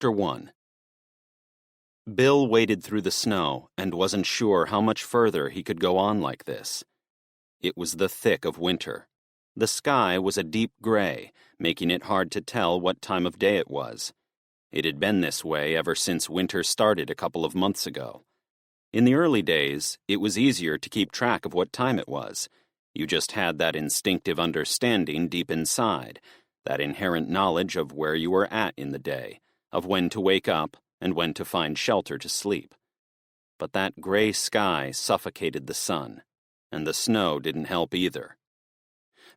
Chapter 1. Bill waded through the snow and wasn't sure how much further he could go on like this. It was the thick of winter. The sky was a deep gray, making it hard to tell what time of day it was. It had been this way ever since winter started a couple of months ago. In the early days, it was easier to keep track of what time it was. You just had that instinctive understanding deep inside, that inherent knowledge of where you were at in the day, of when to wake up and when to find shelter to sleep. But that gray sky suffocated the sun, and the snow didn't help either.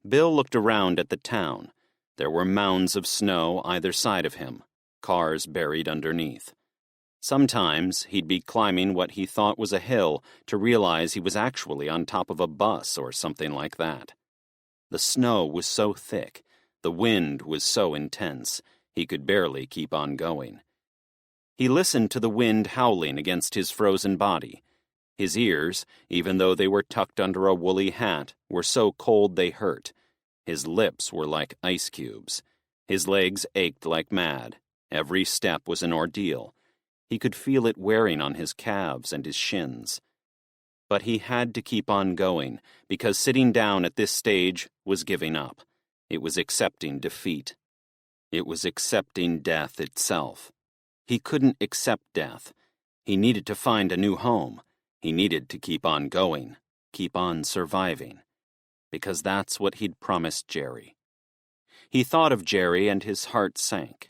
Bill looked around at the town. There were mounds of snow either side of him, cars buried underneath. Sometimes he'd be climbing what he thought was a hill to realize he was actually on top of a bus or something like that. The snow was so thick, the wind was so intense, he could barely keep on going. He listened to the wind howling against his frozen body. His ears, even though they were tucked under a woolly hat, were so cold they hurt. His lips were like ice cubes. His legs ached like mad. Every step was an ordeal. He could feel it wearing on his calves and his shins. But he had to keep on going, because sitting down at this stage was giving up. It was accepting defeat. It was accepting death itself. He couldn't accept death. He needed to find a new home. He needed to keep on going, keep on surviving, because that's what he'd promised Jerry. He thought of Jerry and his heart sank.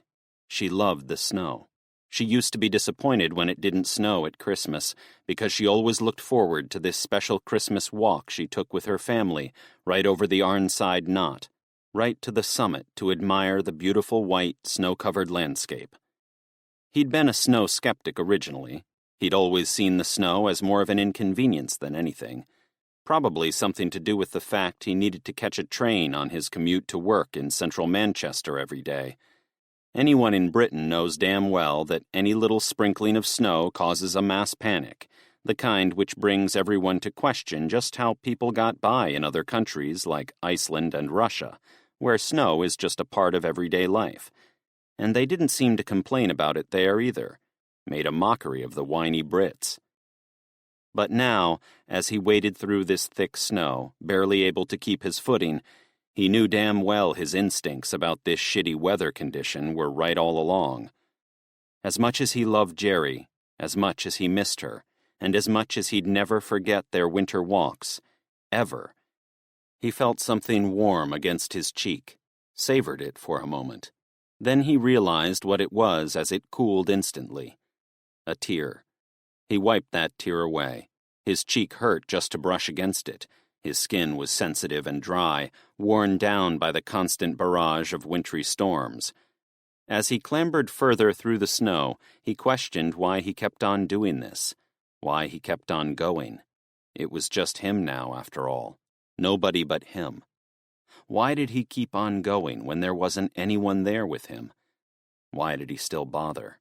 She loved the snow. She used to be disappointed when it didn't snow at Christmas, because she always looked forward to this special Christmas walk she took with her family right over the Arnside Knot, right to the summit to admire the beautiful white, snow-covered landscape. He'd been a snow skeptic originally. He'd always seen the snow as more of an inconvenience than anything, probably something to do with the fact he needed to catch a train on his commute to work in central Manchester every day. Anyone in Britain knows damn well that any little sprinkling of snow causes a mass panic, the kind which brings everyone to question just how people got by in other countries like Iceland and Russia, where snow is just a part of everyday life. And they didn't seem to complain about it there either, made a mockery of the whiny Brits. But now, as he waded through this thick snow, barely able to keep his footing, he knew damn well his instincts about this shitty weather condition were right all along. As much as he loved Jerry, as much as he missed her, and as much as he'd never forget their winter walks, ever, he felt something warm against his cheek, savored it for a moment. Then he realized what it was as it cooled instantly. A tear. He wiped that tear away. His cheek hurt just to brush against it. His skin was sensitive and dry, worn down by the constant barrage of wintry storms. As he clambered further through the snow, he questioned why he kept on doing this, why he kept on going. It was just him now, after all. Nobody but him. Why did he keep on going when there wasn't anyone there with him? Why did he still bother?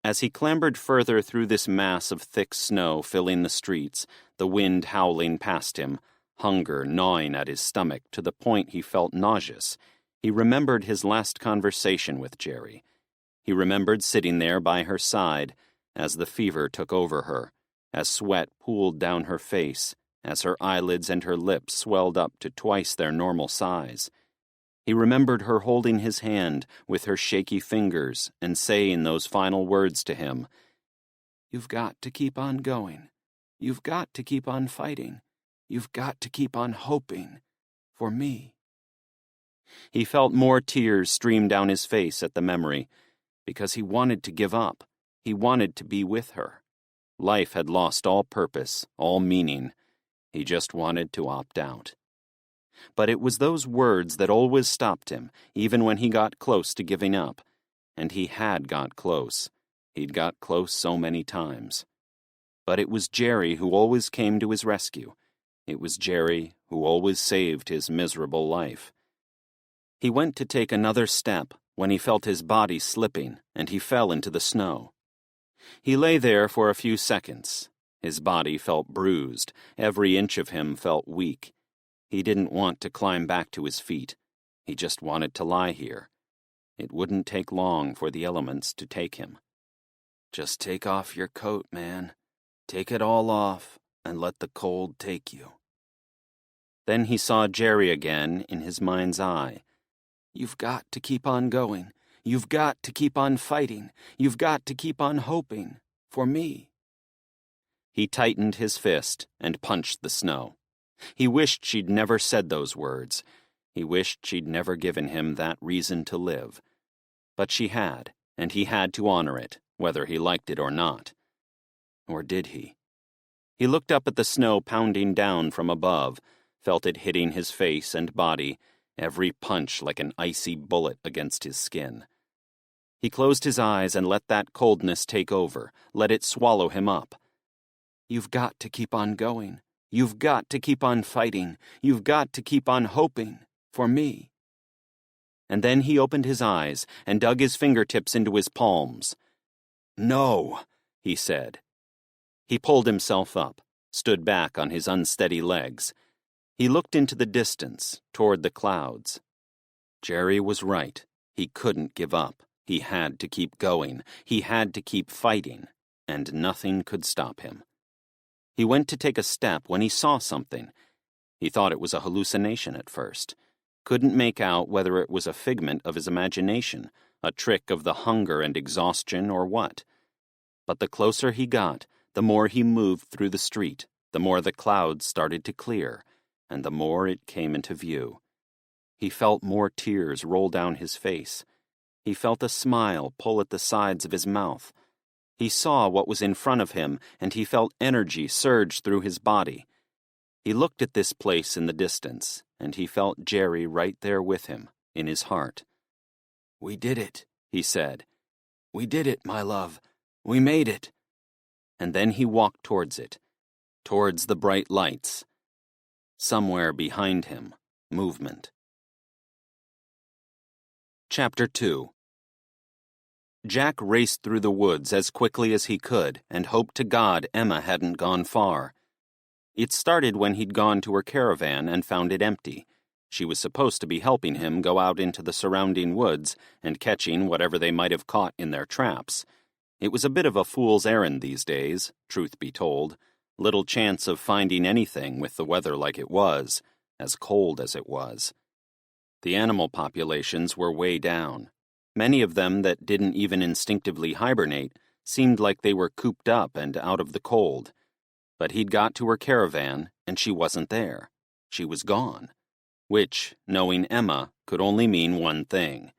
As he clambered further through this mass of thick snow filling the streets, the wind howling past him, hunger gnawing at his stomach to the point he felt nauseous, he remembered his last conversation with Jerry. He remembered sitting there by her side as the fever took over her, as sweat pooled down her face, as her eyelids and her lips swelled up to twice their normal size. He remembered her holding his hand with her shaky fingers and saying those final words to him. "You've got to keep on going. You've got to keep on fighting. You've got to keep on hoping. For me." He felt more tears stream down his face at the memory, because he wanted to give up. He wanted to be with her. Life had lost all purpose, all meaning. He just wanted to opt out. But it was those words that always stopped him, even when he got close to giving up. And he had got close. He'd got close so many times. But it was Jerry who always came to his rescue. It was Jerry who always saved his miserable life. He went to take another step when he felt his body slipping, and he fell into the snow. He lay there for a few seconds. His body felt bruised. Every inch of him felt weak. He didn't want to climb back to his feet. He just wanted to lie here. It wouldn't take long for the elements to take him. "Just take off your coat, man. Take it all off and let the cold take you." Then he saw Jerry again in his mind's eye. "You've got to keep on going. You've got to keep on fighting. You've got to keep on hoping. For me." He tightened his fist and punched the snow. He wished she'd never said those words. He wished she'd never given him that reason to live. But she had, and he had to honor it, whether he liked it or not. Or did he? He looked up at the snow pounding down from above, felt it hitting his face and body, every punch like an icy bullet against his skin. He closed his eyes and let that coldness take over, let it swallow him up. "You've got to keep on going. You've got to keep on fighting. You've got to keep on hoping. For me." And then he opened his eyes and dug his fingertips into his palms. "No," he said. He pulled himself up, stood back on his unsteady legs. He looked into the distance, toward the clouds. Jerry was right. He couldn't give up. He had to keep going. He had to keep fighting, and nothing could stop him. He went to take a step when he saw something. He thought it was a hallucination at first. Couldn't make out whether it was a figment of his imagination, a trick of the hunger and exhaustion, or what. But the closer he got, the more he moved through the street, the more the clouds started to clear, and the more it came into view. He felt more tears roll down his face. He felt a smile pull at the sides of his mouth. He saw what was in front of him, and he felt energy surge through his body. He looked at this place in the distance, and he felt Jerry right there with him, in his heart. "We did it," he said. "We did it, my love. We made it." And then he walked towards it, towards the bright lights. Somewhere behind him, movement. Chapter 2. Jack raced through the woods as quickly as he could and hoped to God Emma hadn't gone far. It started when he'd gone to her caravan and found it empty. She was supposed to be helping him go out into the surrounding woods and catching whatever they might have caught in their traps. It was a bit of a fool's errand these days, truth be told. Little chance of finding anything with the weather like it was, as cold as it was. The animal populations were way down. Many of them that didn't even instinctively hibernate seemed like they were cooped up and out of the cold. But he'd got to her caravan, and she wasn't there. She was gone. Which, knowing Emma, could only mean one thing.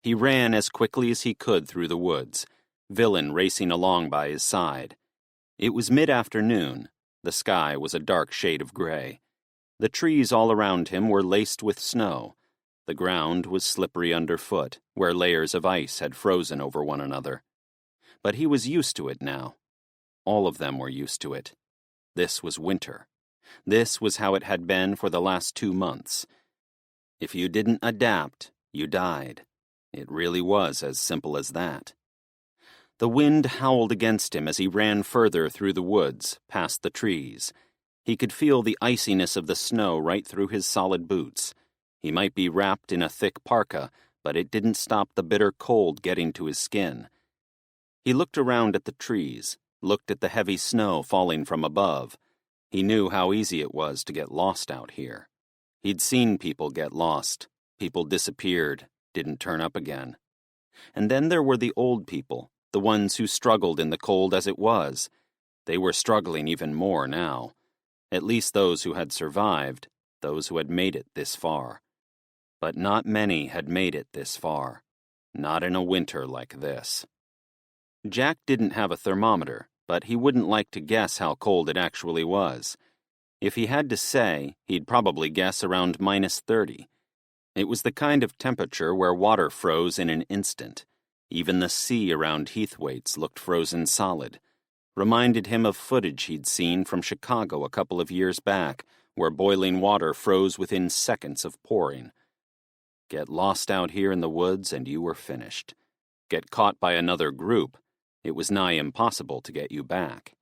He ran as quickly as he could through the woods, Villain racing along by his side. It was mid-afternoon. The sky was a dark shade of gray. The trees all around him were laced with snow. The ground was slippery underfoot, where layers of ice had frozen over one another. But he was used to it now. All of them were used to it. This was winter. This was how it had been for the last 2 months. If you didn't adapt, you died. It really was as simple as that. The wind howled against him as he ran further through the woods, past the trees. He could feel the iciness of the snow right through his solid boots. He might be wrapped in a thick parka, but it didn't stop the bitter cold getting to his skin. He looked around at the trees, looked at the heavy snow falling from above. He knew how easy it was to get lost out here. He'd seen people get lost. People disappeared, didn't turn up again. And then there were the old people, the ones who struggled in the cold as it was. They were struggling even more now. At least those who had survived, those who had made it this far. But not many had made it this far. Not in a winter like this. Jack didn't have a thermometer, but he wouldn't like to guess how cold it actually was. If he had to say, he'd probably guess around -30. It was the kind of temperature where water froze in an instant. Even the sea around Heathwaite's looked frozen solid. Reminded him of footage he'd seen from Chicago a couple of years back, where boiling water froze within seconds of pouring. Get lost out here in the woods and you were finished. Get caught by another group, it was nigh impossible to get you back.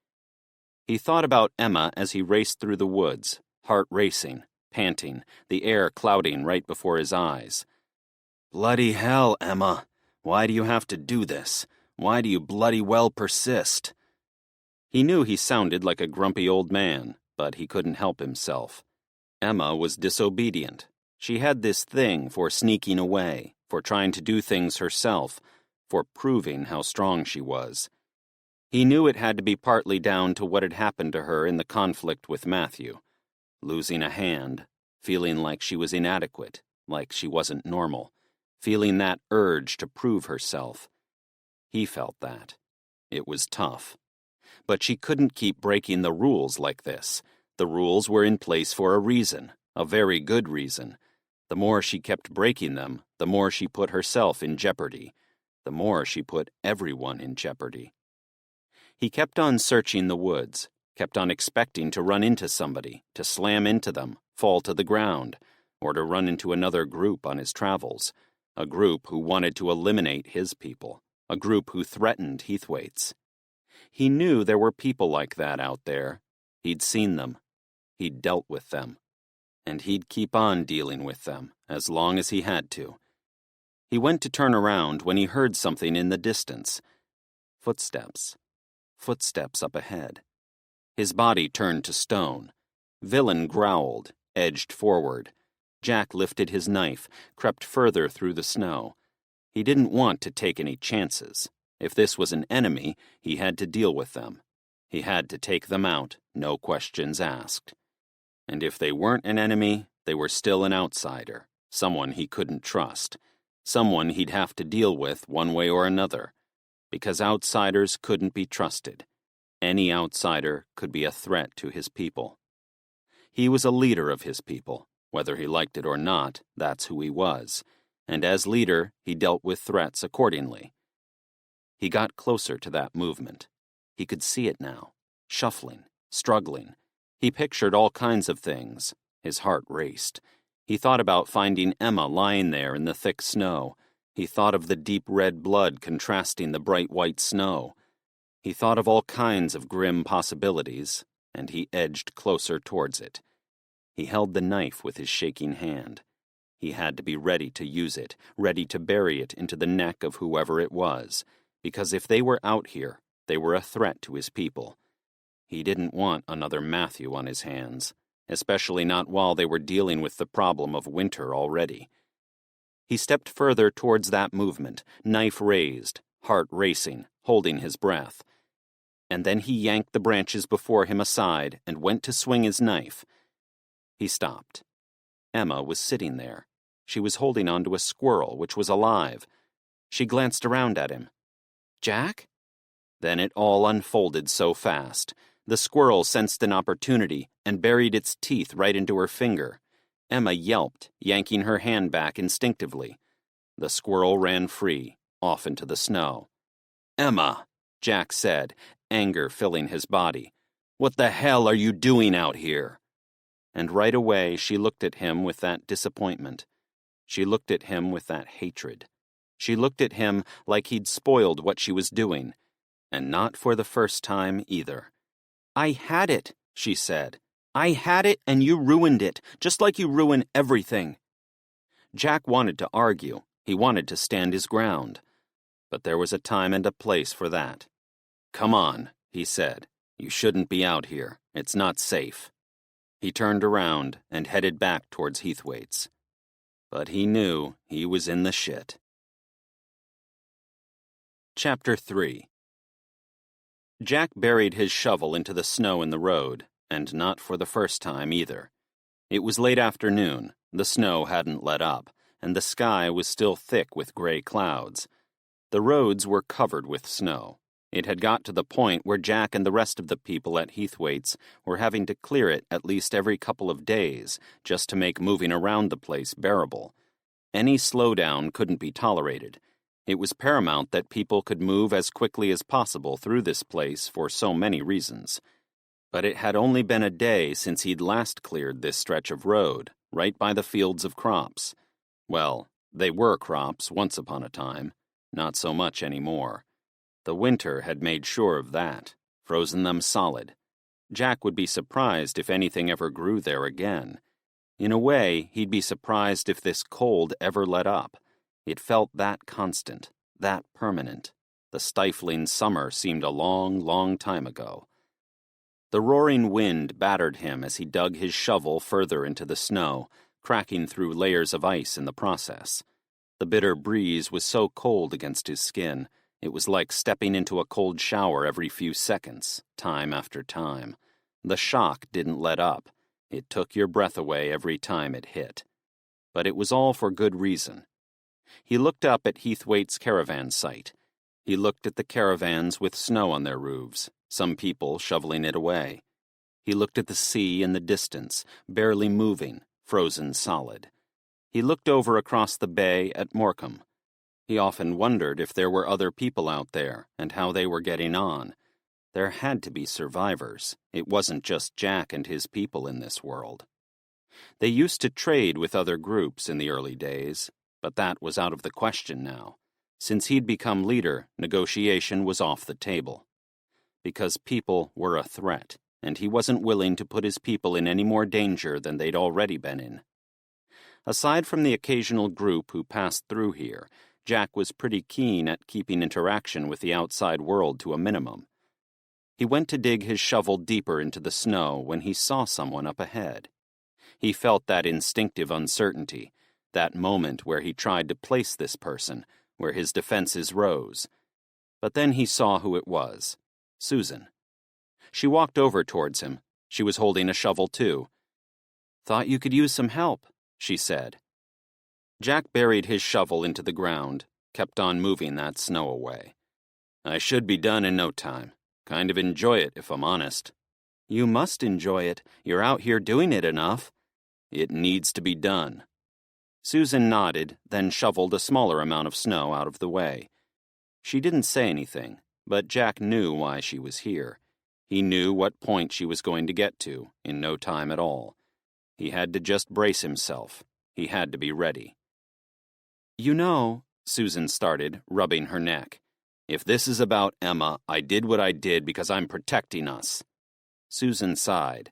He thought about Emma as he raced through the woods, heart racing, panting, the air clouding right before his eyes. Bloody hell, Emma. Why do you have to do this? Why do you bloody well persist? He knew he sounded like a grumpy old man, but he couldn't help himself. Emma was disobedient. She had this thing for sneaking away, for trying to do things herself, for proving how strong she was. He knew it had to be partly down to what had happened to her in the conflict with Matthew. Losing a hand, feeling like she was inadequate, like she wasn't normal, feeling that urge to prove herself. He felt that. It was tough. But she couldn't keep breaking the rules like this. The rules were in place for a reason, a very good reason. The more she kept breaking them, the more she put herself in jeopardy. The more she put everyone in jeopardy. He kept on searching the woods, kept on expecting to run into somebody, to slam into them, fall to the ground, or to run into another group on his travels, a group who wanted to eliminate his people, a group who threatened Heathwaite's. He knew there were people like that out there. He'd seen them. He'd dealt with them. And he'd keep on dealing with them, as long as he had to. He went to turn around when he heard something in the distance. Footsteps. Footsteps up ahead. His body turned to stone. Villain growled, edged forward. Jack lifted his knife, crept further through the snow. He didn't want to take any chances. If this was an enemy, he had to deal with them. He had to take them out, no questions asked. And if they weren't an enemy, they were still an outsider, someone he couldn't trust, someone he'd have to deal with one way or another, because outsiders couldn't be trusted. Any outsider could be a threat to his people. He was a leader of his people. Whether he liked it or not, that's who he was. And as leader, he dealt with threats accordingly. He got closer to that movement. He could see it now, shuffling, struggling. He pictured all kinds of things. His heart raced. He thought about finding Emma lying there in the thick snow. He thought of the deep red blood contrasting the bright white snow. He thought of all kinds of grim possibilities, and he edged closer towards it. He held the knife with his shaking hand. He had to be ready to use it, ready to bury it into the neck of whoever it was, because if they were out here, they were a threat to his people. He didn't want another Matthew on his hands, especially not while they were dealing with the problem of winter already. He stepped further towards that movement, knife raised, heart racing, holding his breath. And then he yanked the branches before him aside and went to swing his knife. He stopped. Emma was sitting there. She was holding onto a squirrel which was alive. She glanced around at him. "Jack?" Then it all unfolded so fast. The squirrel sensed an opportunity and buried its teeth right into her finger. Emma yelped, yanking her hand back instinctively. The squirrel ran free, off into the snow. "Emma," Jack said, anger filling his body. "What the hell are you doing out here?" And right away she looked at him with that disappointment. She looked at him with that hatred. She looked at him like he'd spoiled what she was doing. And not for the first time either. "I had it," she said. "I had it and you ruined it, just like you ruin everything." Jack wanted to argue. He wanted to stand his ground. But there was a time and a place for that. "Come on," he said. "You shouldn't be out here. It's not safe." He turned around and headed back towards Heathwaite's. But he knew he was in the shit. Chapter 3. Jack buried his shovel into the snow in the road, and not for the first time either. It was late afternoon, the snow hadn't let up, and the sky was still thick with gray clouds. The roads were covered with snow. It had got to the point where Jack and the rest of the people at Heathwaite's were having to clear it at least every couple of days just to make moving around the place bearable. Any slowdown couldn't be tolerated. It was paramount that people could move as quickly as possible through this place for so many reasons. But it had only been a day since he'd last cleared this stretch of road, right by the fields of crops. Well, they were crops once upon a time, not so much anymore. The winter had made sure of that, frozen them solid. Jack would be surprised if anything ever grew there again. In a way, he'd be surprised if this cold ever let up. It felt that constant, that permanent. The stifling summer seemed a long, long time ago. The roaring wind battered him as he dug his shovel further into the snow, cracking through layers of ice in the process. The bitter breeze was so cold against his skin, it was like stepping into a cold shower every few seconds, time after time. The shock didn't let up. It took your breath away every time it hit. But it was all for good reason. He looked up at Heathwaite's caravan site. He looked at the caravans with snow on their roofs, some people shoveling it away. He looked at the sea in the distance, barely moving, frozen solid. He looked over across the bay at Morecambe. He often wondered if there were other people out there and how they were getting on. There had to be survivors. It wasn't just Jack and his people in this world. They used to trade with other groups in the early days, but that was out of the question now. Since he'd become leader, negotiation was off the table. Because people were a threat, and he wasn't willing to put his people in any more danger than they'd already been in. Aside from the occasional group who passed through here, Jack was pretty keen at keeping interaction with the outside world to a minimum. He went to dig his shovel deeper into the snow when he saw someone up ahead. He felt that instinctive uncertainty, that moment where he tried to place this person, where his defenses rose. But then he saw who it was. Susan. She walked over towards him. She was holding a shovel too. "Thought you could use some help," she said. Jack buried his shovel into the ground, kept on moving that snow away. "I should be done in no time. Kind of enjoy it, if I'm honest." "You must enjoy it. You're out here doing it enough." "It needs to be done." Susan nodded, then shoveled a smaller amount of snow out of the way. She didn't say anything, but Jack knew why she was here. He knew what point she was going to get to, in no time at all. He had to just brace himself. He had to be ready. "You know," Susan started, rubbing her neck, "if this is about Emma, I did what I did because I'm protecting us." Susan sighed.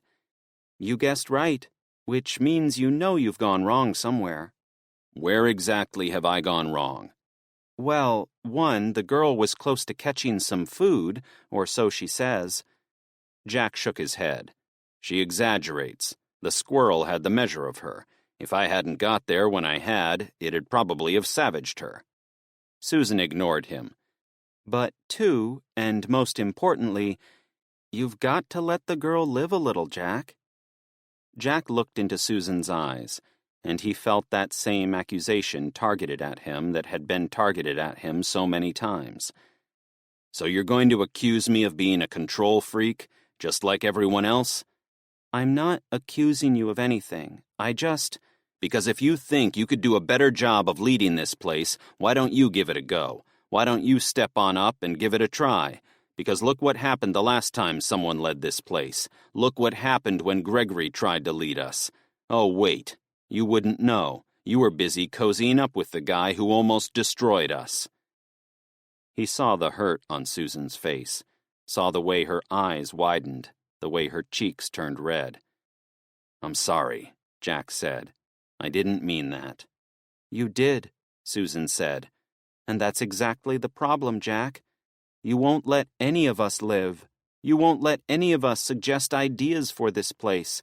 "You guessed right, which means you know you've gone wrong somewhere." "Where exactly have I gone wrong?" "Well, one, the girl was close to catching some food, or so she says." Jack shook his head. "She exaggerates. The squirrel had the measure of her. If I hadn't got there when I had, it'd probably have savaged her." Susan ignored him. "But two, and most importantly, you've got to let the girl live a little, Jack." Jack looked into Susan's eyes, and he felt that same accusation targeted at him that had been targeted at him so many times. "So you're going to accuse me of being a control freak, just like everyone else?" "I'm not accusing you of anything. Because if you think you could do a better job of leading this place, why don't you give it a go? Why don't you step on up and give it a try? Because look what happened the last time someone led this place. Look what happened when Gregory tried to lead us. Oh, wait. You wouldn't know. You were busy cozying up with the guy who almost destroyed us." He saw the hurt on Susan's face, saw the way her eyes widened, the way her cheeks turned red. "I'm sorry," Jack said. "I didn't mean that." "You did," Susan said. "And that's exactly the problem, Jack. You won't let any of us live. You won't let any of us suggest ideas for this place.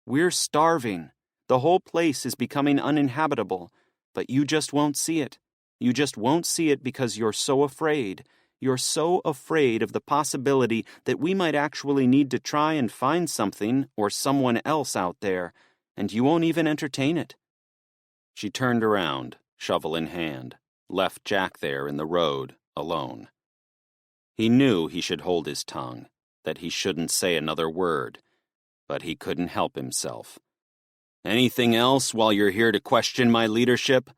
We're starving. The whole place is becoming uninhabitable, but you just won't see it. You just won't see it because you're so afraid. You're so afraid of the possibility that we might actually need to try and find something or someone else out there, and you won't even entertain it." She turned around, shovel in hand, left Jack there in the road, alone. He knew he should hold his tongue, that he shouldn't say another word, but he couldn't help himself. "Anything else while you're here to question my leadership?"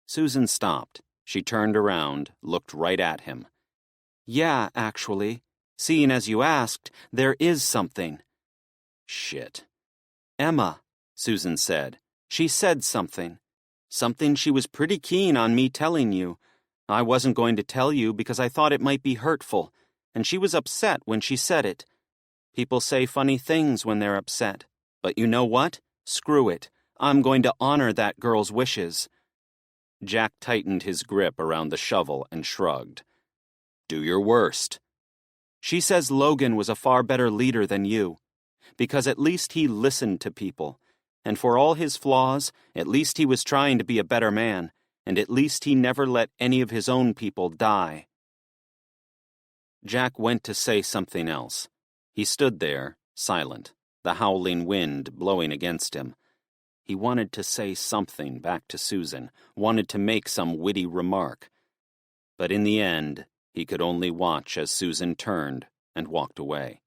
Susan stopped. She turned around, looked right at him. "Yeah, actually. Seeing as you asked, there is something." "Shit." "Emma," Susan said. "She said something. Something she was pretty keen on me telling you. I wasn't going to tell you because I thought it might be hurtful, and she was upset when she said it. People say funny things when they're upset, but you know what? Screw it. I'm going to honor that girl's wishes." Jack tightened his grip around the shovel and shrugged. "Do your worst." "She says Logan was a far better leader than you, because at least he listened to people, and for all his flaws, at least he was trying to be a better man, and at least he never let any of his own people die." Jack went to say something else. He stood there, silent, the howling wind blowing against him. He wanted to say something back to Susan, wanted to make some witty remark. But in the end, he could only watch as Susan turned and walked away.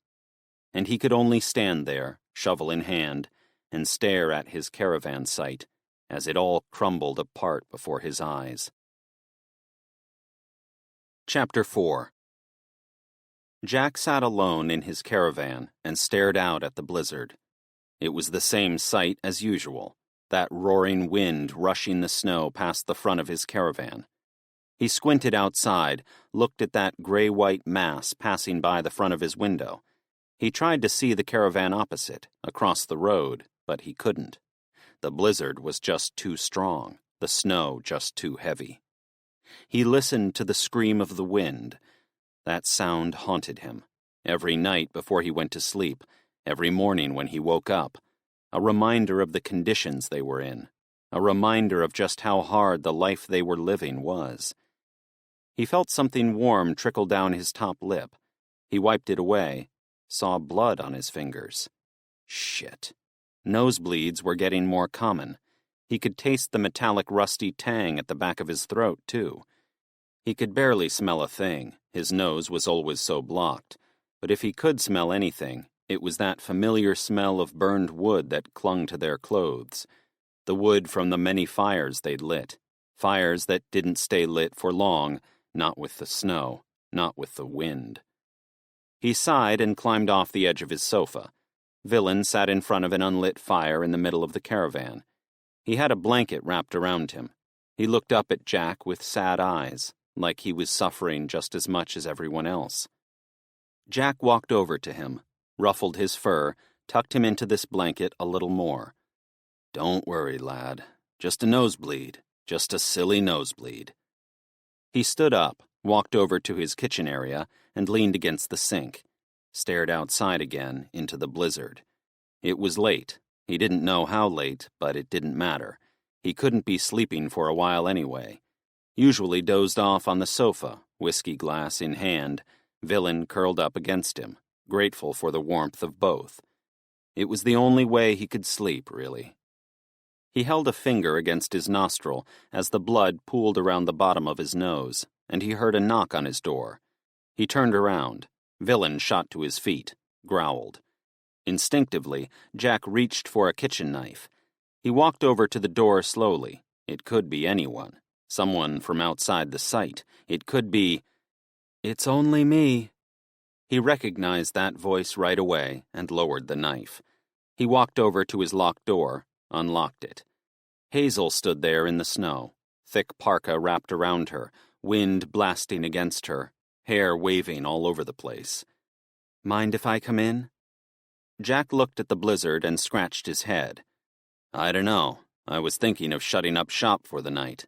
And he could only stand there, shovel in hand, and stare at his caravan site as it all crumbled apart before his eyes. Chapter 4. Jack sat alone in his caravan and stared out at the blizzard. It was the same sight as usual, that roaring wind rushing the snow past the front of his caravan. He squinted outside, looked at that gray-white mass passing by the front of his window. He tried to see the caravan opposite, across the road, but he couldn't. The blizzard was just too strong, the snow just too heavy. He listened to the scream of the wind. That sound haunted him. Every night before he went to sleep, every morning when he woke up, a reminder of the conditions they were in, a reminder of just how hard the life they were living was. He felt something warm trickle down his top lip. He wiped it away, saw blood on his fingers. Shit. Nosebleeds were getting more common. He could taste the metallic rusty tang at the back of his throat, too. He could barely smell a thing. His nose was always so blocked. But if he could smell anything, it was that familiar smell of burned wood that clung to their clothes. The wood from the many fires they'd lit. Fires that didn't stay lit for long, not with the snow, not with the wind. He sighed and climbed off the edge of his sofa. Villain sat in front of an unlit fire in the middle of the caravan. He had a blanket wrapped around him. He looked up at Jack with sad eyes, like he was suffering just as much as everyone else. Jack walked over to him, ruffled his fur, tucked him into this blanket a little more. "Don't worry, lad. Just a nosebleed. Just a silly nosebleed." He stood up, walked over to his kitchen area, and leaned against the sink, stared outside again into the blizzard. It was late. He didn't know how late, but it didn't matter. He couldn't be sleeping for a while anyway. Usually dozed off on the sofa, whiskey glass in hand, Villain curled up against him, grateful for the warmth of both. It was the only way he could sleep, really. He held a finger against his nostril as the blood pooled around the bottom of his nose, and he heard a knock on his door. He turned around. Villain shot to his feet, growled. Instinctively, Jack reached for a kitchen knife. He walked over to the door slowly. It could be anyone. Someone from outside the site. It could be... "It's only me." He recognized that voice right away and lowered the knife. He walked over to his locked door, unlocked it. Hazel stood there in the snow, thick parka wrapped around her, wind blasting against her, hair waving all over the place. "Mind if I come in?" Jack looked at the blizzard and scratched his head. "I don't know. I was thinking of shutting up shop for the night."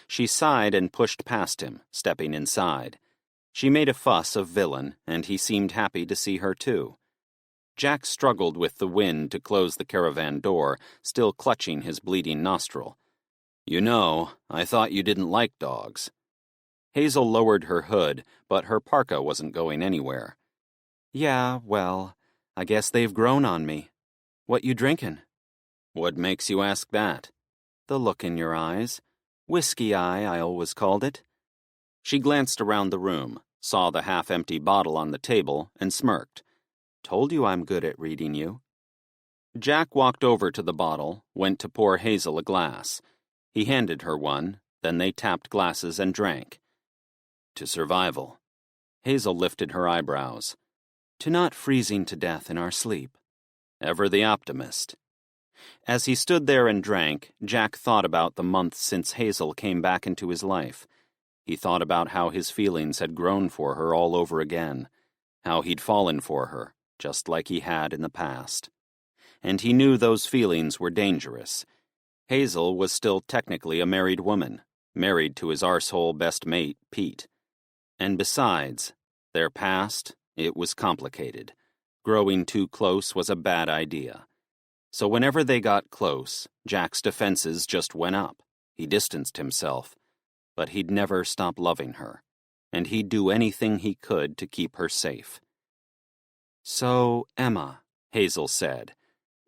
She sighed and pushed past him, stepping inside. She made a fuss of Villain, and he seemed happy to see her too. Jack struggled with the wind to close the caravan door, still clutching his bleeding nostril. "You know, I thought you didn't like dogs." Hazel lowered her hood, but her parka wasn't going anywhere. "Yeah, well, I guess they've grown on me. What you drinking?" "What makes you ask that?" "The look in your eyes. Whiskey eye, I always called it." She glanced around the room, saw the half-empty bottle on the table, and smirked. "Told you I'm good at reading you." Jack walked over to the bottle, went to pour Hazel a glass. He handed her one, then they tapped glasses and drank. "To survival." Hazel lifted her eyebrows. "To not freezing to death in our sleep." Ever the optimist. As he stood there and drank, Jack thought about the months since Hazel came back into his life. He thought about how his feelings had grown for her all over again, how he'd fallen for her, just like he had in the past. And he knew those feelings were dangerous. Hazel was still technically a married woman, married to his arsehole best mate, Pete. And besides, their past, it was complicated. Growing too close was a bad idea. So whenever they got close, Jack's defenses just went up. He distanced himself. But he'd never stop loving her, and he'd do anything he could to keep her safe. "So, Emma," Hazel said.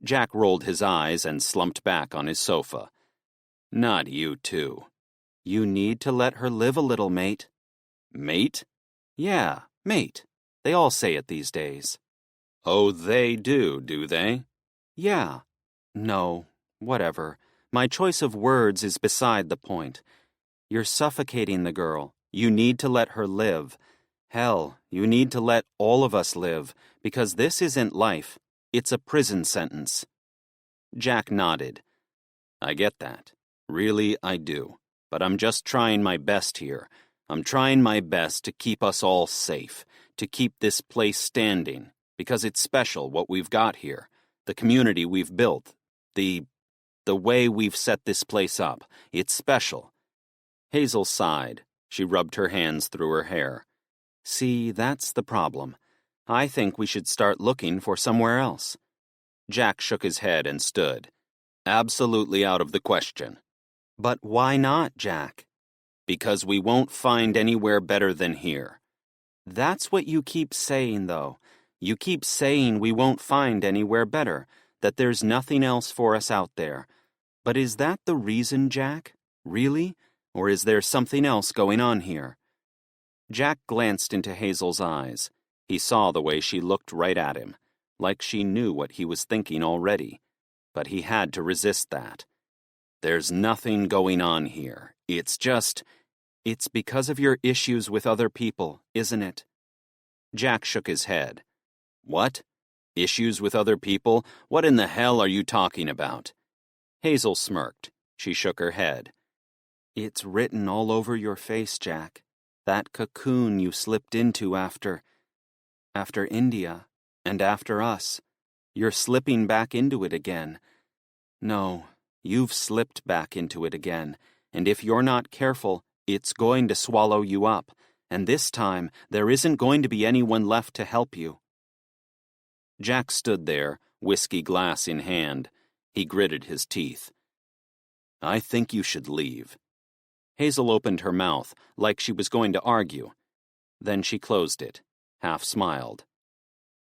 Jack rolled his eyes and slumped back on his sofa. "Not you too." "You need to let her live a little, mate." "Mate?" "Yeah, mate. They all say it these days." "Oh, they do they?" "Yeah. No, whatever. My choice of words is beside the point. You're suffocating the girl. You need to let her live. Hell, you need to let all of us live, because this isn't life. It's a prison sentence." Jack nodded. "I get that. Really, I do. But I'm just trying my best here. I'm trying my best to keep us all safe, to keep this place standing, because it's special what we've got here, the community we've built, the way we've set this place up. It's special." Hazel sighed. She rubbed her hands through her hair. "See, that's the problem. I think we should start looking for somewhere else." Jack shook his head and stood. "Absolutely out of the question." "But why not, Jack?" "Because we won't find anywhere better than here." "That's what you keep saying, though. You keep saying we won't find anywhere better, that there's nothing else for us out there. But is that the reason, Jack? Really? Or is there something else going on here?" Jack glanced into Hazel's eyes. He saw the way she looked right at him, like she knew what he was thinking already. But he had to resist that. "There's nothing going on here. It's because of your issues with other people, isn't it?" Jack shook his head. "What? Issues with other people? What in the hell are you talking about?" Hazel smirked. She shook her head. "It's written all over your face, Jack. That cocoon you slipped into after India, and after us. You're slipping back into it again. No, you've slipped back into it again, and if you're not careful, it's going to swallow you up, and this time there isn't going to be anyone left to help you." Jack stood there, whiskey glass in hand. He gritted his teeth. "I think you should leave." Hazel opened her mouth, like she was going to argue. Then she closed it, half smiled.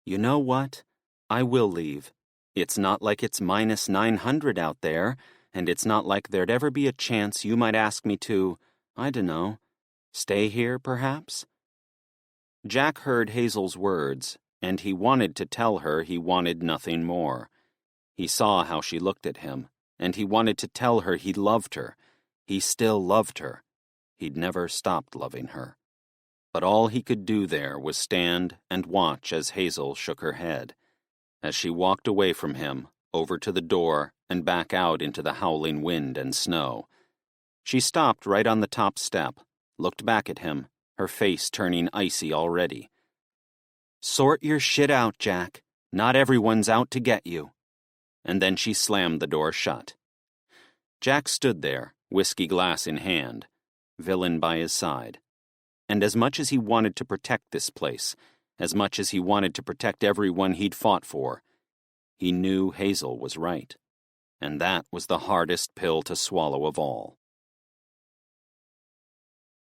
"You know what? I will leave. It's not like it's minus 900 out there, and it's not like there'd ever be a chance you might ask me to, I dunno, stay here, perhaps?" Jack heard Hazel's words, and he wanted to tell her he wanted nothing more. He saw how she looked at him, and he wanted to tell her he loved her. He still loved her. He'd never stopped loving her. But all he could do there was stand and watch as Hazel shook her head. As she walked away from him, over to the door, and back out into the howling wind and snow. She stopped right on the top step, looked back at him, her face turning icy already. "Sort your shit out, Jack. Not everyone's out to get you." And then she slammed the door shut. Jack stood there, whiskey glass in hand, villain by his side. And as much as he wanted to protect this place, as much as he wanted to protect everyone he'd fought for, he knew Hazel was right. And that was the hardest pill to swallow of all.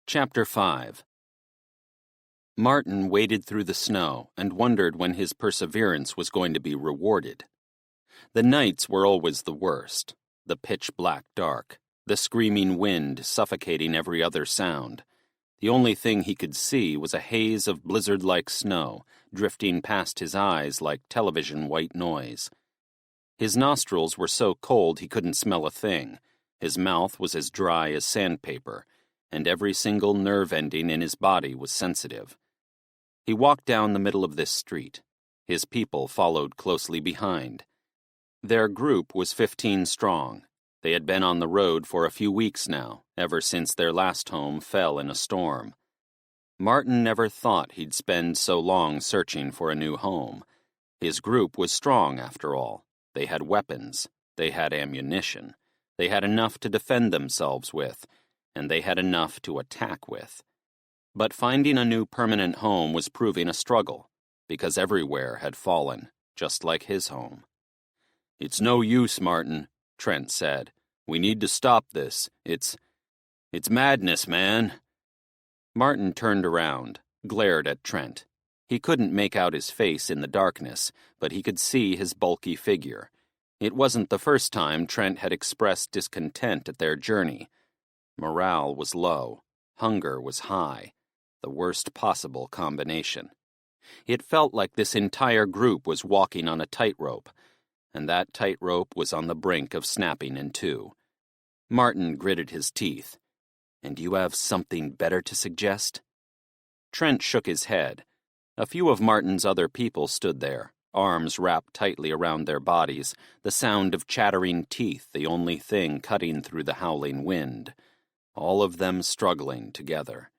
Chapter 5. Martin waded through the snow and wondered when his perseverance was going to be rewarded. The nights were always the worst, the pitch-black dark, the screaming wind suffocating every other sound. The only thing he could see was a haze of blizzard-like snow drifting past his eyes like television white noise. His nostrils were so cold he couldn't smell a thing. His mouth was as dry as sandpaper, and every single nerve ending in his body was sensitive. He walked down the middle of this street. His people followed closely behind. Their group was 15 strong. They had been on the road for a few weeks now, ever since their last home fell in a storm. Martin never thought he'd spend so long searching for a new home. His group was strong, after all. They had weapons. They had ammunition. They had enough to defend themselves with, and they had enough to attack with. But finding a new permanent home was proving a struggle, because everywhere had fallen, just like his home. "It's no use, Martin," Trent said. "We need to stop this. It's madness, man." Martin turned around, glared at Trent. He couldn't make out his face in the darkness, but he could see his bulky figure. It wasn't the first time Trent had expressed discontent at their journey. Morale was low. Hunger was high. The worst possible combination. It felt like this entire group was walking on a tightrope, and that tightrope was on the brink of snapping in two. Martin gritted his teeth. "And you have something better to suggest?" Trent shook his head. A few of Martin's other people stood there, arms wrapped tightly around their bodies, the sound of chattering teeth the only thing cutting through the howling wind. All of them struggling together.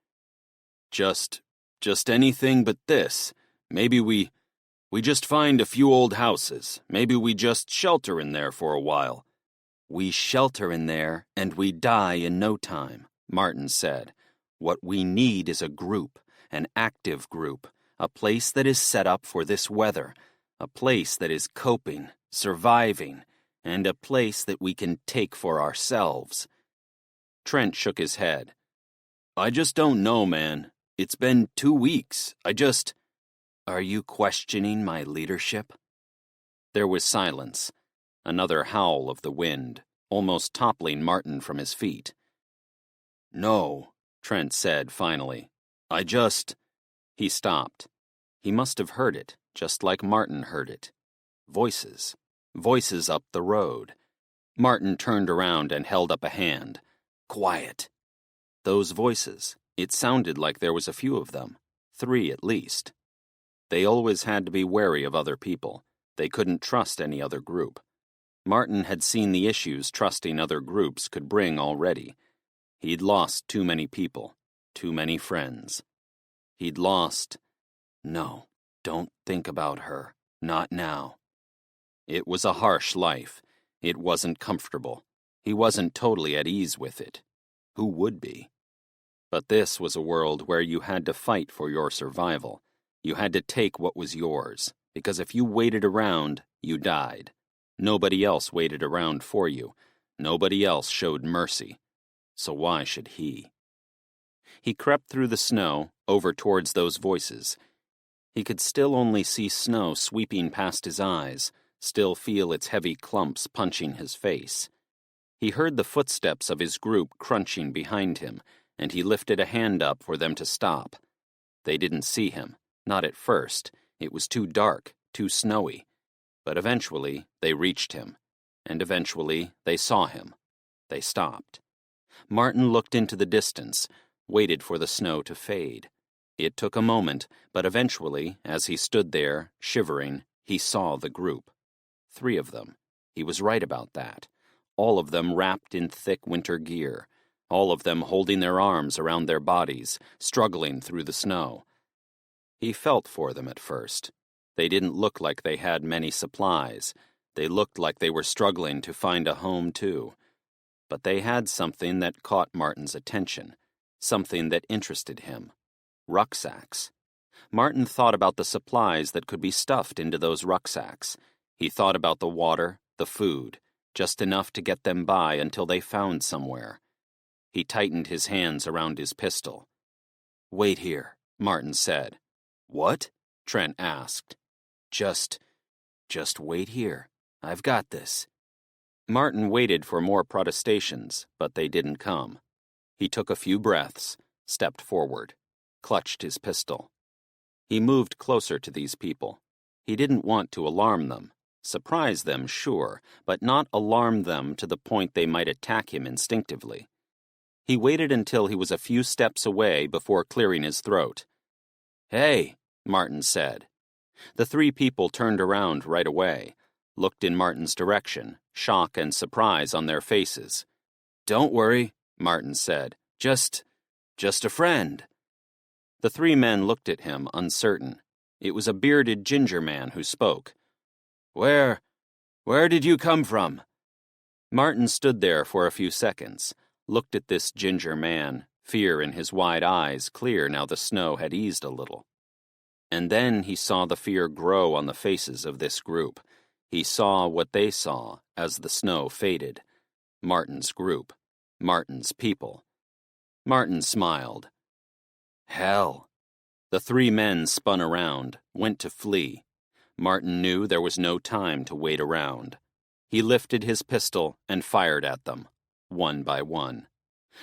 Just anything but this. Maybe we just find a few old houses. Maybe we just shelter in there for a while." "We shelter in there, and we die in no time," Martin said. "What we need is a group, an active group, a place that is set up for this weather, a place that is coping, surviving, and a place that we can take for ourselves." Trent shook his head. "I just don't know, man. It's been 2 weeks. Are you questioning my leadership?" There was silence. Another howl of the wind, almost toppling Martin from his feet. "No," Trent said finally. He stopped. He must have heard it, just like Martin heard it. Voices. Voices up the road. Martin turned around and held up a hand. "Quiet." Those voices. It sounded like there was a few of them. 3 at least. They always had to be wary of other people. They couldn't trust any other group. Martin had seen the issues trusting other groups could bring already. He'd lost too many people, too many friends. He'd lost... No, don't think about her. Not now. It was a harsh life. It wasn't comfortable. He wasn't totally at ease with it. Who would be? But this was a world where you had to fight for your survival. You had to take what was yours, because if you waited around, you died. Nobody else waited around for you. Nobody else showed mercy. So why should he? He crept through the snow, over towards those voices. He could still only see snow sweeping past his eyes, still feel its heavy clumps punching his face. He heard the footsteps of his group crunching behind him, and he lifted a hand up for them to stop. They didn't see him, not at first. It was too dark, too snowy. But eventually they reached him, and eventually they saw him. They stopped. Martin looked into the distance, waited for the snow to fade. It took a moment, but eventually, as he stood there, shivering, he saw the group. 3 of them. He was right about that. All of them wrapped in thick winter gear. All of them holding their arms around their bodies, struggling through the snow. He felt for them at first. They didn't look like they had many supplies. They looked like they were struggling to find a home, too. But they had something that caught Martin's attention, something that interested him. Rucksacks. Martin thought about the supplies that could be stuffed into those rucksacks. He thought about the water, the food, just enough to get them by until they found somewhere. He tightened his hands around his pistol. "Wait here," Martin said. "What?" Trent asked. Just wait here. I've got this." Martin waited for more protestations, but they didn't come. He took a few breaths, stepped forward, clutched his pistol. He moved closer to these people. He didn't want to alarm them. Surprise them, sure, but not alarm them to the point they might attack him instinctively. He waited until he was a few steps away before clearing his throat. "Hey," Martin said. The 3 people turned around right away, looked in Martin's direction, shock and surprise on their faces. "Don't worry," Martin said. Just a friend." The 3 men looked at him, uncertain. It was a bearded ginger man who spoke. Where did you come from?" Martin stood there for a few seconds, looked at this ginger man, fear in his wide eyes clear now the snow had eased a little. And then he saw the fear grow on the faces of this group. He saw what they saw as the snow faded. Martin's group. Martin's people. Martin smiled. Hell. The three men spun around, went to flee. Martin knew there was no time to wait around. He lifted his pistol and fired at them, one by one.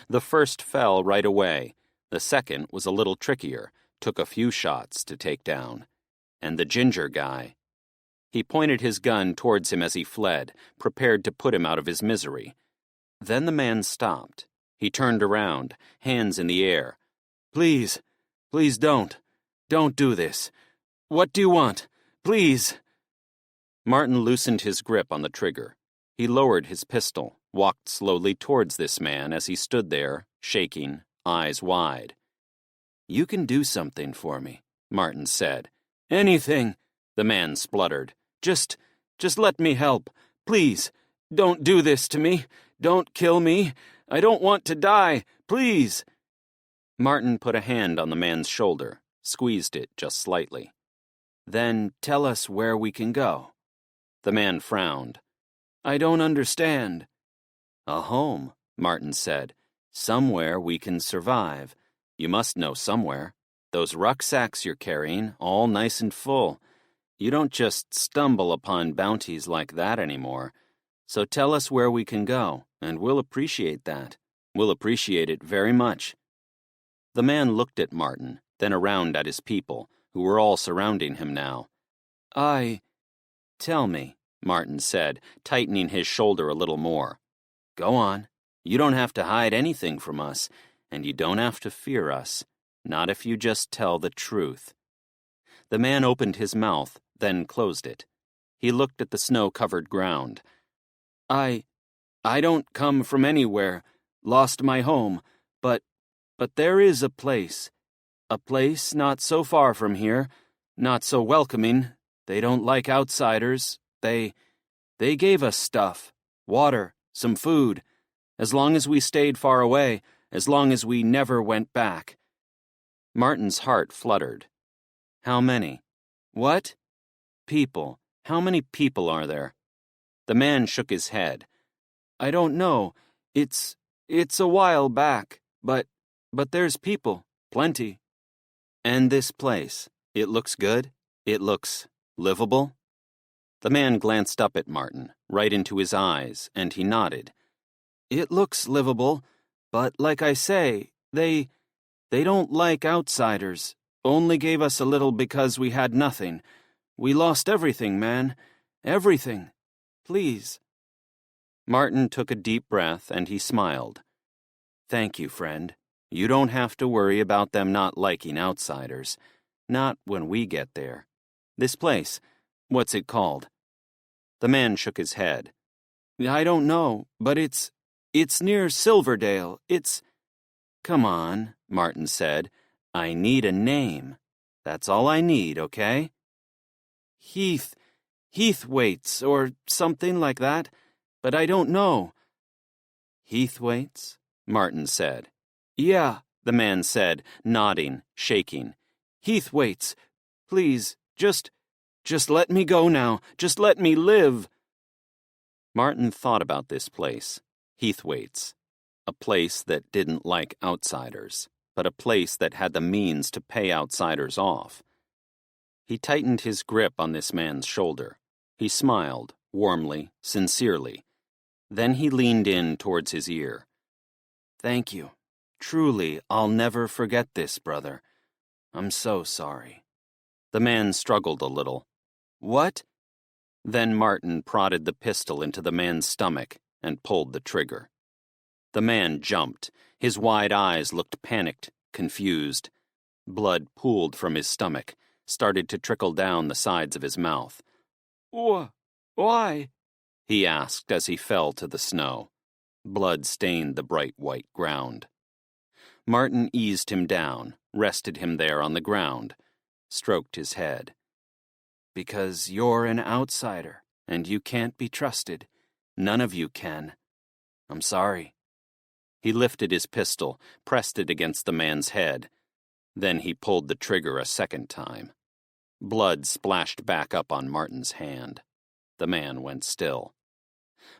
The first fell right away. The second was a little trickier, took a few shots to take down. And the ginger guy. He pointed his gun towards him as he fled, prepared to put him out of his misery. Then the man stopped. He turned around, hands in the air. Please, please don't. Don't do this. What do you want? Please. Martin loosened his grip on the trigger. He lowered his pistol, walked slowly towards this man as he stood there, shaking, eyes wide. You can do something for me, Martin said. Anything, the man spluttered. Just let me help. Please, don't do this to me. Don't kill me. I don't want to die. Please. Martin put a hand on the man's shoulder, squeezed it just slightly. Then tell us where we can go. The man frowned. I don't understand. A home, Martin said. Somewhere we can survive. You must know somewhere. Those rucksacks you're carrying, all nice and full. You don't just stumble upon bounties like that anymore. So tell us where we can go, and we'll appreciate that. We'll appreciate it very much. The man looked at Martin, then around at his people, who were all surrounding him now. Tell me, Martin said, tightening his shoulder a little more. Go on. You don't have to hide anything from us, and you don't have to fear us. Not if you just tell the truth. The man opened his mouth, then closed it. He looked at the snow-covered ground. I don't come from anywhere, lost my home, but there is a place not so far from here, not so welcoming. They don't like outsiders. They gave us stuff, water, some food, as long as we stayed far away, as long as we never went back. Martin's heart fluttered. How many? What? People. How many people are there? The man shook his head. I don't know. It's a while back, but there's people, plenty. And this place, it looks good? It looks livable? The man glanced up at Martin, right into his eyes, and he nodded. It looks livable, but like I say, they don't like outsiders. Only gave us a little because we had nothing. We lost everything, man. Everything. Please. Martin took a deep breath and he smiled. Thank you, friend. You don't have to worry about them not liking outsiders. Not when we get there. This place, what's it called? The man shook his head. I don't know, but it's near Silverdale. Come on, Martin said. I need a name. That's all I need, okay? Heathwaite's, or something like that, but I don't know. Heathwaite's? Martin said. Yeah, the man said, nodding, shaking. Heathwaite's. Please, just let me go now. Just let me live. Martin thought about this place, Heathwaite's. A place that didn't like outsiders, but a place that had the means to pay outsiders off. He tightened his grip on this man's shoulder. He smiled, warmly, sincerely. Then he leaned in towards his ear. Thank you. Truly, I'll never forget this, brother. I'm so sorry. The man struggled a little. What? Then Martin prodded the pistol into the man's stomach and pulled the trigger. The man jumped. His wide eyes looked panicked, confused. Blood pooled from his stomach, started to trickle down the sides of his mouth. Why? He asked as he fell to the snow. Blood stained the bright white ground. Martin eased him down, rested him there on the ground, stroked his head. Because you're an outsider, and you can't be trusted. None of you can. I'm sorry. He lifted his pistol, pressed it against the man's head. Then he pulled the trigger a second time. Blood splashed back up on Martin's hand. The man went still.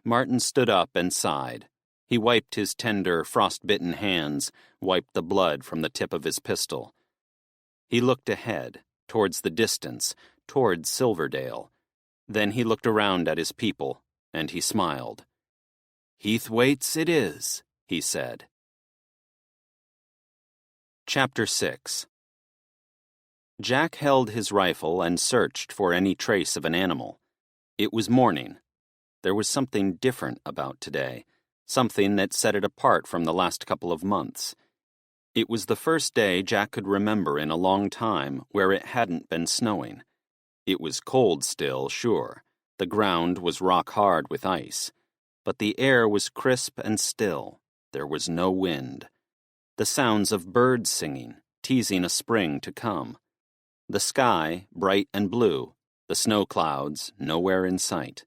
Martin stood up and sighed. He wiped his tender, frost-bitten hands, wiped the blood from the tip of his pistol. He looked ahead, towards the distance, towards Silverdale. Then he looked around at his people, and he smiled. "Heathwaite's it is," he said. Chapter 6. Jack held his rifle and searched for any trace of an animal. It was morning. There was something different about today, something that set it apart from the last couple of months. It was the first day Jack could remember in a long time where it hadn't been snowing. It was cold still, sure. The ground was rock hard with ice. But the air was crisp and still. There was no wind. The sounds of birds singing, teasing a spring to come. The sky, bright and blue, the snow clouds nowhere in sight.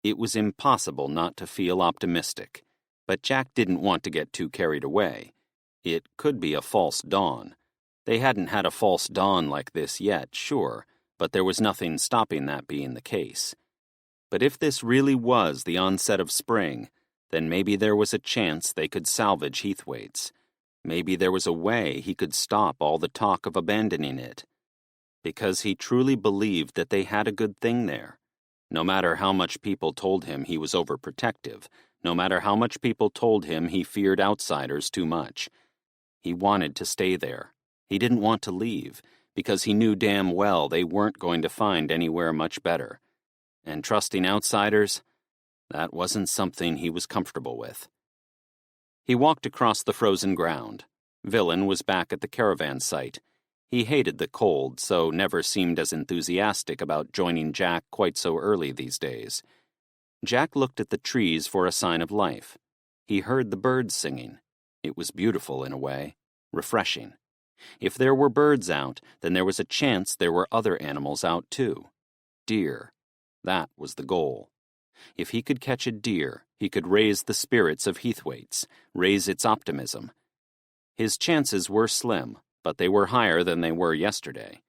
It was impossible not to feel optimistic, but Jack didn't want to get too carried away. It could be a false dawn. They hadn't had a false dawn like this yet, sure, but there was nothing stopping that being the case. But if this really was the onset of spring, then maybe there was a chance they could salvage Heathwaite's. Maybe there was a way he could stop all the talk of abandoning it. Because he truly believed that they had a good thing there. No matter how much people told him he was overprotective, no matter how much people told him he feared outsiders too much. He wanted to stay there. He didn't want to leave, because he knew damn well they weren't going to find anywhere much better. And trusting outsiders, that wasn't something he was comfortable with. He walked across the frozen ground. Villain was back at the caravan site. He hated the cold, so never seemed as enthusiastic about joining Jack quite so early these days. Jack looked at the trees for a sign of life. He heard the birds singing. It was beautiful in a way, refreshing. If there were birds out, then there was a chance there were other animals out too. Deer. That was the goal. If he could catch a deer, he could raise the spirits of Heathwaite's, raise its optimism. His chances were slim, but they were higher than they were yesterday.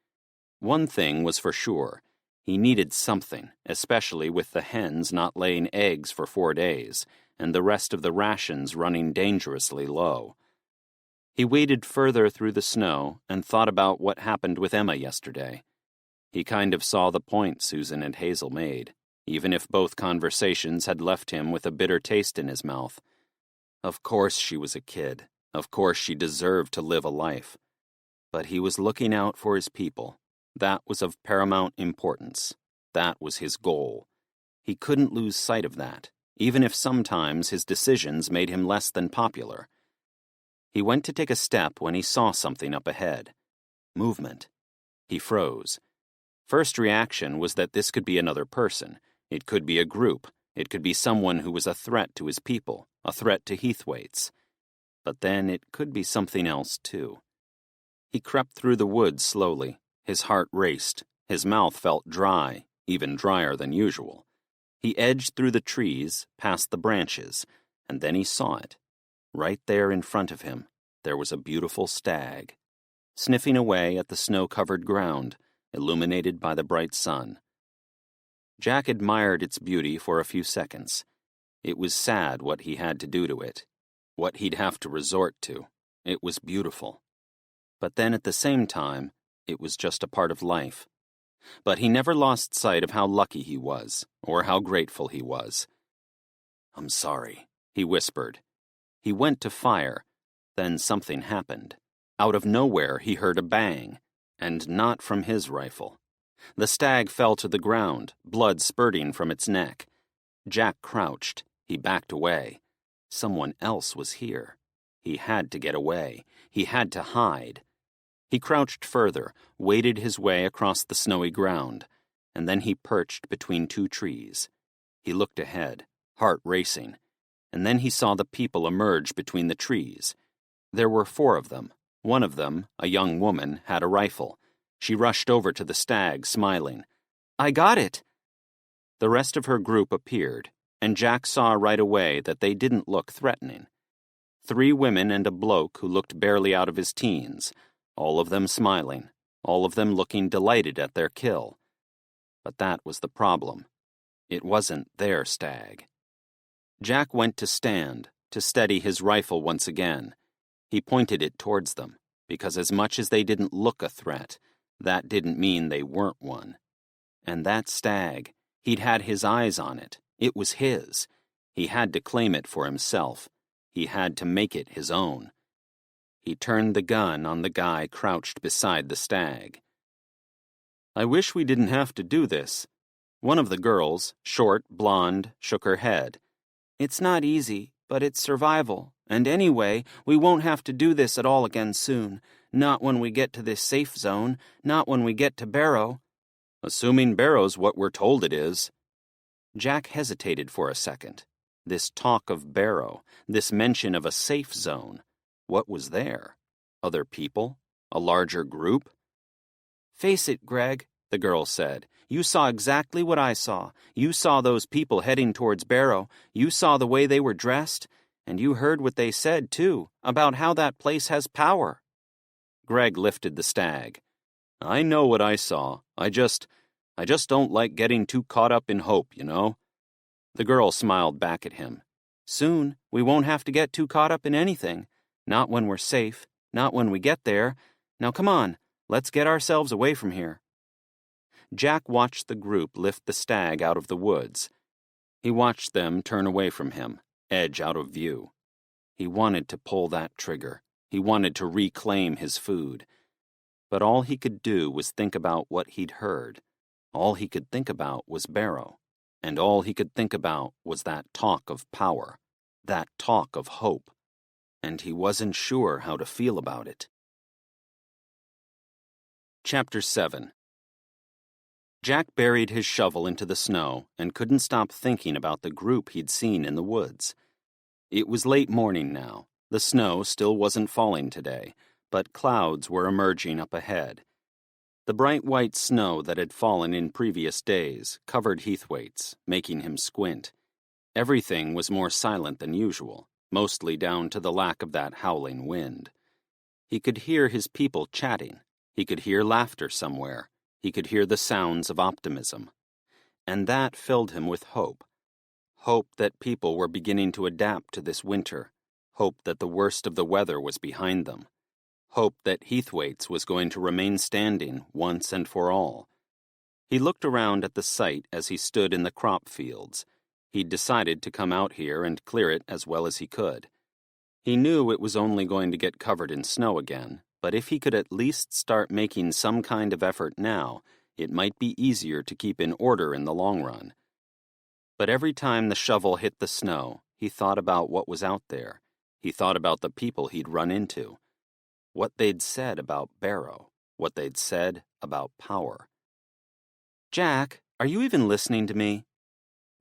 One thing was for sure. He needed something, especially with the hens not laying eggs for 4 days, and the rest of the rations running dangerously low. He waded further through the snow and thought about what happened with Emma yesterday. He kind of saw the point Susan and Hazel made, even if both conversations had left him with a bitter taste in his mouth. Of course she was a kid. Of course she deserved to live a life. But he was looking out for his people. That was of paramount importance. That was his goal. He couldn't lose sight of that, even if sometimes his decisions made him less than popular. He went to take a step when he saw something up ahead. Movement. He froze. First reaction was that this could be another person. It could be a group. It could be someone who was a threat to his people, a threat to Heathwaite's. But then it could be something else, too. He crept through the woods slowly. His heart raced. His mouth felt dry, even drier than usual. He edged through the trees, past the branches, and then he saw it. Right there in front of him, there was a beautiful stag, sniffing away at the snow-covered ground, illuminated by the bright sun. Jack admired its beauty for a few seconds. It was sad what he had to do to it, what he'd have to resort to. It was beautiful. But then at the same time, it was just a part of life. But he never lost sight of how lucky he was, or how grateful he was. "I'm sorry," he whispered. He went to fire. Then something happened. Out of nowhere he heard a bang, and not from his rifle. The stag fell to the ground, blood spurting from its neck. Jack crouched. He backed away. Someone else was here. He had to get away. He had to hide. He crouched further, waded his way across the snowy ground, and then he perched between 2 trees. He looked ahead, heart racing, and then he saw the people emerge between the trees. There were 4 of them. One of them, a young woman, had a rifle. She rushed over to the stag, smiling. "I got it!" The rest of her group appeared. and Jack saw right away that they didn't look threatening. 3 women and a bloke who looked barely out of his teens, all of them smiling, all of them looking delighted at their kill. But that was the problem. It wasn't their stag. Jack went to stand, to steady his rifle once again. He pointed it towards them, because as much as they didn't look a threat, that didn't mean they weren't one. And that stag, he'd had his eyes on it. It was his. He had to claim it for himself. He had to make it his own. He turned the gun on the guy crouched beside the stag. "I wish we didn't have to do this." One of the girls, short, blonde, shook her head. "It's not easy, but it's survival. And anyway, we won't have to do this at all again soon. Not when we get to this safe zone. Not when we get to Barrow." "Assuming Barrow's what we're told it is." Jack hesitated for a second. This talk of Barrow, this mention of a safe zone. What was there? Other people? A larger group? "Face it, Greg," the girl said. "You saw exactly what I saw. You saw those people heading towards Barrow. You saw the way they were dressed. And you heard what they said, too, about how that place has power." Greg lifted the stag. "I know what I saw. I just don't like getting too caught up in hope, you know?" The girl smiled back at him. "Soon, we won't have to get too caught up in anything. Not when we're safe. Not when we get there. Now come on, let's get ourselves away from here." Jack watched the group lift the stag out of the woods. He watched them turn away from him, edge out of view. He wanted to pull that trigger. He wanted to reclaim his food. But all he could do was think about what he'd heard. All he could think about was Barrow. And all he could think about was that talk of power, that talk of hope. And he wasn't sure how to feel about it. Chapter 7. Jack buried his shovel into the snow and couldn't stop thinking about the group he'd seen in the woods. It was late morning now. The snow still wasn't falling today, but clouds were emerging up ahead. The bright white snow that had fallen in previous days covered Heathwaite's, making him squint. Everything was more silent than usual, mostly down to the lack of that howling wind. He could hear his people chatting. He could hear laughter somewhere. He could hear the sounds of optimism. And that filled him with hope. Hope that people were beginning to adapt to this winter. Hope that the worst of the weather was behind them. Hope that Heathwaite's was going to remain standing once and for all. He looked around at the site as he stood in the crop fields. He'd decided to come out here and clear it as well as he could. He knew it was only going to get covered in snow again, but if he could at least start making some kind of effort now, it might be easier to keep in order in the long run. But every time the shovel hit the snow, he thought about what was out there. He thought about the people he'd run into. What they'd said about Barrow. What they'd said about power. "Jack, are you even listening to me?"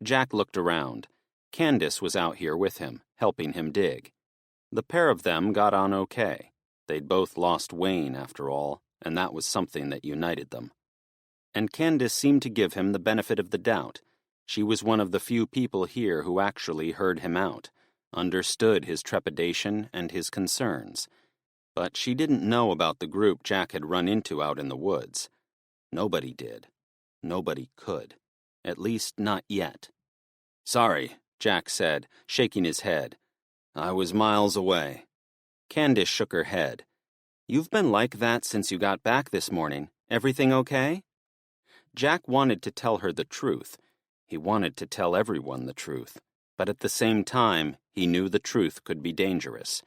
Jack looked around. Candace was out here with him, helping him dig. The pair of them got on okay. They'd both lost Wayne, after all, and that was something that united them. And Candace seemed to give him the benefit of the doubt. She was one of the few people here who actually heard him out, understood his trepidation and his concerns. But she didn't know about the group Jack had run into out in the woods. Nobody did. Nobody could. At least not yet. "Sorry," Jack said, shaking his head. "I was miles away." Candace shook her head. "You've been like that since you got back this morning. Everything okay?" Jack wanted to tell her the truth. He wanted to tell everyone the truth. But at the same time, he knew the truth could be dangerous.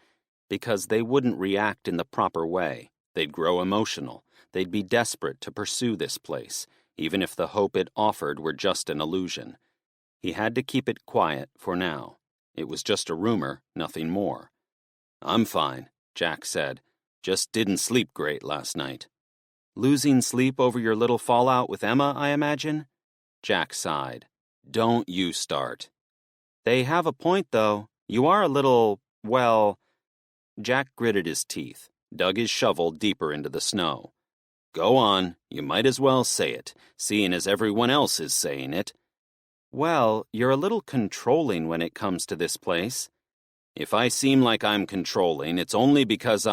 Because they wouldn't react in the proper way. They'd grow emotional. They'd be desperate to pursue this place, even if the hope it offered were just an illusion. He had to keep it quiet for now. It was just a rumor, nothing more. "I'm fine," Jack said. "Just didn't sleep great last night." "Losing sleep over your little fallout with Emma, I imagine?" Jack sighed. "Don't you start." "They have a point, though. You are a little, well..." Jack gritted his teeth, dug his shovel deeper into the snow. "Go on, you might as well say it, seeing as everyone else is saying it." Well, you're a little controlling when it comes to this place. If I seem like I'm controlling, it's only because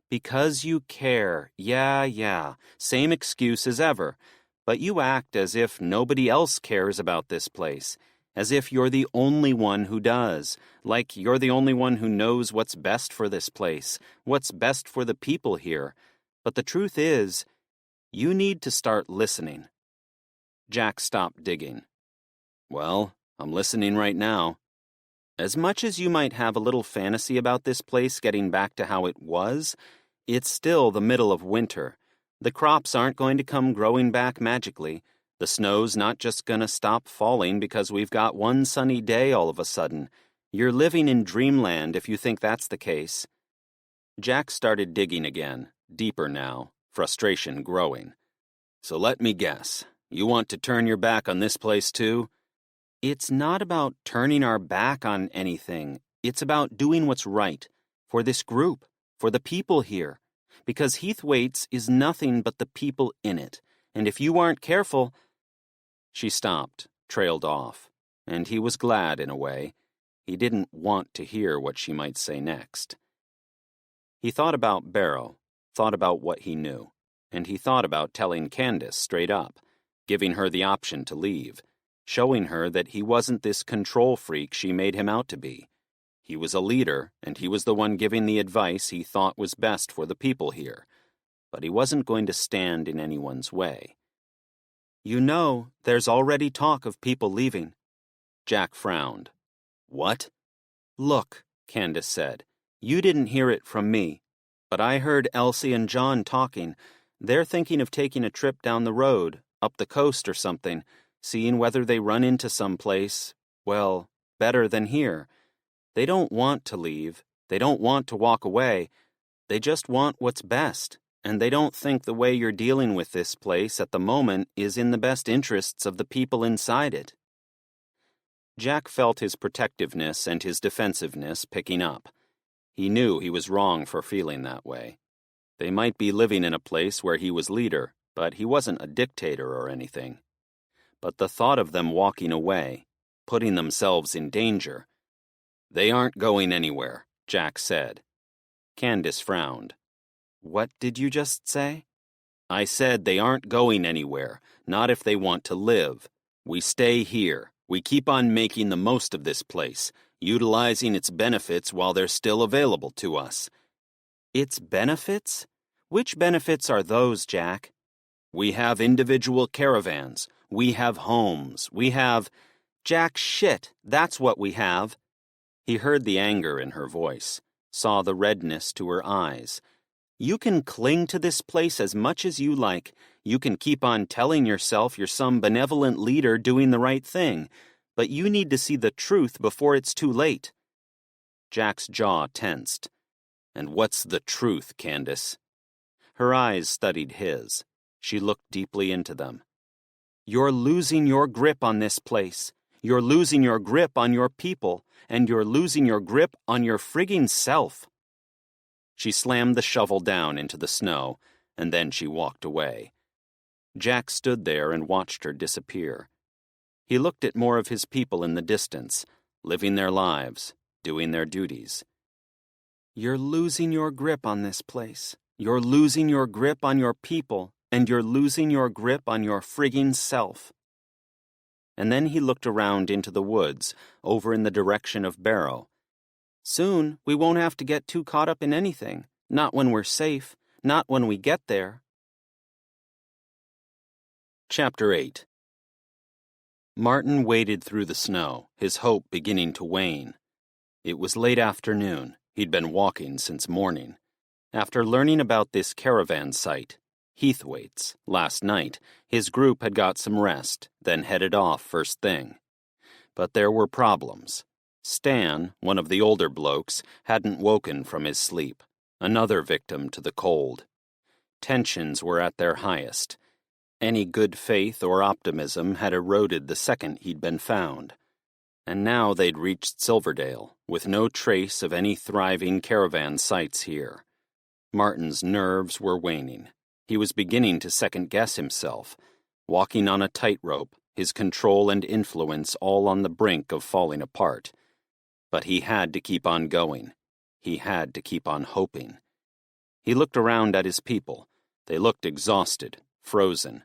Because you care. Yeah. Same excuse as ever. But you act as if nobody else cares about this place. As if you're the only one who does. Like you're the only one who knows what's best for this place. What's best for the people here. But the truth is, you need to start listening. Jack stopped digging. Well, I'm listening right now. As much as you might have a little fantasy about this place getting back to how it was, it's still the middle of winter. The crops aren't going to come growing back magically. The snow's not just going to stop falling because we've got one sunny day all of a sudden. You're living in dreamland if you think that's the case. Jack started digging again, deeper now, frustration growing. So let me guess, you want to turn your back on this place too? It's not about turning our back on anything. It's about doing what's right for this group, for the people here. Because Heathwaite's is nothing but the people in it. And if you aren't careful... She stopped, trailed off. And he was glad in a way. He didn't want to hear what she might say next. He thought about Barrow, thought about what he knew. And he thought about telling Candace straight up, giving her the option to leave. Showing her that he wasn't this control freak she made him out to be. He was a leader, and he was the one giving the advice he thought was best for the people here. But he wasn't going to stand in anyone's way. You know, there's already talk of people leaving. Jack frowned. What? Look, Candace said. You didn't hear it from me. But I heard Elsie and John talking. They're thinking of taking a trip down the road, up the coast or something. Seeing whether they run into some place, well, better than here. They don't want to leave. They don't want to walk away. They just want what's best, and they don't think the way you're dealing with this place at the moment is in the best interests of the people inside it. Jack felt his protectiveness and his defensiveness picking up. He knew he was wrong for feeling that way. They might be living in a place where he was leader, but he wasn't a dictator or anything. But the thought of them walking away, putting themselves in danger... They aren't going anywhere, Jack said. Candace frowned. What did you just say? I said they aren't going anywhere, not if they want to live. We stay here. We keep on making the most of this place, utilizing its benefits while they're still available to us. Its benefits? Which benefits are those, Jack? We have individual caravans. We have homes. We have... Jack, shit, that's what we have. He heard the anger in her voice, saw the redness to her eyes. You can cling to this place as much as you like. You can keep on telling yourself you're some benevolent leader doing the right thing, but you need to see the truth before it's too late. Jack's jaw tensed. And what's the truth, Candace? Her eyes studied his. She looked deeply into them. You're losing your grip on this place. You're losing your grip on your people, and you're losing your grip on your frigging self. She slammed the shovel down into the snow, and then she walked away. Jack stood there and watched her disappear. He looked at more of his people in the distance, living their lives, doing their duties. You're losing your grip on this place. You're losing your grip on your people, and you're losing your grip on your frigging self. And then he looked around into the woods, over in the direction of Barrow. Soon, we won't have to get too caught up in anything. Not when we're safe. Not when we get there. Chapter 8. Martin waded through the snow, his hope beginning to wane. It was late afternoon. He'd been walking since morning. After learning about this caravan site, Heathwaite's, last night, his group had got some rest, then headed off first thing. But there were problems. Stan, one of the older blokes, hadn't woken from his sleep, another victim to the cold. Tensions were at their highest. Any good faith or optimism had eroded the second he'd been found. And now they'd reached Silverdale, with no trace of any thriving caravan sites here. Martin's nerves were waning. He was beginning to second-guess himself, walking on a tightrope, his control and influence all on the brink of falling apart. But he had to keep on going. He had to keep on hoping. He looked around at his people. They looked exhausted, frozen.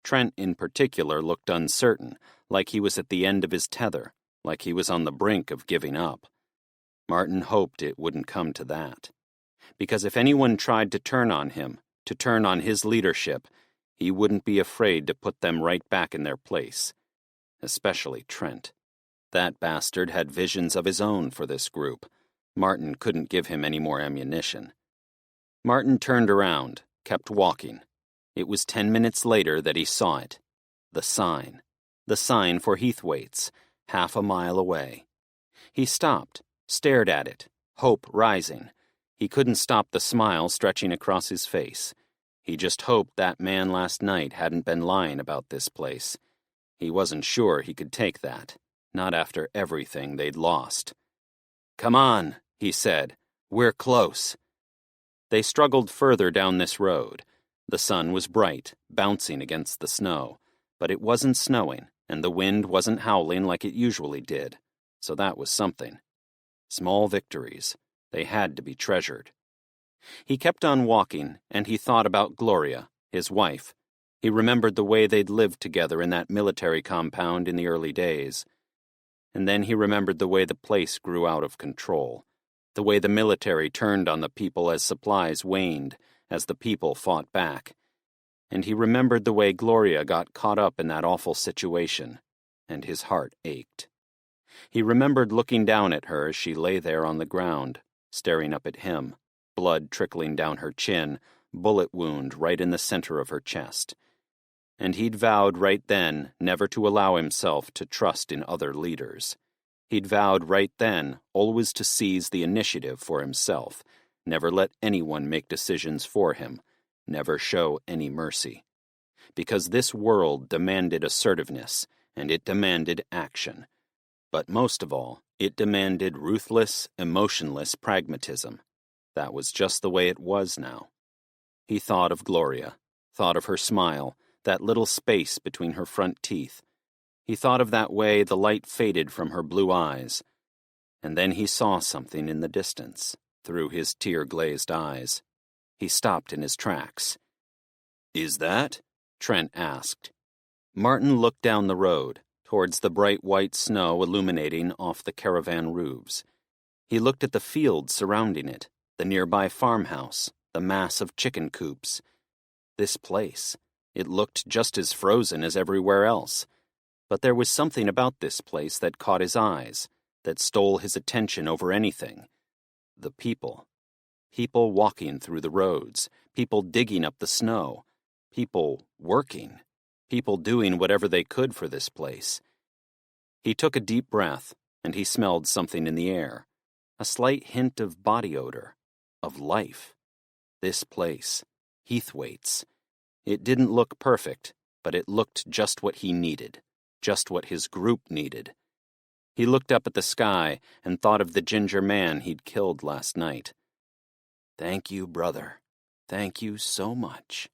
Trent, in particular, looked uncertain, like he was at the end of his tether, like he was on the brink of giving up. Martin hoped it wouldn't come to that. Because if anyone tried to turn on him, to turn on his leadership, he wouldn't be afraid to put them right back in their place. Especially Trent. That bastard had visions of his own for this group. Martin couldn't give him any more ammunition. Martin turned around, kept walking. It was 10 minutes later that he saw it. The sign. The sign for Heathwaite's, half a mile away. He stopped, stared at it, hope rising. He couldn't stop the smile stretching across his face. He just hoped that man last night hadn't been lying about this place. He wasn't sure he could take that, not after everything they'd lost. "Come on," he said. "We're close." They struggled further down this road. The sun was bright, bouncing against the snow, but it wasn't snowing, and the wind wasn't howling like it usually did, so that was something. Small victories. They had to be treasured. He kept on walking, and he thought about Gloria, his wife. He remembered the way they'd lived together in that military compound in the early days. And then he remembered the way the place grew out of control, the way the military turned on the people as supplies waned, as the people fought back. And he remembered the way Gloria got caught up in that awful situation, and his heart ached. He remembered looking down at her as she lay there on the ground, staring up at him, blood trickling down her chin, bullet wound right in the center of her chest. And he'd vowed right then never to allow himself to trust in other leaders. He'd vowed right then always to seize the initiative for himself, never let anyone make decisions for him, never show any mercy. Because this world demanded assertiveness, and it demanded action. But most of all, it demanded ruthless, emotionless pragmatism. That was just the way it was now. He thought of Gloria, thought of her smile, that little space between her front teeth. He thought of that way the light faded from her blue eyes. And then he saw something in the distance, through his tear-glazed eyes. He stopped in his tracks. "Is that?" Trent asked. Martin looked down the road, towards the bright white snow illuminating off the caravan roofs. He looked at the fields surrounding it, the nearby farmhouse, the mass of chicken coops. This place. It looked just as frozen as everywhere else. But there was something about this place that caught his eyes, that stole his attention over anything. The people. People walking through the roads, people digging up the snow, people working, people doing whatever they could for this place. He took a deep breath, and he smelled something in the air, a slight hint of body odor, of life. This place, Heathwaite's. It didn't look perfect, but it looked just what he needed, just what his group needed. He looked up at the sky and thought of the ginger man he'd killed last night. "Thank you, brother. Thank you so much."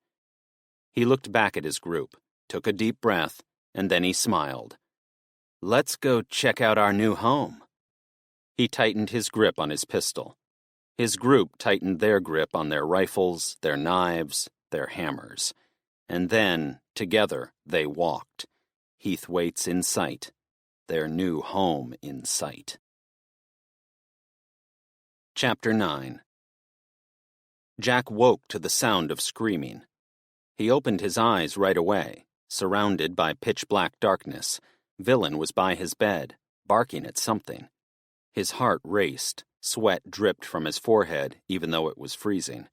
He looked back at his group, took a deep breath, and then he smiled. "Let's go check out our new home." He tightened his grip on his pistol. His group tightened their grip on their rifles, their knives, their hammers. And then, together, they walked. Heathwaite's in sight. Their new home in sight. Chapter 9. Jack woke to the sound of screaming. He opened his eyes right away, surrounded by pitch-black darkness. Villain was by his bed, barking at something. His heart raced, sweat dripped from his forehead, even though it was freezing.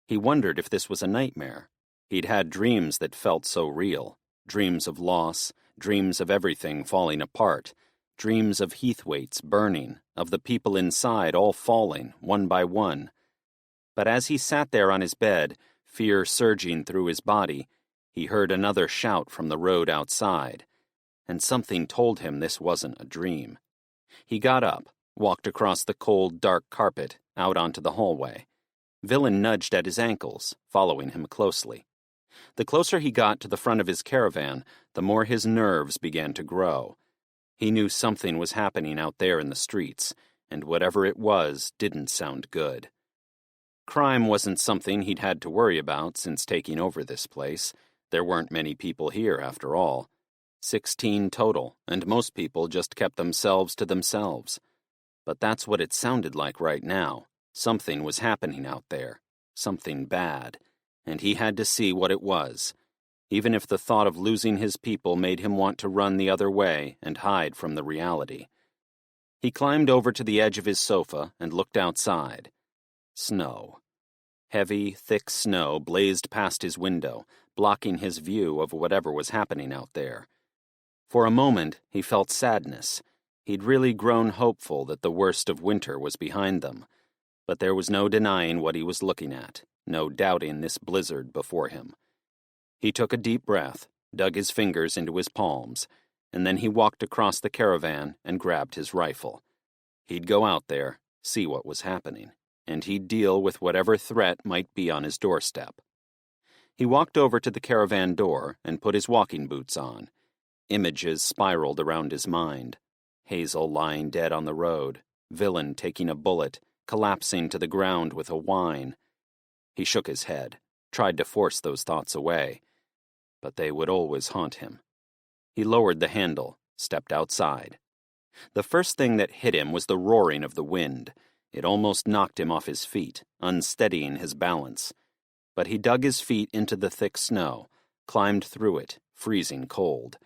He wondered if this was a nightmare. He'd had dreams that felt so real, dreams of loss, dreams of everything falling apart, dreams of Heathwaite's burning, of the people inside all falling, one by one. But as he sat there on his bed, fear surging through his body, he heard another shout from the road outside, and something told him this wasn't a dream. He got up, walked across the cold, dark carpet, out onto the hallway. Villain nudged at his ankles, following him closely. The closer he got to the front of his caravan, the more his nerves began to grow. He knew something was happening out there in the streets, and whatever it was didn't sound good. Crime wasn't something he'd had to worry about since taking over this place. There weren't many people here, after all. 16 total, and most people just kept themselves to themselves. But that's what it sounded like right now. Something was happening out there. Something bad. And he had to see what it was. Even if the thought of losing his people made him want to run the other way and hide from the reality. He climbed over to the edge of his sofa and looked outside. Snow. Heavy, thick snow blazed past his window, blocking his view of whatever was happening out there. For a moment, he felt sadness. He'd really grown hopeful that the worst of winter was behind them. But there was no denying what he was looking at, no doubting this blizzard before him. He took a deep breath, dug his fingers into his palms, and then he walked across the caravan and grabbed his rifle. He'd go out there, see what was happening, and he'd deal with whatever threat might be on his doorstep. He walked over to the caravan door and put his walking boots on. Images spiraled around his mind. Hazel lying dead on the road, Villain taking a bullet, collapsing to the ground with a whine. He shook his head, tried to force those thoughts away, but they would always haunt him. He lowered the handle, stepped outside. The first thing that hit him was the roaring of the wind. It almost knocked him off his feet, unsteadying his balance. But he dug his feet into the thick snow, climbed through it, freezing cold.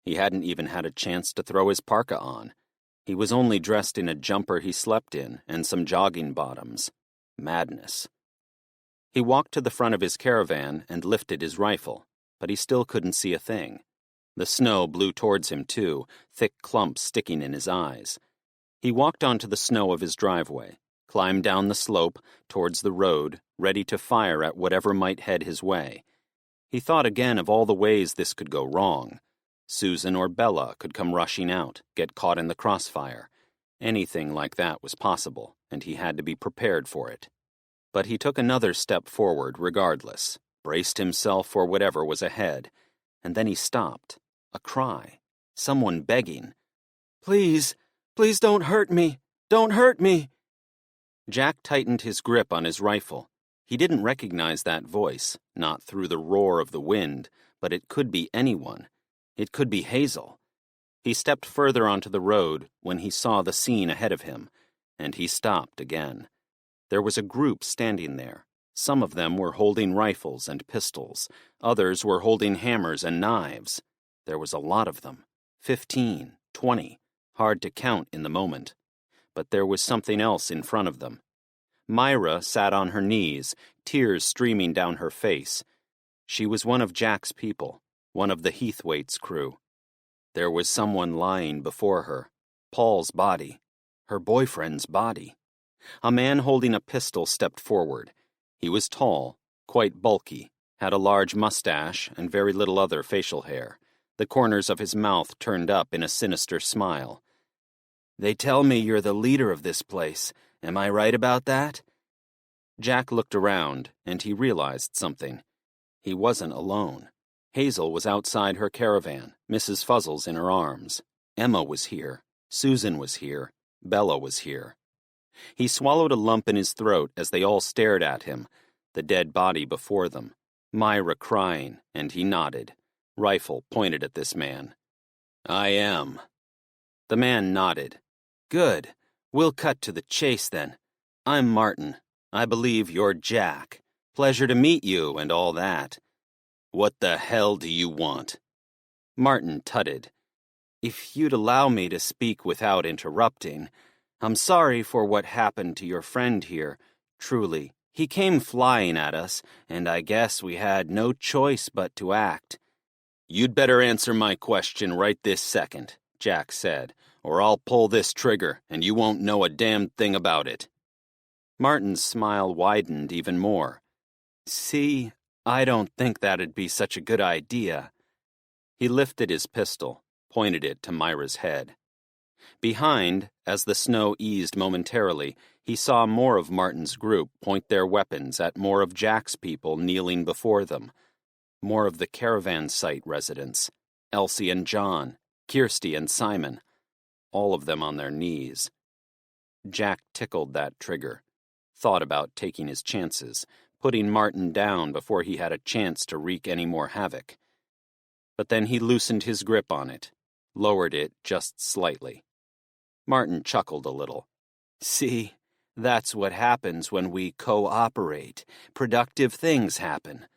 He hadn't even had a chance to throw his parka on. He was only dressed in a jumper he slept in and some jogging bottoms. Madness. He walked to the front of his caravan and lifted his rifle, but he still couldn't see a thing. The snow blew towards him too, thick clumps sticking in his eyes. He walked onto the snow of his driveway, climbed down the slope towards the road, ready to fire at whatever might head his way. He thought again of all the ways this could go wrong. Susan or Bella could come rushing out, get caught in the crossfire. Anything like that was possible, and he had to be prepared for it. But he took another step forward regardless, braced himself for whatever was ahead, and then he stopped. A cry. Someone begging. "Please, please don't hurt me! Don't hurt me!" Jack tightened his grip on his rifle. He didn't recognize that voice, not through the roar of the wind, but it could be anyone. It could be Hazel. He stepped further onto the road when he saw the scene ahead of him, and he stopped again. There was a group standing there. Some of them were holding rifles and pistols. Others were holding hammers and knives. There was a lot of them. 15, 20. Hard to count in the moment. But there was something else in front of them. Myra sat on her knees, tears streaming down her face. She was one of Jack's people, one of the Heathwaite's crew. There was someone lying before her. Paul's body. Her boyfriend's body. A man holding a pistol stepped forward. He was tall, quite bulky, had a large mustache and very little other facial hair. The corners of his mouth turned up in a sinister smile. "They tell me you're the leader of this place. Am I right about that?" Jack looked around, and he realized something. He wasn't alone. Hazel was outside her caravan, Mrs. Fuzzles in her arms. Emma was here. Susan was here. Bella was here. He swallowed a lump in his throat as they all stared at him, the dead body before them. Myra crying, and he nodded. Rifle pointed at this man. "I am." The man nodded. "Good. We'll cut to the chase then. I'm Martin. I believe you're Jack. Pleasure to meet you and all that." "What the hell do you want?" Martin tutted. "If you'd allow me to speak without interrupting, I'm sorry for what happened to your friend here, truly. He came flying at us, and I guess we had no choice but to act." "You'd better answer my question right this second," Jack said, "or I'll pull this trigger, and you won't know a damn thing about it." Martin's smile widened even more. "See, I don't think that'd be such a good idea." He lifted his pistol, pointed it to Myra's head. Behind, as the snow eased momentarily, he saw more of Martin's group point their weapons at more of Jack's people kneeling before them. more of the caravan site residents, Elsie and John, Kirsty and Simon, all of them on their knees. Jack tickled that trigger, thought about taking his chances, putting Martin down before he had a chance to wreak any more havoc. But then he loosened his grip on it, lowered it just slightly. Martin chuckled a little. See, that's what happens when we cooperate. Productive things happen.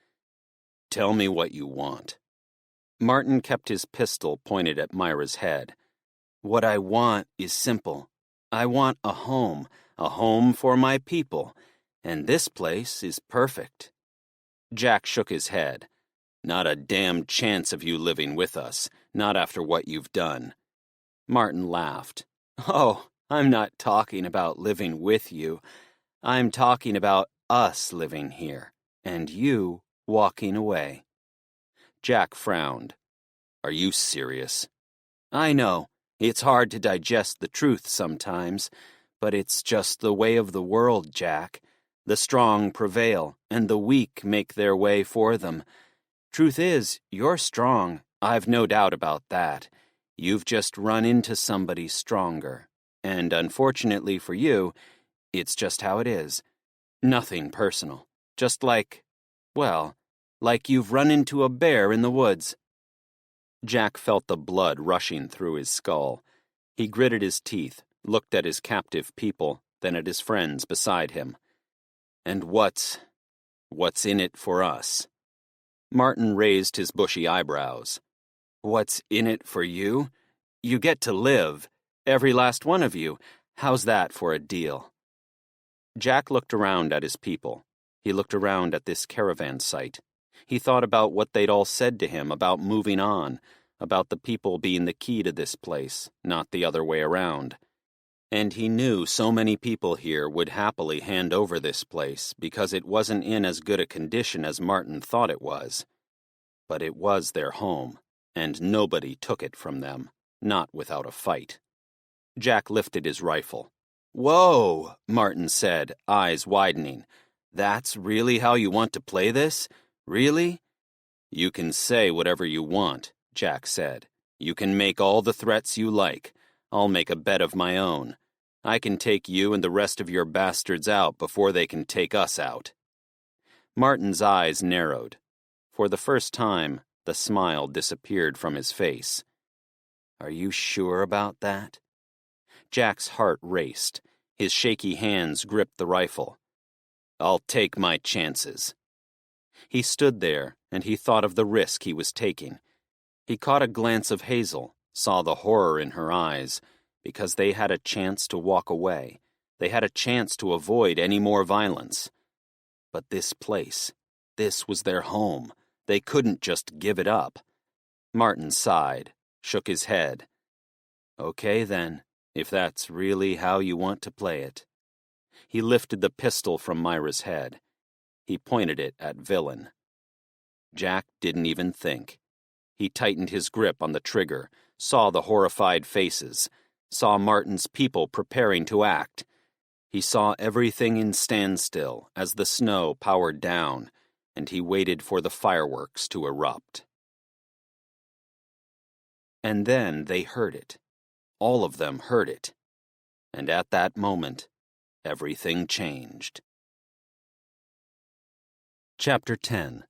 Tell me what you want. Martin kept his pistol pointed at Myra's head. What I want is simple. I want a home for my people, and this place is perfect. Jack shook his head. Not a damn chance of you living with us, not after what you've done. Martin laughed. Oh, I'm not talking about living with you. I'm talking about us living here, and you walking away. Jack frowned. Are you serious? I know, it's hard to digest the truth sometimes, but it's just the way of the world, Jack. The strong prevail, and the weak make their way for them. Truth is, you're strong, I've no doubt about that. You've just run into somebody stronger. And unfortunately for you, it's just how it is. Nothing personal. Just like you've run into a bear in the woods. Jack felt the blood rushing through his skull. He gritted his teeth, looked at his captive people, then at his friends beside him. And what's in it for us? Martin raised his bushy eyebrows. What's in it for you? You get to live. Every last one of you. How's that for a deal? Jack looked around at his people. He looked around at this caravan site. He thought about what they'd all said to him about moving on, about the people being the key to this place, not the other way around. And he knew so many people here would happily hand over this place because it wasn't in as good a condition as Martin thought it was. But it was their home, and nobody took it from them, not without a fight. Jack lifted his rifle. Whoa, Martin said, eyes widening. That's really how you want to play this? Really? You can say whatever you want, Jack said. You can make all the threats you like. I'll make a bet of my own. I can take you and the rest of your bastards out before they can take us out. Martin's eyes narrowed. For the first time, the smile disappeared from his face. Are you sure about that? Jack's heart raced. His shaky hands gripped the rifle. I'll take my chances. He stood there, and he thought of the risk he was taking. He caught a glance of Hazel, saw the horror in her eyes, because they had a chance to walk away. They had a chance to avoid any more violence. But this place, this was their home. They couldn't just give it up. Martin sighed, shook his head. Okay then, if that's really how you want to play it. He lifted the pistol from Myra's head. He pointed it at Villain. Jack didn't even think. He tightened his grip on the trigger, saw the horrified faces, saw Martin's people preparing to act. He saw everything in standstill as the snow powered down, and he waited for the fireworks to erupt. And then they heard it. All of them heard it. And at that moment, everything changed. Chapter 10.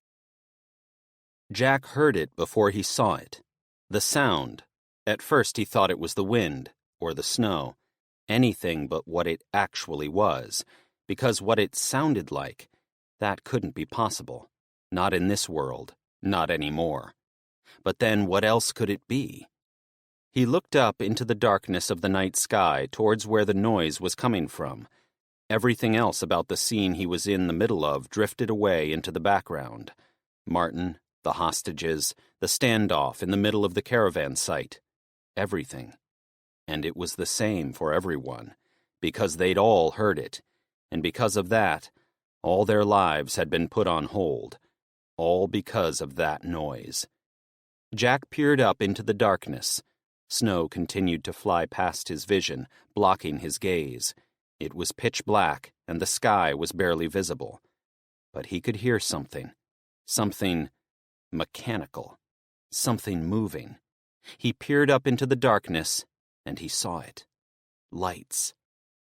Jack heard it before he saw it. The sound. At first he thought it was the wind, or the snow, anything but what it actually was, because what it sounded like, that couldn't be possible. Not in this world, not anymore. But then what else could it be? He looked up into the darkness of the night sky towards where the noise was coming from. Everything else about the scene he was in the middle of drifted away into the background. Martin, the hostages, the standoff in the middle of the caravan site. Everything. And it was the same for everyone, because they'd all heard it, and because of that, all their lives had been put on hold. All because of that noise. Jack peered up into the darkness. Snow continued to fly past his vision, blocking his gaze. It was pitch black, and the sky was barely visible. But he could hear something. Something Mechanical. Something moving. He peered up into the darkness, and he saw it. Lights.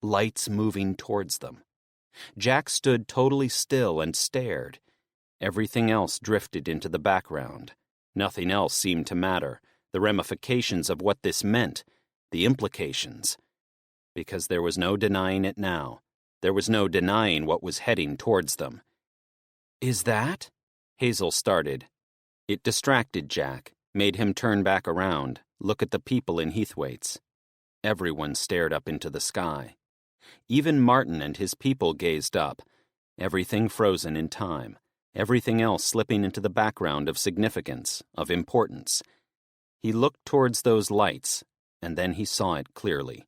Lights moving towards them. Jack stood totally still and stared. Everything else drifted into the background. Nothing else seemed to matter. The ramifications of what this meant. The implications. Because there was no denying it now. There was no denying what was heading towards them. "Is that?" Hazel started. It distracted Jack, made him turn back around, look at the people in Heathwaite's. Everyone stared up into the sky. Even Martin and his people gazed up, everything frozen in time, everything else slipping into the background of significance, of importance. He looked towards those lights, and then he saw it clearly.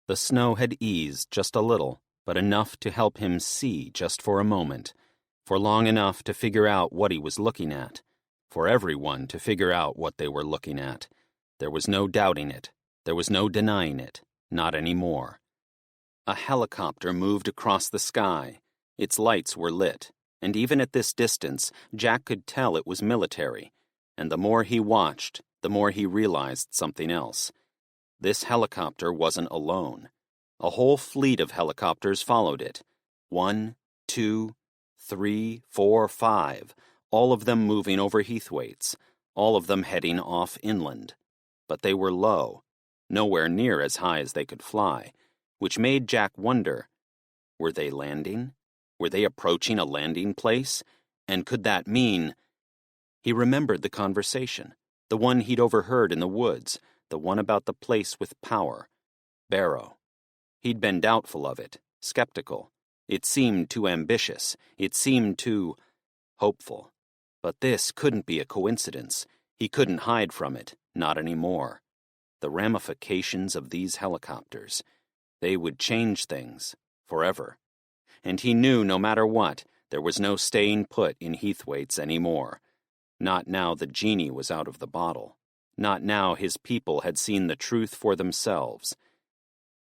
The snow had eased just a little, but enough to help him see just for a moment, for long enough to figure out what he was looking at, for everyone to figure out what they were looking at. There was no doubting it. There was no denying it. Not anymore. A helicopter moved across the sky. Its lights were lit, and even at this distance, Jack could tell it was military. And the more he watched, the more he realized something else. This helicopter wasn't alone. A whole fleet of helicopters followed it. 1, 2, 3, 4, 5, all of them moving over Heathwaite's, all of them heading off inland. But they were low, nowhere near as high as they could fly, which made Jack wonder, were they landing? Were they approaching a landing place? And could that mean... He remembered the conversation, the one he'd overheard in the woods, the one about the place with power. Barrow. He'd been doubtful of it, skeptical. It seemed too ambitious. It seemed too hopeful. But this couldn't be a coincidence. He couldn't hide from it, not anymore. The ramifications of these helicopters. They would change things, forever. And he knew no matter what, there was no staying put in Heathwaite's anymore. Not now the genie was out of the bottle. Not now his people had seen the truth for themselves.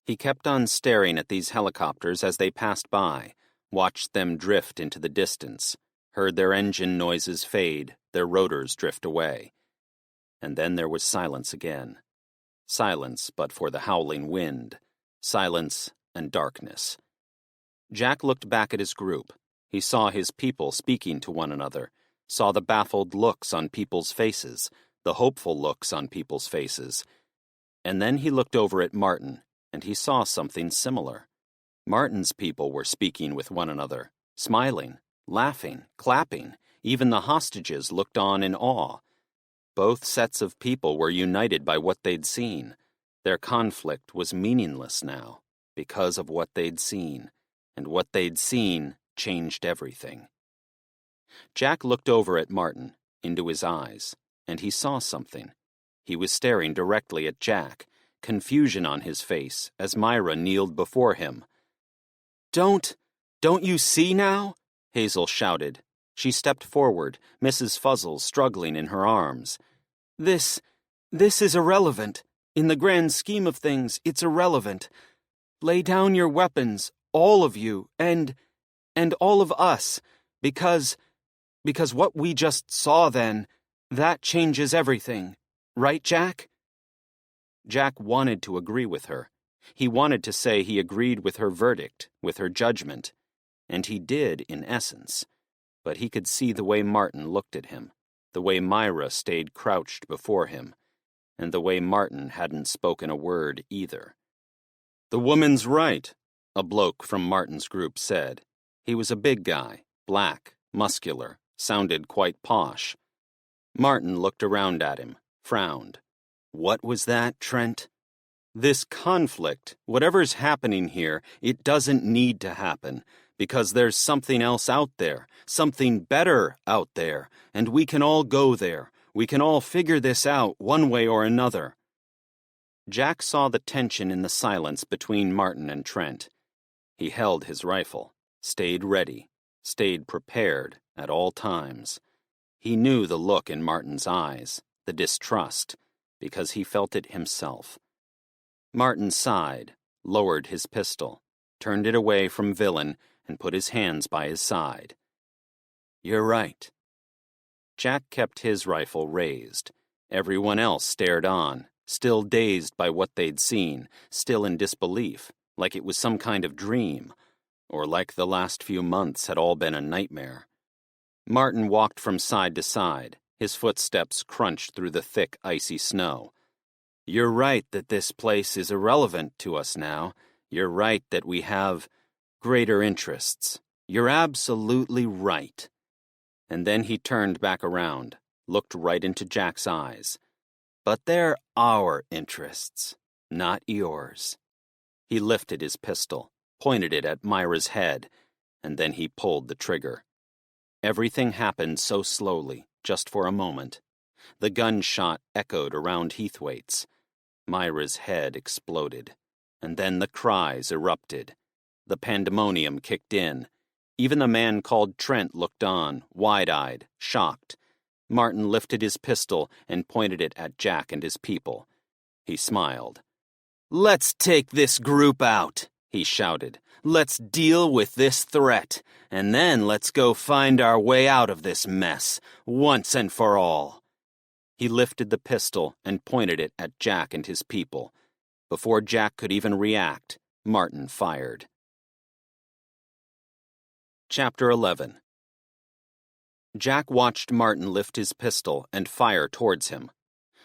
He kept on staring at these helicopters as they passed by, watched them drift into the distance, heard their engine noises fade, their rotors drift away. And then there was silence again. Silence but for the howling wind. Silence and darkness. Jack looked back at his group. He saw his people speaking to one another, saw the baffled looks on people's faces, the hopeful looks on people's faces. And then he looked over at Martin, and he saw something similar. Martin's people were speaking with one another, smiling, laughing, clapping. Even the hostages looked on in awe. Both sets of people were united by what they'd seen. Their conflict was meaningless now, because of what they'd seen. And what they'd seen changed everything. Jack looked over at Martin, into his eyes, and he saw something. He was staring directly at Jack, confusion on his face as Myra kneeled before him. Don't you see now?" Hazel shouted. She stepped forward, Mrs. Fuzzle struggling in her arms. This is irrelevant. In the grand scheme of things, it's irrelevant. Lay down your weapons, all of you, and all of us, because what we just saw then, that changes everything. Right, Jack?" Jack wanted to agree with her. He wanted to say he agreed with her verdict, with her judgment. And he did, in essence. But he could see the way Martin looked at him, the way Myra stayed crouched before him, and the way Martin hadn't spoken a word either. "The woman's right," a bloke from Martin's group said. He was a big guy, black, muscular, sounded quite posh. Martin looked around at him, frowned. What was that, Trent? This conflict, whatever's happening here, it doesn't need to happen, because there's something else out there, something better out there, and we can all go there. We can all figure this out one way or another. Jack saw the tension in the silence between Martin and Trent. He held his rifle, stayed ready, stayed prepared at all times. He knew the look in Martin's eyes, the distrust, because he felt it himself. Martin sighed, lowered his pistol, turned it away from Villain, and put his hands by his side. "You're right." Jack kept his rifle raised. Everyone else stared on, still dazed by what they'd seen, still in disbelief, like it was some kind of dream, or like the last few months had all been a nightmare. Martin walked from side to side. His footsteps crunched through the thick, icy snow. "You're right that this place is irrelevant to us now. You're right that we have greater interests. You're absolutely right." And then he turned back around, looked right into Jack's eyes. "But they're our interests, not yours." He lifted his pistol, pointed it at Myra's head, and then he pulled the trigger. Everything happened so slowly, just for a moment. The gunshot echoed around Heathwaite's. Myra's head exploded, and then the cries erupted. The pandemonium kicked in. Even the man called Trent looked on, wide-eyed, shocked. Martin lifted his pistol and pointed it at Jack and his people. He smiled. "Let's take this group out," he shouted. "Let's deal with this threat, and then let's go find our way out of this mess, once and for all." He lifted the pistol and pointed it at Jack and his people. Before Jack could even react, Martin fired. Chapter 11. Jack watched Martin lift his pistol and fire towards him.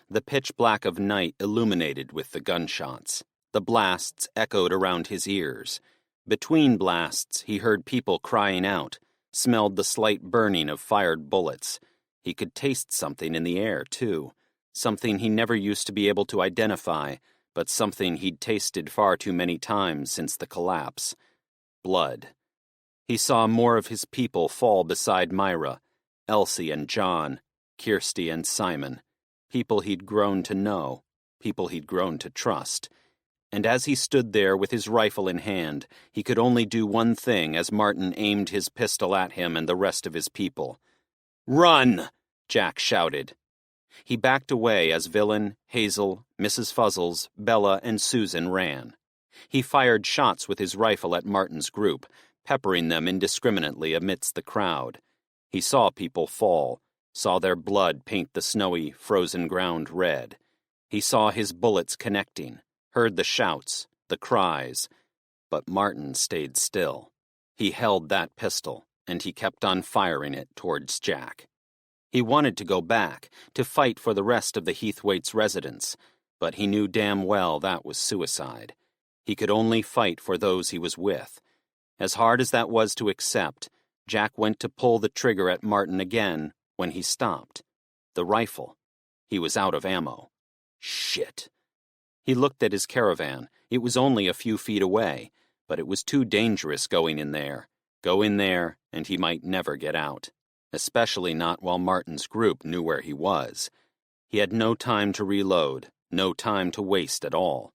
The pitch black of night illuminated with the gunshots. The blasts echoed around his ears. Between blasts, he heard people crying out, smelled the slight burning of fired bullets. He could taste something in the air, too. Something he never used to be able to identify, but something he'd tasted far too many times since the collapse. Blood. He saw more of his people fall beside Myra, Elsie and John, Kirsty and Simon, people he'd grown to know, people he'd grown to trust. And as he stood there with his rifle in hand, he could only do one thing as Martin aimed his pistol at him and the rest of his people. "Run!" Jack shouted. He backed away as Villain, Hazel, Mrs. Fuzzles, Bella, and Susan ran. He fired shots with his rifle at Martin's group, peppering them indiscriminately amidst the crowd. He saw people fall, saw their blood paint the snowy, frozen ground red. He saw his bullets connecting, heard the shouts, the cries. But Martin stayed still. He held that pistol, and he kept on firing it towards Jack. He wanted to go back, to fight for the rest of the Heathwaite's residents, but he knew damn well that was suicide. He could only fight for those he was with. As hard as that was to accept, Jack went to pull the trigger at Martin again when he stopped. The rifle. He was out of ammo. Shit. He looked at his caravan. It was only a few feet away, but it was too dangerous going in there. Go in there, and he might never get out. Especially not while Martin's group knew where he was. He had no time to reload, no time to waste at all.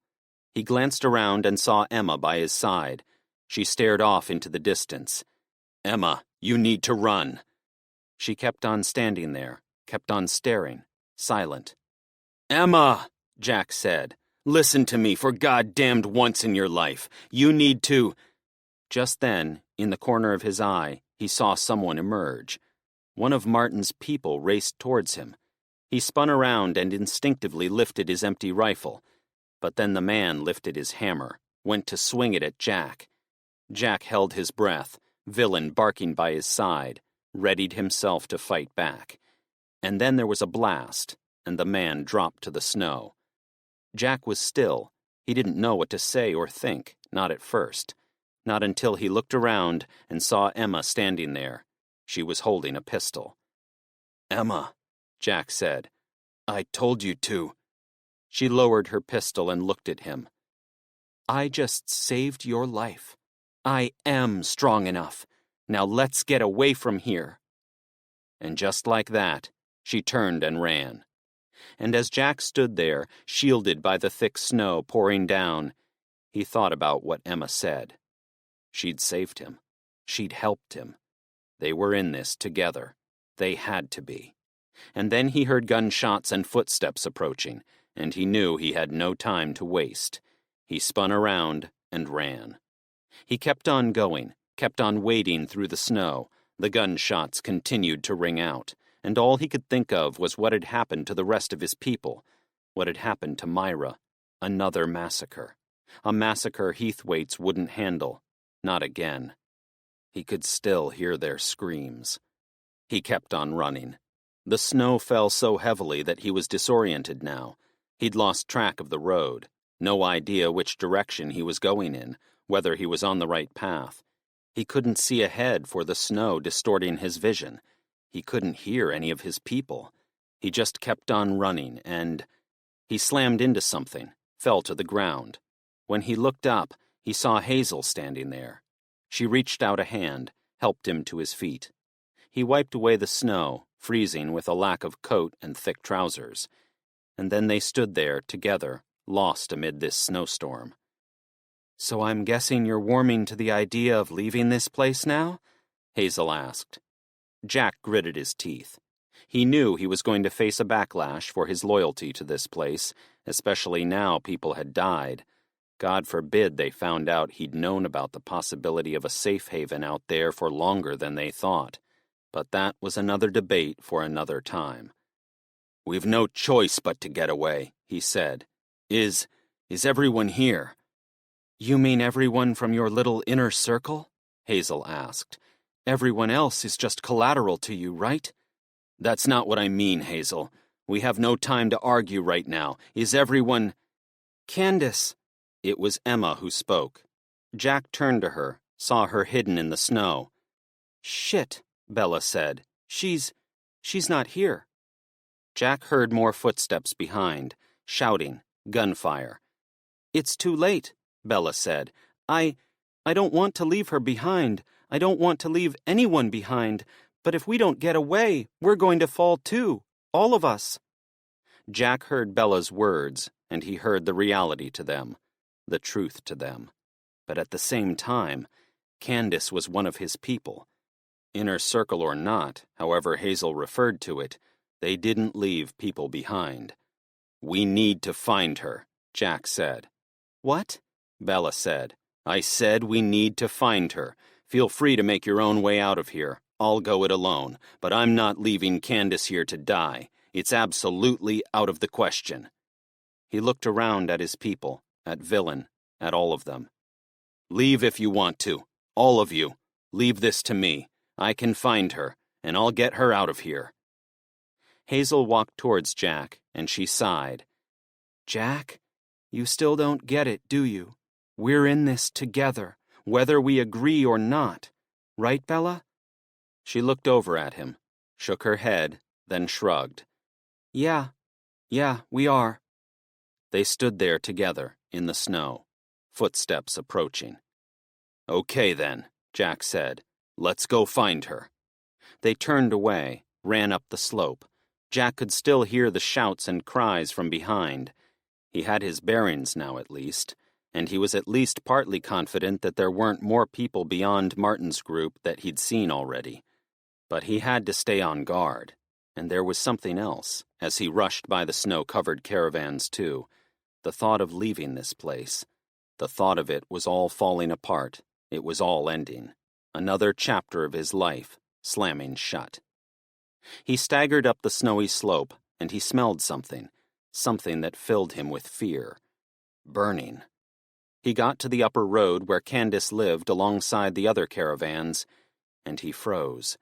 He glanced around and saw Emma by his side. She stared off into the distance. "Emma, you need to run." She kept on standing there, kept on staring, silent. "Emma," Jack said, "listen to me for goddamned once in your life. You need to—" Just then, in the corner of his eye, he saw someone emerge. One of Martin's people raced towards him. He spun around and instinctively lifted his empty rifle. But then the man lifted his hammer, went to swing it at Jack. Jack held his breath, Villain barking by his side, readied himself to fight back. And then there was a blast, and the man dropped to the snow. Jack was still. He didn't know what to say or think, not at first. Not until he looked around and saw Emma standing there. She was holding a pistol. "Emma," Jack said, "I told you to." She lowered her pistol and looked at him. "I just saved your life. I am strong enough. Now let's get away from here." And just like that, she turned and ran. And as Jack stood there, shielded by the thick snow pouring down, he thought about what Emma said. She'd saved him. She'd helped him. They were in this together. They had to be. And then he heard gunshots and footsteps approaching, and he knew he had no time to waste. He spun around and ran. He kept on going, kept on wading through the snow. The gunshots continued to ring out, and all he could think of was what had happened to the rest of his people, what had happened to Myra. Another massacre. A massacre Heathwaite's wouldn't handle. Not again. He could still hear their screams. He kept on running. The snow fell so heavily that he was disoriented now. He'd lost track of the road, no idea which direction he was going in, whether he was on the right path. He couldn't see ahead for the snow distorting his vision. He couldn't hear any of his people. He just kept on running, and he slammed into something, fell to the ground. When he looked up, he saw Hazel standing there. She reached out a hand, helped him to his feet. He wiped away the snow, freezing with a lack of coat and thick trousers. And then they stood there together, lost amid this snowstorm. "So I'm guessing you're warming to the idea of leaving this place now?" Hazel asked. Jack gritted his teeth. He knew he was going to face a backlash for his loyalty to this place, especially now people had died. God forbid they found out he'd known about the possibility of a safe haven out there for longer than they thought. But that was another debate for another time. "We've no choice but to get away," he said. Is everyone here?" "You mean everyone from your little inner circle?" Hazel asked. "Everyone else is just collateral to you, right?" "That's not what I mean, Hazel. We have no time to argue right now. Is everyone—" "Candace." It was Emma who spoke. Jack turned to her, saw her hidden in the snow. "Shit," Bella said. She's not here." Jack heard more footsteps behind, shouting, gunfire. "It's too late," Bella said. I don't want to leave her behind. I don't want to leave anyone behind. But if we don't get away, we're going to fall too. All of us." Jack heard Bella's words, and he heard the reality to them, the truth to them. But at the same time, Candace was one of his people. Inner circle or not, however Hazel referred to it, they didn't leave people behind. "We need to find her," Jack said. "What?" Bella said. "I said we need to find her. Feel free to make your own way out of here. I'll go it alone, but I'm not leaving Candace here to die. It's absolutely out of the question." He looked around at his people, at Villain, at all of them. "Leave if you want to. All of you. Leave this to me. I can find her, and I'll get her out of here." Hazel walked towards Jack, and she sighed. "Jack, you still don't get it, do you? We're in this together, whether we agree or not. Right, Bella?" She looked over at him, shook her head, then shrugged. Yeah, we are." They stood there together, in the snow, footsteps approaching. "Okay then," Jack said. "Let's go find her." They turned away, ran up the slope. Jack could still hear the shouts and cries from behind. He had his bearings now, at least, and he was at least partly confident that there weren't more people beyond Martin's group that he'd seen already. But he had to stay on guard, and there was something else, as he rushed by the snow-covered caravans too. The thought of leaving this place. The thought of it was all falling apart. It was all ending. Another chapter of his life, slamming shut. He staggered up the snowy slope, and he smelled something that filled him with fear. Burning. He got to the upper road where Candace lived alongside the other caravans, and he froze.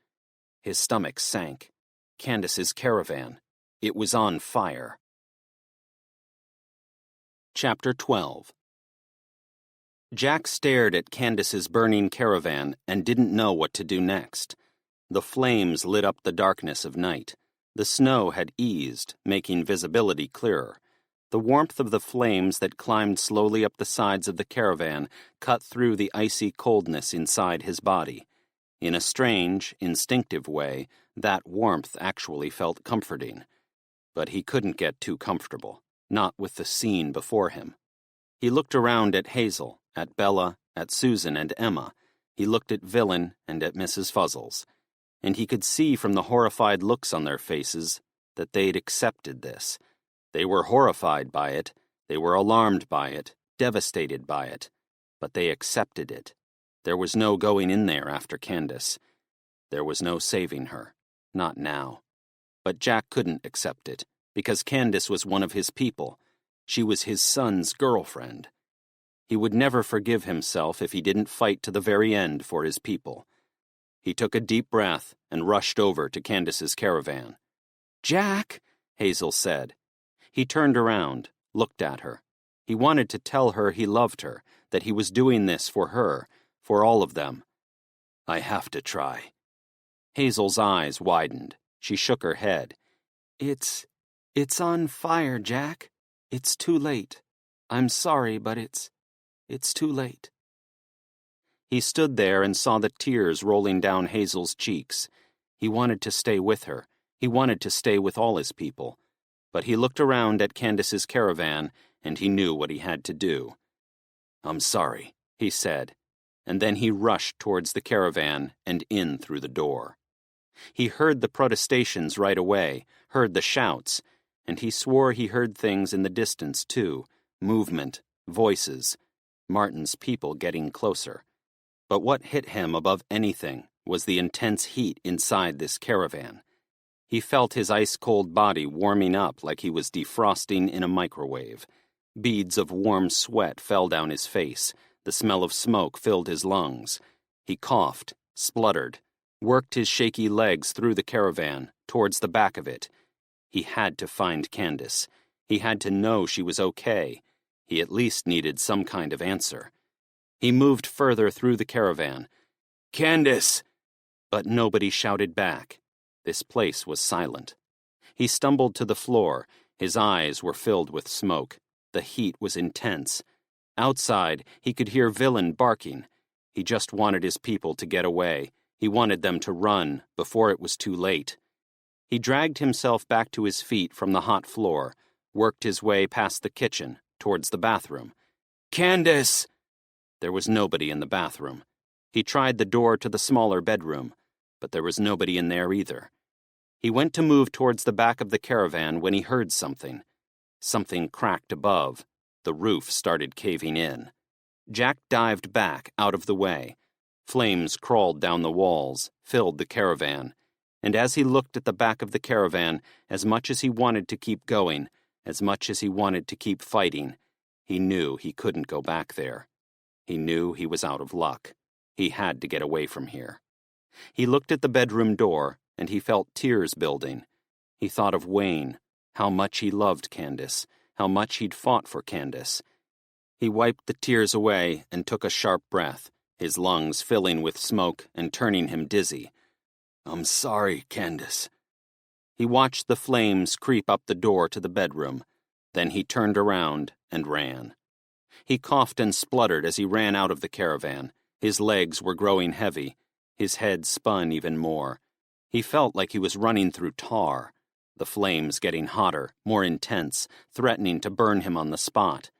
His stomach sank. Candace's caravan. It was on fire. Chapter 12. Jack stared at Candace's burning caravan and didn't know what to do next. The flames lit up the darkness of night. The snow had eased, making visibility clearer. The warmth of the flames that climbed slowly up the sides of the caravan cut through the icy coldness inside his body. In a strange, instinctive way, that warmth actually felt comforting. But he couldn't get too comfortable, not with the scene before him. He looked around at Hazel, at Bella, at Susan and Emma. He looked at Villain and at Mrs. Fuzzles. And he could see from the horrified looks on their faces that they'd accepted this. They were horrified by it, they were alarmed by it, devastated by it, but they accepted it. There was no going in there after Candace. There was no saving her, not now. But Jack couldn't accept it, because Candace was one of his people. She was his son's girlfriend. He would never forgive himself if he didn't fight to the very end for his people. He took a deep breath and rushed over to Candace's caravan. "Jack," Hazel said. He turned around, looked at her. He wanted to tell her he loved her, that he was doing this for her, for all of them. "I have to try." Hazel's eyes widened. She shook her head. It's on fire, Jack. It's too late. I'm sorry, but it's too late." He stood there and saw the tears rolling down Hazel's cheeks. He wanted to stay with her. He wanted to stay with all his people. But he looked around at Candace's caravan, and he knew what he had to do. "I'm sorry," he said, and then he rushed towards the caravan and in through the door. He heard the protestations right away, heard the shouts, and he swore he heard things in the distance too, movement, voices, Martin's people getting closer. But what hit him above anything was the intense heat inside this caravan. He felt his ice-cold body warming up like he was defrosting in a microwave. Beads of warm sweat fell down his face. The smell of smoke filled his lungs. He coughed, spluttered, worked his shaky legs through the caravan, towards the back of it. He had to find Candace. He had to know she was okay. He at least needed some kind of answer. He moved further through the caravan. "Candace!" But nobody shouted back. This place was silent. He stumbled to the floor. His eyes were filled with smoke. The heat was intense. Outside, he could hear Villain barking. He just wanted his people to get away. He wanted them to run before it was too late. He dragged himself back to his feet from the hot floor, worked his way past the kitchen, towards the bathroom. "Candace!" There was nobody in the bathroom. He tried the door to the smaller bedroom, but there was nobody in there either. He went to move towards the back of the caravan when he heard something. Something cracked above. The roof started caving in. Jack dived back, out of the way. Flames crawled down the walls, filled the caravan. And as he looked at the back of the caravan, as much as he wanted to keep going, as much as he wanted to keep fighting, he knew he couldn't go back there. He knew he was out of luck. He had to get away from here. He looked at the bedroom door, and he felt tears building. He thought of Wayne, how much he loved Candace, how much he'd fought for Candace. He wiped the tears away and took a sharp breath, his lungs filling with smoke and turning him dizzy. "I'm sorry, Candace." He watched the flames creep up the door to the bedroom. Then he turned around and ran. He coughed and spluttered as he ran out of the caravan. His legs were growing heavy. His head spun even more. He felt like he was running through tar, the flames getting hotter, more intense, threatening to burn him on the spot.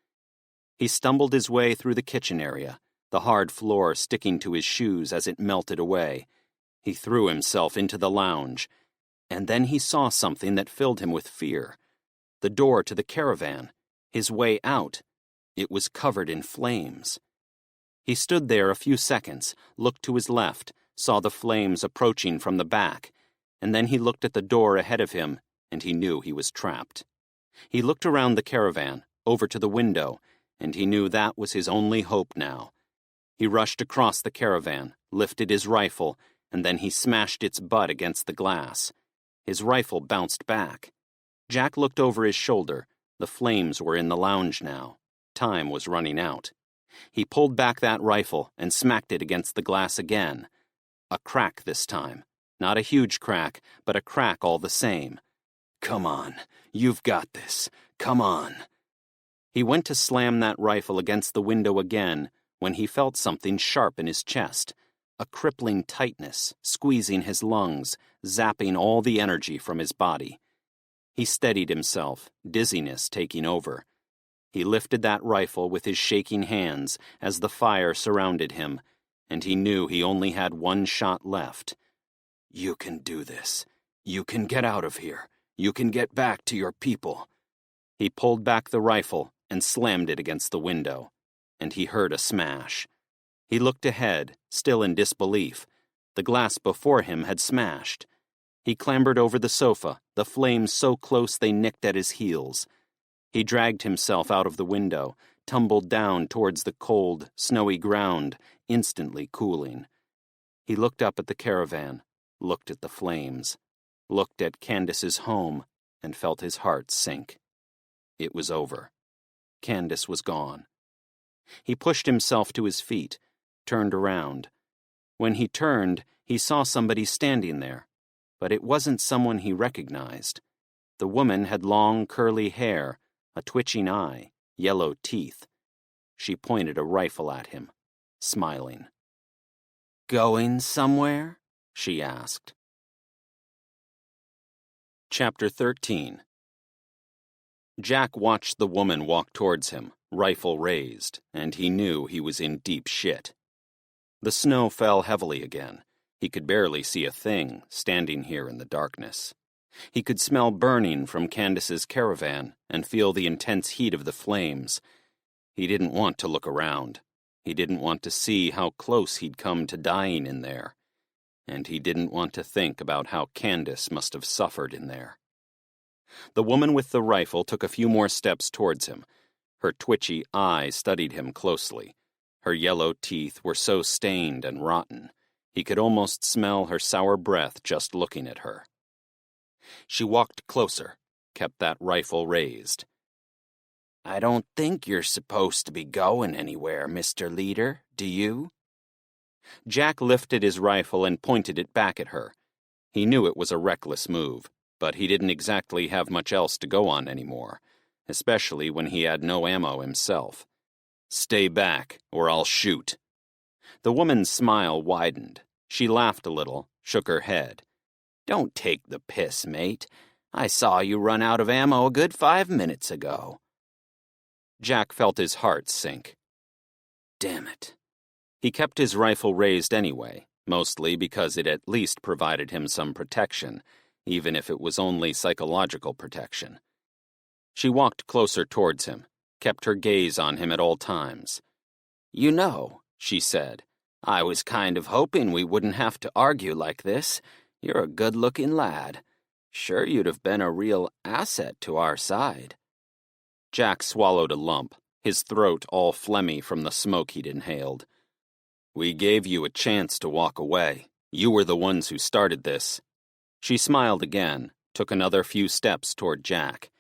He stumbled his way through the kitchen area, the hard floor sticking to his shoes as it melted away. He threw himself into the lounge, and then he saw something that filled him with fear. The door to the caravan, his way out, it was covered in flames. He stood there a few seconds, looked to his left, saw the flames approaching from the back, and then he looked at the door ahead of him, and he knew he was trapped. He looked around the caravan, over to the window, and he knew that was his only hope now. He rushed across the caravan, lifted his rifle, and then he smashed its butt against the glass. His rifle bounced back. Jack looked over his shoulder. The flames were in the lounge now. Time was running out. He pulled back that rifle and smacked it against the glass again. A crack this time. Not a huge crack, but a crack all the same. "Come on, you've got this. Come on." He went to slam that rifle against the window again when he felt something sharp in his chest, a crippling tightness squeezing his lungs, zapping all the energy from his body. He steadied himself, dizziness taking over. He lifted that rifle with his shaking hands as the fire surrounded him, and he knew he only had one shot left. "You can do this. You can get out of here. You can get back to your people." He pulled back the rifle and slammed it against the window, and he heard a smash. He looked ahead, still in disbelief. The glass before him had smashed. He clambered over the sofa, the flames so close they nicked at his heels. He dragged himself out of the window, tumbled down towards the cold, snowy ground, instantly cooling. He looked up at the caravan, looked at the flames, looked at Candace's home, and felt his heart sink. It was over. Candace was gone. He pushed himself to his feet, turned around. When he turned, he saw somebody standing there, but it wasn't someone he recognized. The woman had long, curly hair, a twitching eye, yellow teeth. She pointed a rifle at him, smiling. "Going somewhere?" she asked. Chapter 13. Jack watched the woman walk towards him, rifle raised, and he knew he was in deep shit. The snow fell heavily again. He could barely see a thing, standing here in the darkness. He could smell burning from Candace's caravan and feel the intense heat of the flames. He didn't want to look around. He didn't want to see how close he'd come to dying in there. And he didn't want to think about how Candace must have suffered in there. The woman with the rifle took a few more steps towards him. Her twitchy eye studied him closely. Her yellow teeth were so stained and rotten, he could almost smell her sour breath just looking at her. She walked closer, kept that rifle raised. "I don't think you're supposed to be going anywhere, Mr. Leader, do you?" Jack lifted his rifle and pointed it back at her. He knew it was a reckless move, but he didn't exactly have much else to go on anymore, especially when he had no ammo himself. "Stay back, or I'll shoot." The woman's smile widened. She laughed a little, shook her head. "Don't take the piss, mate. I saw you run out of ammo a good 5 minutes ago." Jack felt his heart sink. Damn it. He kept his rifle raised anyway, mostly because it at least provided him some protection, even if it was only psychological protection. She walked closer towards him, kept her gaze on him at all times. "You know," she said, "I was kind of hoping we wouldn't have to argue like this. You're a good-looking lad. Sure you'd have been a real asset to our side." Jack swallowed a lump, his throat all phlegmy from the smoke he'd inhaled. "We gave you a chance to walk away. You were the ones who started this." She smiled again, took another few steps toward Jack.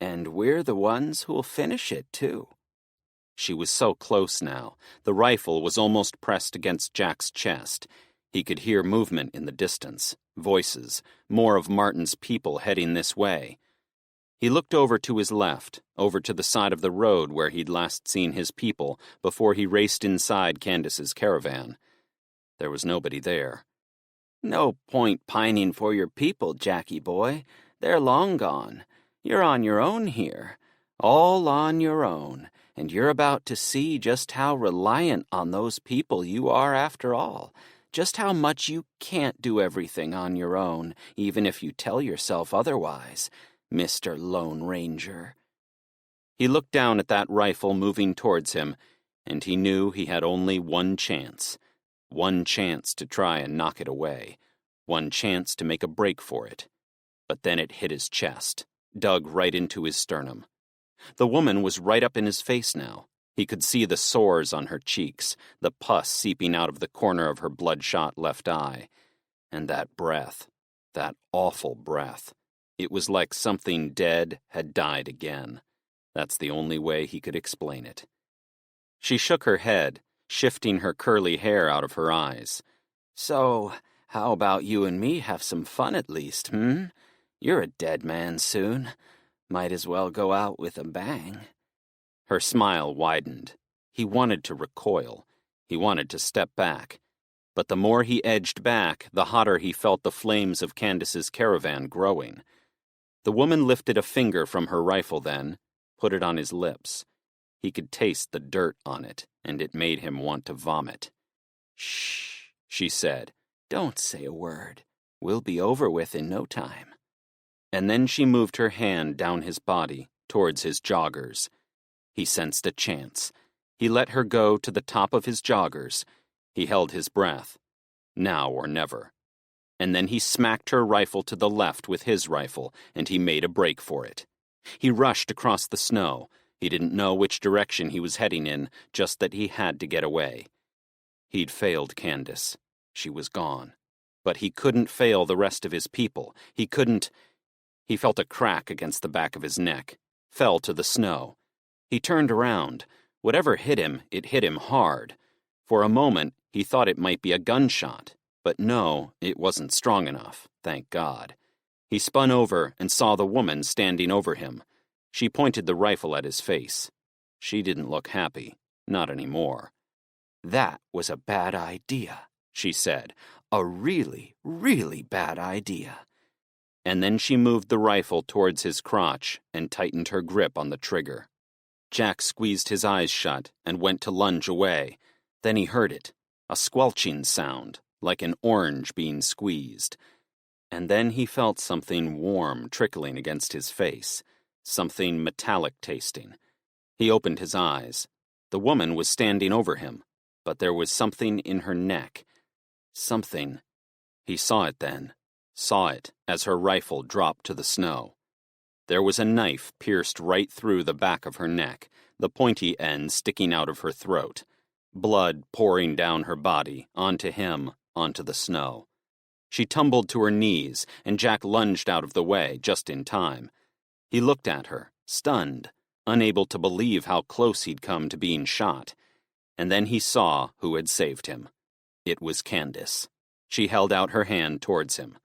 "And we're the ones who'll finish it, too." She was so close now. The rifle was almost pressed against Jack's chest. He could hear movement in the distance, voices, more of Martin's people heading this way. He looked over to his left, over to the side of the road where he'd last seen his people before he raced inside Candace's caravan. There was nobody there. "No point pining for your people, Jackie boy. They're long gone. You're on your own here, all on your own, and you're about to see just how reliant on those people you are after all, just how much you can't do everything on your own, even if you tell yourself otherwise, Mr. Lone Ranger." He looked down at that rifle moving towards him, and he knew he had only one chance to try and knock it away, one chance to make a break for it. But then it hit his chest, dug right into his sternum. The woman was right up in his face now. He could see the sores on her cheeks, the pus seeping out of the corner of her bloodshot left eye. And that breath, that awful breath. It was like something dead had died again. That's the only way he could explain it. She shook her head, shifting her curly hair out of her eyes. "So, how about you and me have some fun at least, You're a dead man soon. Might as well go out with a bang." Her smile widened. He wanted to recoil. He wanted to step back. But the more he edged back, the hotter he felt the flames of Candace's caravan growing. The woman lifted a finger from her rifle then, put it on his lips. He could taste the dirt on it, and it made him want to vomit. "Shh," she said. "Don't say a word. We'll be over with in no time." And then she moved her hand down his body, towards his joggers. He sensed a chance. He let her go to the top of his joggers. He held his breath. Now or never. and then he smacked her rifle to the left with his rifle, and he made a break for it. He rushed across the snow. He didn't know which direction he was heading in, just that he had to get away. He'd failed Candace. She was gone. But he couldn't fail the rest of his people. He couldn't... He felt a crack against the back of his neck, fell to the snow. He turned around. Whatever hit him, it hit him hard. For a moment, he thought it might be a gunshot. But no, it wasn't strong enough, thank God. He spun over and saw the woman standing over him. She pointed the rifle at his face. She didn't look happy, not anymore. "That was a bad idea," she said. "A really, really bad idea." And then she moved the rifle towards his crotch and tightened her grip on the trigger. Jack squeezed his eyes shut and went to lunge away. Then he heard it, a squelching sound, like an orange being squeezed. And then he felt something warm trickling against his face, something metallic tasting. He opened his eyes. The woman was standing over him, but there was something in her neck. Something. He saw it then, saw it as her rifle dropped to the snow. There was a knife pierced right through the back of her neck, the pointy end sticking out of her throat. Blood pouring down her body, onto him, onto the snow. She tumbled to her knees, and Jack lunged out of the way, just in time. He looked at her, stunned, unable to believe how close he'd come to being shot. And then he saw who had saved him. It was Candace. She held out her hand towards him.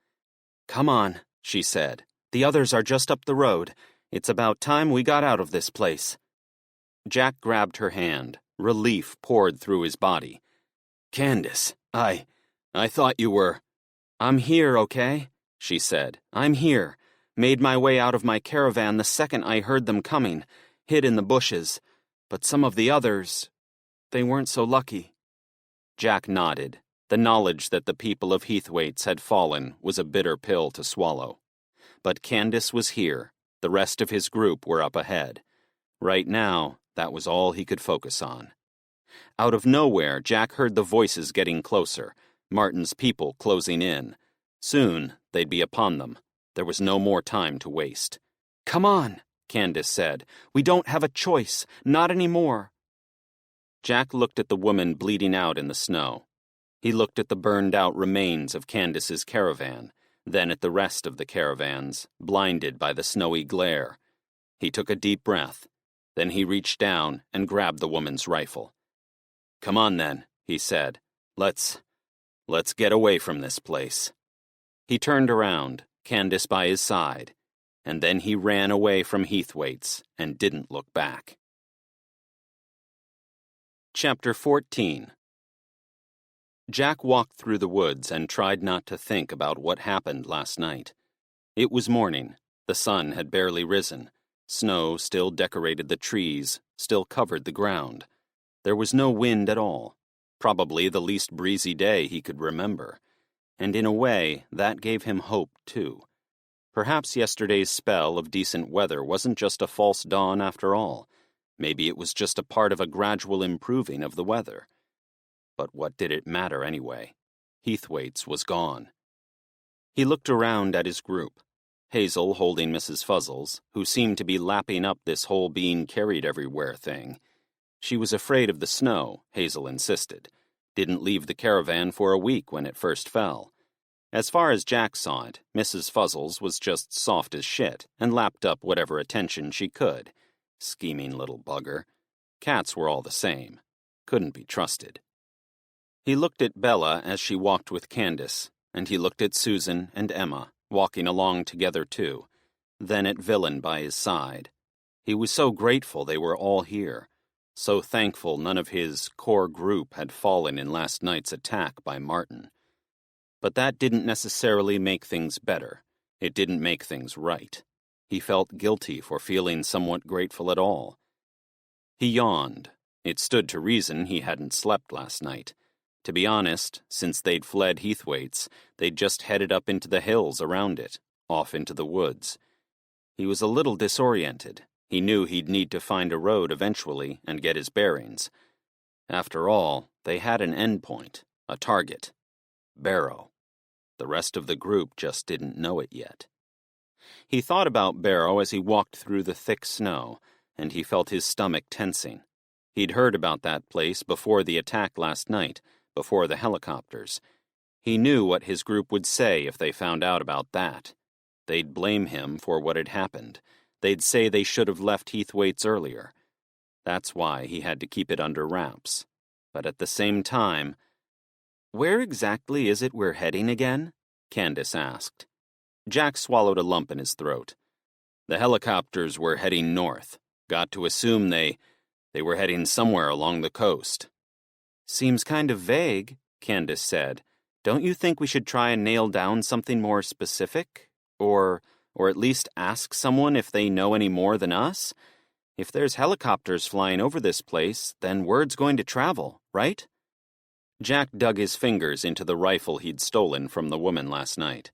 "Come on," she said. "The others are just up the road. It's about time we got out of this place." Jack grabbed her hand. Relief poured through his body. "Candace, I thought you were—" "I'm here, okay?" she said. "I'm here. Made my way out of my caravan the second I heard them coming, hid in the bushes. But some of the others, they weren't so lucky." Jack nodded. The knowledge that the people of Heathwaite's had fallen was a bitter pill to swallow. But Candace was here. The rest of his group were up ahead. Right now, that was all he could focus on. Out of nowhere, Jack heard the voices getting closer, Martin's people closing in. Soon, they'd be upon them. There was no more time to waste. "Come on," Candace said. "We don't have a choice. Not anymore." Jack looked at the woman bleeding out in the snow. He looked at the burned-out remains of Candace's caravan, then at the rest of the caravans, blinded by the snowy glare. He took a deep breath. Then he reached down and grabbed the woman's rifle. "Come on, then," he said. Let's get away from this place." He turned around, Candace by his side, and then he ran away from Heathwaite's and didn't look back. Chapter 14. Jack walked through the woods and tried not to think about what happened last night. It was morning. The sun had barely risen. Snow still decorated the trees, still covered the ground. There was no wind at all. Probably the least breezy day he could remember. And in a way, that gave him hope, too. Perhaps yesterday's spell of decent weather wasn't just a false dawn after all. Maybe it was just a part of a gradual improving of the weather. But what did it matter anyway? Heathwaite's was gone. He looked around at his group. Hazel holding Mrs. Fuzzles, who seemed to be lapping up this whole being carried everywhere thing. She was afraid of the snow, Hazel insisted. Didn't leave the caravan for a week when it first fell. As far as Jack saw it, Mrs. Fuzzles was just soft as shit and lapped up whatever attention she could. Scheming little bugger. Cats were all the same. Couldn't be trusted. He looked at Bella as she walked with Candace, and he looked at Susan and Emma, walking along together too, then at Villain by his side. He was so grateful they were all here, so thankful none of his core group had fallen in last night's attack by Martin. But that didn't necessarily make things better. It didn't make things right. He felt guilty for feeling somewhat grateful at all. He yawned. It stood to reason he hadn't slept last night. To be honest, since they'd fled Heathwaite's, they'd just headed up into the hills around it, off into the woods. He was a little disoriented. He knew he'd need to find a road eventually and get his bearings. After all, they had an endpoint, a target. Barrow. The rest of the group just didn't know it yet. He thought about Barrow as he walked through the thick snow, and he felt his stomach tensing. He'd heard about that place before the attack last night, before the helicopters. He knew what his group would say if they found out about that. They'd blame him for what had happened. They'd say they should have left Heathwaite's earlier. That's why he had to keep it under wraps. But at the same time, "Where exactly is it we're heading again?" Candace asked. Jack swallowed a lump in his throat. The helicopters were heading north. Got to assume they were heading somewhere along the coast. "Seems kind of vague," Candace said. "Don't you think we should try and nail down something more specific? Or at least ask someone if they know any more than us? If there's helicopters flying over this place, then word's going to travel, right?" Jack dug his fingers into the rifle he'd stolen from the woman last night.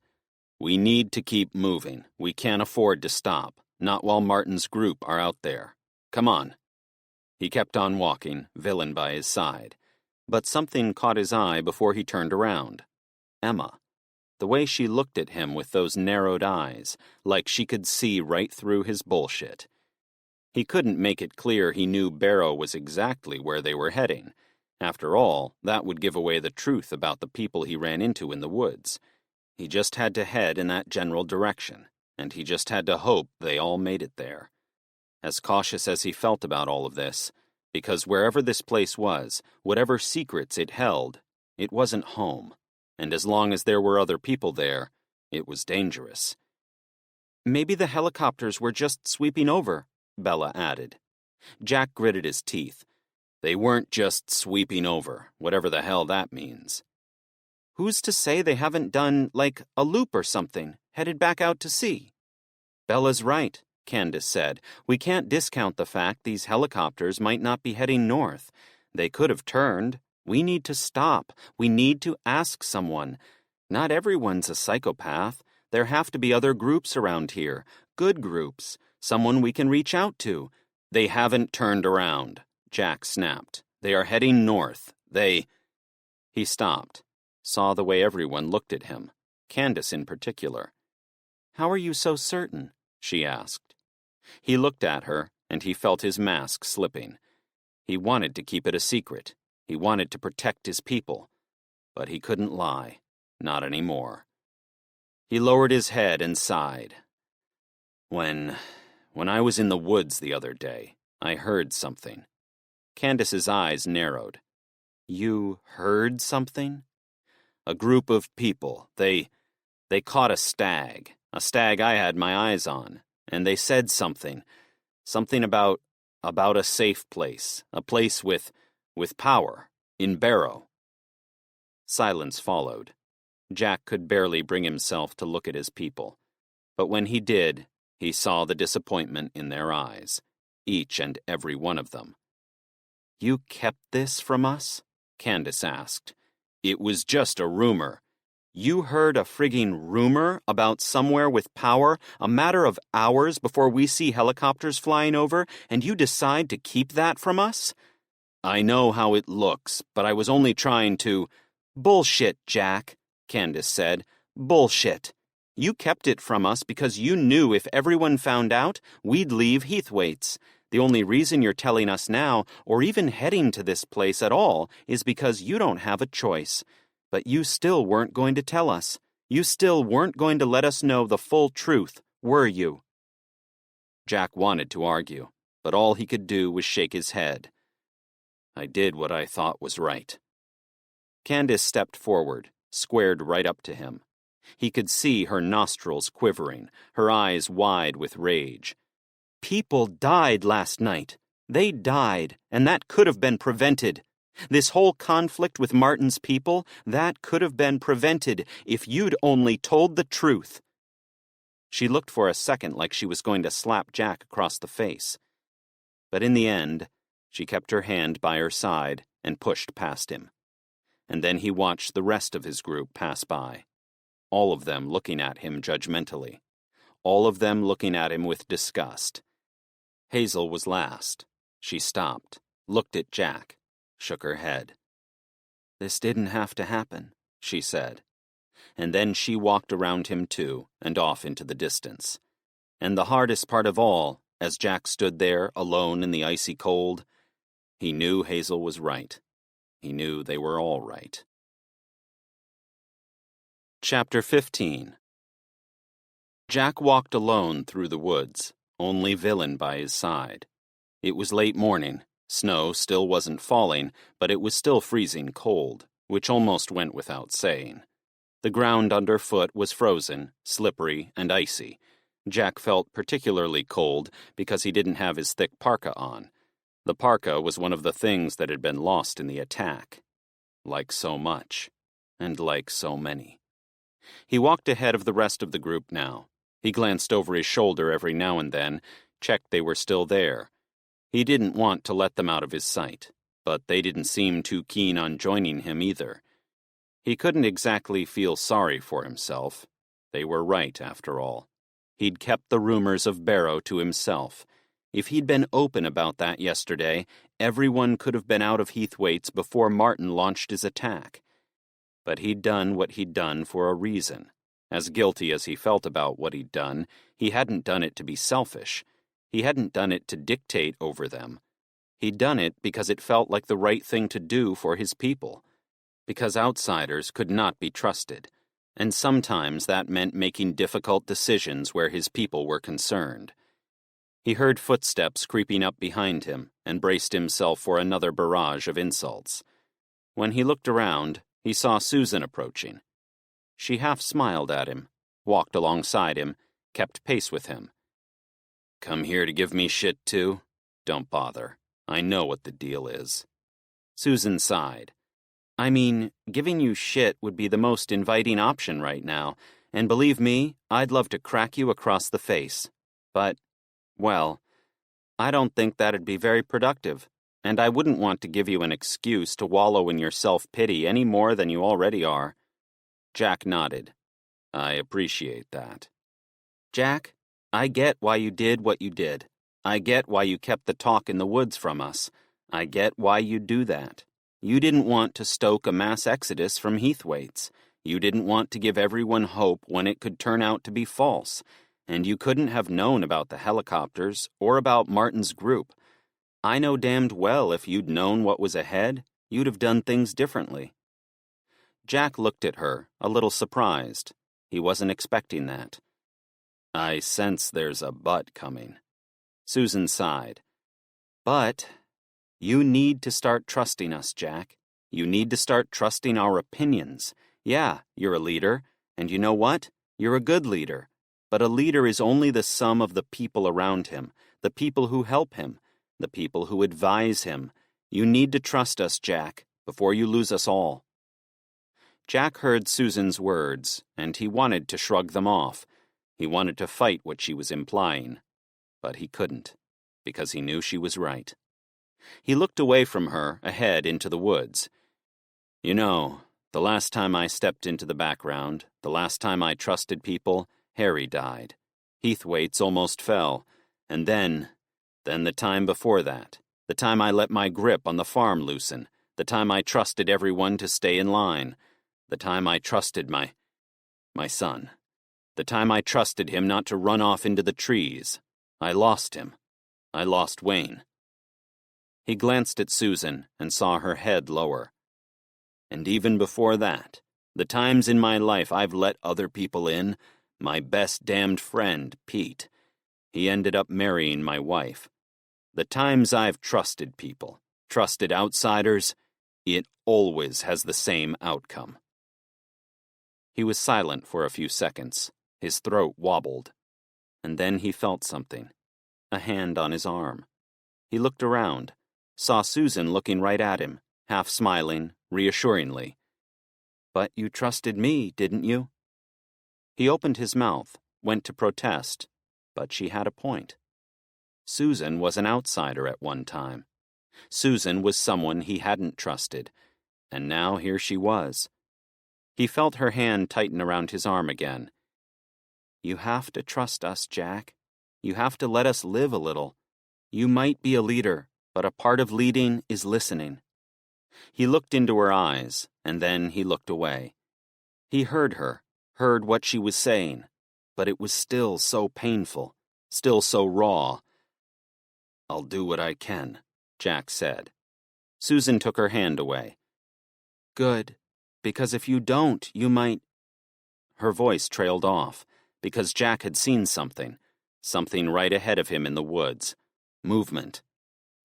"We need to keep moving. We can't afford to stop, not while Martin's group are out there. Come on." He kept on walking, Villain by his side. But something caught his eye before he turned around. Emma. The way she looked at him with those narrowed eyes, like she could see right through his bullshit. He couldn't make it clear he knew Barrow was exactly where they were heading. After all, that would give away the truth about the people he ran into in the woods. He just had to head in that general direction, and he just had to hope they all made it there. As cautious as he felt about all of this, because wherever this place was, whatever secrets it held, it wasn't home, and as long as there were other people there, it was dangerous. "Maybe the helicopters were just sweeping over," Bella added. Jack gritted his teeth. They weren't just sweeping over, whatever the hell that means. "Who's to say they haven't done, like, a loop or something, headed back out to sea?" "Bella's right," Candace said. "We can't discount the fact these helicopters might not be heading north. They could have turned. We need to stop. We need to ask someone. Not everyone's a psychopath. There have to be other groups around here, good groups, someone we can reach out to." "They haven't turned around," Jack snapped. "They are heading north. He stopped, saw the way everyone looked at him, Candace in particular. "How are you so certain?" she asked. He looked at her, and he felt his mask slipping. He wanted to keep it a secret. He wanted to protect his people. But he couldn't lie. Not anymore. He lowered his head and sighed. When I was in the woods the other day, I heard something." Candace's eyes narrowed. "You heard something?" "A group of people. They caught a stag I had my eyes on, and they said something about a safe place, a place with power, in Barrow." Silence followed. Jack could barely bring himself to look at his people, but when he did, he saw the disappointment in their eyes, each and every one of them. "You kept this from us?" Candace asked. "It was just a rumor." "You heard a frigging rumor about somewhere with power a matter of hours before we see helicopters flying over, and you decide to keep that from us?" "I know how it looks, but I was only trying to—" "Bullshit, Jack," Candace said. "Bullshit. You kept it from us because you knew if everyone found out, we'd leave Heathwaite's. The only reason you're telling us now, or even heading to this place at all, is because you don't have a choice. But you still weren't going to tell us. You still weren't going to let us know the full truth, were you?" Jack wanted to argue, but all he could do was shake his head. "I did what I thought was right." Candace stepped forward, squared right up to him. He could see her nostrils quivering, her eyes wide with rage. "People died last night. They died, and that could have been prevented. This whole conflict with Martin's people, that could have been prevented if you'd only told the truth." She looked for a second like she was going to slap Jack across the face. But in the end, she kept her hand by her side and pushed past him. And then he watched the rest of his group pass by, all of them looking at him judgmentally, all of them looking at him with disgust. Hazel was last. She stopped, looked at Jack, shook her head. "This didn't have to happen," she said. and then she walked around him too, and off into the distance. And the hardest part of all, as Jack stood there alone in the icy cold, he knew Hazel was right. He knew they were all right. Chapter 15. Jack walked alone through the woods, only Villain by his side. It was late morning. Snow still wasn't falling, but it was still freezing cold, which almost went without saying. The ground underfoot was frozen, slippery, and icy. Jack felt particularly cold because he didn't have his thick parka on. The parka was one of the things that had been lost in the attack. Like so much, and like so many. He walked ahead of the rest of the group now. He glanced over his shoulder every now and then, checked they were still there. He didn't want to let them out of his sight, but they didn't seem too keen on joining him either. He couldn't exactly feel sorry for himself. They were right, after all. He'd kept the rumors of Barrow to himself. If he'd been open about that yesterday, everyone could have been out of Heathwaite's before Martin launched his attack. But he'd done what he'd done for a reason. As guilty as he felt about what he'd done, he hadn't done it to be selfish. He hadn't done it to dictate over them. He'd done it because it felt like the right thing to do for his people. Because outsiders could not be trusted. And sometimes that meant making difficult decisions where his people were concerned. He heard footsteps creeping up behind him and braced himself for another barrage of insults. When he looked around, he saw Susan approaching. She half smiled at him, walked alongside him, kept pace with him. "Come here to give me shit too? Don't bother. I know what the deal is." Susan sighed. "I mean, giving you shit would be the most inviting option right now, and believe me, I'd love to crack you across the face. But, well, I don't think that'd be very productive, and I wouldn't want to give you an excuse to wallow in your self-pity any more than you already are." Jack nodded. "I appreciate that." "Jack, I get why you did what you did. I get why you kept the talk in the woods from us. I get why you'd do that. You didn't want to stoke a mass exodus from Heathwaite's. You didn't want to give everyone hope when it could turn out to be false. And you couldn't have known about the helicopters or about Martin's group. I know damned well if you'd known what was ahead, you'd have done things differently." Jack looked at her, a little surprised. He wasn't expecting that. "I sense there's a but coming." Susan sighed. "But you need to start trusting us, Jack. You need to start trusting our opinions. Yeah, you're a leader, and you know what? You're a good leader. But a leader is only the sum of the people around him, the people who help him, the people who advise him. You need to trust us, Jack, before you lose us all." Jack heard Susan's words, and he wanted to shrug them off. He wanted to fight what she was implying. But he couldn't, because he knew she was right. He looked away from her, ahead into the woods. "You know, the last time I stepped into the background, the last time I trusted people, Harry died. Heathwaite's almost fell. And then the time before that, the time I let my grip on the farm loosen, the time I trusted everyone to stay in line, the time I trusted my son, the time I trusted him not to run off into the trees. I lost him. I lost Wayne." He glanced at Susan and saw her head lower. "And even before that, the times in my life I've let other people in, my best damned friend, Pete, he ended up marrying my wife. The times I've trusted people, trusted outsiders, it always has the same outcome." He was silent for a few seconds. His throat wobbled. And then he felt something. A hand on his arm. He looked around, saw Susan looking right at him, half smiling, reassuringly. "But you trusted me, didn't you?" He opened his mouth, went to protest, but she had a point. Susan was an outsider at one time. Susan was someone he hadn't trusted, and now here she was. He felt her hand tighten around his arm again. "You have to trust us, Jack. You have to let us live a little. You might be a leader, but a part of leading is listening." He looked into her eyes, and then he looked away. He heard her, heard what she was saying, but it was still so painful, still so raw. "I'll do what I can," Jack said. Susan took her hand away. "Good, because if you don't, you might—" Her voice trailed off, because Jack had seen something right ahead of him in the woods. Movement.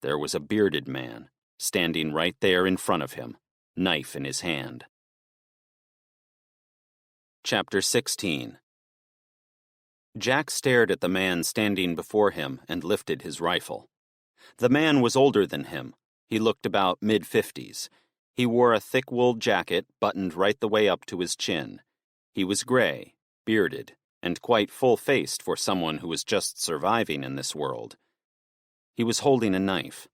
There was a bearded man, standing right there in front of him, knife in his hand. Chapter 16. Jack stared at the man standing before him and lifted his rifle. The man was older than him. He looked about mid-50s. He wore a thick-wooled jacket buttoned right the way up to his chin. He was gray, bearded, and quite full-faced for someone who was just surviving in this world. He was holding a knife.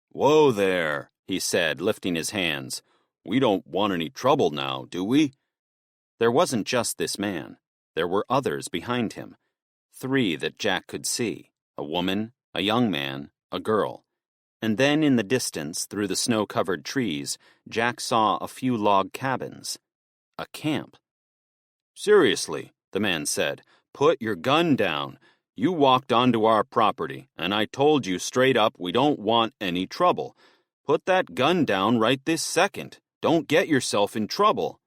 "Whoa there," he said, lifting his hands. "We don't want any trouble now, do we?" There wasn't just this man. There were others behind him. 3 that Jack could see: a woman, a young man, a girl. And then in the distance, through the snow-covered trees, Jack saw a few log cabins. A camp. "Seriously," the man said, "put your gun down. You walked onto our property, and I told you straight up we don't want any trouble. Put that gun down right this second. Don't get yourself in trouble."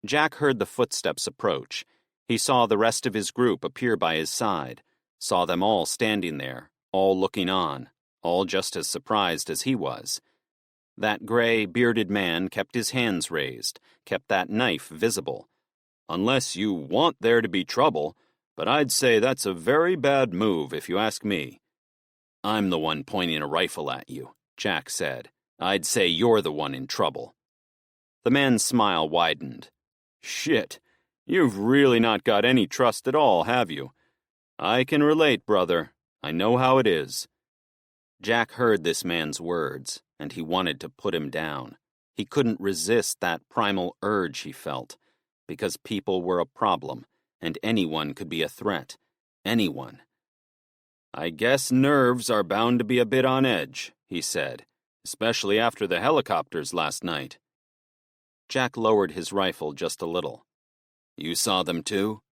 Jack heard the footsteps approach. He saw the rest of his group appear by his side, saw them all standing there, all looking on, all just as surprised as he was. That gray, bearded man kept his hands raised, kept that knife visible. "Unless you want there to be trouble, but I'd say that's a very bad move if you ask me." "I'm the one pointing a rifle at you," Jack said. "I'd say you're the one in trouble." The man's smile widened. "Shit, you've really not got any trust at all, have you? I can relate, brother. I know how it is." Jack heard this man's words, and he wanted to put him down. He couldn't resist that primal urge he felt, because people were a problem, and anyone could be a threat. Anyone. "I guess nerves are bound to be a bit on edge," he said, "especially after the helicopters last night." Jack lowered his rifle just a little. "You saw them too?"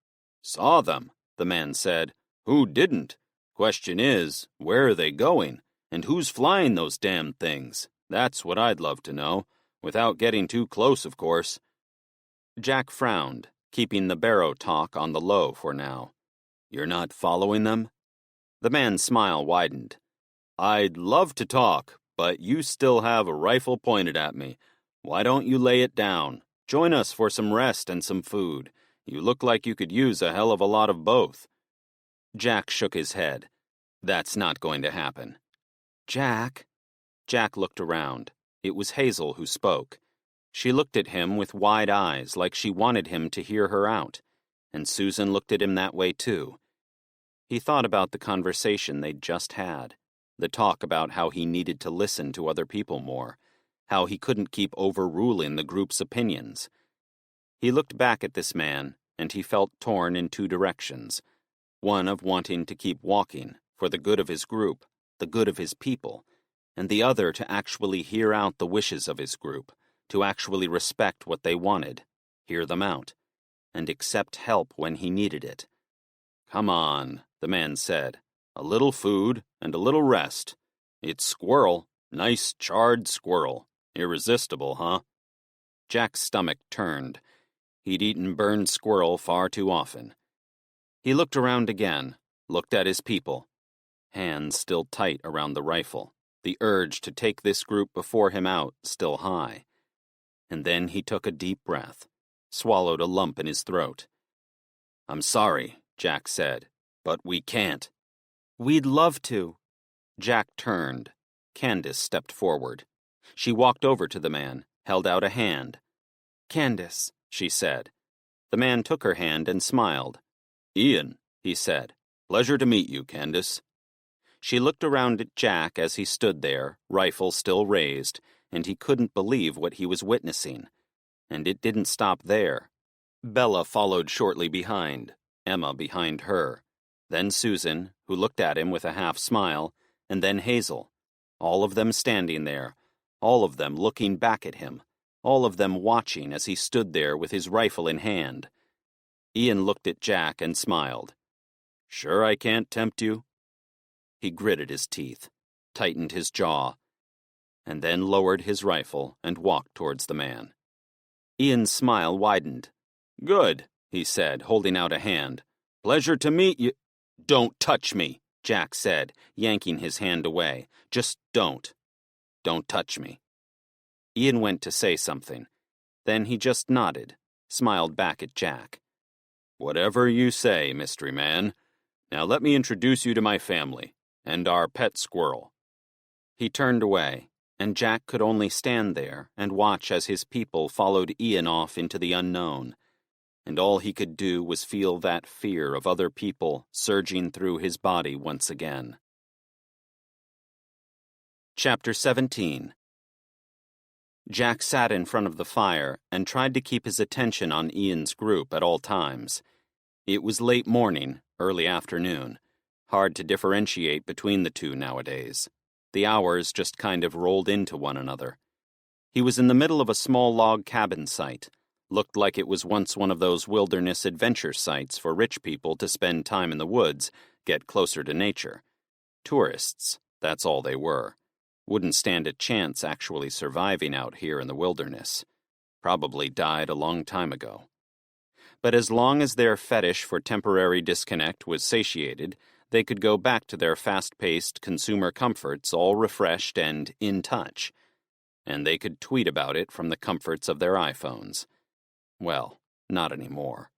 "Saw them," the man said. "Who didn't? Question is, where are they going? And who's flying those damn things? That's what I'd love to know, without getting too close, of course." Jack frowned, keeping the barrow talk on the low for now. "You're not following them?" The man's smile widened. "I'd love to talk, but you still have a rifle pointed at me. Why don't you lay it down? Join us for some rest and some food. You look like you could use a hell of a lot of both." Jack shook his head. "That's not going to happen." "Jack." Jack looked around. It was Hazel who spoke. She looked at him with wide eyes like she wanted him to hear her out, and Susan looked at him that way too. He thought about the conversation they'd just had, the talk about how he needed to listen to other people more, how he couldn't keep overruling the group's opinions. He looked back at this man, and he felt torn in 2 directions. One of wanting to keep walking, for the good of his group, the good of his people, and the other to actually hear out the wishes of his group, to actually respect what they wanted, hear them out, and accept help when he needed it. "Come on," the man said. "A little food and a little rest. It's squirrel, nice charred squirrel. Irresistible, huh?" Jack's stomach turned. He'd eaten burned squirrel far too often. He looked around again, looked at his people. Hands still tight around the rifle, the urge to take this group before him out still high. And then he took a deep breath, swallowed a lump in his throat. "I'm sorry," Jack said, "but we can't." "We'd love to." Jack turned. Candace stepped forward. She walked over to the man, held out a hand. "Candace," she said. The man took her hand and smiled. "Ian," he said. "Pleasure to meet you, Candace." She looked around at Jack as he stood there, rifle still raised, and he couldn't believe what he was witnessing. And it didn't stop there. Bella followed shortly behind, Emma behind her. Then Susan, who looked at him with a half smile, and then Hazel. All of them standing there, all of them looking back at him, all of them watching as he stood there with his rifle in hand. Ian looked at Jack and smiled. "Sure I can't tempt you?" He gritted his teeth, tightened his jaw, and then lowered his rifle and walked towards the man. Ian's smile widened. "Good," he said, holding out a hand. "Pleasure to meet you." "Don't touch me," Jack said, yanking his hand away. "Just don't. Don't touch me." Ian went to say something. Then he just nodded, smiled back at Jack. "Whatever you say, mystery man. Now let me introduce you to my family, and our pet squirrel." He turned away, and Jack could only stand there and watch as his people followed Ian off into the unknown, and all he could do was feel that fear of other people surging through his body once again. Chapter 17. Jack sat in front of the fire and tried to keep his attention on Ian's group at all times. It was late morning, early afternoon. Hard to differentiate between the two nowadays. The hours just kind of rolled into one another. He was in the middle of a small log cabin site. Looked like it was once one of those wilderness adventure sites for rich people to spend time in the woods, get closer to nature. Tourists, that's all they were. Wouldn't stand a chance actually surviving out here in the wilderness. Probably died a long time ago. But as long as their fetish for temporary disconnect was satiated, they could go back to their fast-paced consumer comforts all refreshed and in touch. And they could tweet about it from the comforts of their iPhones. Well, not anymore.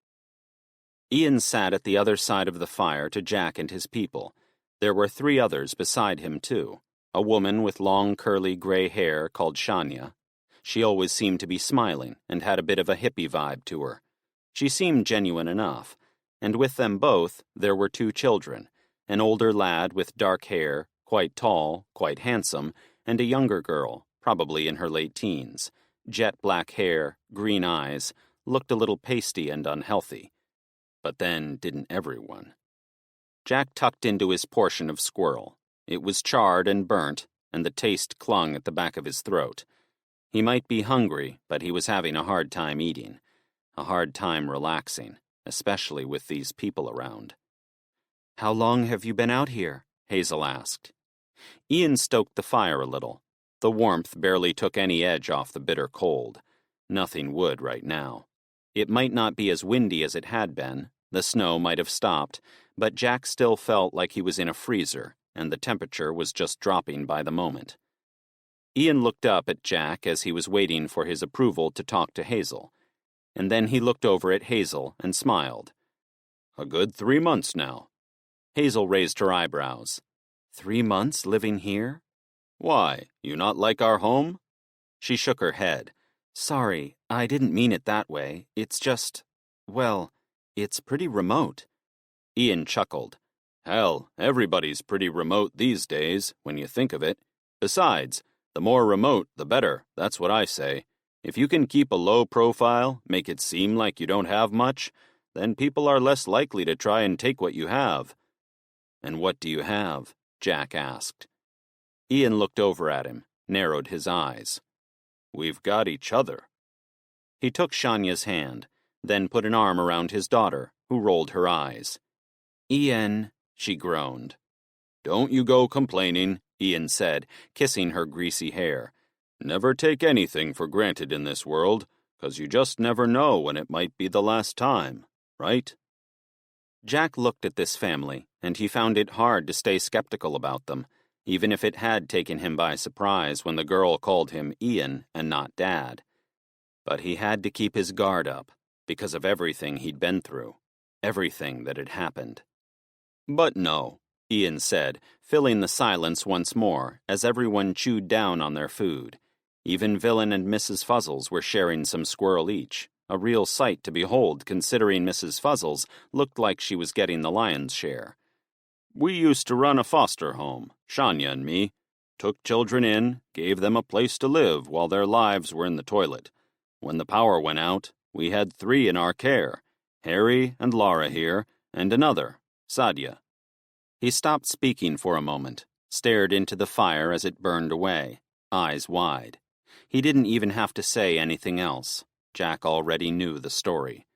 Ian sat at the other side of the fire to Jack and his people. There were 3 others beside him, too. A woman with long curly gray hair called Shania. She always seemed to be smiling and had a bit of a hippie vibe to her. She seemed genuine enough. And with them both, there were 2 children. An older lad with dark hair, quite tall, quite handsome, and a younger girl, probably in her late teens. Jet black hair, green eyes, looked a little pasty and unhealthy. But then didn't everyone? Jack tucked into his portion of squirrel. It was charred and burnt, and the taste clung at the back of his throat. He might be hungry, but he was having a hard time eating. A hard time relaxing, especially with these people around. "How long have you been out here?" Hazel asked. Ian stoked the fire a little. The warmth barely took any edge off the bitter cold. Nothing would right now. It might not be as windy as it had been. The snow might have stopped, but Jack still felt like he was in a freezer, and the temperature was just dropping by the moment. Ian looked up at Jack as he was waiting for his approval to talk to Hazel, and then he looked over at Hazel and smiled. "A good 3 months now." Hazel raised her eyebrows. 3 months living here? "Why, you not like our home?" She shook her head. "Sorry, I didn't mean it that way. It's just, well, it's pretty remote." Ian chuckled. "Hell, everybody's pretty remote these days, when you think of it. Besides, the more remote, the better, that's what I say. If you can keep a low profile, make it seem like you don't have much, then people are less likely to try and take what you have." "And what do you have?" Jack asked. Ian looked over at him, narrowed his eyes. "We've got each other." He took Shania's hand, then put an arm around his daughter, who rolled her eyes. "Ian," she groaned. "Don't you go complaining," Ian said, kissing her greasy hair. "Never take anything for granted in this world, 'cause you just never know when it might be the last time, right?" Jack looked at this family, and he found it hard to stay skeptical about them, even if it had taken him by surprise when the girl called him Ian and not Dad. But he had to keep his guard up, because of everything he'd been through, everything that had happened. "But no," Ian said, filling the silence once more as everyone chewed down on their food. Even Villain and Mrs. Fuzzles were sharing some squirrel each, a real sight to behold considering Mrs. Fuzzles looked like she was getting the lion's share. "We used to run a foster home, Shania and me. Took children in, gave them a place to live while their lives were in the toilet. When the power went out, we had 3 in our care, Harry and Laura here, and another, Sadia." He stopped speaking for a moment, stared into the fire as it burned away, eyes wide. He didn't even have to say anything else. Jack already knew the story.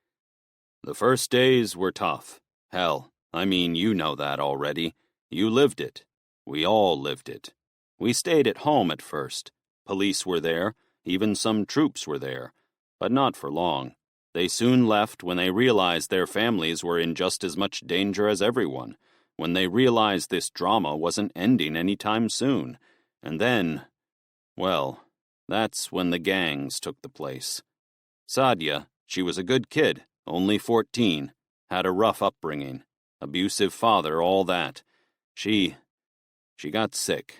The first days were tough. Hell, I mean, you know that already. You lived it. We all lived it. We stayed at home at first. Police were there, even some troops were there. But not for long. They soon left when they realized their families were in just as much danger as everyone, when they realized this drama wasn't ending any time soon. And then, well, that's when the gangs took the place. Sadia, she was a good kid, only 14, had a rough upbringing, abusive father, all that. She got sick.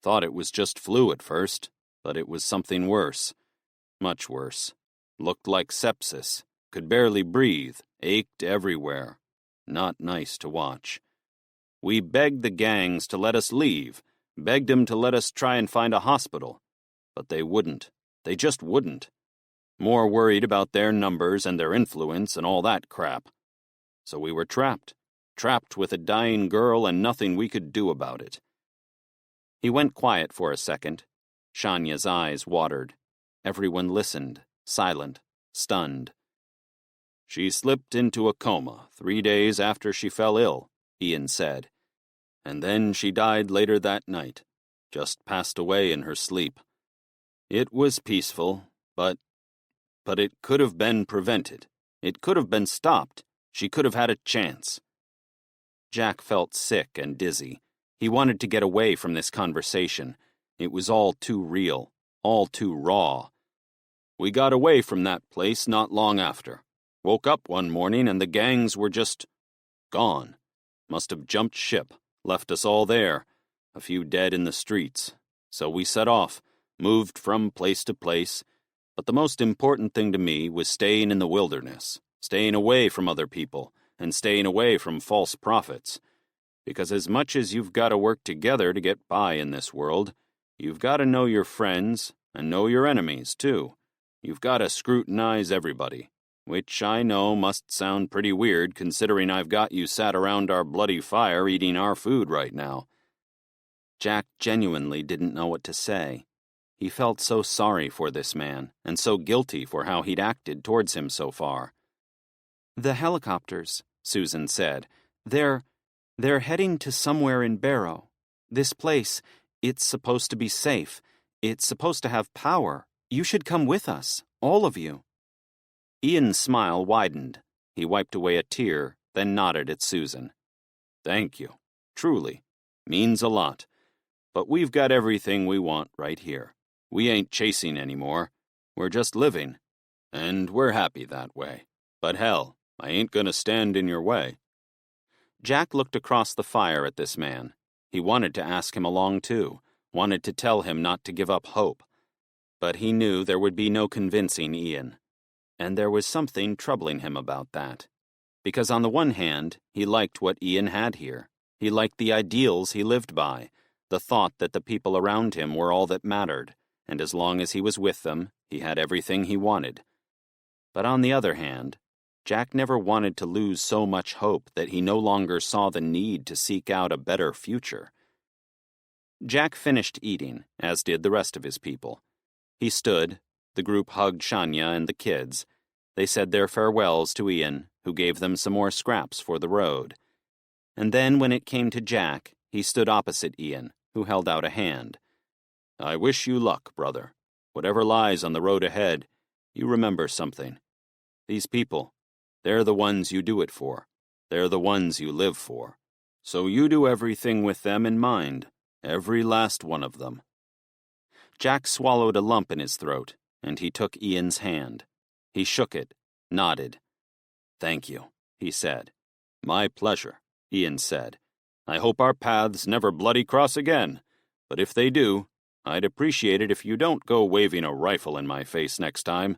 Thought it was just flu at first, but it was something worse. Much worse. Looked like sepsis. Could barely breathe. Ached everywhere. Not nice to watch. We begged the gangs to let us leave. Begged them to let us try and find a hospital. But they wouldn't. They just wouldn't. More worried about their numbers and their influence and all that crap. So we were trapped. Trapped with a dying girl and nothing we could do about it. He went quiet for a second. Shanya's eyes watered. Everyone listened, silent, stunned. She slipped into a coma 3 days after she fell ill, Ian said. And then she died later that night. Just passed away in her sleep. It was peaceful, but it could have been prevented. It could have been stopped. She could have had a chance. Jack felt sick and dizzy. He wanted to get away from this conversation. It was all too real, all too raw. We got away from that place not long after. Woke up one morning and the gangs were just gone. Must have jumped ship, left us all there, a few dead in the streets. So we set off, moved from place to place. But the most important thing to me was staying in the wilderness, staying away from other people, and staying away from false prophets. Because as much as you've got to work together to get by in this world, you've got to know your friends and know your enemies, too. You've got to scrutinize everybody, which I know must sound pretty weird considering I've got you sat around our bloody fire eating our food right now. Jack genuinely didn't know what to say. He felt so sorry for this man, and so guilty for how he'd acted towards him so far. The helicopters, Susan said, they're heading to somewhere in Barrow. This place, it's supposed to be safe. It's supposed to have power. You should come with us, all of you. Ian's smile widened. He wiped away a tear, then nodded at Susan. Thank you. Truly. Means a lot. But we've got everything we want right here. We ain't chasing anymore. We're just living. And we're happy that way. But hell, I ain't gonna stand in your way. Jack looked across the fire at this man. He wanted to ask him along too, wanted to tell him not to give up hope. But he knew there would be no convincing Ian. And there was something troubling him about that. Because on the one hand, he liked what Ian had here. He liked the ideals he lived by, the thought that the people around him were all that mattered, and as long as he was with them, he had everything he wanted. But on the other hand, Jack never wanted to lose so much hope that he no longer saw the need to seek out a better future. Jack finished eating, as did the rest of his people. He stood. The group hugged Shania and the kids. They said their farewells to Ian, who gave them some more scraps for the road. And then when it came to Jack, he stood opposite Ian, who held out a hand. I wish you luck, brother. Whatever lies on the road ahead, you remember something. These people, they're the ones you do it for. They're the ones you live for. So you do everything with them in mind, every last one of them. Jack swallowed a lump in his throat, and he took Ian's hand. He shook it, nodded. Thank you, he said. My pleasure, Ian said. I hope our paths never bloody cross again, but if they do, I'd appreciate it if you don't go waving a rifle in my face next time.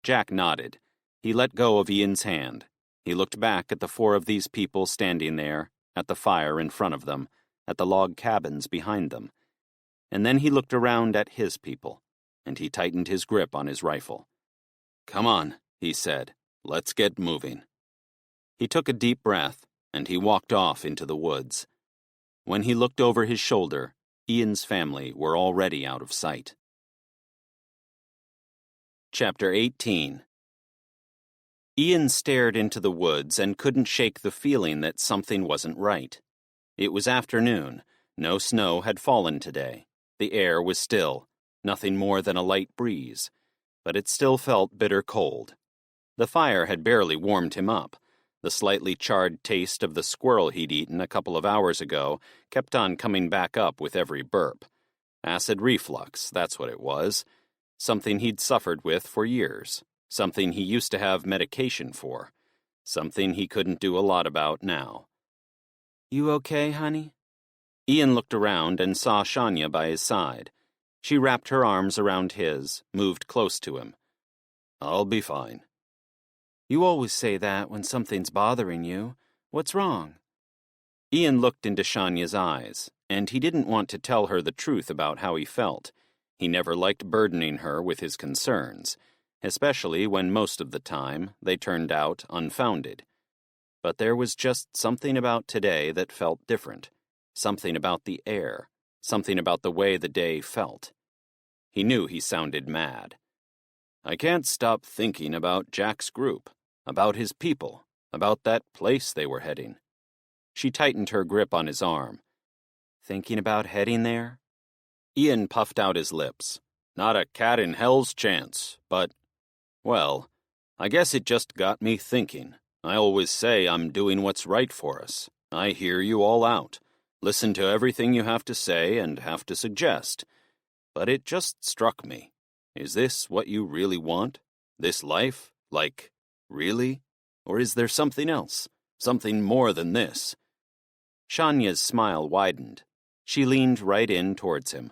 Jack nodded. He let go of Ian's hand. He looked back at the 4 of these people standing there, at the fire in front of them, at the log cabins behind them. And then he looked around at his people, and he tightened his grip on his rifle. Come on, he said. Let's get moving. He took a deep breath, and he walked off into the woods. When he looked over his shoulder, Ian's family were already out of sight. Chapter 18. Ian stared into the woods and couldn't shake the feeling that something wasn't right. It was afternoon. No snow had fallen today. The air was still, nothing more than a light breeze, but it still felt bitter cold. The fire had barely warmed him up. The slightly charred taste of the squirrel he'd eaten a couple of hours ago kept on coming back up with every burp. Acid reflux, that's what it was. Something he'd suffered with for years. Something he used to have medication for. Something he couldn't do a lot about now. "You okay, honey?" Ian looked around and saw Shania by his side. She wrapped her arms around his, moved close to him. "I'll be fine." "You always say that when something's bothering you. What's wrong?" Ian looked into Shania's eyes, and he didn't want to tell her the truth about how he felt. He never liked burdening her with his concerns, especially when most of the time they turned out unfounded. But there was just something about today that felt different. Something about the air. Something about the way the day felt. He knew he sounded mad. "I can't stop thinking about Jack's group, about his people, about that place they were heading." She tightened her grip on his arm. "Thinking about heading there?" Ian puffed out his lips. "Not a cat in hell's chance, but, well, I guess it just got me thinking. I always say I'm doing what's right for us. I hear you all out. Listen to everything you have to say and have to suggest. But it just struck me. Is this what you really want? This life? Like, really? Or is there something else? Something more than this?" Shania's smile widened. She leaned right in towards him.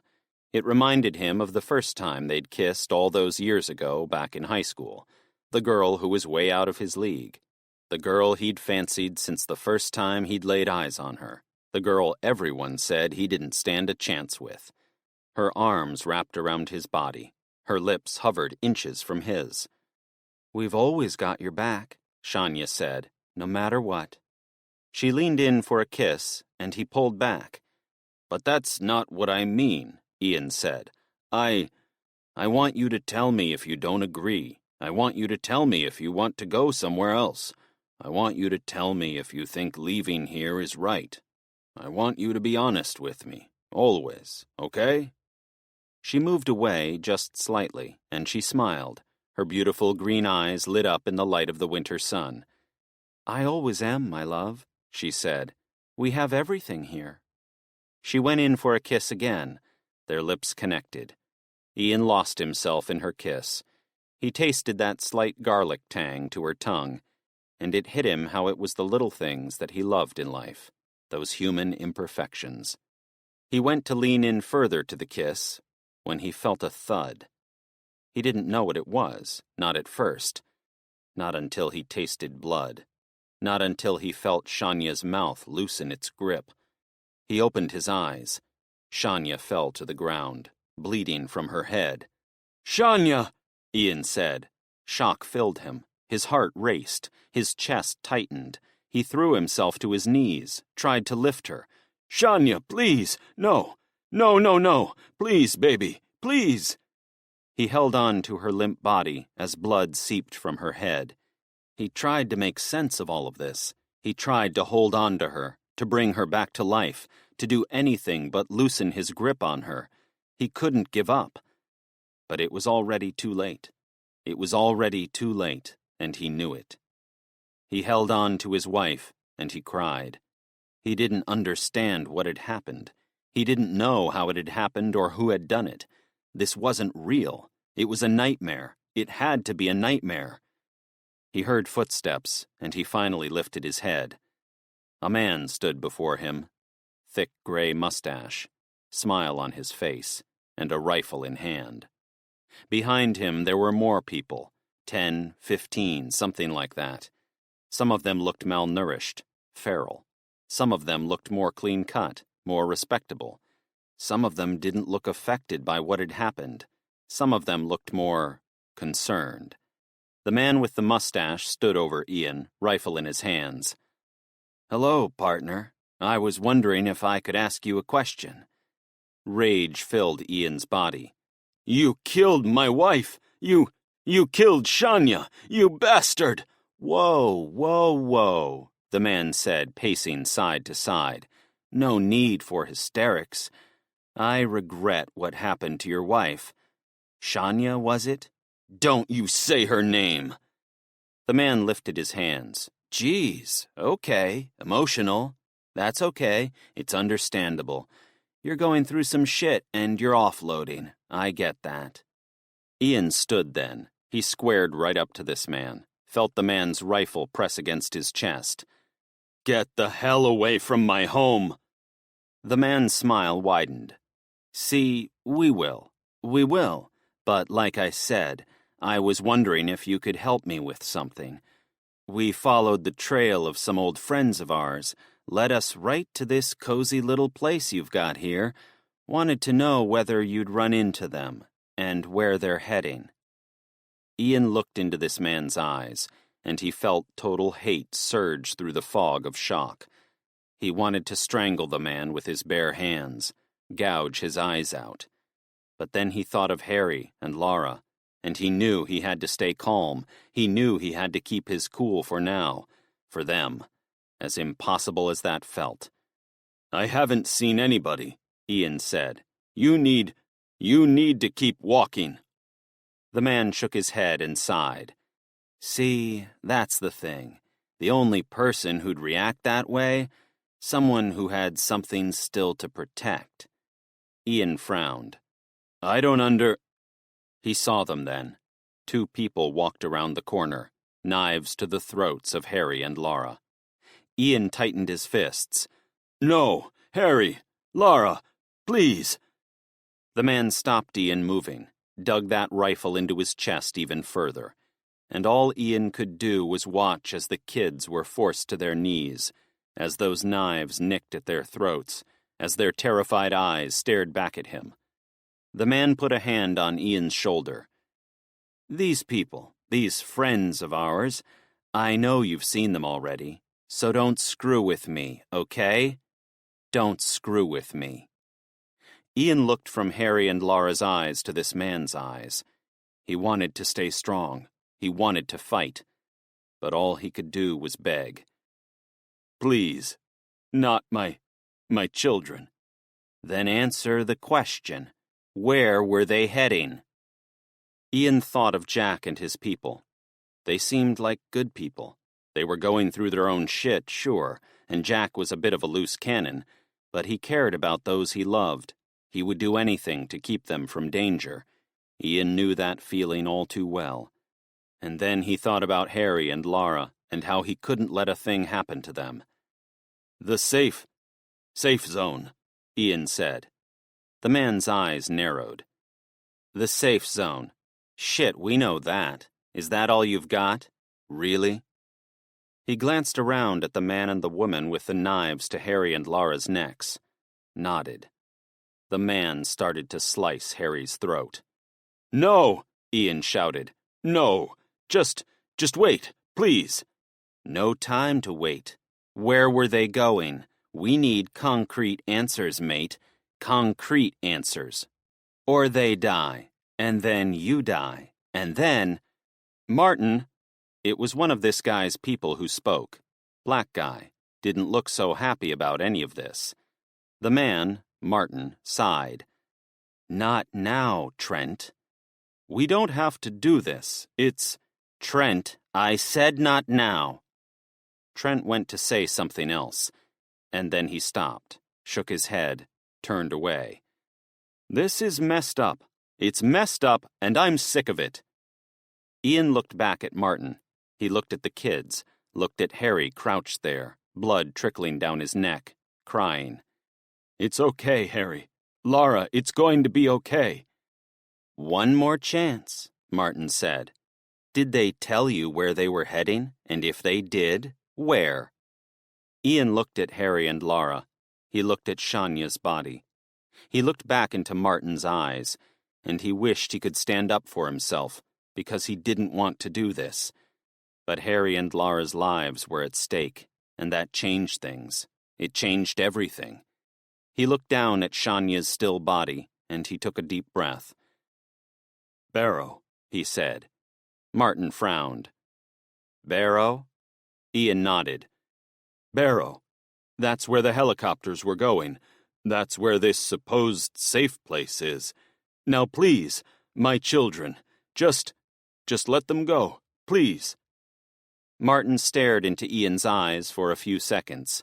It reminded him of the first time they'd kissed all those years ago back in high school. The girl who was way out of his league. The girl he'd fancied since the first time he'd laid eyes on her. The girl everyone said he didn't stand a chance with. Her arms wrapped around his body. Her lips hovered inches from his. "We've always got your back," Shania said, "no matter what." She leaned in for a kiss, and he pulled back. "But that's not what I mean," Ian said. I want you to tell me if you don't agree. I want you to tell me if you want to go somewhere else. I want you to tell me if you think leaving here is right. I want you to be honest with me, always, okay?" She moved away just slightly, and she smiled. Her beautiful green eyes lit up in the light of the winter sun. "I always am, my love," she said. "We have everything here." She went in for a kiss again. Their lips connected. Ian lost himself in her kiss. He tasted that slight garlic tang to her tongue, and it hit him how it was the little things that he loved in life, those human imperfections. He went to lean in further to the kiss when he felt a thud. He didn't know what it was, not at first. Not until he tasted blood. Not until he felt Shania's mouth loosen its grip. He opened his eyes. Shania fell to the ground, bleeding from her head. "Shania!" Ian said. Shock filled him. His heart raced. His chest tightened. He threw himself to his knees, tried to lift her. "Shania, please! No! No, no, no! Please, baby! Please!" He held on to her limp body as blood seeped from her head. He tried to make sense of all of this. He tried to hold on to her, to bring her back to life, to do anything but loosen his grip on her. He couldn't give up. But it was already too late. It was already too late, and he knew it. He held on to his wife, and he cried. He didn't understand what had happened. He didn't know how it had happened or who had done it. This wasn't real. It was a nightmare. It had to be a nightmare. He heard footsteps, and he finally lifted his head. A man stood before him, thick gray mustache, smile on his face, and a rifle in hand. Behind him there were more people, 10, 15, something like that. Some of them looked malnourished, feral. Some of them looked more clean-cut, more respectable. Some of them didn't look affected by what had happened. Some of them looked more concerned. The man with the mustache stood over Ian, rifle in his hands. "Hello, partner. I was wondering if I could ask you a question." Rage filled Ian's body. "You killed my wife! You You killed Shania! You bastard! Whoa, whoa, whoa, the man said, pacing side to side. No need for hysterics. I regret what happened to your wife. Shania, was it? Don't you say her name! The man lifted his hands. Geez, okay, emotional. That's okay, it's understandable. You're going through some shit and you're offloading. I get that. Ian stood then. He squared right up to this man, felt the man's rifle press against his chest. Get the hell away from my home! The man's smile widened. See, we will. We will. But like I said, I was wondering if you could help me with something. We followed the trail of some old friends of ours, led us right to this cozy little place you've got here. Wanted to know whether you'd run into them, and where they're heading. Ian looked into this man's eyes, and he felt total hate surge through the fog of shock. He wanted to strangle the man with his bare hands, gouge his eyes out. But then he thought of Harry and Laura, and he knew he had to stay calm. He knew he had to keep his cool for now, for them, as impossible as that felt. I haven't seen anybody, Ian said. You need to keep walking. The man shook his head and sighed. See, that's the thing. The only person who'd react that way, someone who had something still to protect. Ian frowned. I don't He saw them then. Two people walked around the corner, knives to the throats of Harry and Laura. Ian tightened his fists. No, Harry, Laura, please. The man stopped Ian moving, dug that rifle into his chest even further, and all Ian could do was watch as the kids were forced to their knees, as those knives nicked at their throats, as their terrified eyes stared back at him. The man put a hand on Ian's shoulder. These people, these friends of ours, I know you've seen them already, so don't screw with me, okay? Don't screw with me. Ian looked from Harry and Laura's eyes to this man's eyes. He wanted to stay strong. He wanted to fight. But all he could do was beg. Please, not my children. Then answer the question. Where were they heading? Ian thought of Jack and his people. They seemed like good people. They were going through their own shit, sure, and Jack was a bit of a loose cannon, but he cared about those he loved. He would do anything to keep them from danger. Ian knew that feeling all too well. And then he thought about Harry and Laura and how he couldn't let a thing happen to them. The safe zone, Ian said. The man's eyes narrowed. The safe zone. Shit, we know that. Is that all you've got? Really? He glanced around at the man and the woman with the knives to Harry and Laura's necks. Nodded. The man started to slice Harry's throat. No, Ian shouted. No, just wait, please. No time to wait. Where were they going? We need concrete answers, mate. Concrete answers. Or they die, and then you die, and then... Martin, it was one of this guy's people who spoke. Black guy, didn't look so happy about any of this. The man, Martin, sighed. Not now, Trent. We don't have to do this. It's... Trent, I said not now. Trent went to say something else, and then he stopped, shook his head, turned away. This is messed up. It's messed up, and I'm sick of it. Ian looked back at Martin. He looked at the kids, looked at Harry crouched there, blood trickling down his neck, crying. It's okay, Harry. Laura, it's going to be okay. One more chance, Martin said. Did they tell you where they were heading? And if they did, where? Ian looked at Harry and Laura. He looked at Shania's body. He looked back into Martin's eyes, and he wished he could stand up for himself, because he didn't want to do this. But Harry and Laura's lives were at stake, and that changed things. It changed everything. He looked down at Shania's still body, and he took a deep breath. Barrow, he said, Martin frowned. Barrow? Ian nodded. Barrow. That's where the helicopters were going. That's where this supposed safe place is. Now please, my children, just let them go, please. Martin stared into Ian's eyes for a few seconds,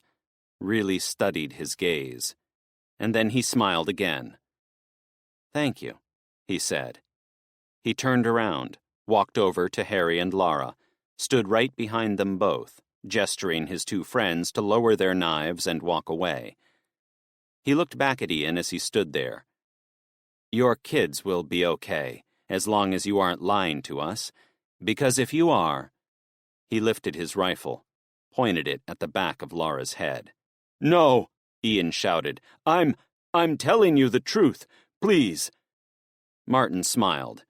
really studied his gaze, and then he smiled again. Thank you, he said. He turned around, walked over to Harry and Lara, stood right behind them both, gesturing his two friends to lower their knives and walk away. He looked back at Ian as he stood there. Your kids will be okay, as long as you aren't lying to us, because if you are... He lifted his rifle, pointed it at the back of Lara's head. No, Ian shouted. I'm telling you the truth. Please. Martin smiled.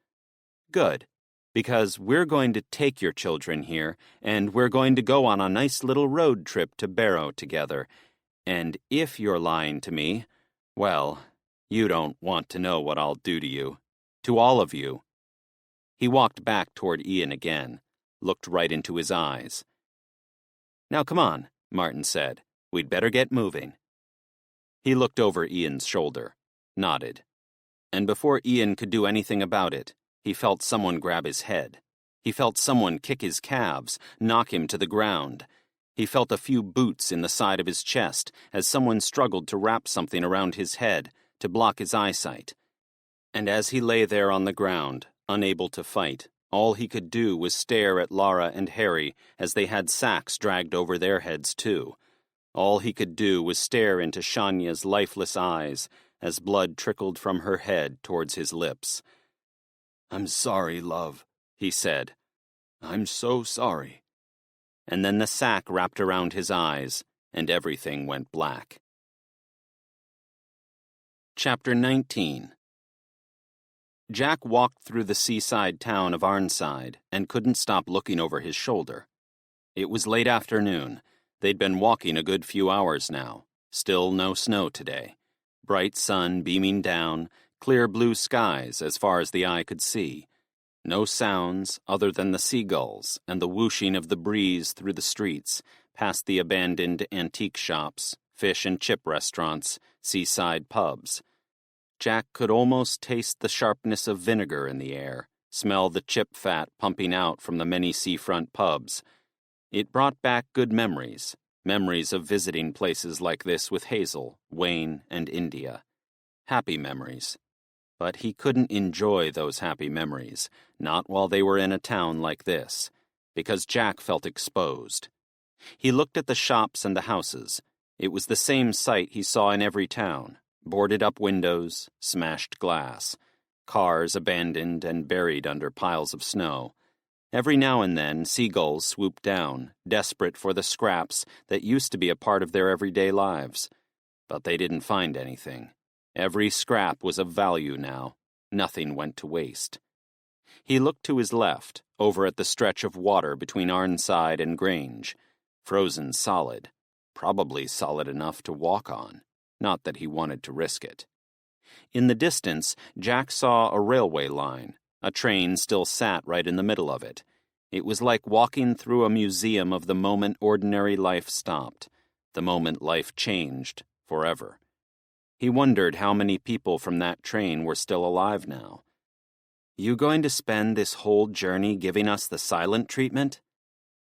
Good, because we're going to take your children here, and we're going to go on a nice little road trip to Barrow together. And if you're lying to me, well, you don't want to know what I'll do to you. To all of you. He walked back toward Ian again, looked right into his eyes. Now come on, Martin said. We'd better get moving. He looked over Ian's shoulder, nodded. And before Ian could do anything about it, he felt someone grab his head. He felt someone kick his calves, knock him to the ground. He felt a few boots in the side of his chest as someone struggled to wrap something around his head to block his eyesight. And as he lay there on the ground, unable to fight, all he could do was stare at Lara and Harry as they had sacks dragged over their heads too. All he could do was stare into Shanya's lifeless eyes as blood trickled from her head towards his lips. I'm sorry, love, he said. I'm so sorry. And then the sack wrapped around his eyes, and everything went black. Chapter 19. Jack walked through the seaside town of Arnside and couldn't stop looking over his shoulder. It was late afternoon. They'd been walking a good few hours now. Still no snow today. Bright sun beaming down, clear blue skies as far as the eye could see. No sounds other than the seagulls and the whooshing of the breeze through the streets, past the abandoned antique shops, fish and chip restaurants, seaside pubs. Jack could almost taste the sharpness of vinegar in the air, smell the chip fat pumping out from the many seafront pubs. It brought back good memories of visiting places like this with Hazel, Wayne, and India. Happy memories. But he couldn't enjoy those happy memories, not while they were in a town like this, because Jack felt exposed. He looked at the shops and the houses. It was the same sight he saw in every town. Boarded-up windows, smashed glass, cars abandoned and buried under piles of snow. Every now and then, seagulls swooped down, desperate for the scraps that used to be a part of their everyday lives. But they didn't find anything. Every scrap was of value now. Nothing went to waste. He looked to his left, over at the stretch of water between Arnside and Grange. Frozen solid. Probably solid enough to walk on. Not that he wanted to risk it. In the distance, Jack saw a railway line. A train still sat right in the middle of it. It was like walking through a museum of the moment ordinary life stopped, the moment life changed forever. He wondered how many people from that train were still alive now. You going to spend this whole journey giving us the silent treatment?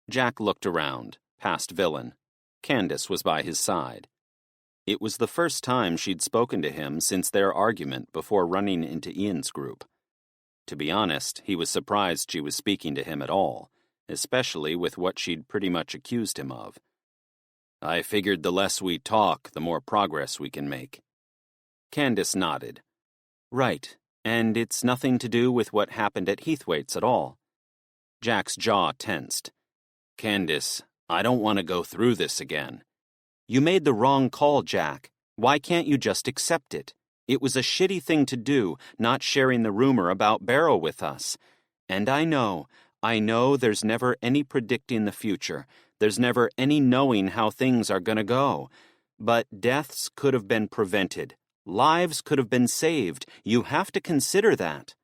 Jack looked around, past Villain. Candace was by his side. It was the first time she'd spoken to him since their argument before running into Ian's group. To be honest, he was surprised she was speaking to him at all, especially with what she'd pretty much accused him of. I figured the less we talk, the more progress we can make. Candace nodded. Right, and it's nothing to do with what happened at Heathwaite's at all. Jack's jaw tensed. Candace, I don't want to go through this again. You made the wrong call, Jack. Why can't you just accept it? It was a shitty thing to do, not sharing the rumor about Barrow with us. And I know there's never any predicting the future. There's never any knowing how things are going to go. But deaths could have been prevented. Lives could have been saved. You have to consider that.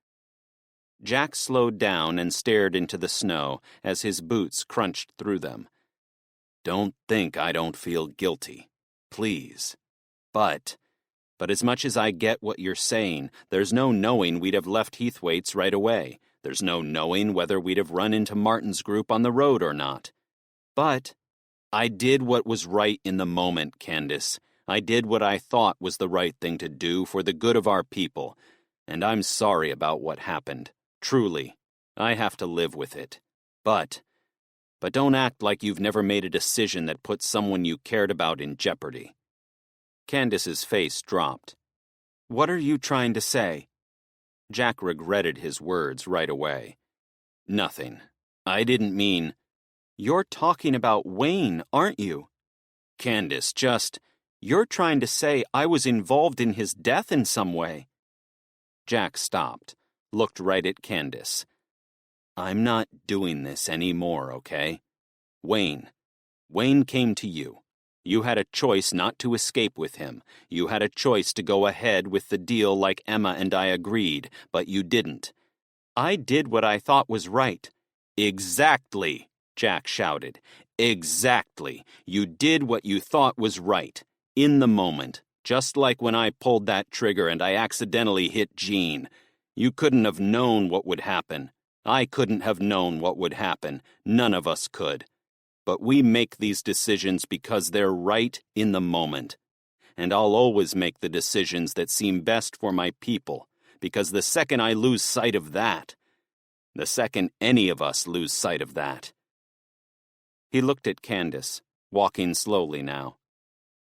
Jack slowed down and stared into the snow as his boots crunched through them. "Don't think I don't feel guilty. Please. But as much as I get what you're saying, there's no knowing we'd have left Heathwaite's right away. There's no knowing whether we'd have run into Martin's group on the road or not. But I did what was right in the moment, Candace. I did what I thought was the right thing to do for the good of our people, and I'm sorry about what happened. Truly, I have to live with it. But don't act like you've never made a decision that put someone you cared about in jeopardy." Candace's face dropped. "What are you trying to say?" Jack regretted his words right away. "Nothing. I didn't mean—" "You're talking about Wayne, aren't you?" "Candace, you're trying to say I was involved in his death in some way." Jack stopped, looked right at Candace. "I'm not doing this anymore, okay? Wayne came to you. You had a choice not to escape with him. You had a choice to go ahead with the deal like Emma and I agreed, but you didn't." "I did what I thought was right." "Exactly," Jack shouted. "Exactly. You did what you thought was right. In the moment. Just like when I pulled that trigger and I accidentally hit Jean. You couldn't have known what would happen. I couldn't have known what would happen. None of us could. But we make these decisions because they're right in the moment. And I'll always make the decisions that seem best for my people, because the second I lose sight of that, the second any of us lose sight of that." He looked at Candace, walking slowly now.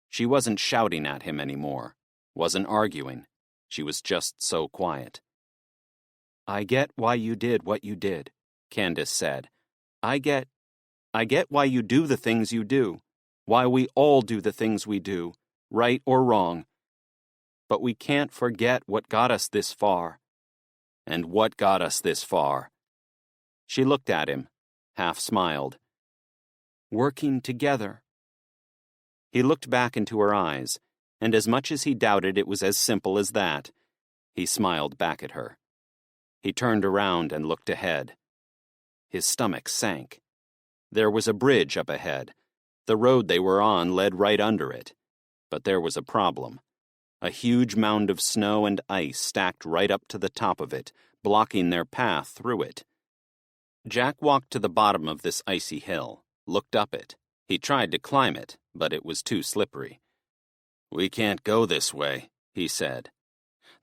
She wasn't shouting at him anymore, wasn't arguing. She was just so quiet. "I get why you did what you did," Candace said. I get why you do the things you do, why we all do the things we do, right or wrong. But we can't forget what got us this far." "And what got us this far?" She looked at him, half smiled. "Working together." He looked back into her eyes, and as much as he doubted it was as simple as that, he smiled back at her. He turned around and looked ahead. His stomach sank. There was a bridge up ahead. The road they were on led right under it. But there was a problem. A huge mound of snow and ice stacked right up to the top of it, blocking their path through it. Jack walked to the bottom of this icy hill, looked up it. He tried to climb it, but it was too slippery. "We can't go this way," he said.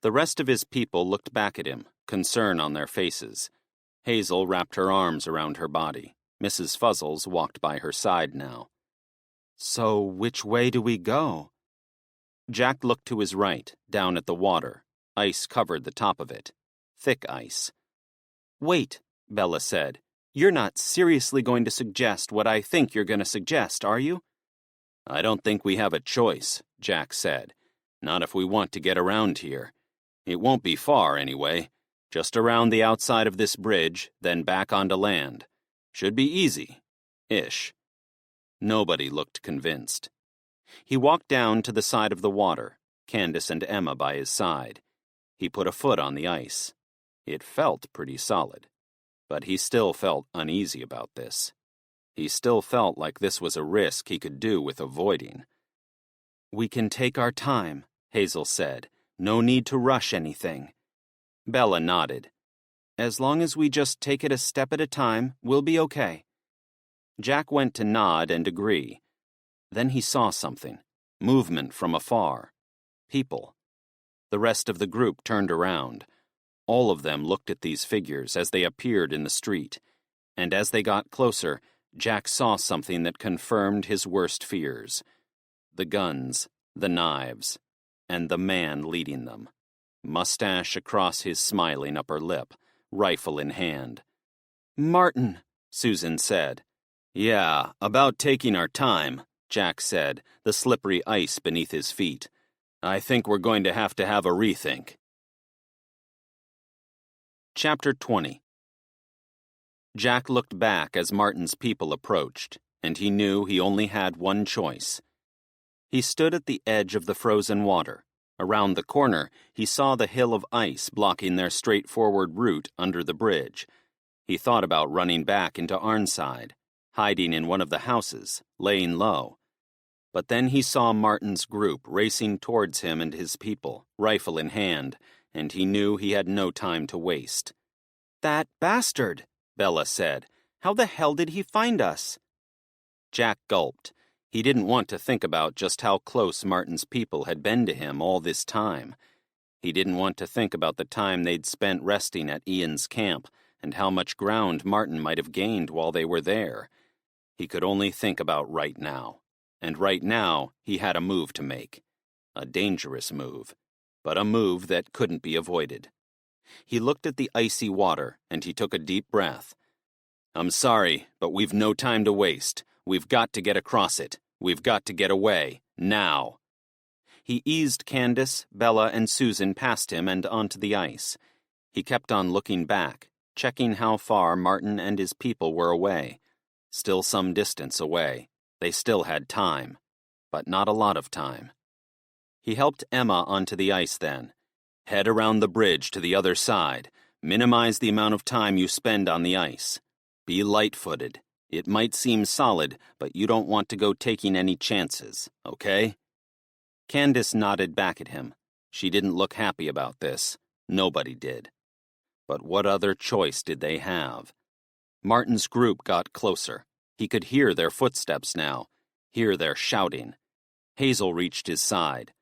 The rest of his people looked back at him, concern on their faces. Hazel wrapped her arms around her body. Mrs. Fuzzles walked by her side now. "So which way do we go?" Jack looked to his right, down at the water. Ice covered the top of it. Thick ice. "Wait," Bella said. "You're not seriously going to suggest what I think you're going to suggest, are you?" "I don't think we have a choice," Jack said. "Not if we want to get around here. It won't be far, anyway. Just around the outside of this bridge, then back onto land. Should be easy. Ish." Nobody looked convinced. He walked down to the side of the water, Candace and Emma by his side. He put a foot on the ice. It felt pretty solid. But he still felt uneasy about this. He still felt like this was a risk he could do with avoiding. "We can take our time," Hazel said. "No need to rush anything." Bella nodded. "As long as we just take it a step at a time, we'll be okay." Jack went to nod and agree. Then he saw something. Movement from afar. People. The rest of the group turned around. All of them looked at these figures as they appeared in the street. And as they got closer, Jack saw something that confirmed his worst fears. The guns, the knives, and the man leading them. Mustache across his smiling upper lip, rifle in hand. "Martin," Susan said. "Yeah, about taking our time," Jack said, the slippery ice beneath his feet. "I think we're going to have a rethink." Chapter 20. Jack looked back as Martin's people approached, and he knew he only had one choice. He stood at the edge of the frozen water, Around the corner, he saw the hill of ice blocking their straightforward route under the bridge. He thought about running back into Arnside, hiding in one of the houses, laying low. But then he saw Martin's group racing towards him and his people, rifle in hand, and he knew he had no time to waste. "That bastard," Bella said. "How the hell did he find us?" Jack gulped. He didn't want to think about just how close Martin's people had been to him all this time. He didn't want to think about the time they'd spent resting at Ian's camp and how much ground Martin might have gained while they were there. He could only think about right now. And right now, he had a move to make. A dangerous move, but a move that couldn't be avoided. He looked at the icy water, and he took a deep breath. "I'm sorry, but we've no time to waste. We've got to get across it. We've got to get away. Now." He eased Candace, Bella, and Susan past him and onto the ice. He kept on looking back, checking how far Martin and his people were away. Still some distance away. They still had time, but not a lot of time. He helped Emma onto the ice then. "Head around the bridge to the other side. Minimize the amount of time you spend on the ice. Be light-footed. It might seem solid, but you don't want to go taking any chances, okay?" Candace nodded back at him. She didn't look happy about this. Nobody did. But what other choice did they have? Martin's group got closer. He could hear their footsteps now, hear their shouting. Hazel reached his side.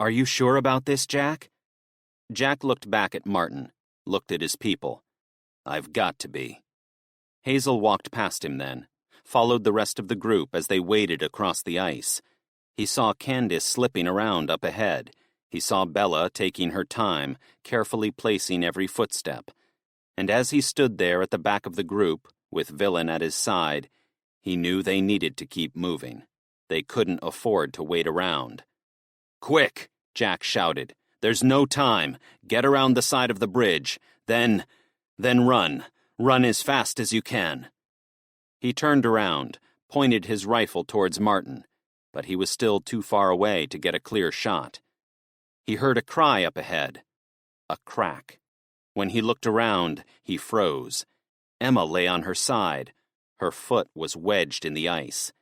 "Are you sure about this, Jack?" Jack looked back at Martin, looked at his people. "I've got to be." Hazel walked past him then, followed the rest of the group as they waded across the ice. He saw Candace slipping around up ahead. He saw Bella taking her time, carefully placing every footstep. And as he stood there at the back of the group, with Villain at his side, he knew they needed to keep moving. They couldn't afford to wait around. "Quick!" Jack shouted. "There's no time. Get around the side of the bridge. Then run. Run as fast as you can." He turned around, pointed his rifle towards Martin, but he was still too far away to get a clear shot. He heard a cry up ahead. A crack. When he looked around, he froze. Emma lay on her side. Her foot was wedged in the ice.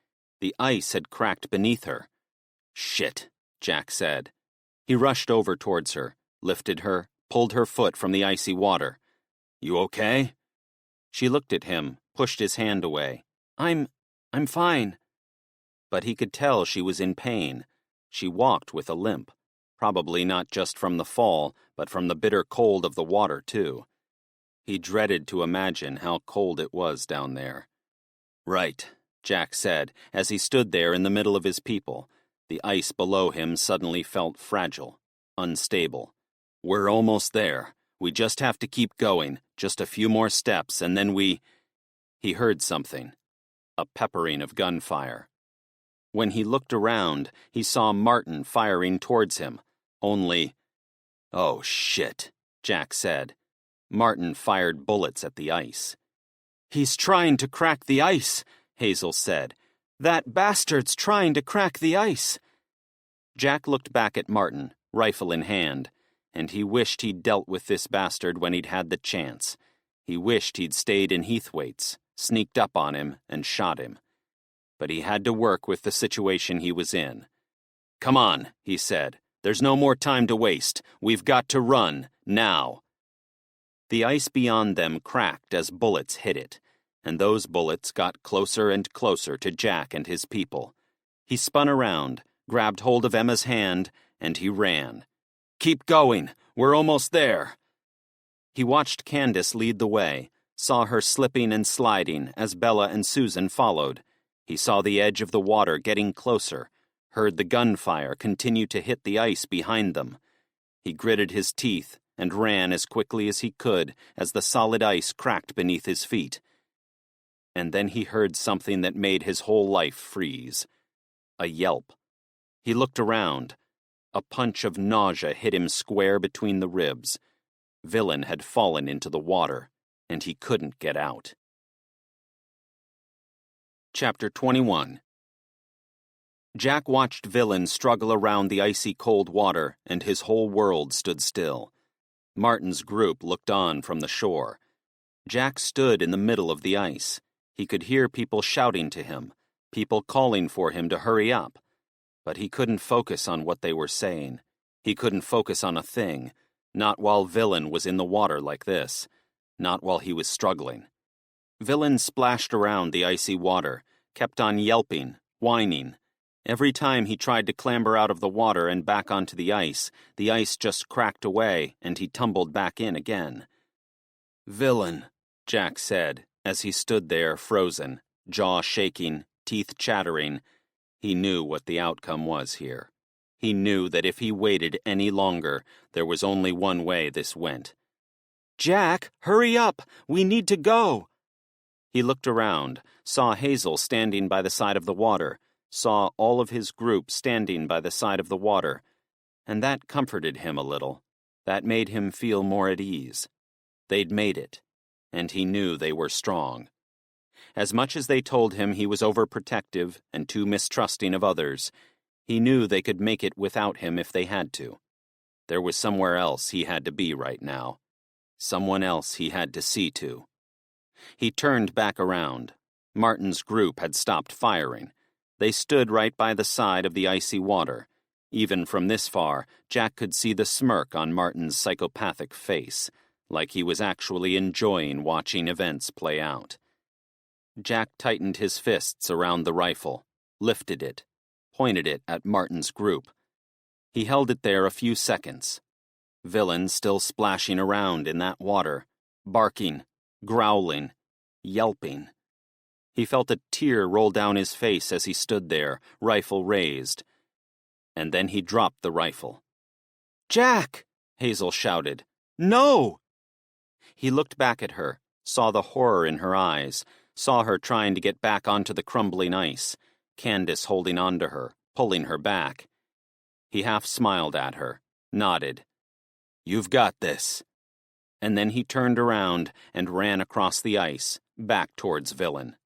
The ice had cracked beneath her. "Shit," Jack said. He rushed over towards her, lifted her, pulled her foot from the icy water. "You okay?" She looked at him, pushed his hand away. I'm fine." But he could tell she was in pain. She walked with a limp. Probably not just from the fall, but from the bitter cold of the water, too. He dreaded to imagine how cold it was down there. "Right," Jack said, as he stood there in the middle of his people. The ice below him suddenly felt fragile, unstable. "We're almost there. We just have to keep going, just a few more steps, and then we—" He heard something. A peppering of gunfire. When he looked around, he saw Martin firing towards him. Only— "Oh, shit," Jack said. Martin fired bullets at the ice. "He's trying to crack the ice," Hazel said. "That bastard's trying to crack the ice." Jack looked back at Martin, rifle in hand, and he wished he'd dealt with this bastard when he'd had the chance. He wished he'd stayed in Heathwaite's, sneaked up on him, and shot him. But he had to work with the situation he was in. "Come on," he said. "There's no more time to waste. We've got to run, now." The ice beyond them cracked as bullets hit it, and those bullets got closer and closer to Jack and his people. He spun around, grabbed hold of Emma's hand, and he ran. "Keep going! We're almost there!" He watched Candace lead the way, saw her slipping and sliding as Bella and Susan followed. He saw the edge of the water getting closer, heard the gunfire continue to hit the ice behind them. He gritted his teeth and ran as quickly as he could as the solid ice cracked beneath his feet. And then he heard something that made his whole life freeze. A yelp. He looked around. A punch of nausea hit him square between the ribs. Villain had fallen into the water, and he couldn't get out. Chapter 21. Jack watched Villain struggle around the icy cold water, and his whole world stood still. Martin's group looked on from the shore. Jack stood in the middle of the ice. He could hear people shouting to him, people calling for him to hurry up. But he couldn't focus on what they were saying. He couldn't focus on a thing, not while Villain was in the water like this, not while he was struggling. Villain splashed around the icy water, kept on yelping, whining. Every time he tried to clamber out of the water and back onto the ice just cracked away and he tumbled back in again. "Villain," Jack said, as he stood there frozen, jaw shaking, teeth chattering. He knew what the outcome was here. He knew that if he waited any longer, there was only one way this went. "Jack, hurry up! We need to go!" He looked around, saw Hazel standing by the side of the water, saw all of his group standing by the side of the water, and that comforted him a little. That made him feel more at ease. They'd made it, and he knew they were strong. As much as they told him he was overprotective and too mistrusting of others, he knew they could make it without him if they had to. There was somewhere else he had to be right now. Someone else he had to see to. He turned back around. Martin's group had stopped firing. They stood right by the side of the icy water. Even from this far, Jack could see the smirk on Martin's psychopathic face, like he was actually enjoying watching events play out. Jack tightened his fists around the rifle, lifted it, pointed it at Martin's group. He held it there a few seconds. Villain still splashing around in that water, barking, growling, yelping. He felt a tear roll down his face as he stood there, rifle raised. And then he dropped the rifle. "Jack!" Hazel shouted. "No!" He looked back at her, saw the horror in her eyes, saw her trying to get back onto the crumbling ice, Candace holding onto her, pulling her back. He half smiled at her, nodded. "You've got this." And then he turned around and ran across the ice, back towards Villain.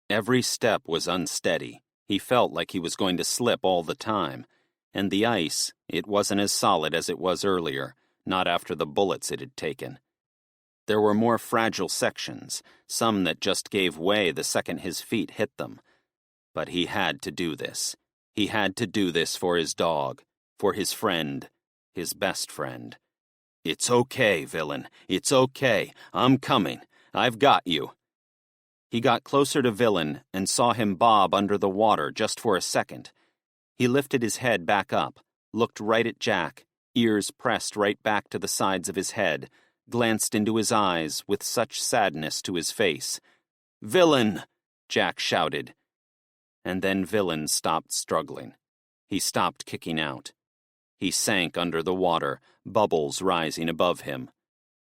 Every step was unsteady. He felt like he was going to slip all the time. And the ice, it wasn't as solid as it was earlier, not after the bullets it had taken. There were more fragile sections, some that just gave way the second his feet hit them. But he had to do this. He had to do this for his dog, for his friend, his best friend. "It's okay, Villain. It's okay. I'm coming. I've got you." He got closer to Villain and saw him bob under the water just for a second. He lifted his head back up, looked right at Jack, ears pressed right back to the sides of his head, glanced into his eyes with such sadness to his face. "Villain!" Jack shouted. And then Villain stopped struggling. He stopped kicking out. He sank under the water, bubbles rising above him.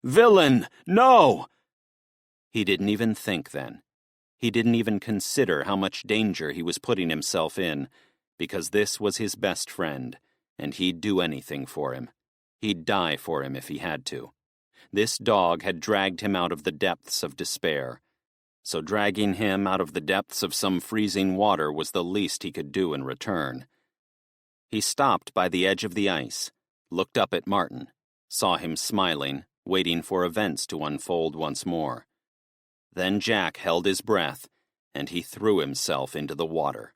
"Villain! No!" He didn't even think then. He didn't even consider how much danger he was putting himself in, because this was his best friend, and he'd do anything for him. He'd die for him if he had to. This dog had dragged him out of the depths of despair, so dragging him out of the depths of some freezing water was the least he could do in return. He stopped by the edge of the ice, looked up at Martin, saw him smiling, waiting for events to unfold once more. Then Jack held his breath, and he threw himself into the water.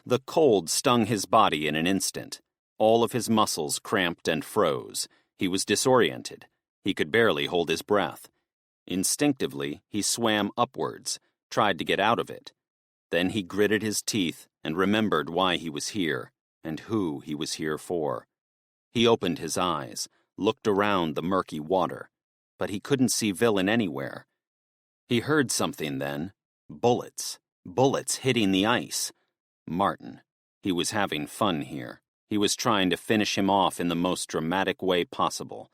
The cold stung his body in an instant. All of his muscles cramped and froze. He was disoriented. He could barely hold his breath. Instinctively, he swam upwards, tried to get out of it. Then he gritted his teeth and remembered why he was here, and who he was here for. He opened his eyes, looked around the murky water, but he couldn't see Villain anywhere. He heard something then. Bullets. Bullets hitting the ice. Martin. He was having fun here. He was trying to finish him off in the most dramatic way possible.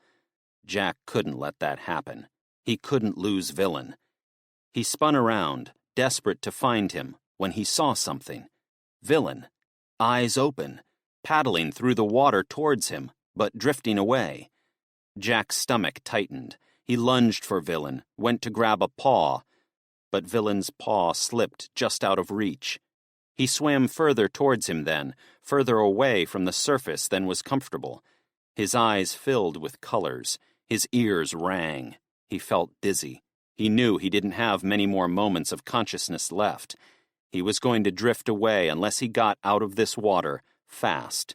Jack couldn't let that happen. He couldn't lose Villain. He spun around, desperate to find him, when he saw something. Villain. Eyes open, paddling through the water towards him, but drifting away. Jack's stomach tightened. He lunged for Villain, went to grab a paw, but Villain's paw slipped just out of reach. He swam further towards him then, further away from the surface than was comfortable. His eyes filled with colors. His ears rang. He felt dizzy. He knew he didn't have many more moments of consciousness left. He was going to drift away unless he got out of this water, fast.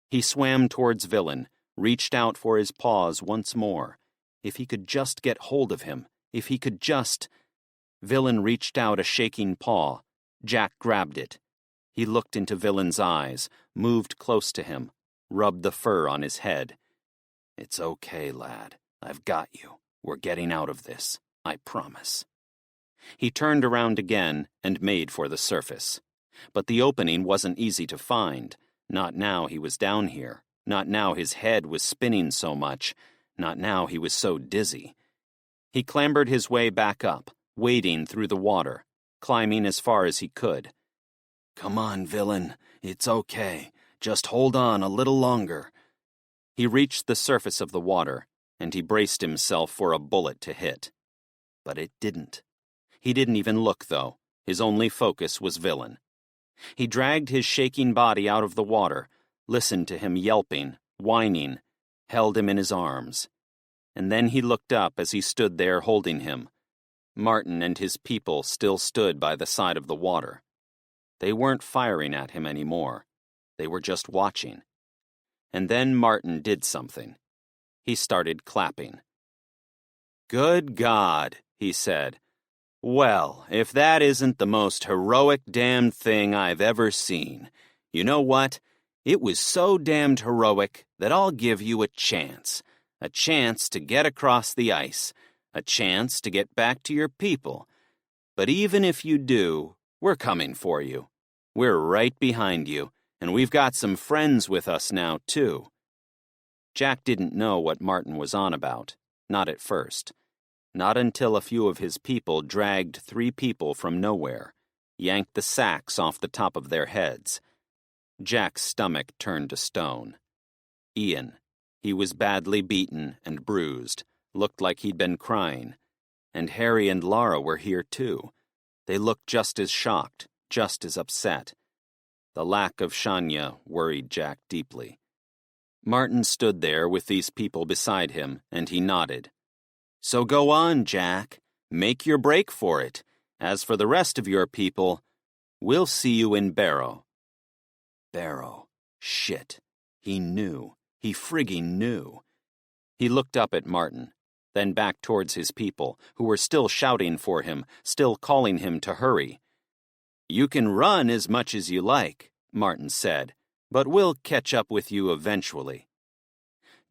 He swam towards Villain, reached out for his paws once more. If he could just get hold of him, if he could just... Villain reached out a shaking paw. Jack grabbed it. He looked into Villain's eyes, moved close to him, rubbed the fur on his head. "It's okay, lad. I've got you. We're getting out of this. I promise." He turned around again and made for the surface. But the opening wasn't easy to find. Not now he was down here. Not now his head was spinning so much. Not now he was so dizzy. He clambered his way back up, wading through the water, climbing as far as he could. "Come on, Villain. It's okay. Just hold on a little longer." He reached the surface of the water, and he braced himself for a bullet to hit. But it didn't. He didn't even look, though. His only focus was Villain. He dragged his shaking body out of the water, listened to him yelping, whining, held him in his arms. And then he looked up as he stood there holding him. Martin and his people still stood by the side of the water. They weren't firing at him anymore. They were just watching. And then Martin did something. He started clapping. "Good God," he said. "Well, if that isn't the most heroic damned thing I've ever seen. You know what? It was so damned heroic that I'll give you a chance to get across the ice, a chance to get back to your people. But even if you do, we're coming for you. We're right behind you, and we've got some friends with us now, too." Jack didn't know what Martin was on about, not at first. Not until a few of his people dragged 3 people from nowhere, yanked the sacks off the top of their heads. Jack's stomach turned to stone. Ian. He was badly beaten and bruised, looked like he'd been crying. And Harry and Lara were here too. They looked just as shocked, just as upset. The lack of Shania worried Jack deeply. Martin stood there with these people beside him, and he nodded. "So go on, Jack. Make your break for it. As for the rest of your people, we'll see you in Barrow." Barrow. Shit. He knew. He frigging knew. He looked up at Martin, then back towards his people, who were still shouting for him, still calling him to hurry. "You can run as much as you like," Martin said, "but we'll catch up with you eventually."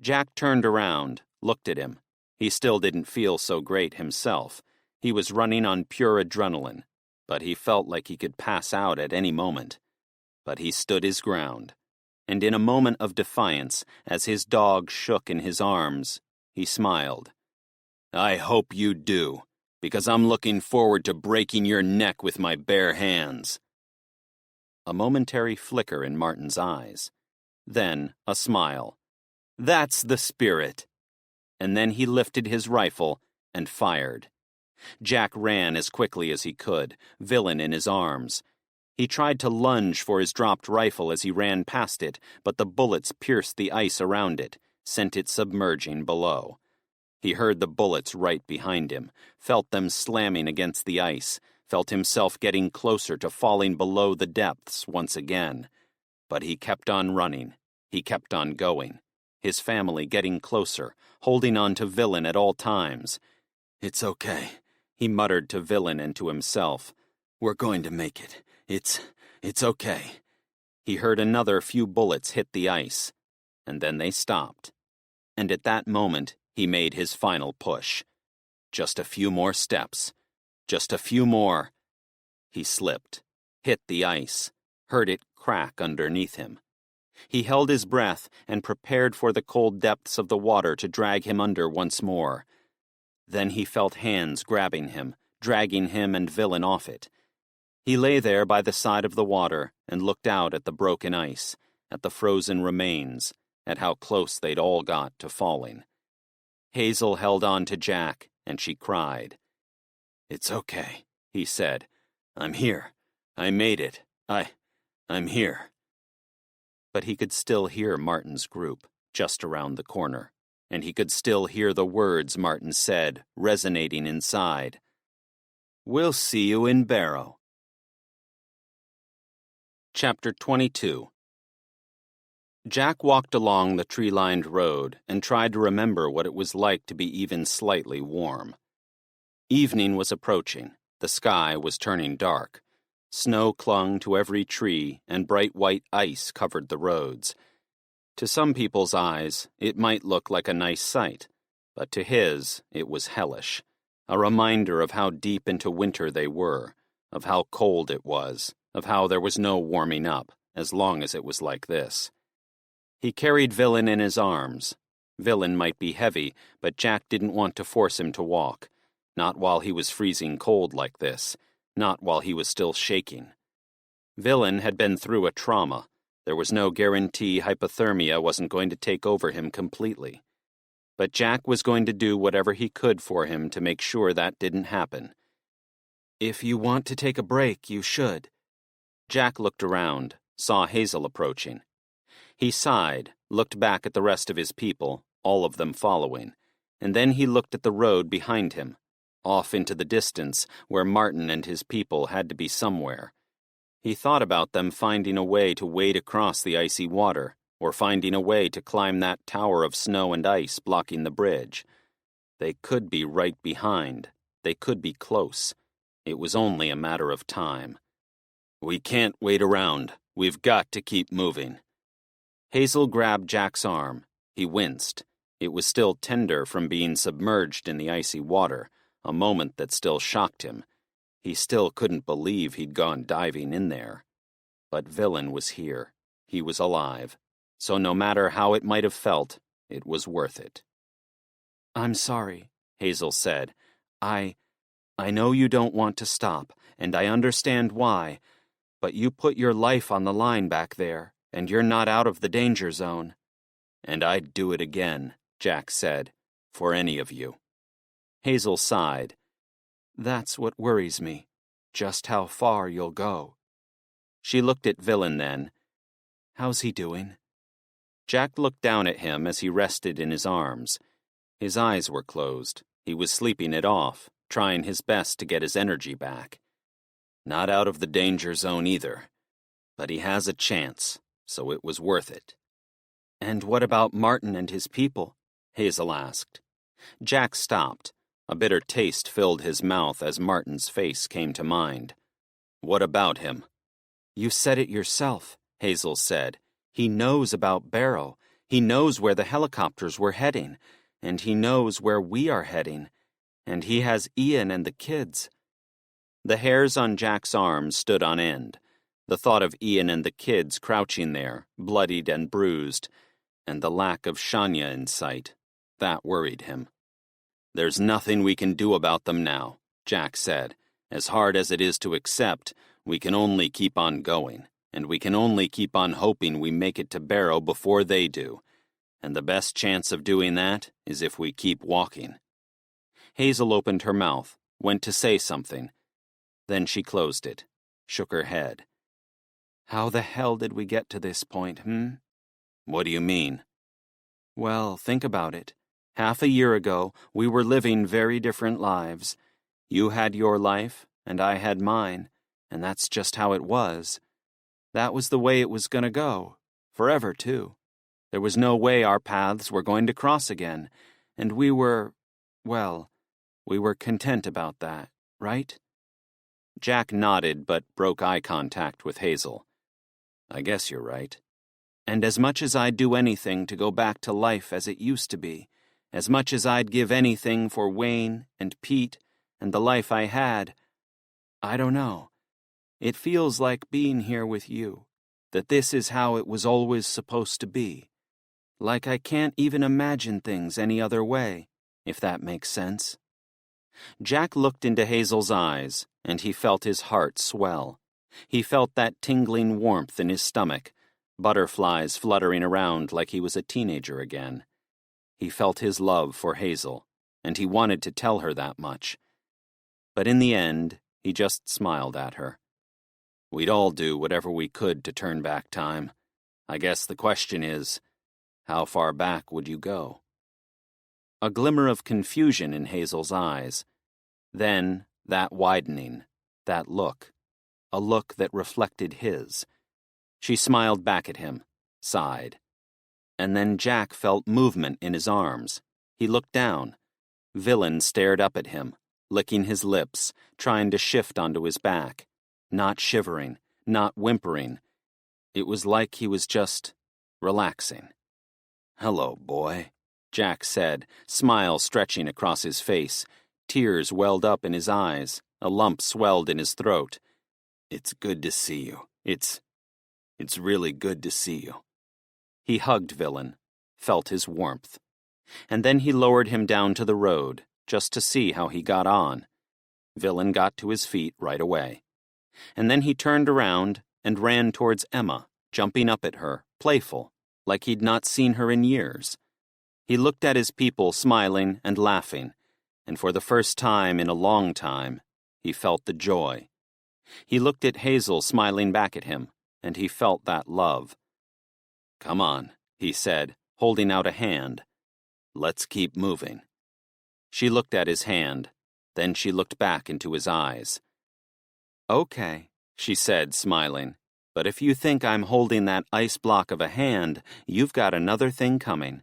Jack turned around, looked at him. He still didn't feel so great himself. He was running on pure adrenaline, but he felt like he could pass out at any moment. But he stood his ground, and in a moment of defiance, as his dog shook in his arms, he smiled. "I hope you do, because I'm looking forward to breaking your neck with my bare hands." A momentary flicker in Martin's eyes. Then a smile. "That's the spirit." And then he lifted his rifle and fired. Jack ran as quickly as he could, Villain in his arms. He tried to lunge for his dropped rifle as he ran past it, but the bullets pierced the ice around it, sent it submerging below. He heard the bullets right behind him, felt them slamming against the ice, felt himself getting closer to falling below the depths once again. But he kept on running. He kept on going. His family getting closer, holding on to Villain at all times. "It's okay," he muttered to Villain and to himself. "We're going to make it. It's okay." He heard another few bullets hit the ice, and then they stopped. And at that moment, he made his final push. Just a few more steps. Just a few more. He slipped, hit the ice, heard it crack underneath him. He held his breath and prepared for the cold depths of the water to drag him under once more. Then he felt hands grabbing him, dragging him and Villain off it. He lay there by the side of the water and looked out at the broken ice, at the frozen remains, at how close they'd all got to falling. Hazel held on to Jack, and she cried. "It's okay," he said. "I'm here. I made it. I'm here. But he could still hear Martin's group, just around the corner, and he could still hear the words Martin said, resonating inside. We'll see you in Barrow. Chapter 22. Jack walked along the tree-lined road and tried to remember what it was like to be even slightly warm. Evening was approaching. The sky was turning dark. Snow clung to every tree, and bright white ice covered the roads. To some people's eyes, it might look like a nice sight, but to his, it was hellish, a reminder of how deep into winter they were, of how cold it was, of how there was no warming up, as long as it was like this. He carried Villain in his arms. Villain might be heavy, but Jack didn't want to force him to walk, not while he was freezing cold like this, not while he was still shaking. Villain had been through a trauma. There was no guarantee hypothermia wasn't going to take over him completely. But Jack was going to do whatever he could for him to make sure that didn't happen. If you want to take a break, you should. Jack looked around, saw Hazel approaching. He sighed, looked back at the rest of his people, all of them following, and then he looked at the road behind him, off into the distance where Martin and his people had to be somewhere. He thought about them finding a way to wade across the icy water, or finding a way to climb that tower of snow and ice blocking the bridge. They could be right behind. They could be close. It was only a matter of time. We can't wait around. We've got to keep moving. Hazel grabbed Jack's arm. He winced. It was still tender from being submerged in the icy water, a moment that still shocked him. He still couldn't believe he'd gone diving in there. But Villain was here. He was alive. So no matter how it might have felt, it was worth it. I'm sorry, Hazel said. I know you don't want to stop, and I understand why, but you put your life on the line back there, and you're not out of the danger zone. And I'd do it again, Jack said, for any of you. Hazel sighed. That's what worries me, just how far you'll go. She looked at Villain then. How's he doing? Jack looked down at him as he rested in his arms. His eyes were closed. He was sleeping it off, trying his best to get his energy back. Not out of the danger zone either. But he has a chance, so it was worth it. And what about Martin and his people? Hazel asked. Jack stopped. A bitter taste filled his mouth as Martin's face came to mind. What about him? You said it yourself, Hazel said. He knows about Barrow. He knows where the helicopters were heading, and he knows where we are heading. And he has Ian and the kids. The hairs on Jack's arms stood on end. The thought of Ian and the kids crouching there, bloodied and bruised, and the lack of Shania in sight, that worried him. There's nothing we can do about them now, Jack said. As hard as it is to accept, we can only keep on going, and we can only keep on hoping we make it to Barrow before they do. And the best chance of doing that is if we keep walking. Hazel opened her mouth, went to say something. Then she closed it, shook her head. How the hell did we get to this point, What do you mean? Well, think about it. Half a year ago, we were living very different lives. You had your life, and I had mine, and that's just how it was. That was the way it was going to go, forever, too. There was no way our paths were going to cross again, and we were content about that, right? Jack nodded but broke eye contact with Hazel. I guess you're right. And as much as I'd do anything to go back to life as it used to be, as much as I'd give anything for Wayne and Pete and the life I had, I don't know. It feels like being here with you, that this is how it was always supposed to be. Like I can't even imagine things any other way, if that makes sense. Jack looked into Hazel's eyes, and he felt his heart swell. He felt that tingling warmth in his stomach, butterflies fluttering around like he was a teenager again. He felt his love for Hazel, and he wanted to tell her that much. But in the end, he just smiled at her. We'd all do whatever we could to turn back time. I guess the question is, how far back would you go? A glimmer of confusion in Hazel's eyes. Then, that widening, that look. A look that reflected his. She smiled back at him, sighed. And then Jack felt movement in his arms. He looked down. Villain stared up at him, licking his lips, trying to shift onto his back. Not shivering, not whimpering. It was like he was just relaxing. "Hello, boy," Jack said, smile stretching across his face. Tears welled up in his eyes. A lump swelled in his throat. "It's good to see you. It's really good to see you." He hugged Villain, felt his warmth. And then he lowered him down to the road, just to see how he got on. Villain got to his feet right away. And then he turned around and ran towards Emma, jumping up at her, playful, like he'd not seen her in years. He looked at his people smiling and laughing, and for the first time in a long time, he felt the joy. He looked at Hazel smiling back at him, and he felt that love. "Come on," he said, holding out a hand. "Let's keep moving." She looked at his hand, then she looked back into his eyes. "Okay," she said, smiling, "but if you think I'm holding that ice block of a hand, you've got another thing coming."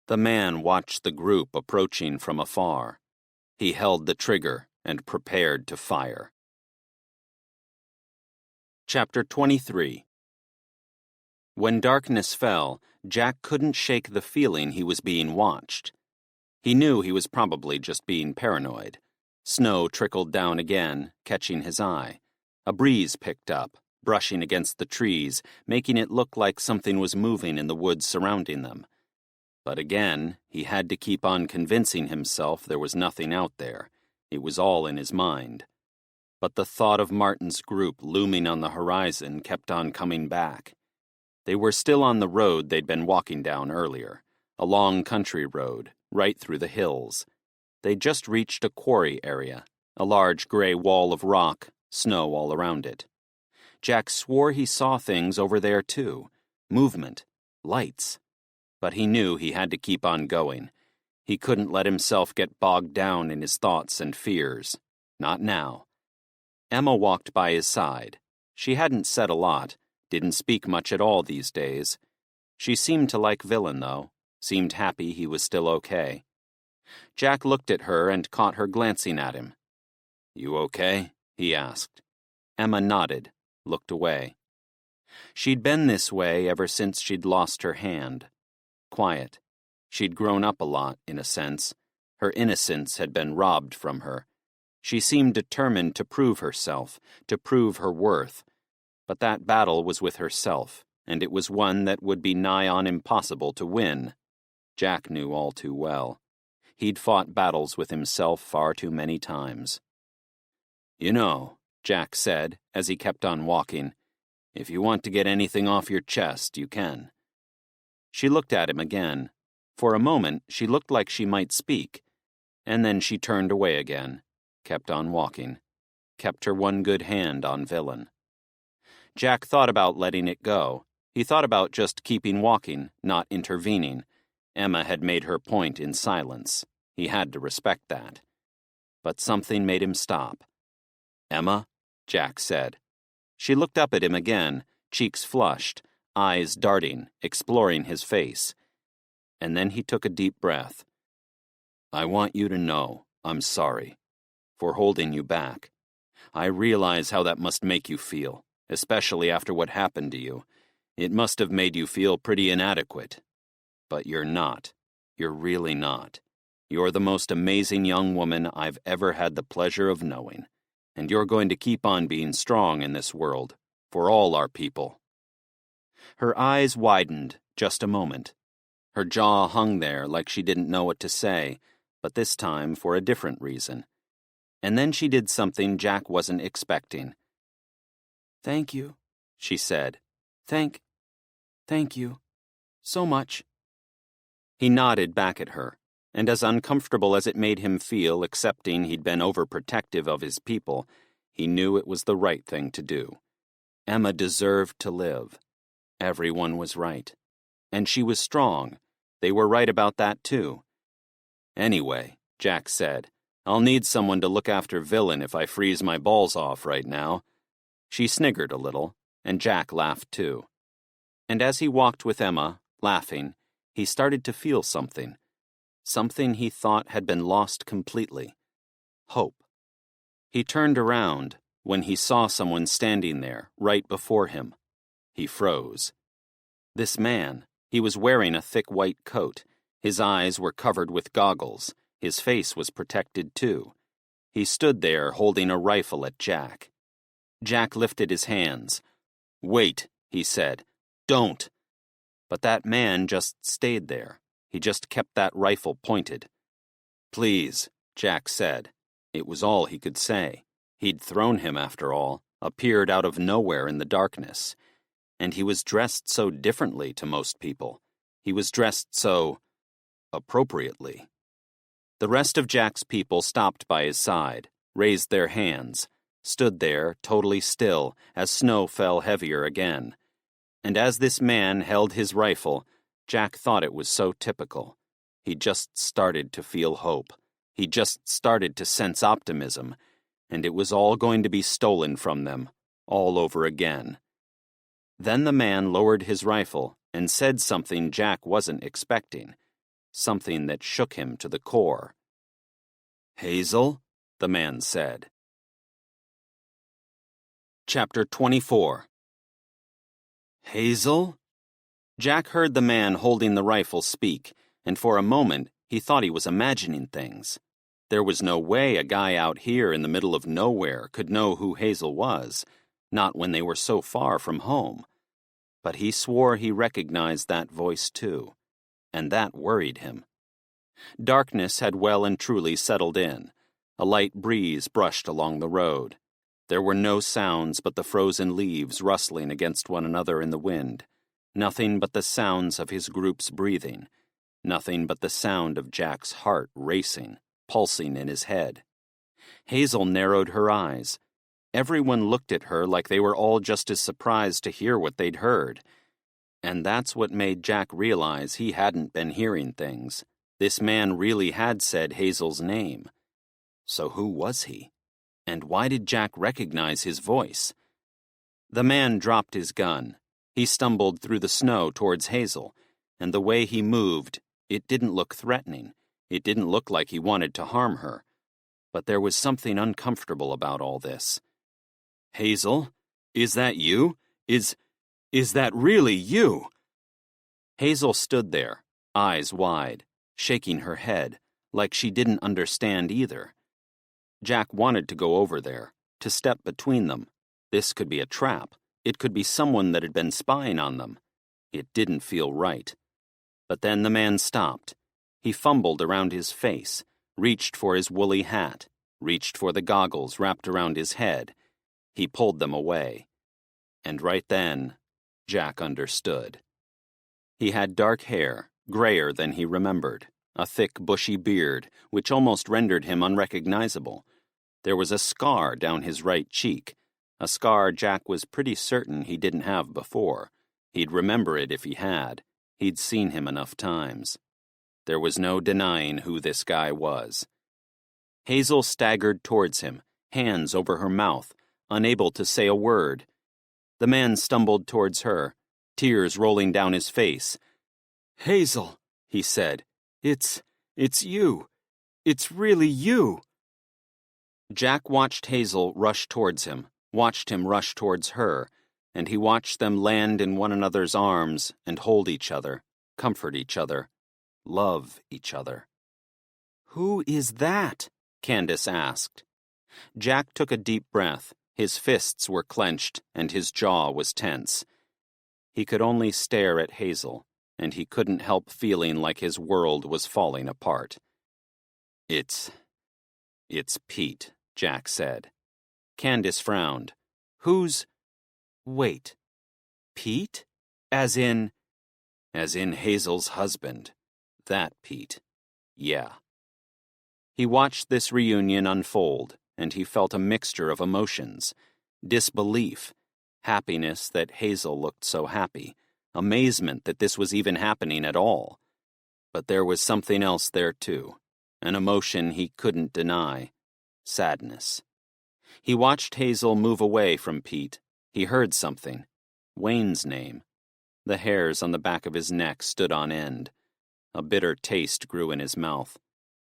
The man watched the group approaching from afar. He held the trigger and prepared to fire. Chapter 23. When darkness fell, Jack couldn't shake the feeling he was being watched. He knew he was probably just being paranoid. Snow trickled down again, catching his eye. A breeze picked up, brushing against the trees, making it look like something was moving in the woods surrounding them. But again, he had to keep on convincing himself there was nothing out there. It was all in his mind. But the thought of Martin's group looming on the horizon kept on coming back. They were still on the road they'd been walking down earlier, a long country road, right through the hills. They'd just reached a quarry area, a large gray wall of rock, snow all around it. Jack swore he saw things over there too, movement, lights. But he knew he had to keep on going. He couldn't let himself get bogged down in his thoughts and fears. Not now. Emma walked by his side. She hadn't said a lot, didn't speak much at all these days. She seemed to like Villain, though, seemed happy he was still okay. Jack looked at her and caught her glancing at him. "You okay?" he asked. Emma nodded, looked away. She'd been this way ever since she'd lost her hand. Quiet. She'd grown up a lot, in a sense. Her innocence had been robbed from her. She seemed determined to prove herself, to prove her worth. But that battle was with herself, and it was one that would be nigh on impossible to win. Jack knew all too well. He'd fought battles with himself far too many times. "You know," Jack said, as he kept on walking, "if you want to get anything off your chest, you can." She looked at him again. For a moment, she looked like she might speak, and then she turned away again, kept on walking, kept her one good hand on Villain. Jack thought about letting it go. He thought about just keeping walking, not intervening. Emma had made her point in silence. He had to respect that. But something made him stop. "Emma?" Jack said. She looked up at him again, cheeks flushed, eyes darting, exploring his face. And then he took a deep breath. "I want you to know I'm sorry for holding you back. I realize how that must make you feel, especially after what happened to you. It must have made you feel pretty inadequate. But you're not. You're really not. You're the most amazing young woman I've ever had the pleasure of knowing, and you're going to keep on being strong in this world, for all our people." Her eyes widened just a moment. Her jaw hung there like she didn't know what to say, but this time for a different reason. And then she did something Jack wasn't expecting. "Thank you," she said. Thank you. So much." He nodded back at her, and as uncomfortable as it made him feel accepting he'd been overprotective of his people, He knew it was the right thing to do. Emma deserved to live. Everyone was right. And she was strong. They were right about that, too. Anyway, Jack said, I'll need someone to look after Villain if I freeze my balls off right now. She sniggered a little, and Jack laughed too. And as he walked with Emma, laughing, he started to feel something. Something he thought had been lost completely. Hope. He turned around when he saw someone standing there, right before him. He froze. This man, he was wearing a thick white coat. His eyes were covered with goggles. His face was protected too. He stood there holding a rifle at Jack. Jack lifted his hands. "Wait," he said. "Don't." But that man just stayed there. He just kept that rifle pointed. "Please," Jack said. It was all he could say. He'd thrown him, after all, appeared out of nowhere in the darkness. And he was dressed so differently to most people. He was dressed so appropriately. The rest of Jack's people stopped by his side, raised their hands, stood there totally still as snow fell heavier again. And as this man held his rifle, Jack thought it was so typical. He just started to feel hope. He just started to sense optimism, and it was all going to be stolen from them, all over again. Then the man lowered his rifle and said something Jack wasn't expecting, something that shook him to the core. "Hazel?" the man said. Chapter 24. "Hazel?" Jack heard the man holding the rifle speak, and for a moment he thought he was imagining things. There was no way a guy out here in the middle of nowhere could know who Hazel was, not when they were so far from home. But he swore he recognized that voice too, and that worried him. Darkness had well and truly settled in. A light breeze brushed along the road. There were no sounds but the frozen leaves rustling against one another in the wind. Nothing but the sounds of his group's breathing. Nothing but the sound of Jack's heart racing, pulsing in his head. Hazel narrowed her eyes. Everyone looked at her like they were all just as surprised to hear what they'd heard. And that's what made Jack realize he hadn't been hearing things. This man really had said Hazel's name. So who was he? And why did Jack recognize his voice? The man dropped his gun. He stumbled through the snow towards Hazel, and the way he moved, it didn't look threatening. It didn't look like he wanted to harm her. But there was something uncomfortable about all this. "Hazel? Is that you? Is that really you?" Hazel stood there, eyes wide, shaking her head, like she didn't understand either. Jack wanted to go over there, to step between them. This could be a trap. It could be someone that had been spying on them. It didn't feel right. But then the man stopped. He fumbled around his face, reached for his woolly hat, reached for the goggles wrapped around his head. He pulled them away. And right then, Jack understood. He had dark hair, grayer than he remembered, a thick, bushy beard, which almost rendered him unrecognizable. There was a scar down his right cheek, a scar Jack was pretty certain he didn't have before. He'd remember it if he had. He'd seen him enough times. There was no denying who this guy was. Hazel staggered towards him, hands over her mouth, unable to say a word. The man stumbled towards her, tears rolling down his face. "Hazel," he said, It's you. It's really you." Jack watched Hazel rush towards him, watched him rush towards her, and he watched them land in one another's arms and hold each other, comfort each other, love each other. "Who is that?" Candace asked. Jack took a deep breath. His fists were clenched and his jaw was tense. He could only stare at Hazel, and he couldn't help feeling like his world was falling apart. It's Pete," Jack said. Candace frowned. Wait, Pete? As in Hazel's husband. That Pete. Yeah. He watched this reunion unfold, and he felt a mixture of emotions: disbelief, happiness that Hazel looked so happy, amazement that this was even happening at all. But there was something else there too, an emotion he couldn't deny: sadness. He watched Hazel move away from Pete. He heard something. Wayne's name. The hairs on the back of his neck stood on end. A bitter taste grew in his mouth.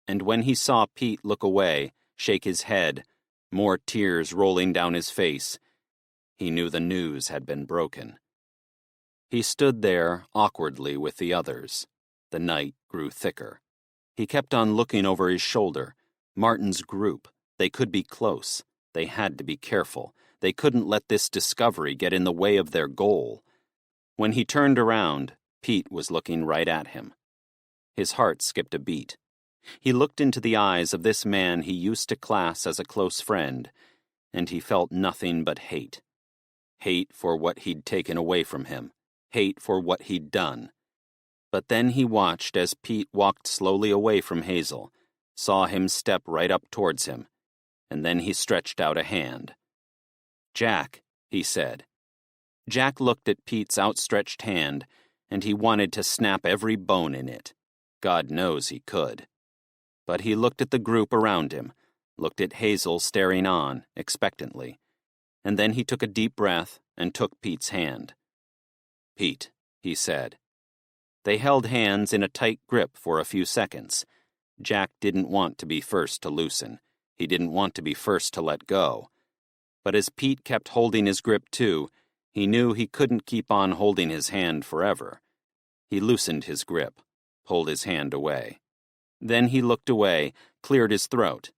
And when he saw Pete look away, shake his head, more tears rolling down his face, he knew the news had been broken. He stood there awkwardly with the others. The night grew thicker. He kept on looking over his shoulder. Martin's group. They could be close. They had to be careful. They couldn't let this discovery get in the way of their goal. When he turned around, Pete was looking right at him. His heart skipped a beat. He looked into the eyes of this man he used to class as a close friend, and he felt nothing but hate. Hate for what he'd taken away from him. Hate for what he'd done. But then he watched as Pete walked slowly away from Hazel, saw him step right up towards him, and then he stretched out a hand. "Jack," he said. Jack looked at Pete's outstretched hand, and he wanted to snap every bone in it. God knows he could. But he looked at the group around him, looked at Hazel staring on, expectantly, and then he took a deep breath and took Pete's hand. "Pete," he said. They held hands in a tight grip for a few seconds. Jack didn't want to be first to loosen. He didn't want to be first to let go. But as Pete kept holding his grip too, he knew he couldn't keep on holding his hand forever. He loosened his grip, pulled his hand away. Then he looked away, cleared his throat.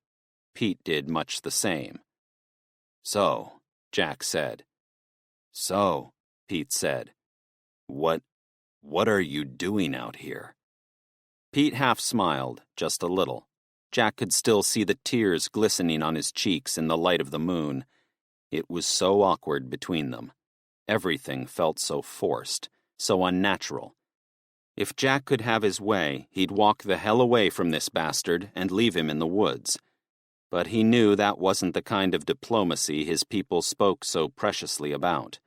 Pete did much the same. "So," Jack said. "So," Pete said. What are you doing out here?" Pete half smiled, just a little. Jack could still see the tears glistening on his cheeks in the light of the moon. It was so awkward between them. Everything felt so forced, so unnatural. If Jack could have his way, he'd walk the hell away from this bastard and leave him in the woods. But he knew that wasn't the kind of diplomacy his people spoke so preciously about.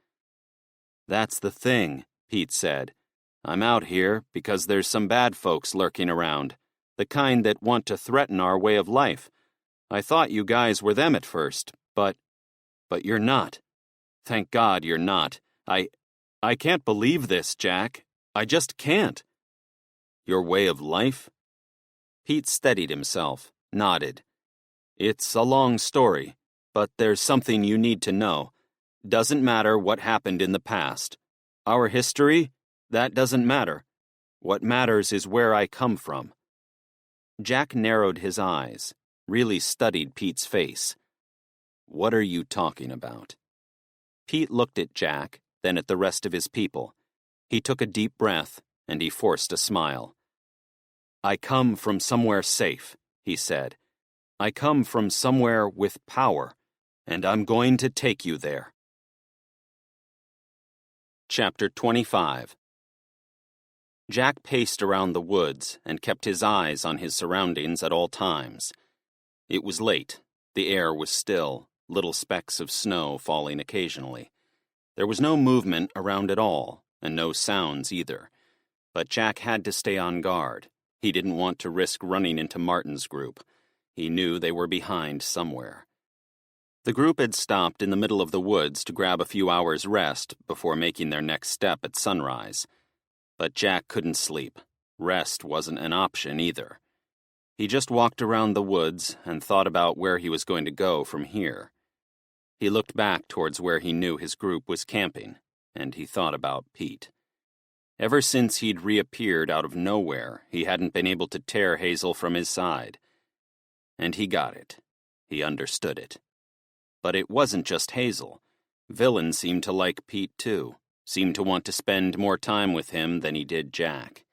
"That's the thing," Pete said. "I'm out here because there's some bad folks lurking around, the kind that want to threaten our way of life. I thought you guys were them at first, but you're not. Thank God you're not. I can't believe this, Jack. I just can't." "Your way of life?" Pete steadied himself, nodded. "It's a long story, but there's something you need to know. Doesn't matter what happened in the past. Our history? That doesn't matter. What matters is where I come from." Jack narrowed his eyes, really studied Pete's face. "What are you talking about?" Pete looked at Jack, then at the rest of his people. He took a deep breath, and he forced a smile. "I come from somewhere safe," he said. "I come from somewhere with power, and I'm going to take you there." Chapter 25. Jack paced around the woods and kept his eyes on his surroundings at all times. It was late. The air was still, little specks of snow falling occasionally. There was no movement around at all, and no sounds either. But Jack had to stay on guard. He didn't want to risk running into Martin's group. He knew they were behind somewhere. The group had stopped in the middle of the woods to grab a few hours' rest before making their next step at sunrise. But Jack couldn't sleep. Rest wasn't an option either. He just walked around the woods and thought about where he was going to go from here. He looked back towards where he knew his group was camping, and he thought about Pete. Ever since he'd reappeared out of nowhere, he hadn't been able to tear Hazel from his side. And he got it. He understood it. But it wasn't just Hazel. Villain seemed to like Pete too, seemed to want to spend more time with him than he did Jack.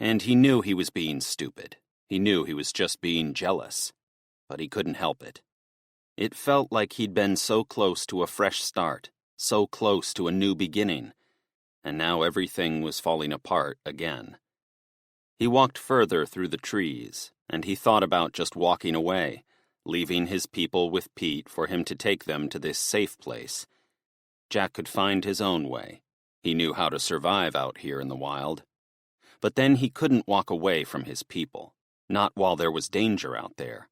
And he knew he was being stupid. He knew he was just being jealous. But he couldn't help it. It felt like he'd been so close to a fresh start, so close to a new beginning, and now everything was falling apart again. He walked further through the trees, and he thought about just walking away, leaving his people with Pete for him to take them to this safe place. Jack could find his own way. He knew how to survive out here in the wild. But then he couldn't walk away from his people, not while there was danger out there,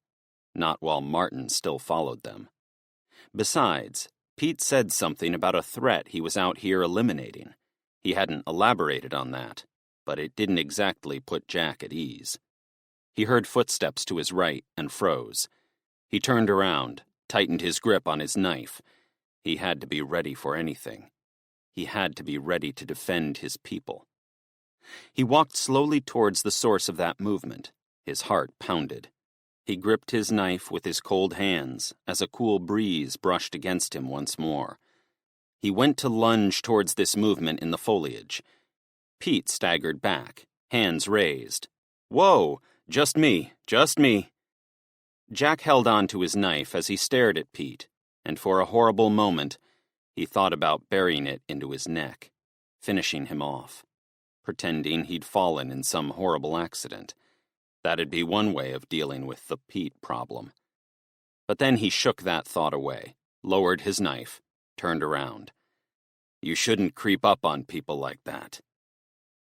not while Martin still followed them. Besides, Pete said something about a threat he was out here eliminating. He hadn't elaborated on that, but it didn't exactly put Jack at ease. He heard footsteps to his right and froze. He turned around, tightened his grip on his knife. He had to be ready for anything. He had to be ready to defend his people. He walked slowly towards the source of that movement. His heart pounded. He gripped his knife with his cold hands as a cool breeze brushed against him once more. He went to lunge towards this movement in the foliage. Pete staggered back, hands raised. "Whoa! Just me, just me." Jack held on to his knife as he stared at Pete, and for a horrible moment, he thought about burying it into his neck, finishing him off, pretending he'd fallen in some horrible accident. That'd be one way of dealing with the Pete problem. But then he shook that thought away, lowered his knife, turned around. "You shouldn't creep up on people like that."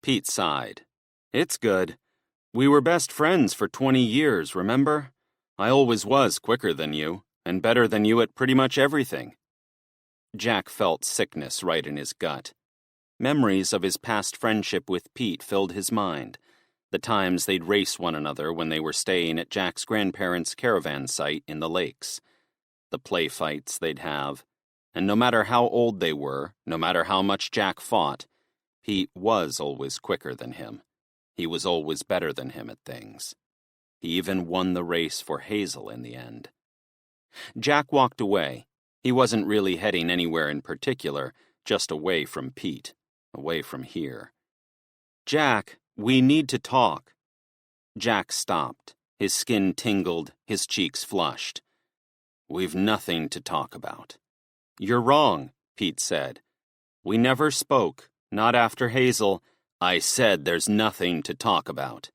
Pete sighed. "It's good. We were best friends for 20 years, remember? I always was quicker than you, and better than you at pretty much everything." Jack felt sickness right in his gut. Memories of his past friendship with Pete filled his mind. The times they'd race one another when they were staying at Jack's grandparents' caravan site in the lakes. The play fights they'd have. And no matter how old they were, no matter how much Jack fought, Pete was always quicker than him. He was always better than him at things. He even won the race for Hazel in the end. Jack walked away. He wasn't really heading anywhere in particular, just away from Pete, away from here. "Jack, we need to talk." Jack stopped. His skin tingled, his cheeks flushed. "We've nothing to talk about." "You're wrong," Pete said. "We never spoke, not after Hazel. I said there's nothing to talk about."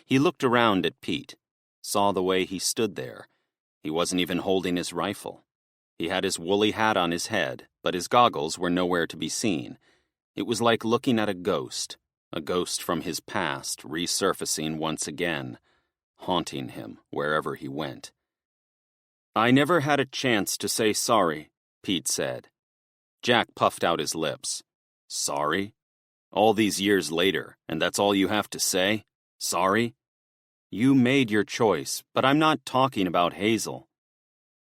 He looked around at Pete, saw the way he stood there. He wasn't even holding his rifle. He had his woolly hat on his head, but his goggles were nowhere to be seen. It was like looking at a ghost from his past resurfacing once again, haunting him wherever he went. "I never had a chance to say sorry," Pete said. Jack puffed out his lips. "Sorry? All these years later, and that's all you have to say? Sorry? You made your choice, but I'm not talking about Hazel."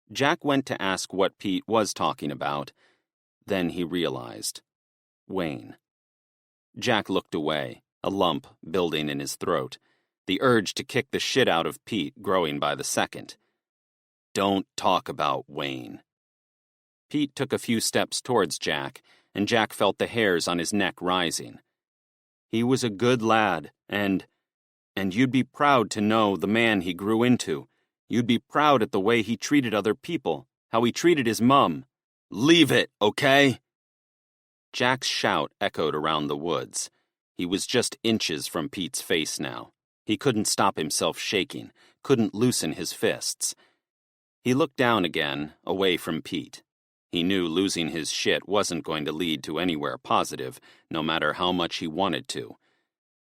Jack went to ask what Pete was talking about. Then he realized. Wayne. Jack looked away, a lump building in his throat, the urge to kick the shit out of Pete growing by the second. "Don't talk about Wayne." Pete took a few steps towards Jack, and Jack felt the hairs on his neck rising. "He was a good lad, and you'd be proud to know the man he grew into. You'd be proud at the way he treated other people, how he treated his mum." "Leave it, okay?" Jack's shout echoed around the woods. He was just inches from Pete's face now. He couldn't stop himself shaking, couldn't loosen his fists. He looked down again, away from Pete. He knew losing his shit wasn't going to lead to anywhere positive, no matter how much he wanted to.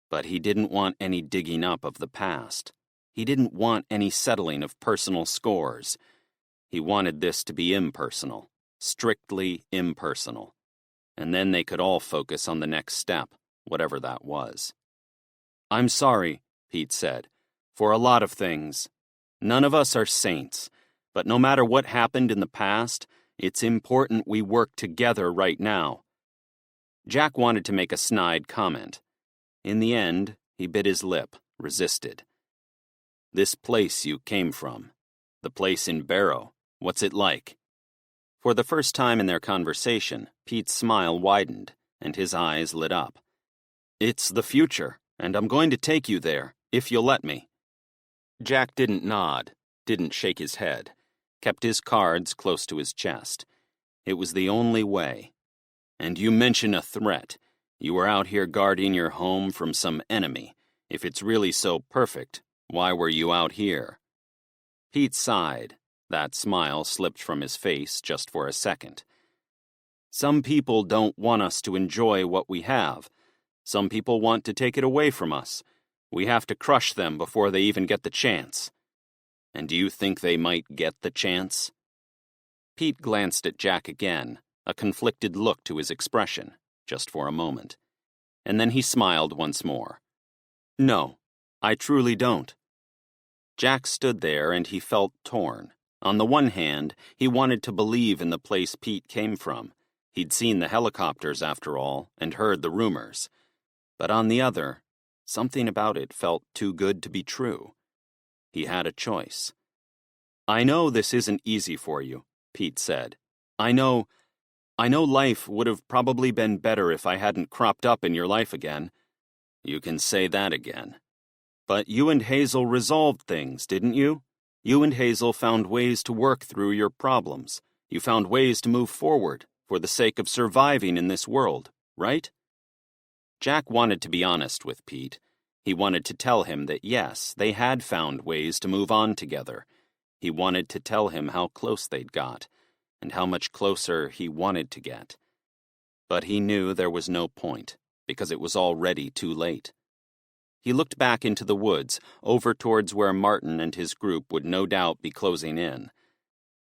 But he didn't want any digging up of the past. He didn't want any settling of personal scores. He wanted this to be impersonal, strictly impersonal. And then they could all focus on the next step, whatever that was. "I'm sorry," Pete said, "for a lot of things. None of us are saints, but no matter what happened in the past, it's important we work together right now." Jack wanted to make a snide comment. In the end, he bit his lip, resisted. "This place you came from, the place in Barrow, what's it like?" For the first time in their conversation, Pete's smile widened, and his eyes lit up. "It's the future, and I'm going to take you there, if you'll let me." Jack didn't nod, didn't shake his head, kept his cards close to his chest. It was the only way. "And you mention a threat. You were out here guarding your home from some enemy. If it's really so perfect, why were you out here?" Pete sighed. That smile slipped from his face just for a second. Some people don't want us to enjoy what we have. Some people want to take it away from us. We have to crush them before they even get the chance. And do you think they might get the chance? Pete glanced at Jack again, a conflicted look to his expression, just for a moment. And then he smiled once more. No, I truly don't. Jack stood there and he felt torn. On the one hand, he wanted to believe in the place Pete came from. He'd seen the helicopters, after all, and heard the rumors. But on the other, something about it felt too good to be true. He had a choice. I know this isn't easy for you, Pete said. I know life would have probably been better if I hadn't cropped up in your life again. You can say that again. But you and Hazel resolved things, didn't you? You and Hazel found ways to work through your problems. You found ways to move forward for the sake of surviving in this world, right? Jack wanted to be honest with Pete. He wanted to tell him that yes, they had found ways to move on together. He wanted to tell him how close they'd got, and how much closer he wanted to get. But he knew there was no point, because it was already too late. He looked back into the woods, over towards where Martin and his group would no doubt be closing in.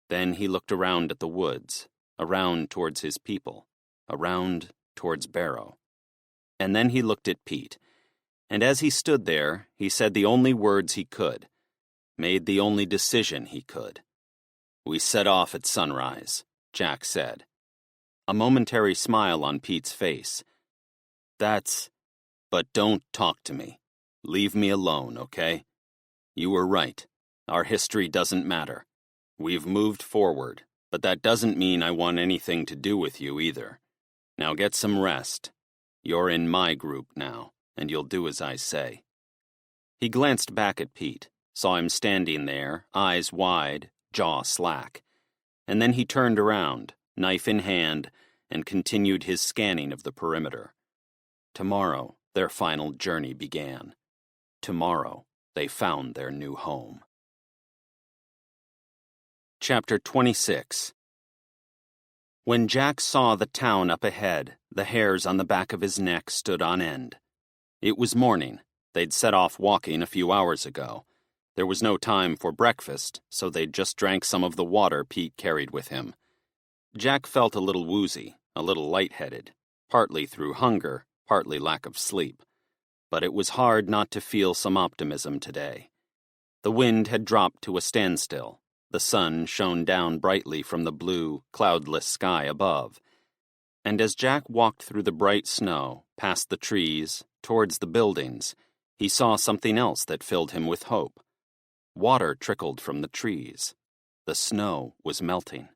Then he looked around at the woods, around towards his people, around towards Barrow. And then he looked at Pete, and as he stood there, he said the only words he could, made the only decision he could. We set off at sunrise, Jack said. A momentary smile on Pete's face. But don't talk to me. Leave me alone, okay? You were right. Our history doesn't matter. We've moved forward, but that doesn't mean I want anything to do with you either. Now get some rest. You're in my group now, and you'll do as I say. He glanced back at Pete, saw him standing there, eyes wide, jaw slack. And then he turned around, knife in hand, and continued his scanning of the perimeter. Tomorrow, their final journey began. Tomorrow, they found their new home. Chapter 26. When Jack saw the town up ahead, the hairs on the back of his neck stood on end. It was morning. They'd set off walking a few hours ago. There was no time for breakfast, so they'd just drank some of the water Pete carried with him. Jack felt a little woozy, a little lightheaded, partly through hunger, partly lack of sleep. But it was hard not to feel some optimism today. The wind had dropped to a standstill. The sun shone down brightly from the blue, cloudless sky above. And as Jack walked through the bright snow, past the trees, towards the buildings, he saw something else that filled him with hope. Water trickled from the trees. The snow was melting.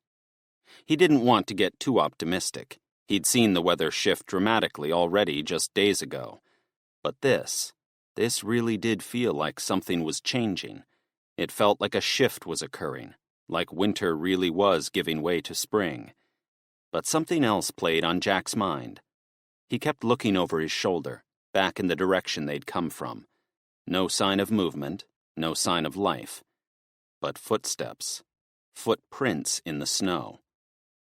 He didn't want to get too optimistic. He'd seen the weather shift dramatically already just days ago. But this really did feel like something was changing. It felt like a shift was occurring, like winter really was giving way to spring. But something else played on Jack's mind. He kept looking over his shoulder, back in the direction they'd come from. No sign of movement, no sign of life. But footsteps. Footprints in the snow.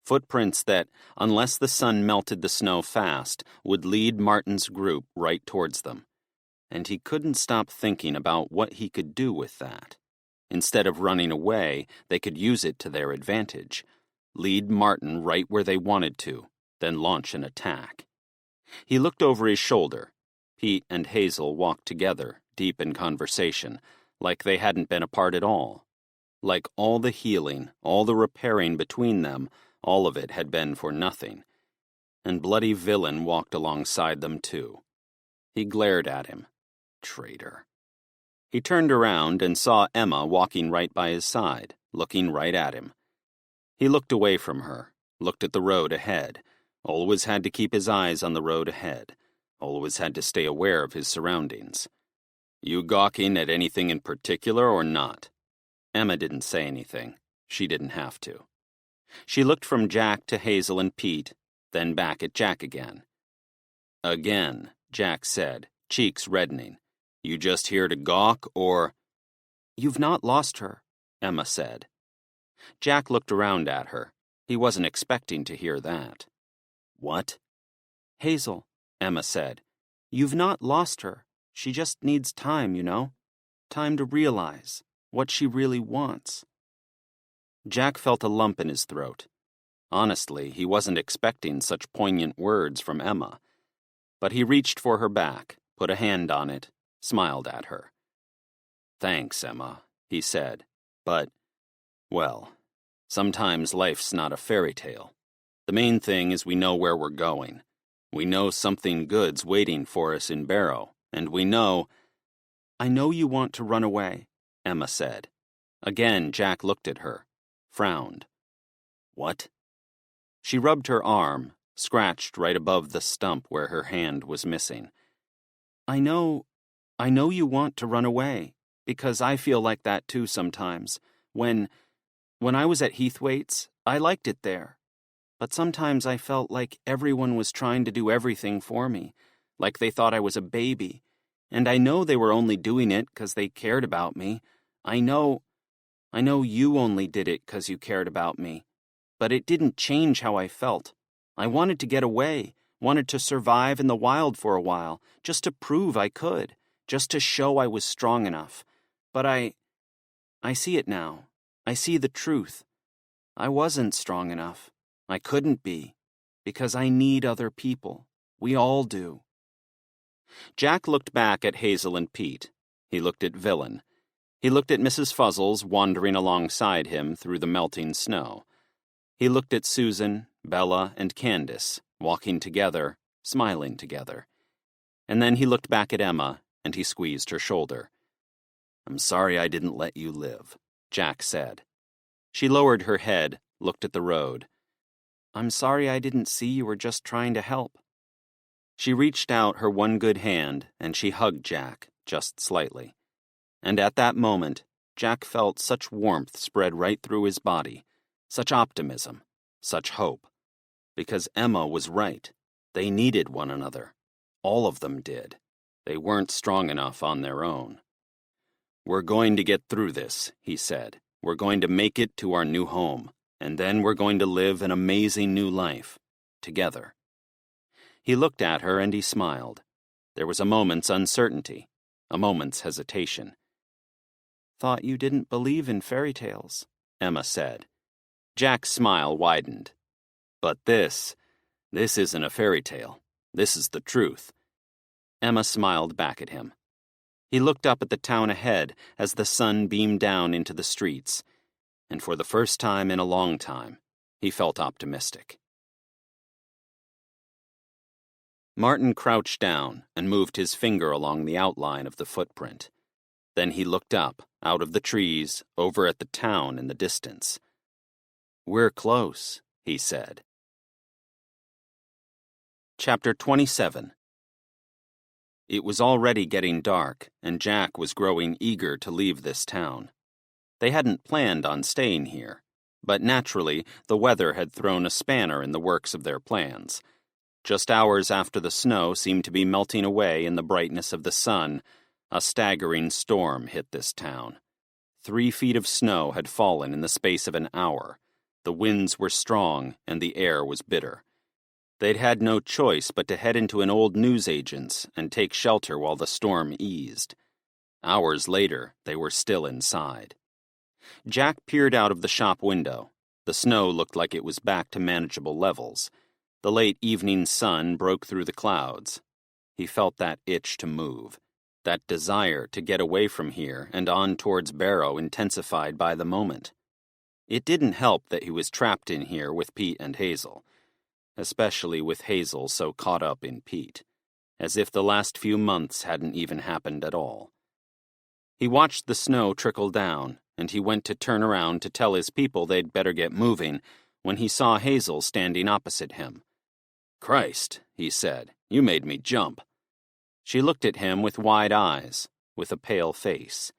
Footprints that, unless the sun melted the snow fast, would lead Martin's group right towards them. And he couldn't stop thinking about what he could do with that. Instead of running away, they could use it to their advantage. Lead Martin right where they wanted to, then launch an attack. He looked over his shoulder. Pete and Hazel walked together, deep in conversation, like they hadn't been apart at all. Like all the healing, all the repairing between them, all of it had been for nothing. And Bloody Villain walked alongside them too. He glared at him. Traitor. He turned around and saw Emma walking right by his side, looking right at him. He looked away from her, looked at the road ahead, always had to keep his eyes on the road ahead, always had to stay aware of his surroundings. You gawking at anything in particular or not? Emma didn't say anything. She didn't have to. She looked from Jack to Hazel and Pete, then back at Jack again. Again, Jack said, cheeks reddening. You just here to gawk, or... You've not lost her, Emma said. Jack looked around at her. He wasn't expecting to hear that. What? Hazel, Emma said. You've not lost her. She just needs time, you know? Time to realize what she really wants. Jack felt a lump in his throat. Honestly, he wasn't expecting such poignant words from Emma. But he reached for her back, put a hand on it, smiled at her. Thanks, Emma, he said. But, well, sometimes life's not a fairy tale. The main thing is we know where we're going. We know something good's waiting for us in Barrow, and we know— I know you want to run away, Emma said. Again, Jack looked at her, frowned. What? She rubbed her arm, scratched right above the stump where her hand was missing. I know you want to run away, because I feel like that too sometimes. When I was at Heathwaite's, I liked it there. But sometimes I felt like everyone was trying to do everything for me, like they thought I was a baby. And I know they were only doing it because they cared about me. I know you only did it because you cared about me. But it didn't change how I felt. I wanted to get away, wanted to survive in the wild for a while, just to prove I could, just to show I was strong enough. But I see it now. I see the truth. I wasn't strong enough. I couldn't be, because I need other people. We all do. Jack looked back at Hazel and Pete. He looked at Villain. He looked at Mrs. Fuzzles wandering alongside him through the melting snow. He looked at Susan, Bella, and Candace, walking together, smiling together. And then he looked back at Emma, and he squeezed her shoulder. I'm sorry I didn't let you live, Jack said. She lowered her head, looked at the road. I'm sorry I didn't see you were just trying to help. She reached out her one good hand, and she hugged Jack, just slightly. And at that moment, Jack felt such warmth spread right through his body, such optimism, such hope. Because Emma was right. They needed one another. All of them did. They weren't strong enough on their own. We're going to get through this, he said. We're going to make it to our new home, and then we're going to live an amazing new life, together. He looked at her and he smiled. There was a moment's uncertainty, a moment's hesitation. Thought you didn't believe in fairy tales, Emma said. Jack's smile widened. But this isn't a fairy tale. This is the truth. Emma smiled back at him. He looked up at the town ahead as the sun beamed down into the streets, and for the first time in a long time, he felt optimistic. Martin crouched down and moved his finger along the outline of the footprint. Then he looked up, out of the trees, over at the town in the distance. We're close, he said. Chapter 27. It was already getting dark, and Jack was growing eager to leave this town. They hadn't planned on staying here, but naturally, the weather had thrown a spanner in the works of their plans. Just hours after the snow seemed to be melting away in the brightness of the sun, a staggering storm hit this town. 3 feet of snow had fallen in the space of an hour. The winds were strong, and the air was bitter. They'd had no choice but to head into an old newsagent's and take shelter while the storm eased. Hours later, they were still inside. Jack peered out of the shop window. The snow looked like it was back to manageable levels. The late evening sun broke through the clouds. He felt that itch to move, that desire to get away from here and on towards Barrow intensified by the moment. It didn't help that he was trapped in here with Pete and Hazel, especially with Hazel so caught up in Pete, as if the last few months hadn't even happened at all. He watched the snow trickle down, and he went to turn around to tell his people they'd better get moving when he saw Hazel standing opposite him. Christ, he said, you made me jump. She looked at him with wide eyes, with a pale face.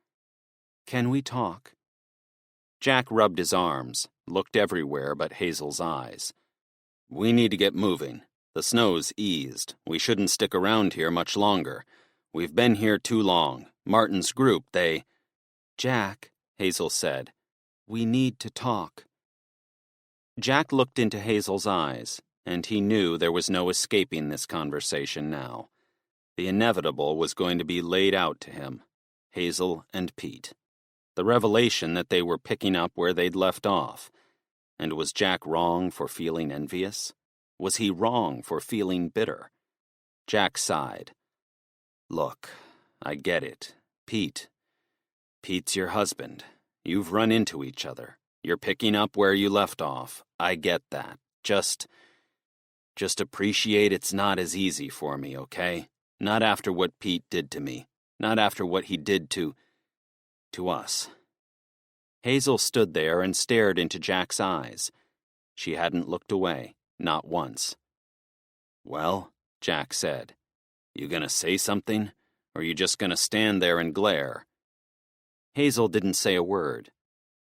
Can we talk? Jack rubbed his arms, looked everywhere but Hazel's eyes. We need to get moving. The snow's eased. We shouldn't stick around here much longer. We've been here too long. Martin's group, they— Jack, Hazel said, We need to talk." Jack looked into Hazel's eyes, and he knew there was no escaping this conversation now. The inevitable was going to be laid out to him. Hazel and Pete. The revelation that they were picking up where they'd left off. And was Jack wrong for feeling envious? Was he wrong for feeling bitter? Jack sighed. "Look, I get it. Pete's your husband. You've run into each other. You're picking up where you left off. I get that. Just appreciate it's not as easy for me, okay? Not after what Pete did to me. Not after what he did to us." Hazel stood there and stared into Jack's eyes. She hadn't looked away, not once. "Well," Jack said, "you gonna say something, or you just gonna stand there and glare?" Hazel didn't say a word,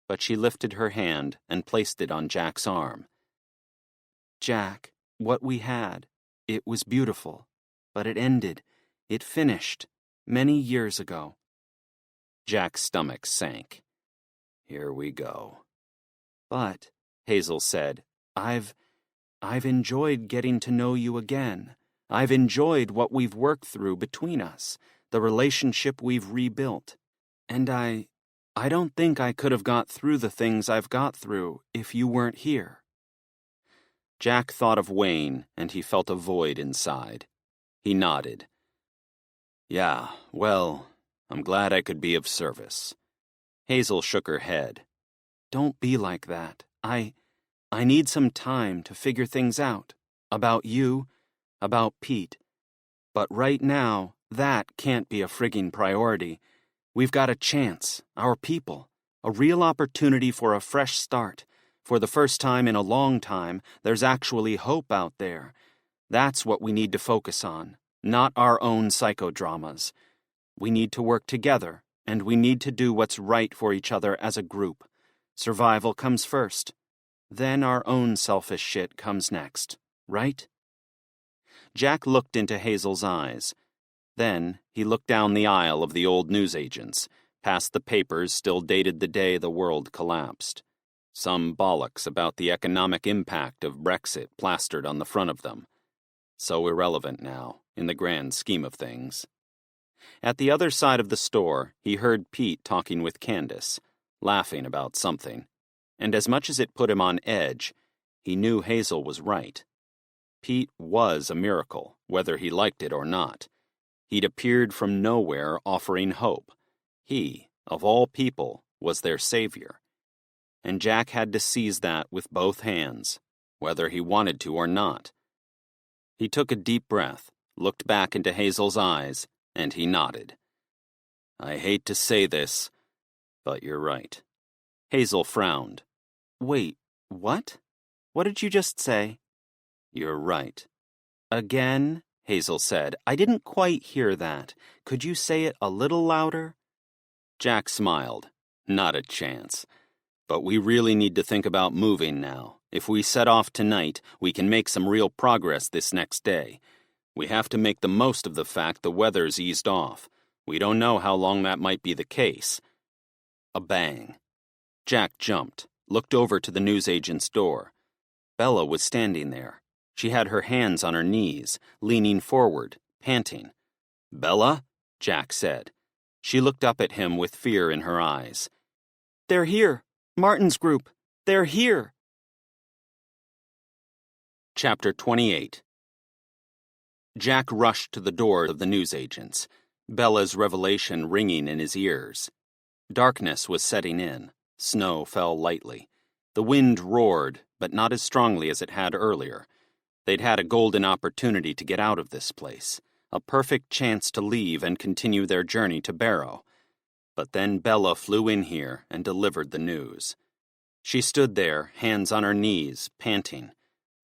but she lifted her hand and placed it on Jack's arm. "Jack, what we had, it was beautiful, but it ended, it finished, many years ago." Jack's stomach sank. Here we go. "But," Hazel said, I've enjoyed getting to know you again. I've enjoyed what we've worked through between us, the relationship we've rebuilt. And I don't think I could have got through the things I've got through if you weren't here." Jack thought of Wayne, and he felt a void inside. He nodded. "Yeah, well, I'm glad I could be of service." Hazel shook her head. "Don't be like that. I need some time to figure things out. About you, about Pete. But right now, that can't be a frigging priority. We've got a chance, our people, a real opportunity for a fresh start. For the first time in a long time, there's actually hope out there. That's what we need to focus on, not our own psychodramas. We need to work together, and we need to do what's right for each other as a group. Survival comes first. Then our own selfish shit comes next, right?" Jack looked into Hazel's eyes. Then he looked down the aisle of the old newsagents, past the papers still dated the day the world collapsed. Some bollocks about the economic impact of Brexit plastered on the front of them. So irrelevant now, in the grand scheme of things. At the other side of the store, he heard Pete talking with Candace, laughing about something. And as much as it put him on edge, he knew Hazel was right. Pete was a miracle, whether he liked it or not. He'd appeared from nowhere offering hope. He, of all people, was their savior. And Jack had to seize that with both hands, whether he wanted to or not. He took a deep breath, looked back into Hazel's eyes, and he nodded. "I hate to say this, but you're right." Hazel frowned. "Wait, what? What did you just say?" "You're right." "Again?" Hazel said. "I didn't quite hear that. Could you say it a little louder?" Jack smiled. "Not a chance. But we really need to think about moving now. If we set off tonight, we can make some real progress this next day. We have to make the most of the fact the weather's eased off. We don't know how long that might be the case." A bang. Jack jumped, looked over to the newsagent's door. Bella was standing there. She had her hands on her knees, leaning forward, panting. "Bella?" Jack said. She looked up at him with fear in her eyes. "They're here. Martin's group. They're here." Chapter 28. Jack rushed to the door of the newsagents, Bella's revelation ringing in his ears. Darkness was setting in. Snow fell lightly. The wind roared, but not as strongly as it had earlier. They'd had a golden opportunity to get out of this place, a perfect chance to leave and continue their journey to Barrow. But then Bella flew in here and delivered the news. She stood there, hands on her knees, panting.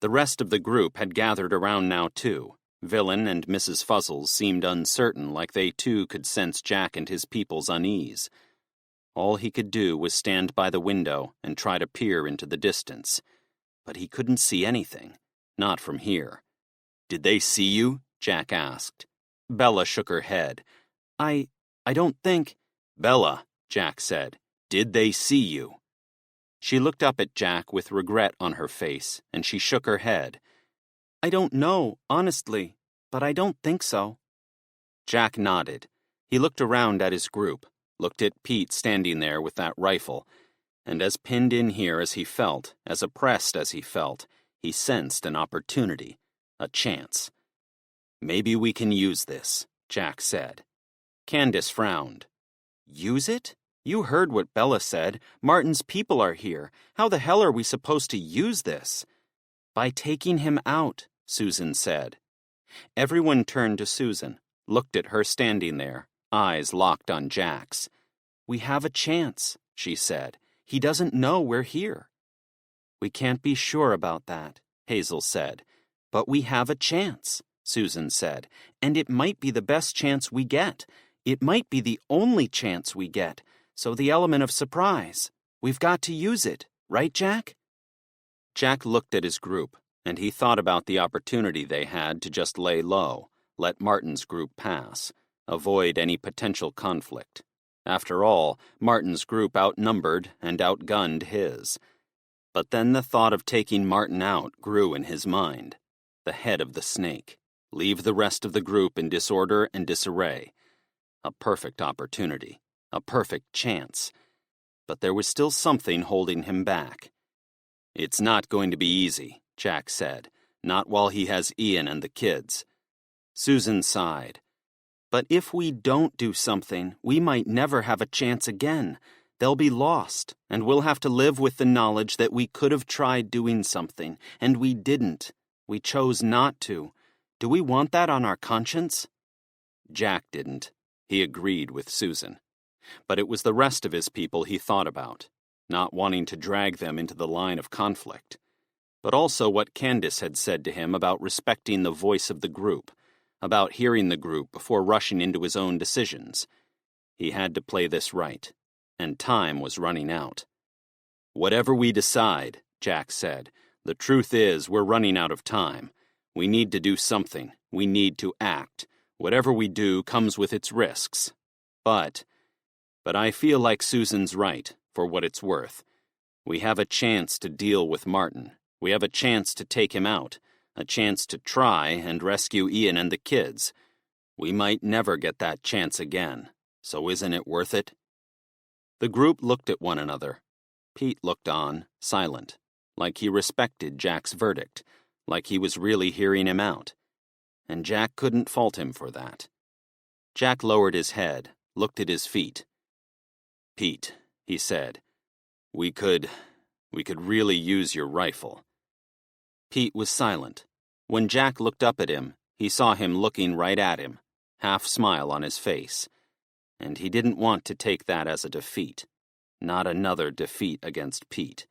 The rest of the group had gathered around now, too. Villain and Mrs. Fuzzles seemed uncertain, like they too could sense Jack and his people's unease. All he could do was stand by the window and try to peer into the distance. But he couldn't see anything, not from here. "Did they see you?" Jack asked. Bella shook her head. I don't think—" "Bella," Jack said, "did they see you?" She looked up at Jack with regret on her face, and she shook her head. I don't know, honestly, but I don't think so. Jack nodded. He looked around at his group, looked at Pete standing there with that rifle, and as pinned in here as he felt, as oppressed as he felt, he sensed an opportunity, a chance. Maybe we can use this, Jack said. Candace frowned. Use it? You heard what Bella said. Martin's people are here. How the hell are we supposed to use this? By taking him out, Susan said. Everyone turned to Susan, looked at her standing there, eyes locked on Jack's. We have a chance, she said. He doesn't know we're here. We can't be sure about that, Hazel said. But we have a chance, Susan said, and it might be the best chance we get. It might be the only chance we get, so the element of surprise. We've got to use it, right, Jack? Jack looked at his group, and he thought about the opportunity they had to just lay low, let Martin's group pass, avoid any potential conflict. After all, Martin's group outnumbered and outgunned his. But then the thought of taking Martin out grew in his mind. The head of the snake. Leave the rest of the group in disorder and disarray. A perfect opportunity. A perfect chance. But there was still something holding him back. It's not going to be easy, Jack said. Not while he has Ian and the kids. Susan sighed. But if we don't do something, we might never have a chance again. They'll be lost, and we'll have to live with the knowledge that we could have tried doing something, and we didn't. We chose not to. Do we want that on our conscience? Jack didn't. He agreed with Susan. But it was the rest of his people he thought about, not wanting to drag them into the line of conflict. But also what Candace had said to him about respecting the voice of the group, about hearing the group before rushing into his own decisions. He had to play this right, and time was running out. Whatever we decide, Jack said, the truth is we're running out of time. We need to do something. We need to act. Whatever we do comes with its risks. But I feel like Susan's right, for what it's worth. We have a chance to deal with Martin. We have a chance to take him out. A chance to try and rescue Ian and the kids. We might never get that chance again, so isn't it worth it? The group looked at one another. Pete looked on, silent, like he respected Jack's verdict, like he was really hearing him out. And Jack couldn't fault him for that. Jack lowered his head, looked at his feet. Pete, he said, we could really use your rifle. Pete was silent. When Jack looked up at him, he saw him looking right at him, half smile on his face. And he didn't want to take that as a defeat. Not another defeat against Pete.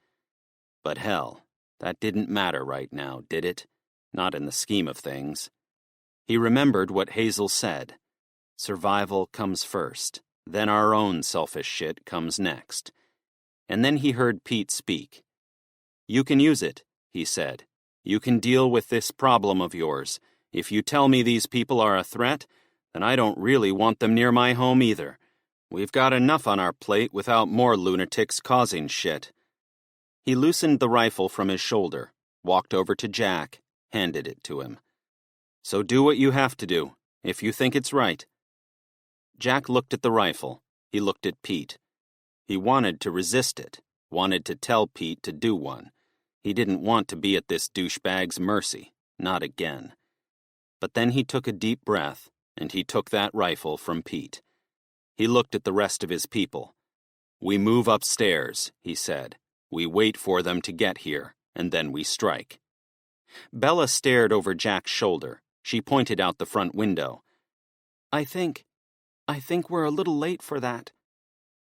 But hell, that didn't matter right now, did it? Not in the scheme of things. He remembered what Hazel said. Survival comes first, then our own selfish shit comes next. And then he heard Pete speak. You can use it, he said. You can deal with this problem of yours. If you tell me these people are a threat, then I don't really want them near my home either. We've got enough on our plate without more lunatics causing shit. He loosened the rifle from his shoulder, walked over to Jack, handed it to him. So do what you have to do, if you think it's right. Jack looked at the rifle. He looked at Pete. He wanted to resist it, wanted to tell Pete to do one. He didn't want to be at this douchebag's mercy, not again. But then he took a deep breath, and he took that rifle from Pete. He looked at the rest of his people. We move upstairs, he said. We wait for them to get here, and then we strike. Bella stared over Jack's shoulder. She pointed out the front window. I think we're a little late for that.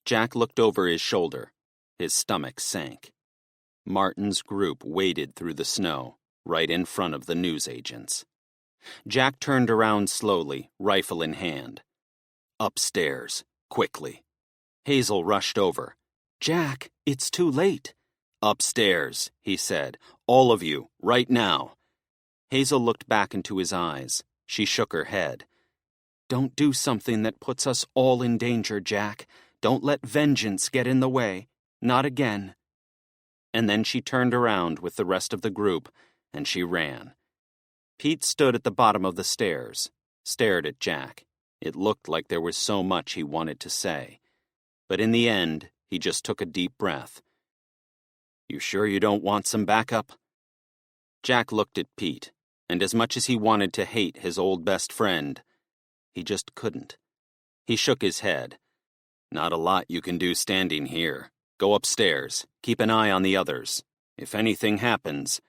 Jack looked over his shoulder. His stomach sank. Martin's group waded through the snow, right in front of the newsagents. Jack turned around slowly, rifle in hand. Upstairs, quickly. Hazel rushed over. Jack, it's too late. Upstairs, he said. All of you, right now. Hazel looked back into his eyes. She shook her head. Don't do something that puts us all in danger, Jack. Don't let vengeance get in the way. Not again. and then she turned around with the rest of the group, and she ran. Pete stood at the bottom of the stairs, stared at Jack. It looked like there was so much he wanted to say. But in the end, he just took a deep breath. "You sure you don't want some backup?" Jack looked at Pete, and as much as he wanted to hate his old best friend, he just couldn't. He shook his head. "Not a lot you can do standing here. Go upstairs. Keep an eye on the others. If anything happens..."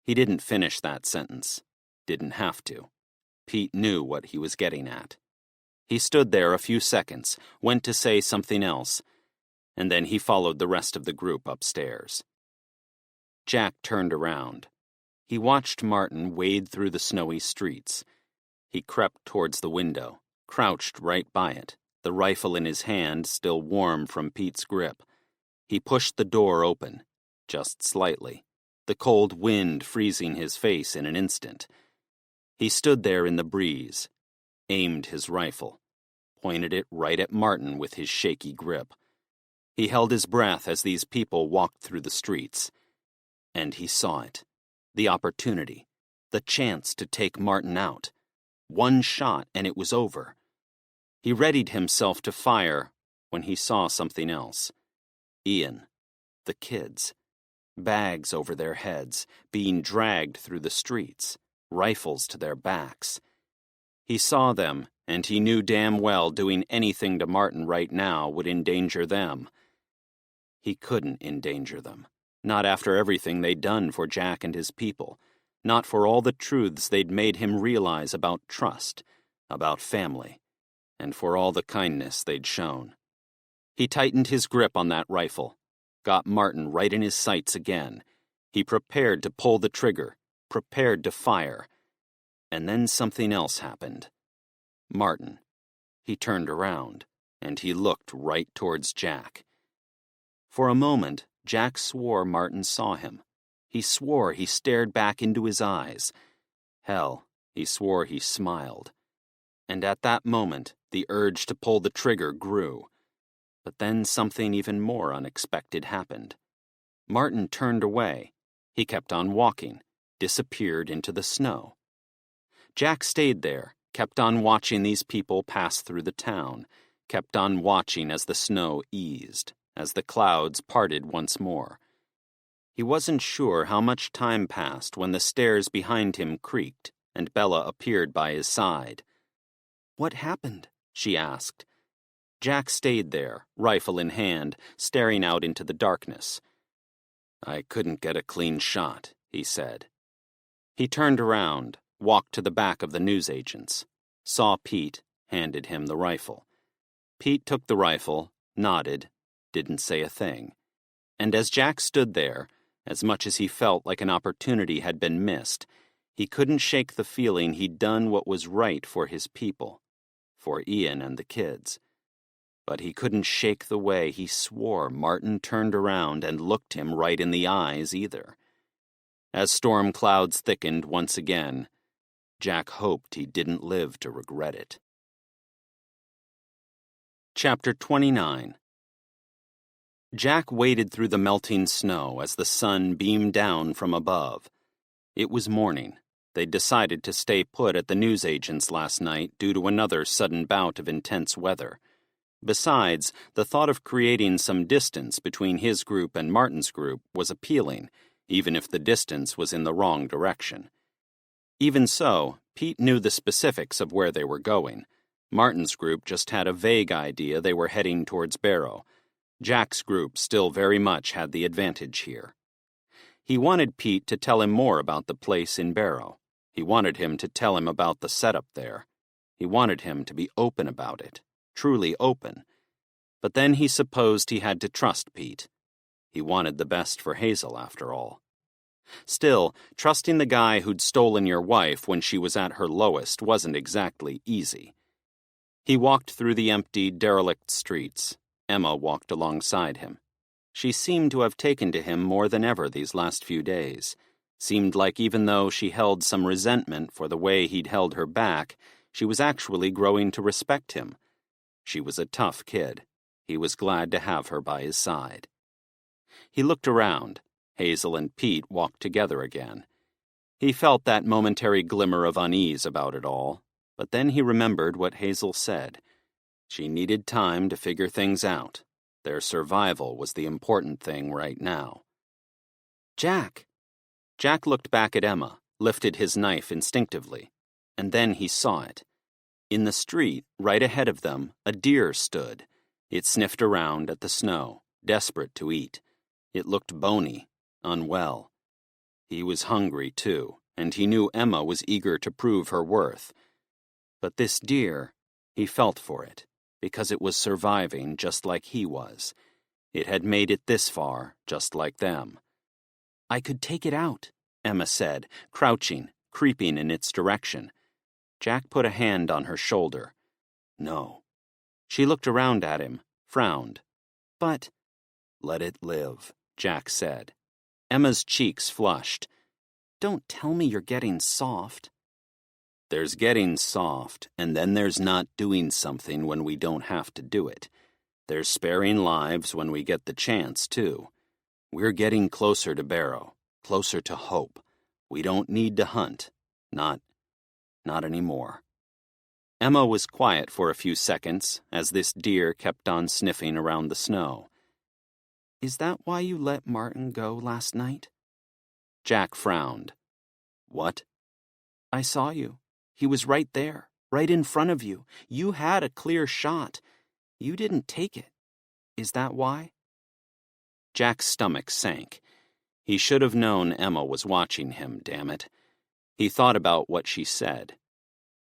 He didn't finish that sentence. Didn't have to. Pete knew what he was getting at. He stood there a few seconds, went to say something else, and then he followed the rest of the group upstairs. Jack turned around. He watched Martin wade through the snowy streets. He crept towards the window, crouched right by it, the rifle in his hand still warm from Pete's grip. He pushed the door open, just slightly, the cold wind freezing his face in an instant. He stood there in the breeze, aimed his rifle, pointed it right at Martin with his shaky grip. He held his breath as these people walked through the streets. And he saw it. The opportunity. The chance to take Martin out. One shot and it was over. He readied himself to fire when he saw something else. Ian. The kids. Bags over their heads, being dragged through the streets, rifles to their backs. He saw them, and he knew damn well doing anything to Martin right now would endanger them. He couldn't endanger them. Not after everything they'd done for Jack and his people. Not for all the truths they'd made him realize about trust, about family, and for all the kindness they'd shown. He tightened his grip on that rifle, got Martin right in his sights again. He prepared to pull the trigger, prepared to fire. And then something else happened. Martin. He turned around, and he looked right towards Jack. For a moment, Jack swore Martin saw him. He swore he stared back into his eyes. Hell, he swore he smiled. And at that moment, the urge to pull the trigger grew. But then something even more unexpected happened. Martin turned away. He kept on walking, disappeared into the snow. Jack stayed there, kept on watching these people pass through the town, kept on watching as the snow eased, as the clouds parted once more. He wasn't sure how much time passed when the stairs behind him creaked and Bella appeared by his side. "What happened?" she asked. Jack stayed there, rifle in hand, staring out into the darkness. "I couldn't get a clean shot," he said. He turned around, walked to the back of the newsagent's, saw Pete, handed him the rifle. Pete took the rifle, nodded, didn't say a thing. And as Jack stood there, as much as he felt like an opportunity had been missed, he couldn't shake the feeling he'd done what was right for his people, for Ian and the kids. But he couldn't shake the way he swore Martin turned around and looked him right in the eyes either. As storm clouds thickened once again, Jack hoped he didn't live to regret it. Chapter 29. Jack waded through the melting snow as the sun beamed down from above. It was morning. They'd decided to stay put at the newsagent's last night due to another sudden bout of intense weather. Besides, the thought of creating some distance between his group and Martin's group was appealing, even if the distance was in the wrong direction. Even so, Pete knew the specifics of where they were going. Martin's group just had a vague idea they were heading towards Barrow. Jack's group still very much had the advantage here. He wanted Pete to tell him more about the place in Barrow. He wanted him to tell him about the setup there. He wanted him to be open about it. Truly open. But then he supposed he had to trust Pete. He wanted the best for Hazel, after all. Still, trusting the guy who'd stolen your wife when she was at her lowest wasn't exactly easy. He walked through the empty, derelict streets. Emma walked alongside him. She seemed to have taken to him more than ever these last few days. Seemed like even though she held some resentment for the way he'd held her back, she was actually growing to respect him. She was a tough kid. He was glad to have her by his side. He looked around. Hazel and Pete walked together again. He felt that momentary glimmer of unease about it all, but then he remembered what Hazel said. She needed time to figure things out. Their survival was the important thing right now. Jack! Jack looked back at Emma, lifted his knife instinctively, and then he saw it. In the street, right ahead of them, a deer stood. It sniffed around at the snow, desperate to eat. It looked bony, unwell. He was hungry, too, and he knew Emma was eager to prove her worth. But this deer, he felt for it, because it was surviving just like he was. It had made it this far, just like them. I could take it out, Emma said, crouching, creeping in its direction. Jack put a hand on her shoulder. No. She looked around at him, frowned. But, let it live, Jack said. Emma's cheeks flushed. Don't tell me you're getting soft. There's getting soft, and then there's not doing something when we don't have to do it. There's sparing lives when we get the chance, too. We're getting closer to Barrow, closer to hope. We don't need to hunt. Not anymore. Emma was quiet for a few seconds as this deer kept on sniffing around the snow. Is that why you let Martin go last night? Jack frowned. What? I saw you. He was right there, right in front of you. You had a clear shot. You didn't take it. Is that why? Jack's stomach sank. He should have known Emma was watching him, damn it. He thought about what she said.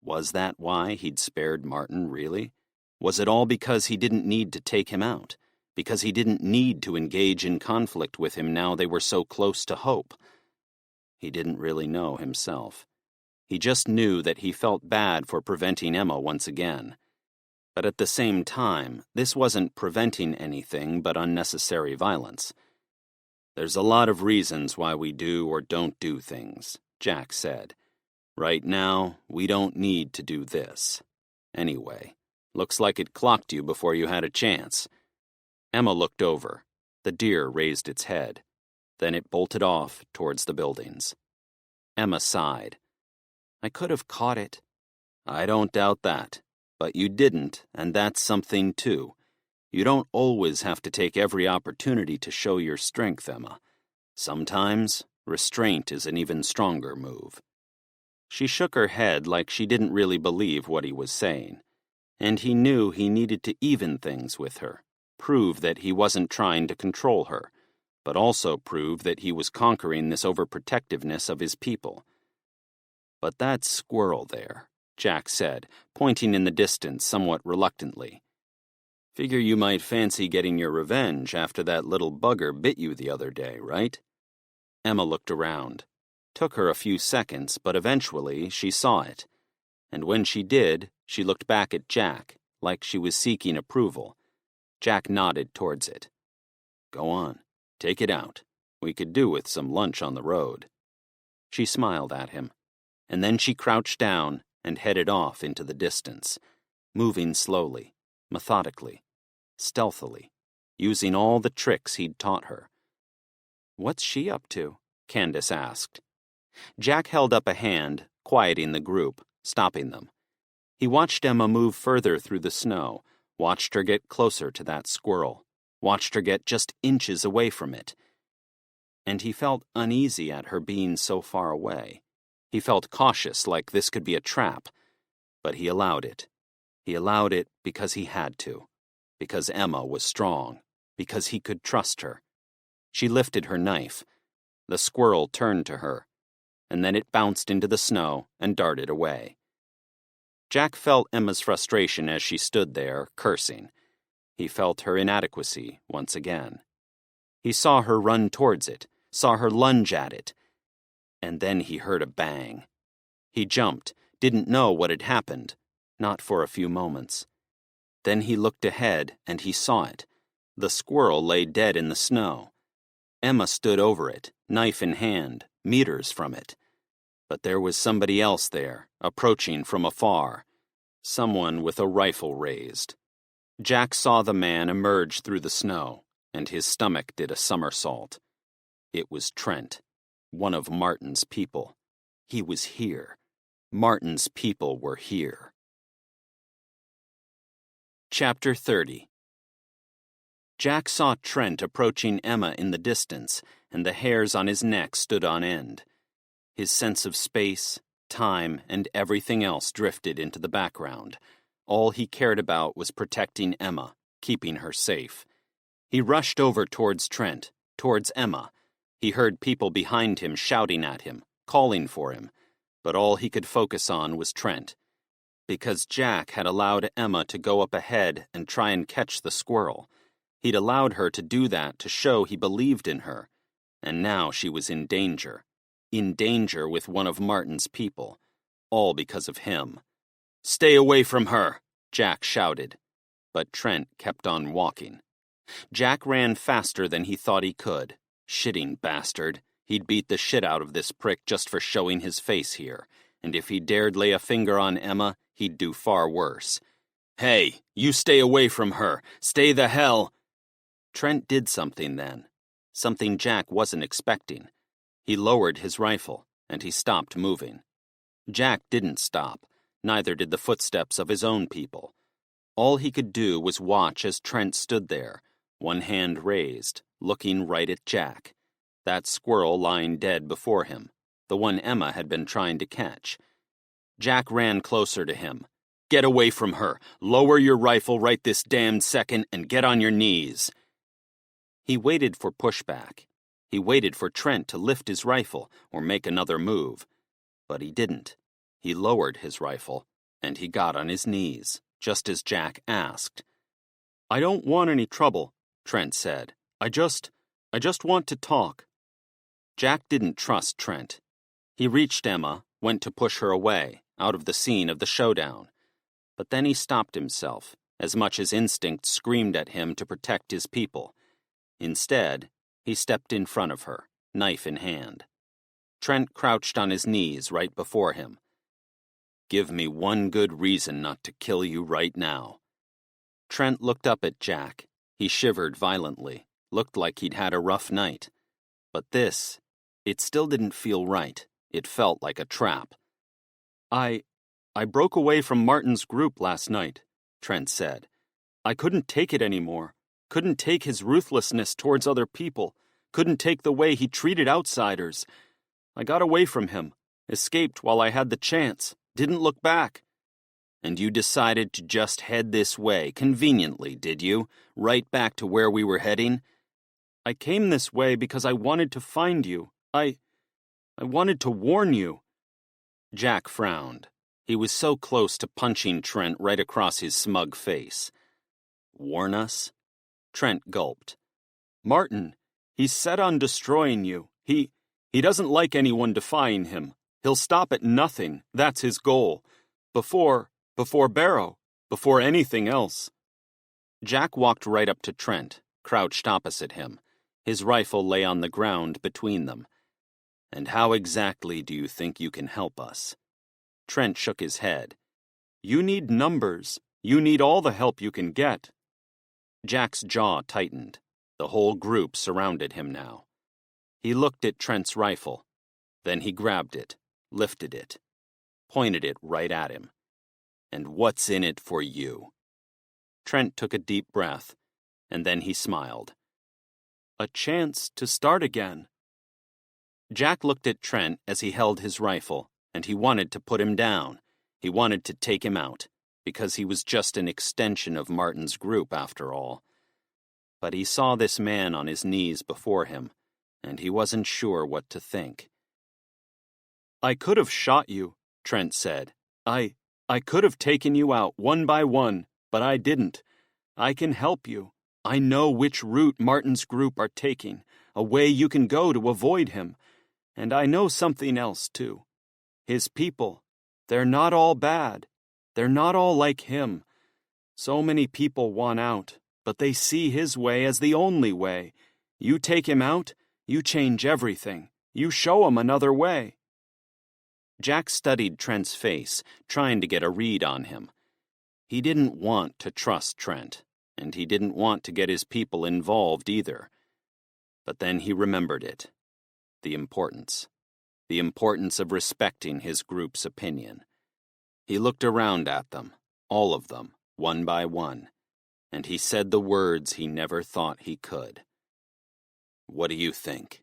Was that why he'd spared Martin, really? Was it all because he didn't need to take him out? Because he didn't need to engage in conflict with him now they were so close to hope? He didn't really know himself. He just knew that he felt bad for preventing Emma once again. But at the same time, this wasn't preventing anything but unnecessary violence. There's a lot of reasons why we do or don't do things, Jack said. Right now, we don't need to do this. Anyway, looks like it clocked you before you had a chance. Emma looked over. The deer raised its head. Then it bolted off towards the buildings. Emma sighed. I could have caught it. I don't doubt that. But you didn't, and that's something too. You don't always have to take every opportunity to show your strength, Emma. Sometimes, restraint is an even stronger move. She shook her head like she didn't really believe what he was saying, and he knew he needed to even things with her, prove that he wasn't trying to control her, but also prove that he was conquering this overprotectiveness of his people. But that squirrel there, Jack said, pointing in the distance somewhat reluctantly. Figure you might fancy getting your revenge after that little bugger bit you the other day, right? Emma looked around. Took her a few seconds, but eventually she saw it. And when she did, she looked back at Jack, like she was seeking approval. Jack nodded towards it. Go on, take it out. We could do with some lunch on the road. She smiled at him, and then she crouched down and headed off into the distance, moving slowly, methodically, stealthily, using all the tricks he'd taught her. What's she up to? Candace asked. Jack held up a hand, quieting the group, stopping them. He watched Emma move further through the snow, watched her get closer to that squirrel, watched her get just inches away from it. And he felt uneasy at her being so far away. He felt cautious, like this could be a trap. But he allowed it. He allowed it because he had to. Because Emma was strong. Because he could trust her. She lifted her knife. The squirrel turned to her. And then it bounced into the snow and darted away. Jack felt Emma's frustration as she stood there, cursing. He felt her inadequacy once again. He saw her run towards it, saw her lunge at it. And then he heard a bang. He jumped, didn't know what had happened, not for a few moments. Then he looked ahead, and he saw it. The squirrel lay dead in the snow. Emma stood over it, knife in hand, meters from it. But there was somebody else there, approaching from afar. Someone with a rifle raised. Jack saw the man emerge through the snow, and his stomach did a somersault. It was Trent, one of Martin's people. He was here. Martin's people were here. Chapter 30. Jack saw Trent approaching Emma in the distance, and the hairs on his neck stood on end. His sense of space, time, and everything else drifted into the background. All he cared about was protecting Emma, keeping her safe. He rushed over towards Trent, towards Emma. He heard people behind him shouting at him, calling for him, but all he could focus on was Trent. Because Jack had allowed Emma to go up ahead and try and catch the squirrel. He'd allowed her to do that to show he believed in her, and now she was in danger with one of Martin's people, all because of him. "Stay away from her," Jack shouted, but Trent kept on walking. Jack ran faster than he thought he could. Shitting bastard. He'd beat the shit out of this prick just for showing his face here, and if he dared lay a finger on Emma, he'd do far worse. "Hey, you stay away from her. Stay the hell—" Trent did something then. Something Jack wasn't expecting. He lowered his rifle, and he stopped moving. Jack didn't stop. Neither did the footsteps of his own people. All he could do was watch as Trent stood there, one hand raised, looking right at Jack. That squirrel lying dead before him, the one Emma had been trying to catch. Jack ran closer to him. "Get away from her. Lower your rifle right this damned second and get on your knees." He waited for pushback. He waited for Trent to lift his rifle or make another move. But he didn't. He lowered his rifle, and he got on his knees, just as Jack asked. "I don't want any trouble," Trent said. I just want to talk." Jack didn't trust Trent. He reached Emma, went to push her away, out of the scene of the showdown. But then he stopped himself, as much as instinct screamed at him to protect his people. Instead, he stepped in front of her, knife in hand. Trent crouched on his knees right before him. "Give me one good reason not to kill you right now." Trent looked up at Jack. He shivered violently, looked like he'd had a rough night. But this, it still didn't feel right. It felt like a trap. I broke away from Martin's group last night," Trent said. "I couldn't take it anymore. Couldn't take his ruthlessness towards other people. Couldn't take the way he treated outsiders. I got away from him, escaped while I had the chance, didn't look back." "And you decided to just head this way, conveniently, did you? Right back to where we were heading?" "I came this way because I wanted to find you. I wanted to warn you." Jack frowned. He was so close to punching Trent right across his smug face. "Warn us?" Trent gulped. "Martin, he's set on destroying you. He doesn't like anyone defying him. He'll stop at nothing. That's his goal. Before Barrow, before anything else." Jack walked right up to Trent, crouched opposite him. His rifle lay on the ground between them. "And how exactly do you think you can help us?" Trent shook his head. "You need numbers. You need all the help you can get." Jack's jaw tightened. The whole group surrounded him now. He looked at Trent's rifle. Then he grabbed it, lifted it, pointed it right at him. "And what's in it for you?" Trent took a deep breath, and then he smiled. "A chance to start again." Jack looked at Trent as he held his rifle, and he wanted to put him down. He wanted to take him out, because he was just an extension of Martin's group after all. But he saw this man on his knees before him, and he wasn't sure what to think. "I could have shot you," Trent said. I could have taken you out one by one, but I didn't. I can help you. I know which route Martin's group are taking, a way you can go to avoid him. And I know something else, too. His people, they're not all bad. They're not all like him. So many people want out, but they see his way as the only way. You take him out, you change everything. You show him another way." Jack studied Trent's face, trying to get a read on him. He didn't want to trust Trent. and he didn't want to get his people involved either. But then he remembered it. The importance of respecting his group's opinion. He looked around at them, all of them, one by one, and he said the words he never thought he could. "What do you think?"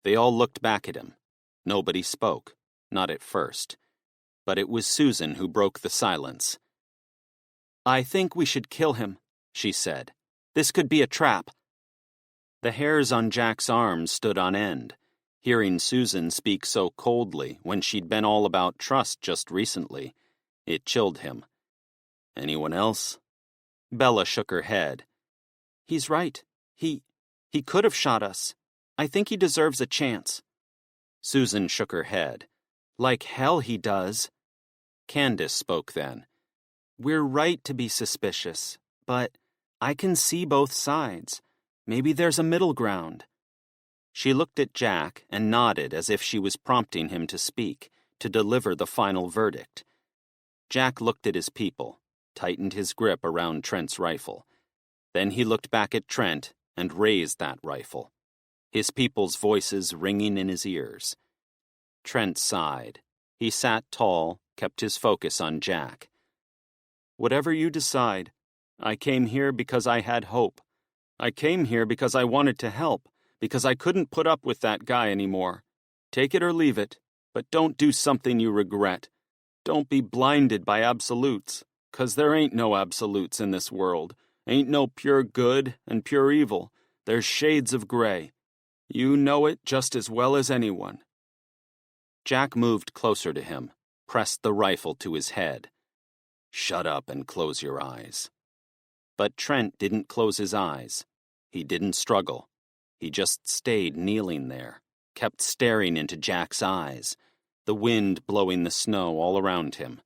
They all looked back at him. Nobody spoke, not at first. But it was Susan who broke the silence. "I think we should kill him," she said. "This could be a trap." The hairs on Jack's arms stood on end, hearing Susan speak so coldly when she'd been all about trust just recently. It chilled him. "Anyone else?" Bella shook her head. "He's right. He could have shot us. I think he deserves a chance." Susan shook her head. "Like hell he does." Candace spoke then. "We're right to be suspicious, but I can see both sides. Maybe there's a middle ground." She looked at Jack and nodded as if she was prompting him to speak, to deliver the final verdict. Jack looked at his people, tightened his grip around Trent's rifle. Then he looked back at Trent and raised that rifle, his people's voices ringing in his ears. Trent sighed. He sat tall, kept his focus on Jack. "Whatever you decide, I came here because I had hope. I came here because I wanted to help, because I couldn't put up with that guy anymore. Take it or leave it, but don't do something you regret. Don't be blinded by absolutes, 'cause there ain't no absolutes in this world. Ain't no pure good and pure evil. There's shades of gray. You know it just as well as anyone." Jack moved closer to him, pressed the rifle to his head. "Shut up and close your eyes." But Trent didn't close his eyes. He didn't struggle. He just stayed kneeling there, kept staring into Jack's eyes, the wind blowing the snow all around him.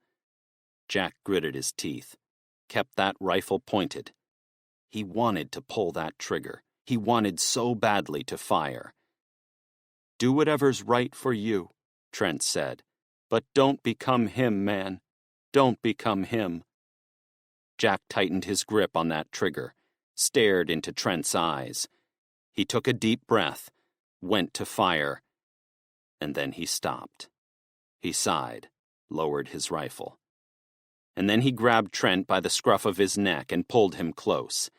Jack gritted his teeth, kept that rifle pointed. He wanted to pull that trigger. He wanted so badly to fire. "Do whatever's right for you," Trent said. "But don't become him, man. Don't become him." Jack tightened his grip on that trigger, stared into Trent's eyes. He took a deep breath, went to fire, and then he stopped. He sighed, lowered his rifle. And then he grabbed Trent by the scruff of his neck and pulled him close.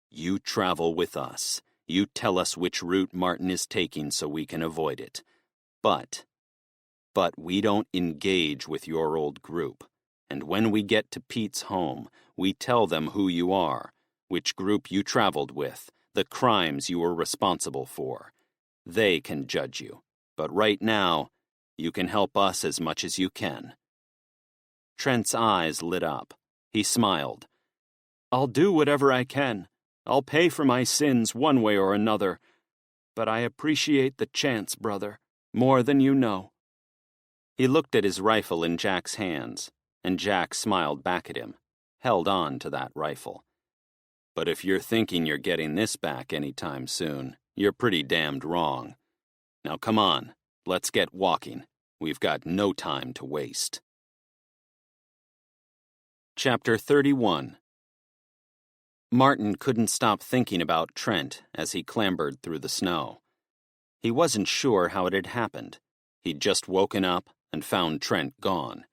"You travel with us. You tell us which route Martin is taking so we can avoid it. But we don't engage with your old group. And when we get to Pete's home, we tell them who you are, which group you traveled with, the crimes you were responsible for. They can judge you. But right now, you can help us as much as you can." Trent's eyes lit up. He smiled. "I'll do whatever I can. I'll pay for my sins one way or another. But I appreciate the chance, brother, more than you know." He looked at his rifle in Jack's hands, and Jack smiled back at him, held on to that rifle. "But if you're thinking you're getting this back anytime soon, you're pretty damned wrong. Now come on, let's get walking. We've got no time to waste." Chapter 31. Martin couldn't stop thinking about Trent as he clambered through the snow. He wasn't sure how it had happened. He'd just woken up and found Trent gone.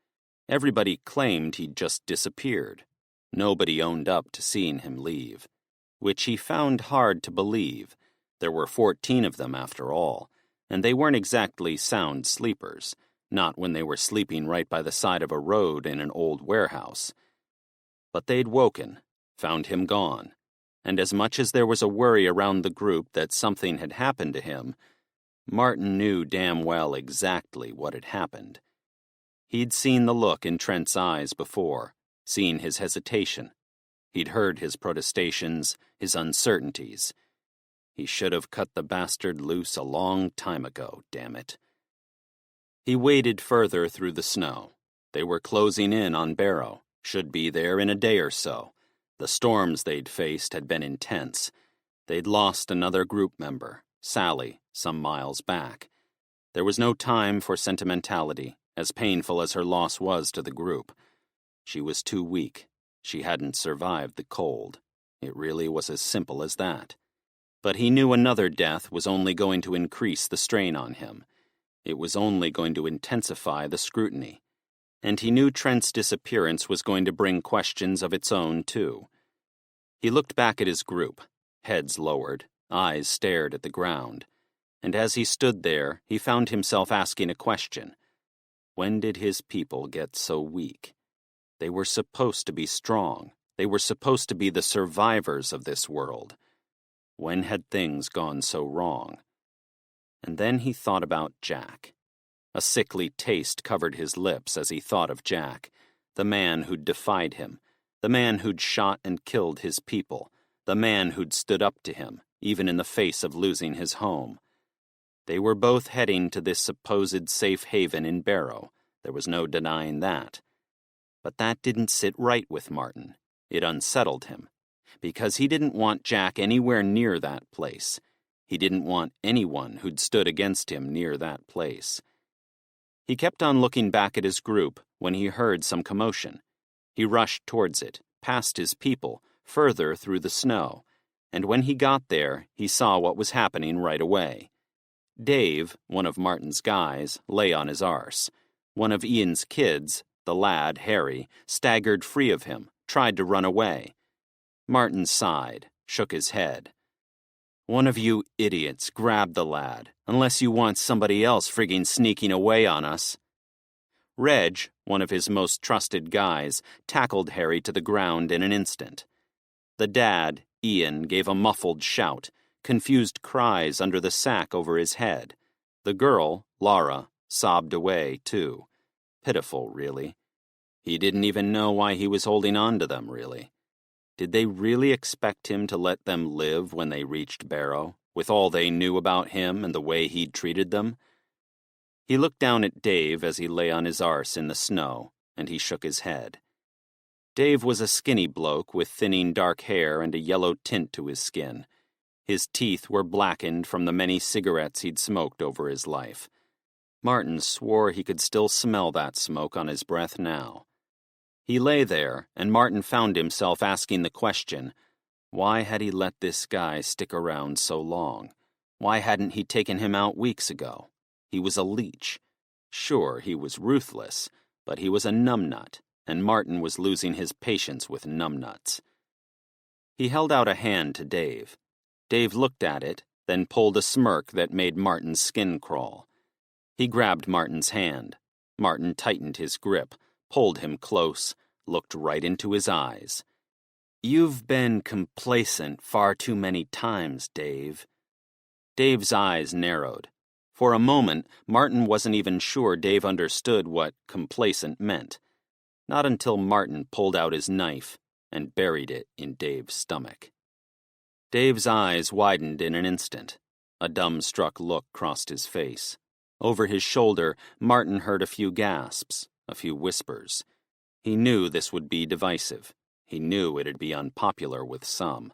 Everybody claimed he'd just disappeared. Nobody owned up to seeing him leave, which he found hard to believe. There were 14 of them after all, and they weren't exactly sound sleepers, not when they were sleeping right by the side of a road in an old warehouse. But they'd woken, found him gone, and as much as there was a worry around the group that something had happened to him, Martin knew damn well exactly what had happened. He'd seen the look in Trent's eyes before, seen his hesitation. He'd heard his protestations, his uncertainties. He should have cut the bastard loose a long time ago, damn it. He waded further through the snow. They were closing in on Barrow, should be there in a day or so. The storms they'd faced had been intense. They'd lost another group member, Sally, some miles back. There was no time for sentimentality, as painful as her loss was to the group. She was too weak. She hadn't survived the cold. It really was as simple as that. But he knew another death was only going to increase the strain on him. It was only going to intensify the scrutiny. And he knew Trent's disappearance was going to bring questions of its own, too. He looked back at his group, heads lowered, eyes stared at the ground. And as he stood there, he found himself asking a question. When did his people get so weak? They were supposed to be strong. They were supposed to be the survivors of this world. When had things gone so wrong? And then he thought about Jack. A sickly taste covered his lips as he thought of Jack, the man who'd defied him, the man who'd shot and killed his people, the man who'd stood up to him, even in the face of losing his home. They were both heading to this supposed safe haven in Barrow. There was no denying that. But that didn't sit right with Martin. It unsettled him, because he didn't want Jack anywhere near that place. He didn't want anyone who'd stood against him near that place. He kept on looking back at his group when he heard some commotion. He rushed towards it, past his people, further through the snow, and when he got there, he saw what was happening right away. Dave, one of Martin's guys, lay on his arse. One of Ian's kids, the lad, Harry, staggered free of him, tried to run away. Martin sighed, shook his head. One of you idiots grab the lad, unless you want somebody else frigging sneaking away on us. Reg, one of his most trusted guys, tackled Harry to the ground in an instant. The dad, Ian, gave a muffled shout, confused cries under the sack over his head. The girl, Laura, sobbed away, too. Pitiful, really. He didn't even know why he was holding on to them, really. Did they really expect him to let them live when they reached Barrow, with all they knew about him and the way he'd treated them? He looked down at Dave as he lay on his arse in the snow, and he shook his head. Dave was a skinny bloke with thinning dark hair and a yellow tint to his skin. His teeth were blackened from the many cigarettes he'd smoked over his life. Martin swore he could still smell that smoke on his breath now. He lay there, and Martin found himself asking the question, why had he let this guy stick around so long? Why hadn't he taken him out weeks ago? He was a leech. Sure, he was ruthless, but he was a numbnut, and Martin was losing his patience with numbnuts. He held out a hand to Dave. Dave looked at it, then pulled a smirk that made Martin's skin crawl. He grabbed Martin's hand. Martin tightened his grip, pulled him close, looked right into his eyes. You've been complacent far too many times, Dave. Dave's eyes narrowed. For a moment, Martin wasn't even sure Dave understood what complacent meant. Not until Martin pulled out his knife and buried it in Dave's stomach. Dave's eyes widened in an instant. A dumbstruck look crossed his face. Over his shoulder, Martin heard a few gasps, a few whispers. He knew this would be divisive. He knew it'd be unpopular with some.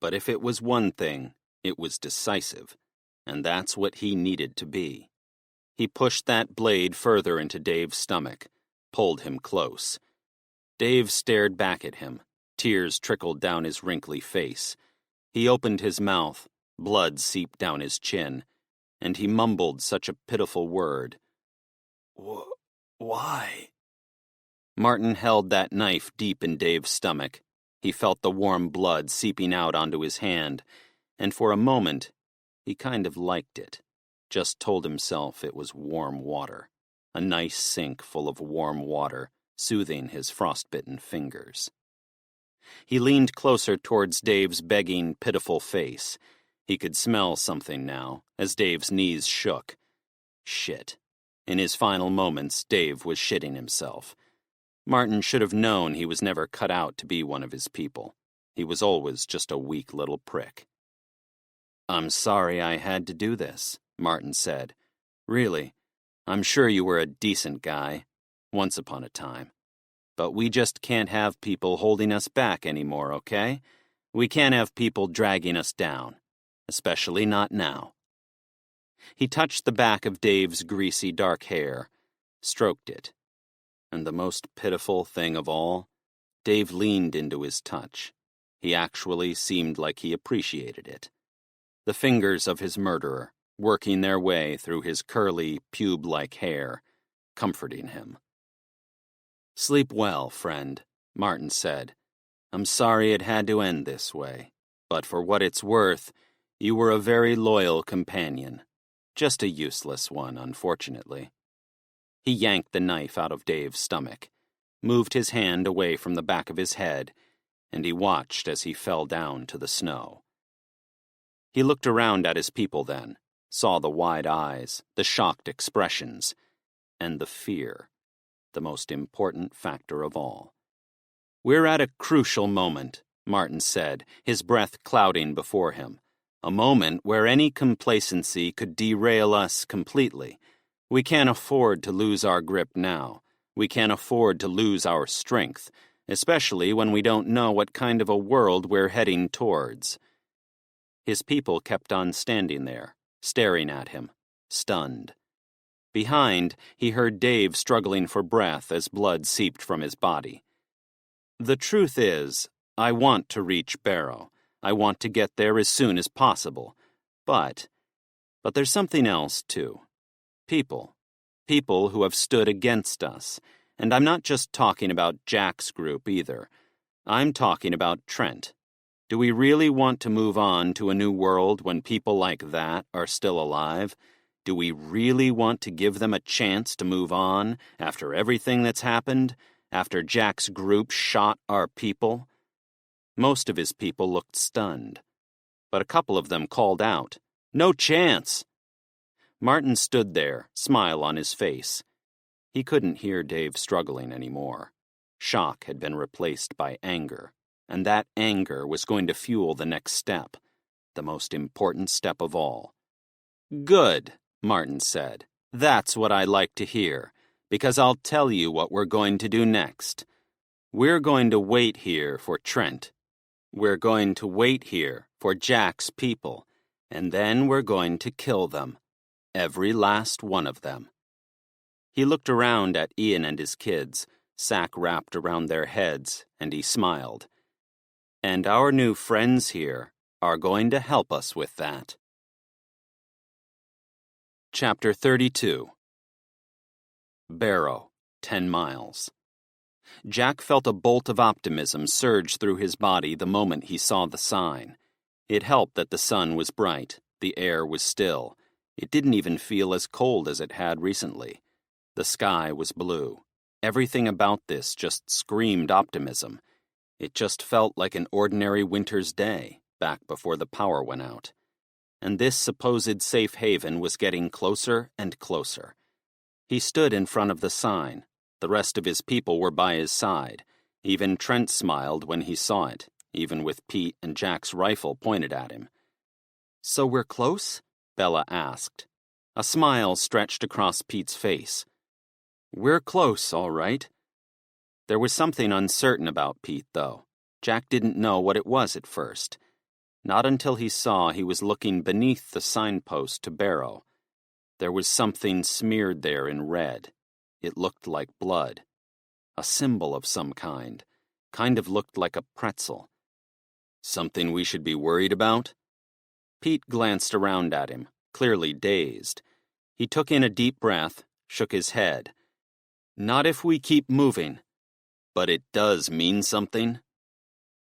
But if it was one thing, it was decisive, and that's what he needed to be. He pushed that blade further into Dave's stomach, pulled him close. Dave stared back at him. Tears trickled down his wrinkly face. He opened his mouth, blood seeped down his chin, and he mumbled such a pitiful word. Why? Martin held that knife deep in Dave's stomach. He felt the warm blood seeping out onto his hand, and for a moment, he kind of liked it. Just told himself it was warm water. A nice sink full of warm water, soothing his frostbitten fingers. He leaned closer towards Dave's begging, pitiful face. He could smell something now, as Dave's knees shook. Shit. In his final moments, Dave was shitting himself. Martin should have known he was never cut out to be one of his people. He was always just a weak little prick. I'm sorry I had to do this, Martin said. Really, I'm sure you were a decent guy, once upon a time. But we just can't have people holding us back anymore, okay? We can't have people dragging us down. Especially not now. He touched the back of Dave's greasy dark hair, stroked it. And the most pitiful thing of all, Dave leaned into his touch. He actually seemed like he appreciated it. The fingers of his murderer, working their way through his curly, pube-like hair, comforting him. "Sleep well, friend," Martin said. "I'm sorry it had to end this way, but for what it's worth, you were a very loyal companion. Just a useless one, unfortunately." He yanked the knife out of Dave's stomach, moved his hand away from the back of his head, and he watched as he fell down to the snow. He looked around at his people then, saw the wide eyes, the shocked expressions, and the fear, the most important factor of all. "We're at a crucial moment," Martin said, his breath clouding before him. "A moment where any complacency could derail us completely. We can't afford to lose our grip now. We can't afford to lose our strength, especially when we don't know what kind of a world we're heading towards." His people kept on standing there, staring at him, stunned. Behind, he heard Dave struggling for breath as blood seeped from his body. "The truth is, I want to reach Barrow. I want to get there as soon as possible. But there's something else, too. People who have stood against us. And I'm not just talking about Jack's group either. I'm talking about Trent. Do we really want to move on to a new world when people like that are still alive? Do we really want to give them a chance to move on after everything that's happened? After Jack's group shot our people?" Most of his people looked stunned, but a couple of them called out, "No chance!" Martin stood there, smile on his face. He couldn't hear Dave struggling anymore. Shock had been replaced by anger, and that anger was going to fuel the next step, the most important step of all. "Good," Martin said. "That's what I like to hear, because I'll tell you what we're going to do next. We're going to wait here for Trent. We're going to wait here for Jack's people, and then we're going to kill them. Every last one of them." He looked around at Ian and his kids, sack wrapped around their heads, and he smiled. "And our new friends here are going to help us with that." Chapter 32. Barrow, 10 miles. Jack felt a bolt of optimism surge through his body the moment he saw the sign. It helped that the sun was bright, the air was still. It didn't even feel as cold as it had recently. The sky was blue. Everything about this just screamed optimism. It just felt like an ordinary winter's day, back before the power went out. And this supposed safe haven was getting closer and closer. He stood in front of the sign. The rest of his people were by his side. Even Trent smiled when he saw it, even with Pete and Jack's rifle pointed at him. "So we're close?" Bella asked. A smile stretched across Pete's face. "We're close, all right." There was something uncertain about Pete, though. Jack didn't know what it was at first. Not until he saw he was looking beneath the signpost to Barrow. There was something smeared there in red. It looked like blood. A symbol of some kind of looked like a pretzel. "Something we should be worried about?" Pete glanced around at him, clearly dazed. He took in a deep breath, shook his head. "Not if we keep moving." "But it does mean something?"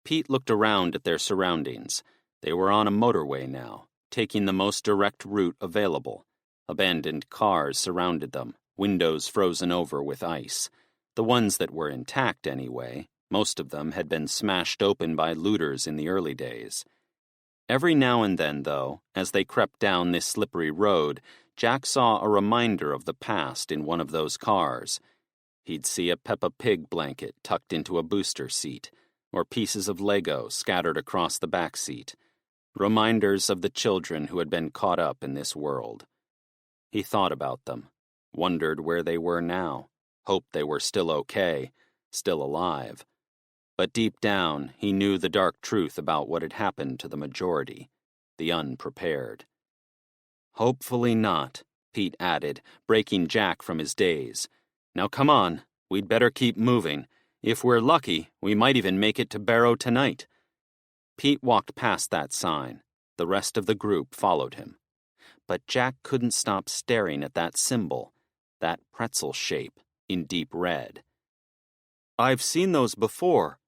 Pete looked around at their surroundings. They were on a motorway now, taking the most direct route available. Abandoned cars surrounded them, windows frozen over with ice. The ones that were intact, anyway. Most of them had been smashed open by looters in the early days. Every now and then, though, as they crept down this slippery road, Jack saw a reminder of the past in one of those cars. He'd see a Peppa Pig blanket tucked into a booster seat, or pieces of Lego scattered across the back seat. Reminders of the children who had been caught up in this world. He thought about them, wondered where they were now, hoped they were still okay, still alive. But deep down, he knew the dark truth about what had happened to the majority, the unprepared. "Hopefully not," Pete added, breaking Jack from his daze. "Now come on, we'd better keep moving. If we're lucky, we might even make it to Barrow tonight. Pete walked past that sign. The rest of the group followed him. But Jack couldn't stop staring at that symbol, that pretzel shape in deep red. I've seen those before.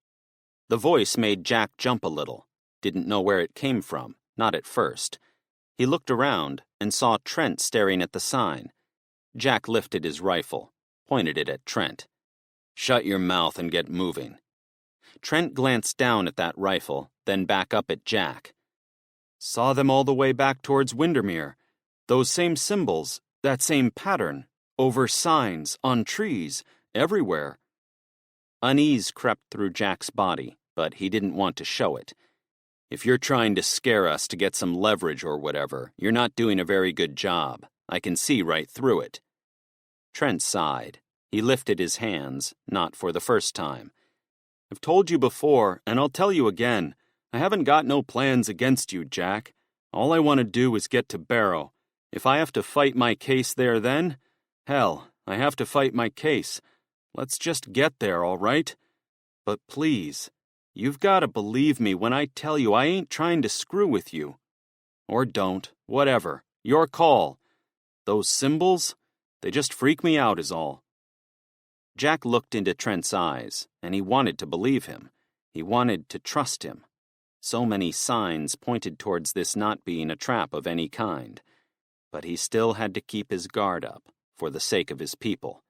The voice made Jack jump a little. Didn't know where it came from, not at first. He looked around and saw Trent staring at the sign. Jack lifted his rifle, pointed it at Trent. Shut your mouth and get moving. Trent glanced down at that rifle, then back up at Jack. Saw them all the way back towards Windermere. Those same symbols, that same pattern, over signs, on trees, everywhere. Unease crept through Jack's body, but he didn't want to show it. If you're trying to scare us to get some leverage or whatever, you're not doing a very good job. I can see right through it. Trent sighed. He lifted his hands, not for the first time. I've told you before, and I'll tell you again, I haven't got no plans against you, Jack. All I want to do is get to Barrow. If I have to fight my case there then, hell, I have to fight my case. Let's just get there, all right? But please, you've got to believe me when I tell you I ain't trying to screw with you. Or don't, whatever, your call. Those symbols, they just freak me out is all. Jack looked into Trent's eyes, and he wanted to believe him. He wanted to trust him. So many signs pointed towards this not being a trap of any kind. But he still had to keep his guard up, for the sake of his people.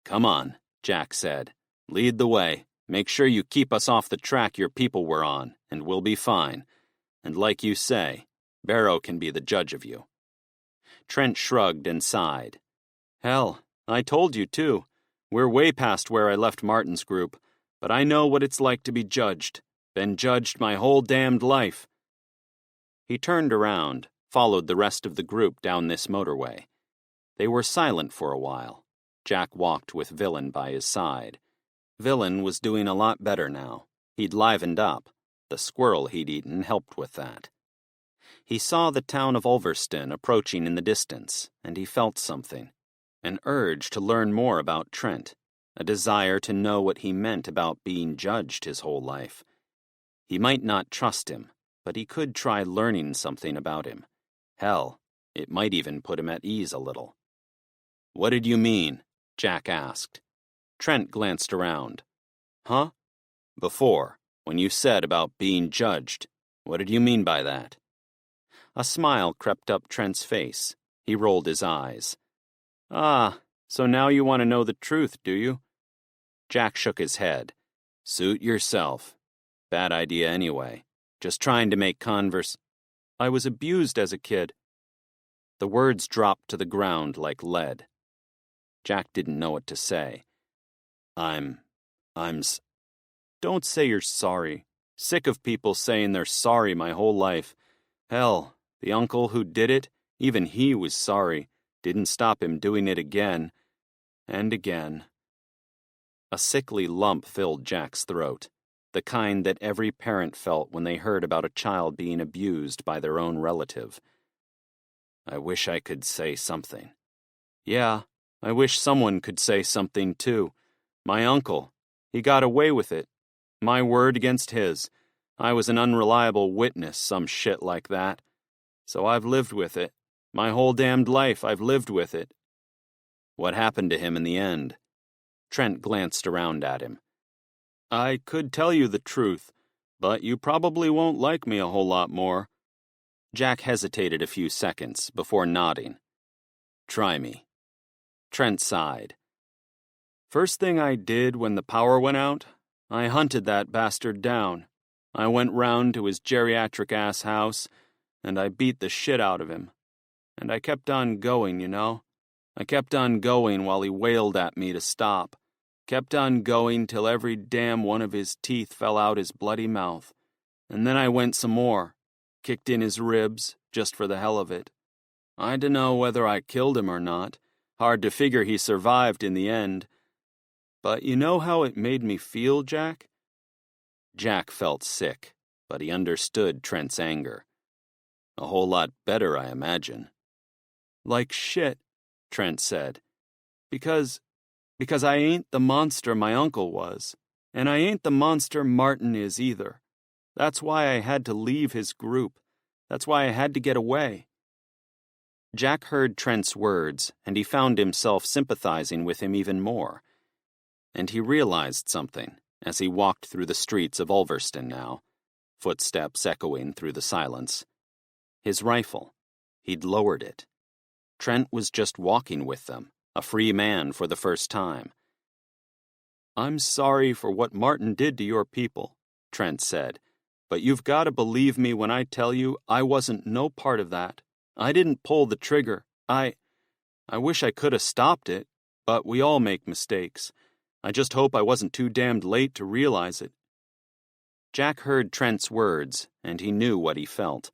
Come on, Jack said. Lead the way. Make sure you keep us off the track your people were on, and we'll be fine. And like you say, Barrow can be the judge of you. Trent shrugged and sighed. Hell, I told you too. We're way past where I left Martin's group, but I know what it's like to be judged. Been judged my whole damned life. He turned around, followed the rest of the group down this motorway. They were silent for a while. Jack walked with Villain by his side. Villain was doing a lot better now. He'd livened up. The squirrel he'd eaten helped with that. He saw the town of Ulverston approaching in the distance, and he felt something. An urge to learn more about Trent, a desire to know what he meant about being judged his whole life. He might not trust him, but he could try learning something about him. Hell, it might even put him at ease a little. What did you mean? Jack asked. Trent glanced around. Huh? Before, when you said about being judged, what did you mean by that? A smile crept up Trent's face. He rolled his eyes. Ah, so now you want to know the truth, do you? Jack shook his head. Suit yourself. Bad idea anyway. Just trying to make I was abused as a kid. The words dropped to the ground like lead. Jack didn't know what to say. Don't say you're sorry. Sick of people saying they're sorry my whole life. Hell, the uncle who did it, even he was sorry. Didn't stop him doing it again. And again. A sickly lump filled Jack's throat, the kind that every parent felt when they heard about a child being abused by their own relative. I wish I could say something. Yeah, I wish someone could say something too. My uncle, he got away with it. My word against his. I was an unreliable witness, some shit like that. So I've lived with it. My whole damned life I've lived with it. What happened to him in the end? Trent glanced around at him. I could tell you the truth, but you probably won't like me a whole lot more. Jack hesitated a few seconds before nodding. Try me. Trent sighed. First thing I did when the power went out, I hunted that bastard down. I went round to his geriatric-ass house, and I beat the shit out of him. And I kept on going, you know. I kept on going while he wailed at me to stop. Kept on going till every damn one of his teeth fell out his bloody mouth. And then I went some more. Kicked in his ribs, just for the hell of it. I dunno whether I killed him or not. Hard to figure he survived in the end. But you know how it made me feel, Jack? Jack felt sick, but he understood Trent's anger. A whole lot better, I imagine. Like shit, Trent said. Because Because I ain't the monster my uncle was, and I ain't the monster Martin is either. That's why I had to leave his group. That's why I had to get away." Jack heard Trent's words, and he found himself sympathizing with him even more. And he realized something as he walked through the streets of Ulverston now, footsteps echoing through the silence. His rifle. He'd lowered it. Trent was just walking with them, a free man for the first time. "I'm sorry for what Martin did to your people," Trent said, "but you've got to believe me when I tell you I wasn't no part of that. I didn't pull the trigger. I wish I could have stopped it, but we all make mistakes. I just hope I wasn't too damned late to realize it." Jack heard Trent's words, and he knew what he felt.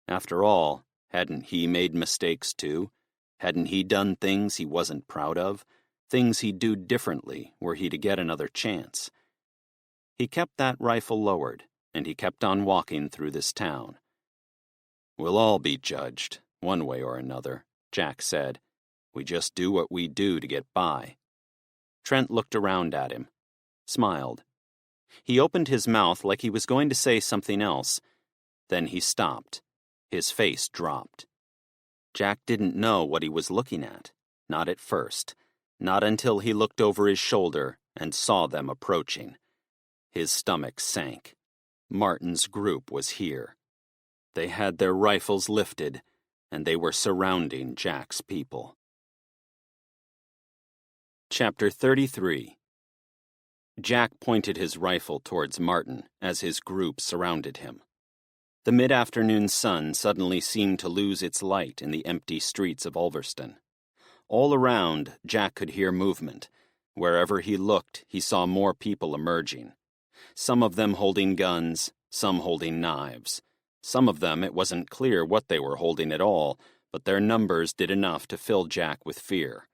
After all, hadn't he made mistakes too? Hadn't he done things he wasn't proud of? Things he'd do differently were he to get another chance? He kept that rifle lowered, and he kept on walking through this town. "We'll all be judged, one way or another," Jack said. "We just do what we do to get by." Trent looked around at him, smiled. He opened his mouth like he was going to say something else. Then he stopped. His face dropped. Jack didn't know what he was looking at, not at first, not until he looked over his shoulder and saw them approaching. His stomach sank. Martin's group was here. They had their rifles lifted, and they were surrounding Jack's people. Chapter 33. Jack pointed his rifle towards Martin as his group surrounded him. The mid-afternoon sun suddenly seemed to lose its light in the empty streets of Ulverston. All around, Jack could hear movement. Wherever he looked, he saw more people emerging. Some of them holding guns, some holding knives. Some of them it wasn't clear what they were holding at all, but their numbers did enough to fill Jack with fear.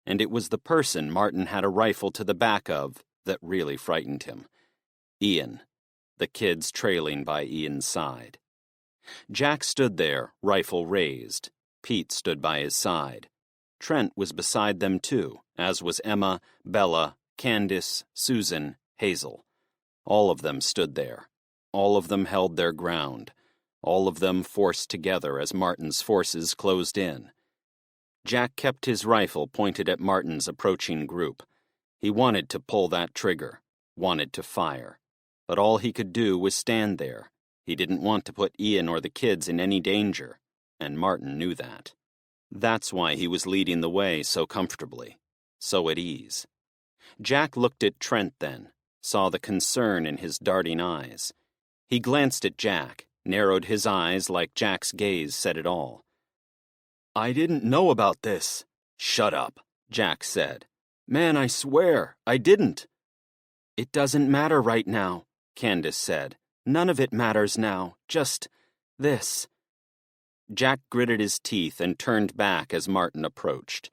And it was the person Martin had a rifle to the back of that really frightened him. Ian. The kids trailing by Ian's side. Jack stood there, rifle raised. Pete stood by his side. Trent was beside them too, as was Emma, Bella, Candace, Susan, Hazel. All of them stood there. All of them held their ground. All of them forced together as Martin's forces closed in. Jack kept his rifle pointed at Martin's approaching group. He wanted to pull that trigger, wanted to fire. But all he could do was stand there. He didn't want to put Ian or the kids in any danger, and Martin knew that. That's why he was leading the way so comfortably, so at ease. Jack looked at Trent then, saw the concern in his darting eyes. He glanced at Jack, narrowed his eyes like Jack's gaze said it all. "I didn't know about this." "Shut up," Jack said. "Man, I swear, I didn't." "It doesn't matter right now," Candace said. "None of it matters now, just this." Jack gritted his teeth and turned back as Martin approached.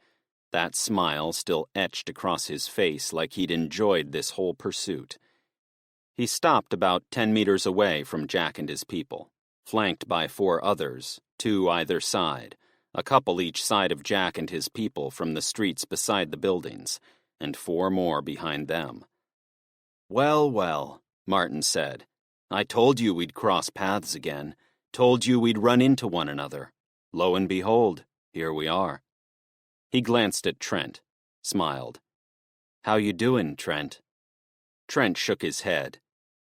That smile still etched across his face like he'd enjoyed this whole pursuit. He stopped about 10 meters away from Jack and his people, flanked by 4 others, 2 either side, a couple each side of Jack and his people from the streets beside the buildings, and 4 more behind them. "Well, well," Martin said. "I told you we'd cross paths again. Told you we'd run into one another. Lo and behold, here we are." He glanced at Trent, smiled. "How you doing, Trent?" Trent shook his head.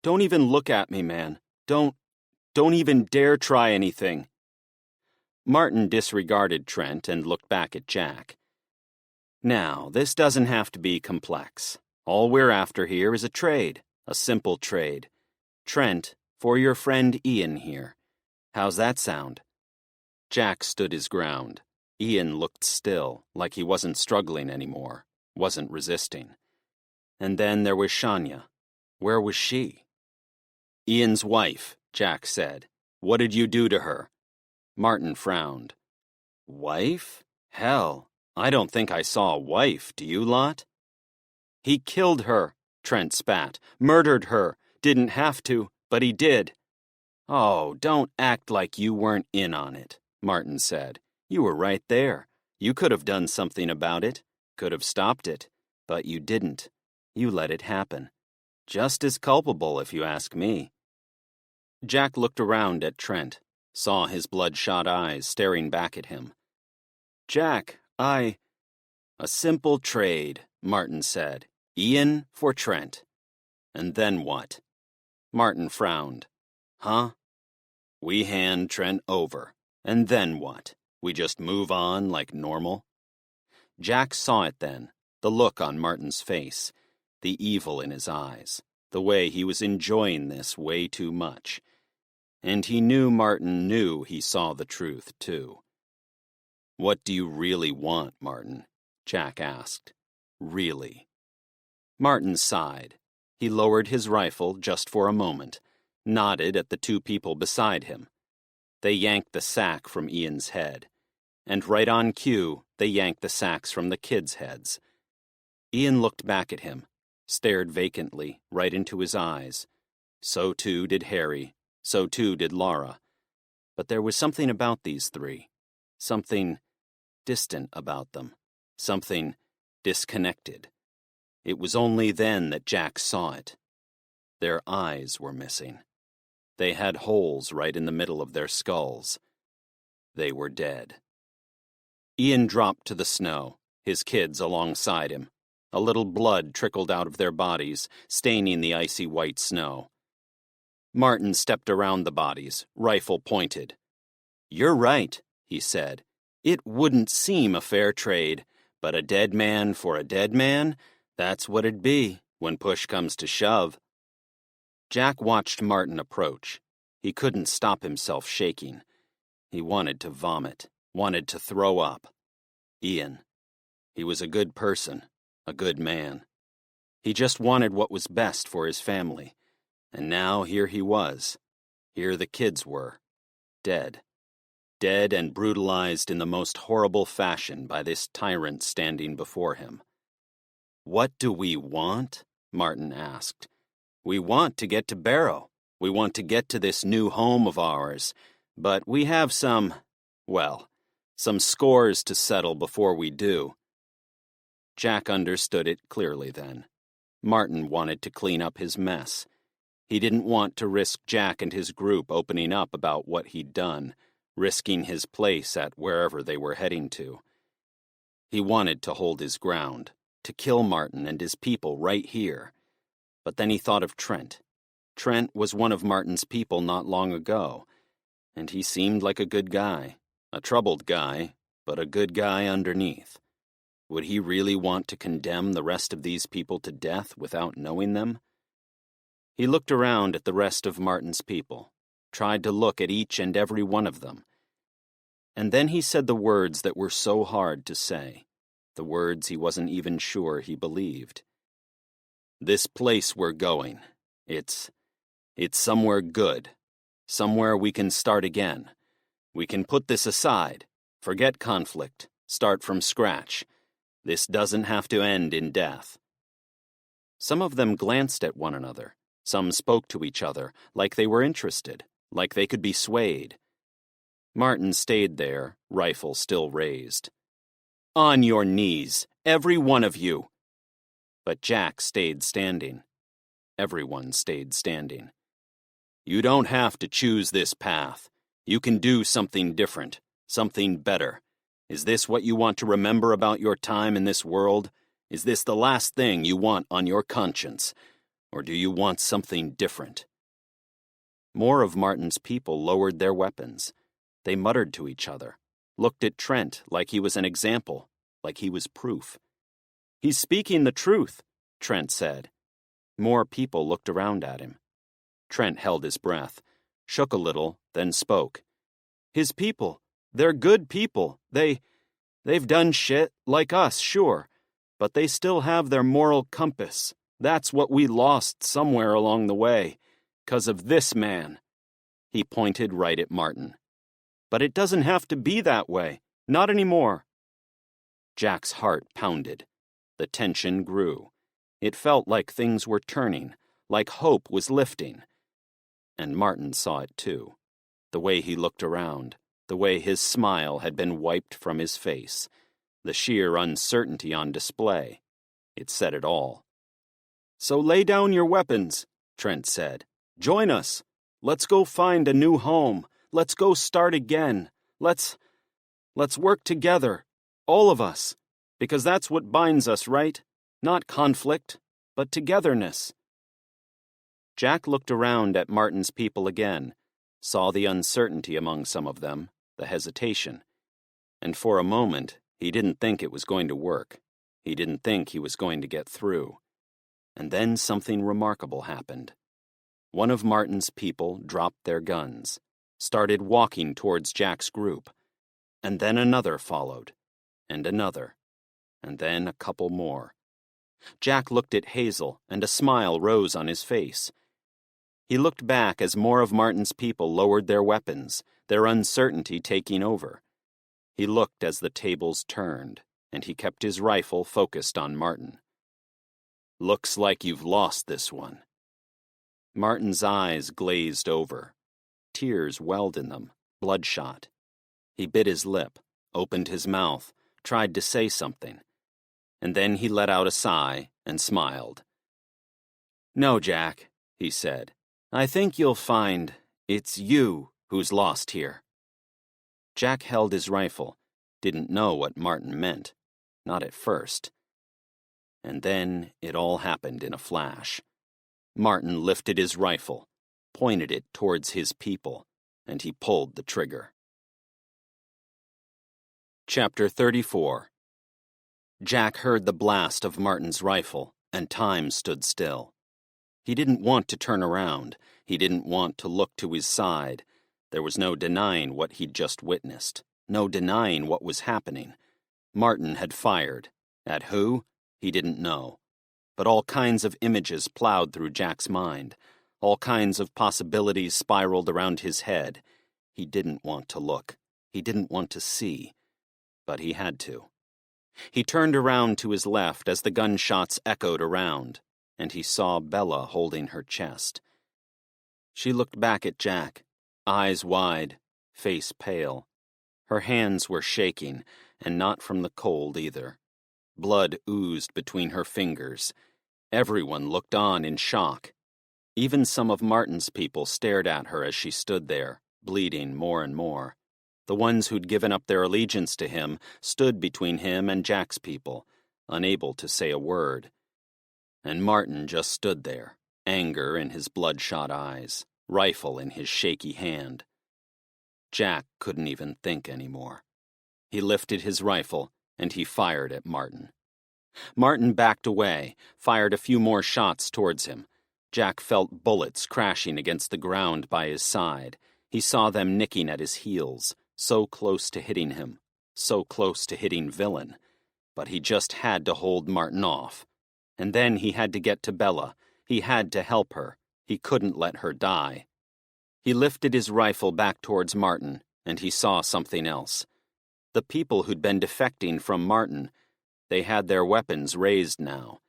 "Don't even look at me, man. Don't even dare try anything." Martin disregarded Trent and looked back at Jack. "Now, this doesn't have to be complex. All we're after here is a trade, a simple trade. Trent, for your friend Ian here. How's that sound?" Jack stood his ground. Ian looked still, like he wasn't struggling anymore, wasn't resisting. And then there was Shania. Where was she? "Ian's wife," Jack said. "What did you do to her?" Martin frowned. "Wife? Hell, I don't think I saw a wife, do you lot?" "He killed her," Trent spat. "Murdered her. Didn't have to, but he did." "Oh, don't act like you weren't in on it," Martin said. "You were right there. You could have done something about it. Could have stopped it. But you didn't. You let it happen. Just as culpable, if you ask me. Jack looked around at Trent, saw his bloodshot eyes staring back at him. Jack, A simple trade, Martin said. Ian for Trent. And then what? Martin frowned. Huh? We hand Trent over. And then what? We just move on like normal? Jack saw it then, the look on Martin's face, the evil in his eyes, the way he was enjoying this way too much. And he knew Martin knew he saw the truth, too. What do you really want, Martin? Jack asked. Really? Martin sighed. He lowered his rifle just for a moment, nodded at the two people beside him. They yanked the sack from Ian's head, and right on cue, they yanked the sacks from the kids' heads. Ian looked back at him, stared vacantly right into his eyes. So too did Harry, so too did Laura. But there was something about these three, something distant about them, something disconnected. It was only then that Jack saw it. Their eyes were missing. They had holes right in the middle of their skulls. They were dead. Ian dropped to the snow, his kids alongside him. A little blood trickled out of their bodies, staining the icy white snow. Martin stepped around the bodies, rifle pointed. You're right, he said. It wouldn't seem a fair trade, but a dead man for a dead man, that's what it'd be when push comes to shove. Jack watched Martin approach. He couldn't stop himself shaking. He wanted to vomit, wanted to throw up. Ian. He was a good person, a good man. He just wanted what was best for his family. And now here he was. Here the kids were. Dead. Dead and brutalized in the most horrible fashion by this tyrant standing before him. What do we want? Martin asked. We want to get to Barrow. We want to get to this new home of ours. But we have some scores to settle before we do. Jack understood it clearly then. Martin wanted to clean up his mess. He didn't want to risk Jack and his group opening up about what he'd done, risking his place at wherever they were heading to. He wanted to hold his ground, to kill Martin and his people right here. But then he thought of Trent. Trent was one of Martin's people not long ago, and he seemed like a good guy, a troubled guy, but a good guy underneath. Would he really want to condemn the rest of these people to death without knowing them? He looked around at the rest of Martin's people, tried to look at each and every one of them. And then he said the words that were so hard to say, the words he wasn't even sure he believed. This place we're going, it's somewhere good, somewhere we can start again. We can put this aside, forget conflict, start from scratch. This doesn't have to end in death. Some of them glanced at one another. Some spoke to each other, like they were interested, like they could be swayed. Martin stayed there, rifle still raised. On your knees, every one of you! But Jack stayed standing. Everyone stayed standing. You don't have to choose this path. You can do something different, something better. Is this what you want to remember about your time in this world? Is this the last thing you want on your conscience? Or do you want something different? More of Martin's people lowered their weapons. They muttered to each other, looked at Trent like he was an example, like he was proof. He's speaking the truth, Trent said. More people looked around at him. Trent held his breath, shook a little, then spoke. His people, they're good people. They've done shit like us, sure, but they still have their moral compass. That's what we lost somewhere along the way, 'cause of this man. He pointed right at Martin. But it doesn't have to be that way, not anymore. Jack's heart pounded. The tension grew. It felt like things were turning, like hope was lifting. And Martin saw it too. The way he looked around, the way his smile had been wiped from his face, the sheer uncertainty on display. It said it all. "So lay down your weapons," Trent said. "Join us. Let's go find a new home. Let's go start again. Let's work together. All of us. Because that's what binds us, right? Not conflict, but togetherness." Jack looked around at Martin's people again, saw the uncertainty among some of them, the hesitation. And for a moment, he didn't think it was going to work. He didn't think he was going to get through. And then something remarkable happened. One of Martin's people dropped their guns, started walking towards Jack's group, and then another followed, and another, and then a couple more. Jack looked at Hazel, and a smile rose on his face. He looked back as more of Martin's people lowered their weapons, their uncertainty taking over. He looked as the tables turned, and he kept his rifle focused on Martin. "Looks like you've lost this one." Martin's eyes glazed over. Tears welled in them, bloodshot. He bit his lip, opened his mouth, tried to say something. And then he let out a sigh and smiled. "No, Jack," he said. "I think you'll find it's you who's lost here." Jack held his rifle, didn't know what Martin meant. Not at first. And then it all happened in a flash. Martin lifted his rifle, pointed it towards his people, and he pulled the trigger. Chapter 34. Jack heard the blast of Martin's rifle, and time stood still. He didn't want to turn around. He didn't want to look to his side. There was no denying what he'd just witnessed, no denying what was happening. Martin had fired. At who? He didn't know. But all kinds of images plowed through Jack's mind. All kinds of possibilities spiraled around his head. He didn't want to look. He didn't want to see. But he had to. He turned around to his left as the gunshots echoed around, and he saw Bella holding her chest. She looked back at Jack, eyes wide, face pale. Her hands were shaking, and not from the cold either. Blood oozed between her fingers. Everyone looked on in shock. Even some of Martin's people stared at her as she stood there, bleeding more and more. The ones who'd given up their allegiance to him stood between him and Jack's people, unable to say a word. And Martin just stood there, anger in his bloodshot eyes, rifle in his shaky hand. Jack couldn't even think anymore. He lifted his rifle, and he fired at Martin. Martin backed away, fired a few more shots towards him. Jack felt bullets crashing against the ground by his side. He saw them nicking at his heels, so close to hitting him, so close to hitting Villain. But he just had to hold Martin off. And then he had to get to Bella. He had to help her. He couldn't let her die. He lifted his rifle back towards Martin, and he saw something else. The people who'd been defecting from Martin, they had their weapons raised now.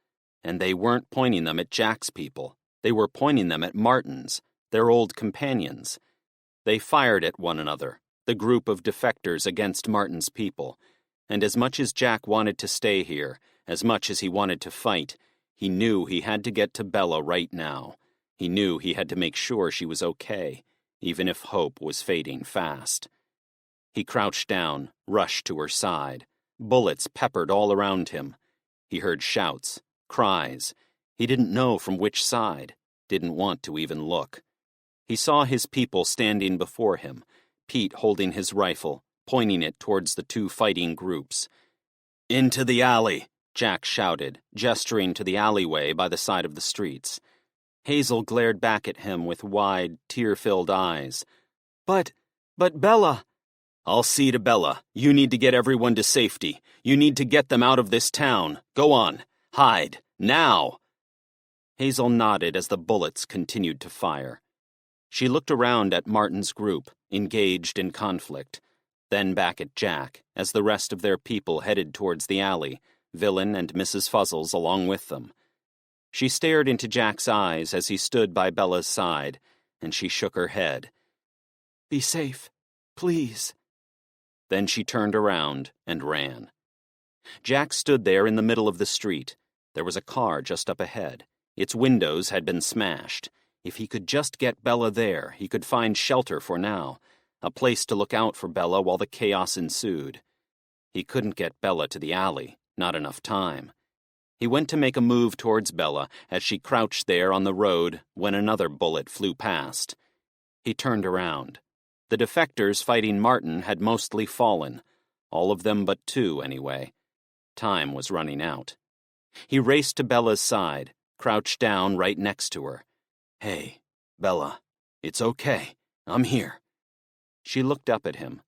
And they weren't pointing them at Jack's people. They were pointing them at Martin's, their old companions. They fired at one another, the group of defectors against Martin's people. And as much as Jack wanted to stay here, as much as he wanted to fight, he knew he had to get to Bella right now. He knew he had to make sure she was okay, even if hope was fading fast. He crouched down, rushed to her side. Bullets peppered all around him. He heard shouts, cries. He didn't know from which side, didn't want to even look. He saw his people standing before him, Pete holding his rifle, pointing it towards the two fighting groups. "Into the alley," Jack shouted, gesturing to the alleyway by the side of the streets. Hazel glared back at him with wide, tear-filled eyes. But Bella..." "I'll see to Bella. You need to get everyone to safety. You need to get them out of this town. Go on. Hide. Now." Hazel nodded as the bullets continued to fire. She looked around at Martin's group, engaged in conflict, then back at Jack, as the rest of their people headed towards the alley, Villain and Mrs. Fuzzles along with them. She stared into Jack's eyes as he stood by Bella's side, and she shook her head. "Be safe, please." Then she turned around and ran. Jack stood there in the middle of the street, There was a car just up ahead. Its windows had been smashed. If he could just get Bella there, he could find shelter for now, a place to look out for Bella while the chaos ensued. He couldn't get Bella to the alley, not enough time. He went to make a move towards Bella as she crouched there on the road when another bullet flew past. He turned around. The defectors fighting Martin had mostly fallen, all of them but two anyway. Time was running out. He raced to Bella's side, crouched down right next to her. "Hey, Bella, it's okay. I'm here." She looked up at him.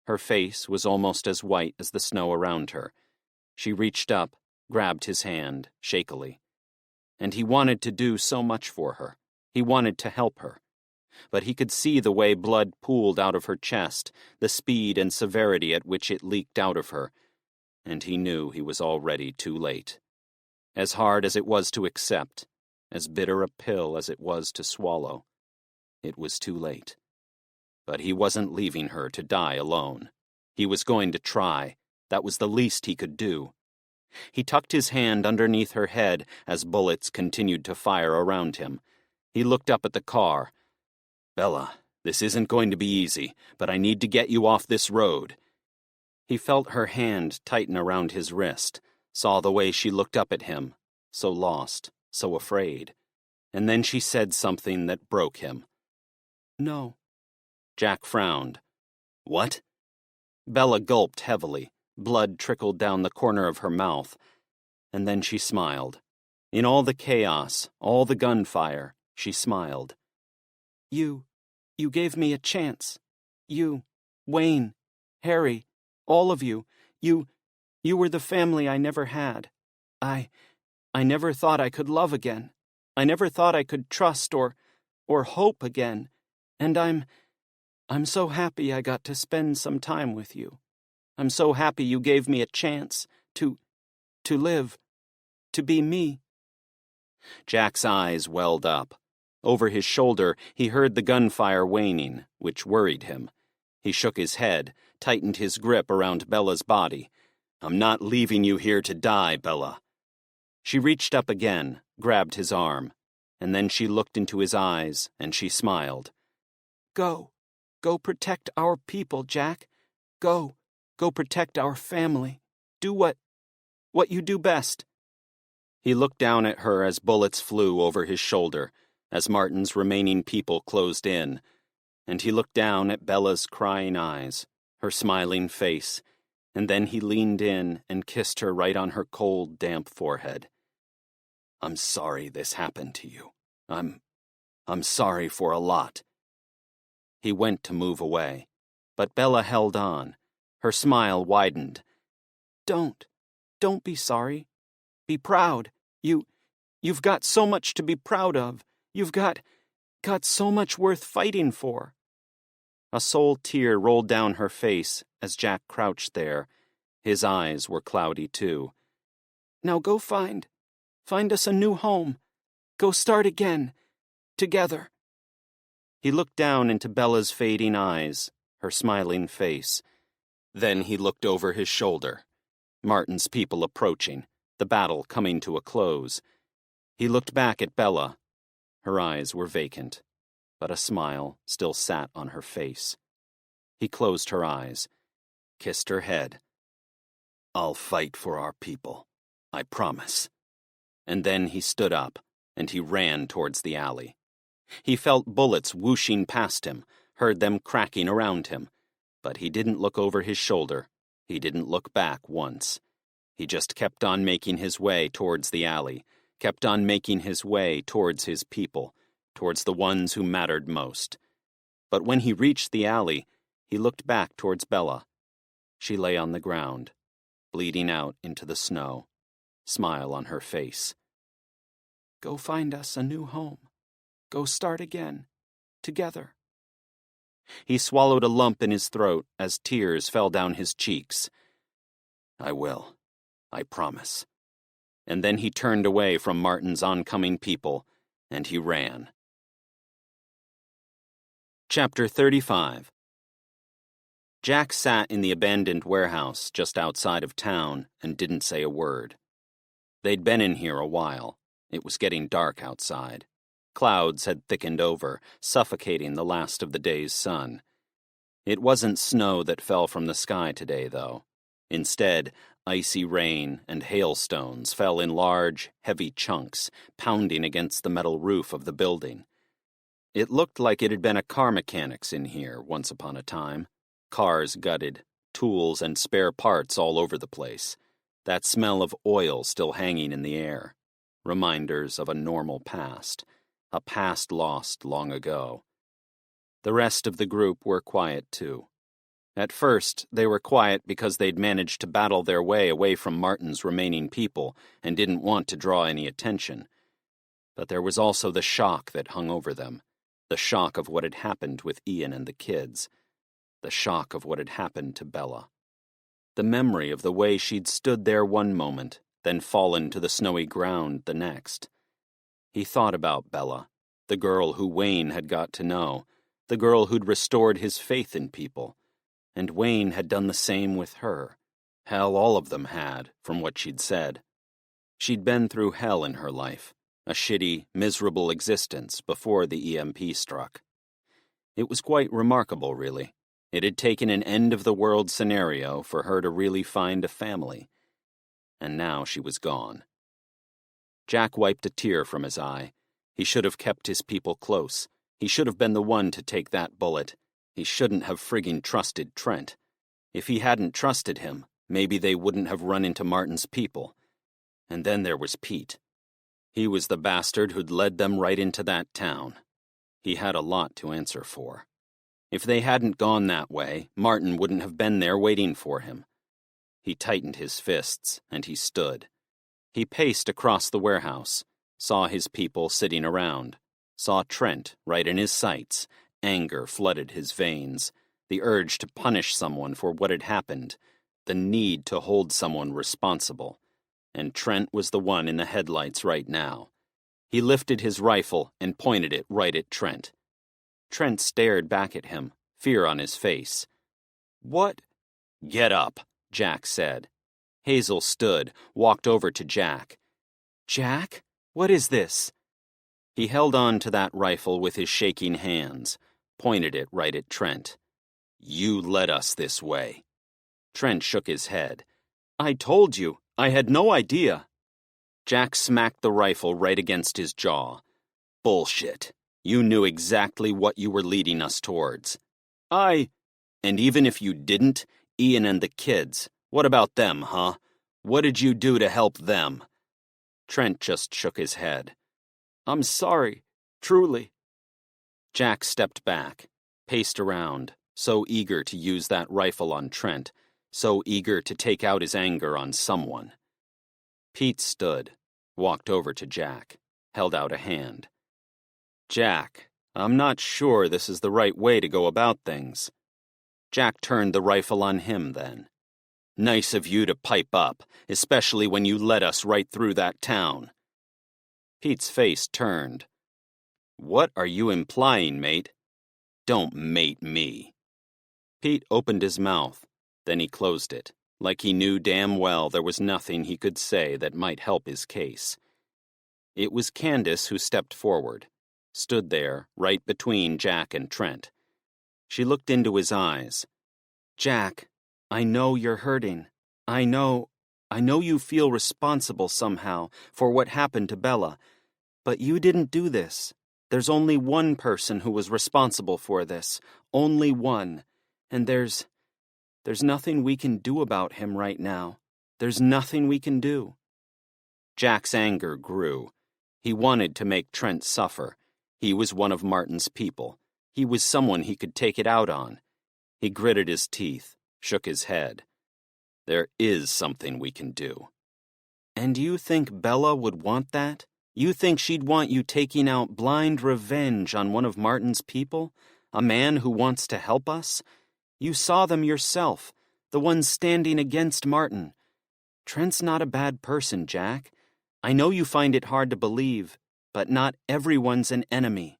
Her face was almost as white as the snow around her. She reached up, grabbed his hand, shakily. And he wanted to do so much for her. He wanted to help her. But he could see the way blood pooled out of her chest, the speed and severity at which it leaked out of her, and he knew he was already too late. As hard as it was to accept, as bitter a pill as it was to swallow, it was too late. But he wasn't leaving her to die alone. He was going to try. That was the least he could do. He tucked his hand underneath her head as bullets continued to fire around him. He looked up at the car. "Bella, this isn't going to be easy, but I need to get you off this road." He felt her hand tighten around his wrist, saw the way she looked up at him, so lost, so afraid. And then she said something that broke him. "No." Jack frowned. "What?" Bella gulped heavily. Blood trickled down the corner of her mouth. And then she smiled. In all the chaos, all the gunfire, she smiled. You gave me a chance. You, Wayne, Harry, all of you. You were the family I never had. I never thought I could love again. I never thought I could trust or hope again. And I'm so happy I got to spend some time with you. I'm so happy you gave me a chance to live, to be me." Jack's eyes welled up. Over his shoulder, he heard the gunfire waning, which worried him. He shook his head, tightened his grip around Bella's body. "I'm not leaving you here to die, Bella." She reached up again, grabbed his arm, and then she looked into his eyes, and she smiled. Go protect our people, Jack. Go protect our family. Do what you do best." He looked down at her as bullets flew over his shoulder, as Martin's remaining people closed in, and he looked down at Bella's crying eyes, her smiling face, and then he leaned in and kissed her right on her cold, damp forehead. "I'm sorry this happened to you. I'm sorry for a lot." He went to move away, but Bella held on. Her smile widened. Don't be sorry. Be proud. You've got so much to be proud of. You've got so much worth fighting for." A sole tear rolled down her face as Jack crouched there. His eyes were cloudy too. "Now go find us a new home. Go start again. Together." He looked down into Bella's fading eyes, her smiling face. Then he looked over his shoulder. Martin's people approaching, the battle coming to a close. He looked back at Bella. Her eyes were vacant, but a smile still sat on her face. He closed her eyes, kissed her head. "I'll fight for our people, I promise." And then he stood up, and he ran towards the alley. He felt bullets whooshing past him, heard them cracking around him, but he didn't look over his shoulder. He didn't look back once. He just kept on making his way towards the alley, kept on making his way towards his people, towards the ones who mattered most. But when he reached the alley, he looked back towards Bella. She lay on the ground, bleeding out into the snow, smile on her face. "Go find us a new home. Go start again, together." He swallowed a lump in his throat as tears fell down his cheeks. "I will. I promise." And then he turned away from Martin's oncoming people, and he ran. Chapter 35. Jack sat in the abandoned warehouse just outside of town and didn't say a word. They'd been in here a while. It was getting dark outside. Clouds had thickened over, suffocating the last of the day's sun. It wasn't snow that fell from the sky today, though. Instead, icy rain and hailstones fell in large, heavy chunks, pounding against the metal roof of the building. It looked like it had been a car mechanic's in here once upon a time. Cars gutted, tools and spare parts all over the place. That smell of oil still hanging in the air. Reminders of a normal past. A past lost long ago. The rest of the group were quiet too. At first, they were quiet because they'd managed to battle their way away from Martin's remaining people and didn't want to draw any attention. But there was also the shock that hung over them. The shock of what had happened with Ian and the kids. The shock of what had happened to Bella. The memory of the way she'd stood there one moment, then fallen to the snowy ground the next. He thought about Bella, the girl who Wayne had got to know, the girl who'd restored his faith in people. And Wayne had done the same with her. Hell, all of them had, from what she'd said. She'd been through hell in her life, a shitty, miserable existence before the EMP struck. It was quite remarkable, really. It had taken an end-of-the-world scenario for her to really find a family. And now she was gone. Jack wiped a tear from his eye. He should have kept his people close. He should have been the one to take that bullet. He shouldn't have frigging trusted Trent. If he hadn't trusted him, maybe they wouldn't have run into Martin's people. And then there was Pete. He was the bastard who'd led them right into that town. He had a lot to answer for. If they hadn't gone that way, Martin wouldn't have been there waiting for him. He tightened his fists, and he stood. He paced across the warehouse, saw his people sitting around, saw Trent right in his sights. Anger flooded his veins, the urge to punish someone for what had happened, the need to hold someone responsible. And Trent was the one in the headlights right now. He lifted his rifle and pointed it right at Trent. Trent stared back at him, fear on his face. "What?" "Get up," Jack said. Hazel stood, walked over to Jack. "Jack, what is this?" He held on to that rifle with his shaking hands, pointed it right at Trent. "You led us this way." Trent shook his head. "I told you, I had no idea." Jack smacked the rifle right against his jaw. "Bullshit. You knew exactly what you were leading us towards." And even if you didn't, Ian and the kids, what about them, huh? What did you do to help them?" Trent just shook his head. "I'm sorry, truly." Jack stepped back, paced around, so eager to use that rifle on Trent, so eager to take out his anger on someone. Pete stood, walked over to Jack, held out a hand. "Jack, I'm not sure this is the right way to go about things." Jack turned the rifle on him then. "Nice of you to pipe up, especially when you led us right through that town." Pete's face turned. "What are you implying, mate?" "Don't mate me." Pete opened his mouth, then he closed it, like he knew damn well there was nothing he could say that might help his case. It was Candace who stepped forward, stood there, right between Jack and Trent. She looked into his eyes. "Jack, I know you're hurting. I know you feel responsible somehow for what happened to Bella. But you didn't do this. There's only one person who was responsible for this. Only one. And there's nothing we can do about him right now. There's nothing we can do." Jack's anger grew. He wanted to make Trent suffer. He was one of Martin's people. He was someone he could take it out on. He gritted his teeth, shook his head. "There is something we can do." "And you think Bella would want that? You think she'd want you taking out blind revenge on one of Martin's people? A man who wants to help us? You saw them yourself, the ones standing against Martin. Trent's not a bad person, Jack. I know you find it hard to believe, but not everyone's an enemy."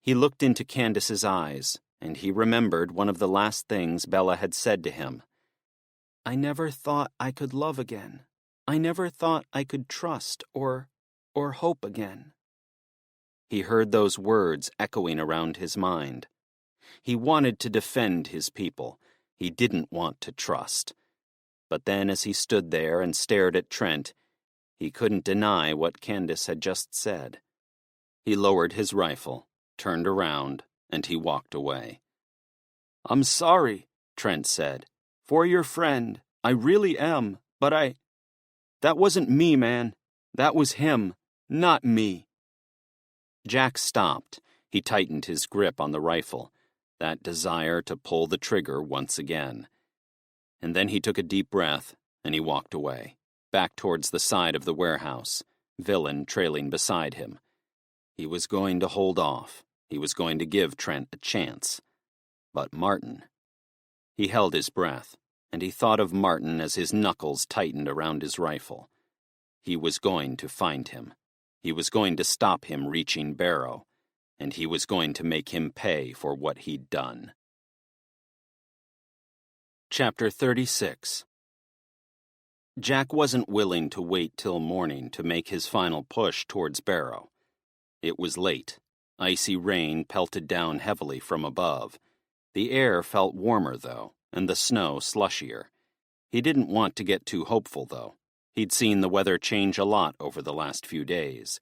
He looked into Candace's eyes, and he remembered one of the last things Bella had said to him. "I never thought I could love again. I never thought I could trust or hope again." He heard those words echoing around his mind. He wanted to defend his people. He didn't want to trust. But then as he stood there and stared at Trent, he couldn't deny what Candace had just said. He lowered his rifle, turned around, and he walked away. "I'm sorry," Trent said. "For your friend. I really am, but that wasn't me, man. That was him, not me." Jack stopped. He tightened his grip on the rifle, that desire to pull the trigger once again. And then he took a deep breath, and he walked away, back towards the side of the warehouse, Villain trailing beside him. He was going to hold off. He was going to give Trent a chance. But Martin... He held his breath, and he thought of Martin as his knuckles tightened around his rifle. He was going to find him. He was going to stop him reaching Barrow, and he was going to make him pay for what he'd done. Chapter 36. Jack wasn't willing to wait till morning to make his final push towards Barrow. It was late. Icy rain pelted down heavily from above. The air felt warmer, though, and the snow slushier. He didn't want to get too hopeful, though. He'd seen the weather change a lot over the last few days.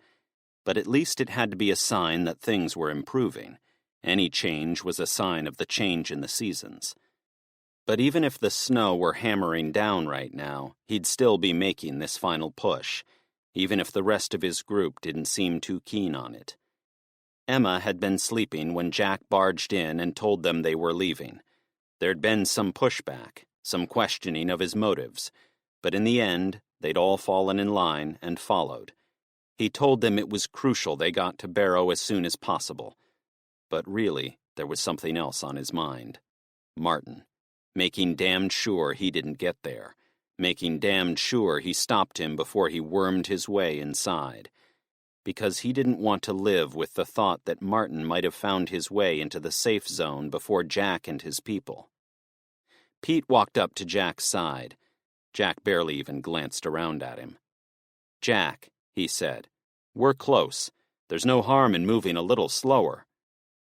But at least it had to be a sign that things were improving. Any change was a sign of the change in the seasons. But even if the snow were hammering down right now, he'd still be making this final push, even if the rest of his group didn't seem too keen on it. Emma had been sleeping when Jack barged in and told them they were leaving. There'd been some pushback, some questioning of his motives, but in the end, they'd all fallen in line and followed. He told them it was crucial they got to Barrow as soon as possible. But really, there was something else on his mind. Martin. Making damned sure he didn't get there. Making damned sure he stopped him before he wormed his way inside. Because he didn't want to live with the thought that Martin might have found his way into the safe zone before Jack and his people. Pete walked up to Jack's side. Jack barely even glanced around at him. "Jack," he said, "we're close. There's no harm in moving a little slower."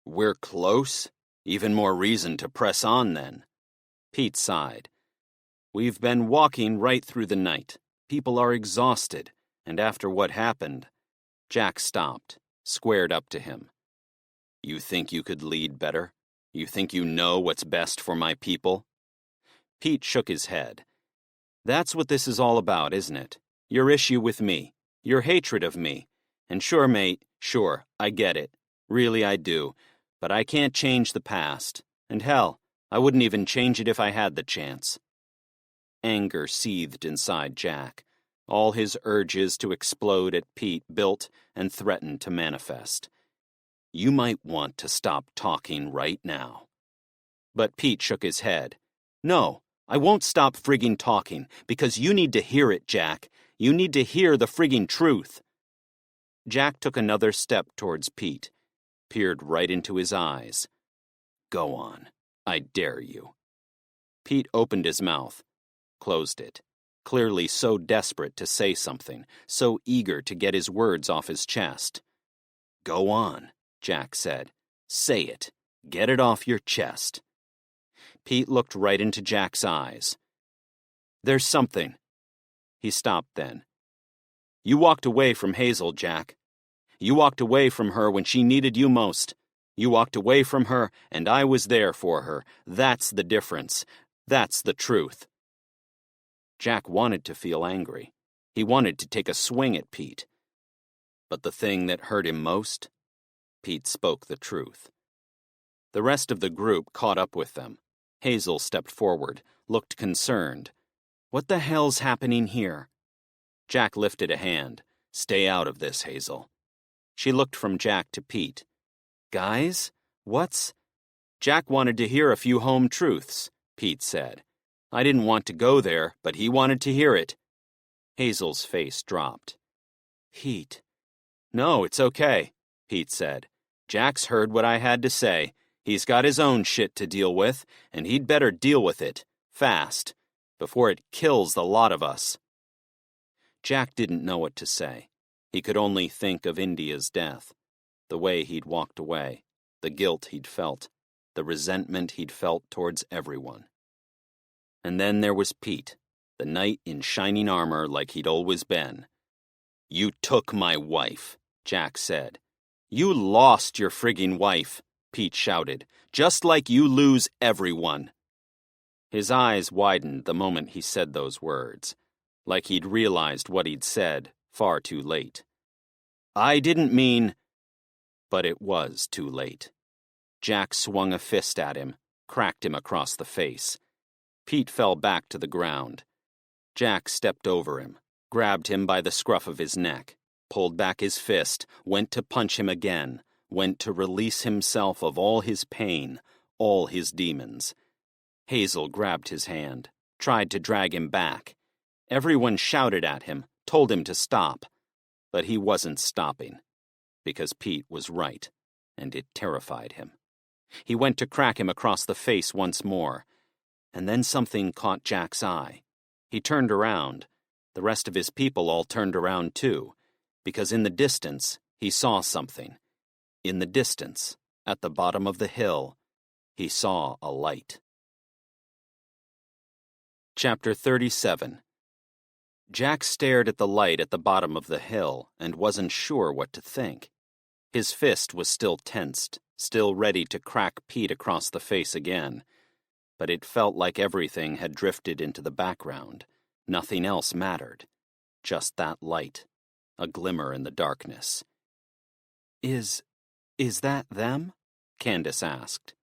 "We're close? Even more reason to press on, then." Pete sighed. "We've been walking right through the night. People are exhausted, and after what happened..." Jack stopped, squared up to him. "You think you could lead better? You think you know what's best for my people?" Pete shook his head. "That's what this is all about, isn't it? Your issue with me. Your hatred of me. And sure, mate, sure, I get it. Really, I do. But I can't change the past. And hell, I wouldn't even change it if I had the chance." Anger seethed inside Jack. All his urges to explode at Pete built and threatened to manifest. "You might want to stop talking right now." But Pete shook his head. "No, I won't stop frigging talking, because you need to hear it, Jack. You need to hear the frigging truth." Jack took another step towards Pete, peered right into his eyes. "Go on. I dare you." Pete opened his mouth, closed it, clearly so desperate to say something, so eager to get his words off his chest. "Go on," Jack said. "Say it. Get it off your chest." Pete looked right into Jack's eyes. "There's something." He stopped then. "You walked away from Hazel, Jack. You walked away from her when she needed you most. You walked away from her, and I was there for her. That's the difference. That's the truth." Jack wanted to feel angry. He wanted to take a swing at Pete. But the thing that hurt him most? Pete spoke the truth. The rest of the group caught up with them. Hazel stepped forward, looked concerned. "What the hell's happening here?" Jack lifted a hand. "Stay out of this, Hazel." She looked from Jack to Pete. "Guys, what's..." "Jack wanted to hear a few home truths," Pete said. "I didn't want to go there, but he wanted to hear it." Hazel's face dropped. "Pete..." "No, it's okay," Pete said. "Jack's heard what I had to say. He's got his own shit to deal with, and he'd better deal with it, fast, before it kills the lot of us." Jack didn't know what to say. He could only think of India's death, the way he'd walked away, the guilt he'd felt, the resentment he'd felt towards everyone. And then there was Pete, the knight in shining armor like he'd always been. "You took my wife," Jack said. "You lost your frigging wife," Pete shouted, "just like you lose everyone." His eyes widened the moment he said those words, like he'd realized what he'd said far too late. "I didn't mean—" But it was too late. Jack swung a fist at him, cracked him across the face. Pete fell back to the ground. Jack stepped over him, grabbed him by the scruff of his neck, pulled back his fist, went to punch him again, went to release himself of all his pain, all his demons. Hazel grabbed his hand, tried to drag him back. Everyone shouted at him, told him to stop. But he wasn't stopping, because Pete was right, and it terrified him. He went to crack him across the face once more, and then something caught Jack's eye. He turned around. The rest of his people all turned around too, because in the distance, he saw something. In the distance, at the bottom of the hill, he saw a light. Chapter 37. Jack stared at the light at the bottom of the hill and wasn't sure what to think. His fist was still tensed, still ready to crack Pete across the face again. But it felt like everything had drifted into the background. Nothing else mattered. Just that light, a glimmer in the darkness. Is that them?" Candace asked.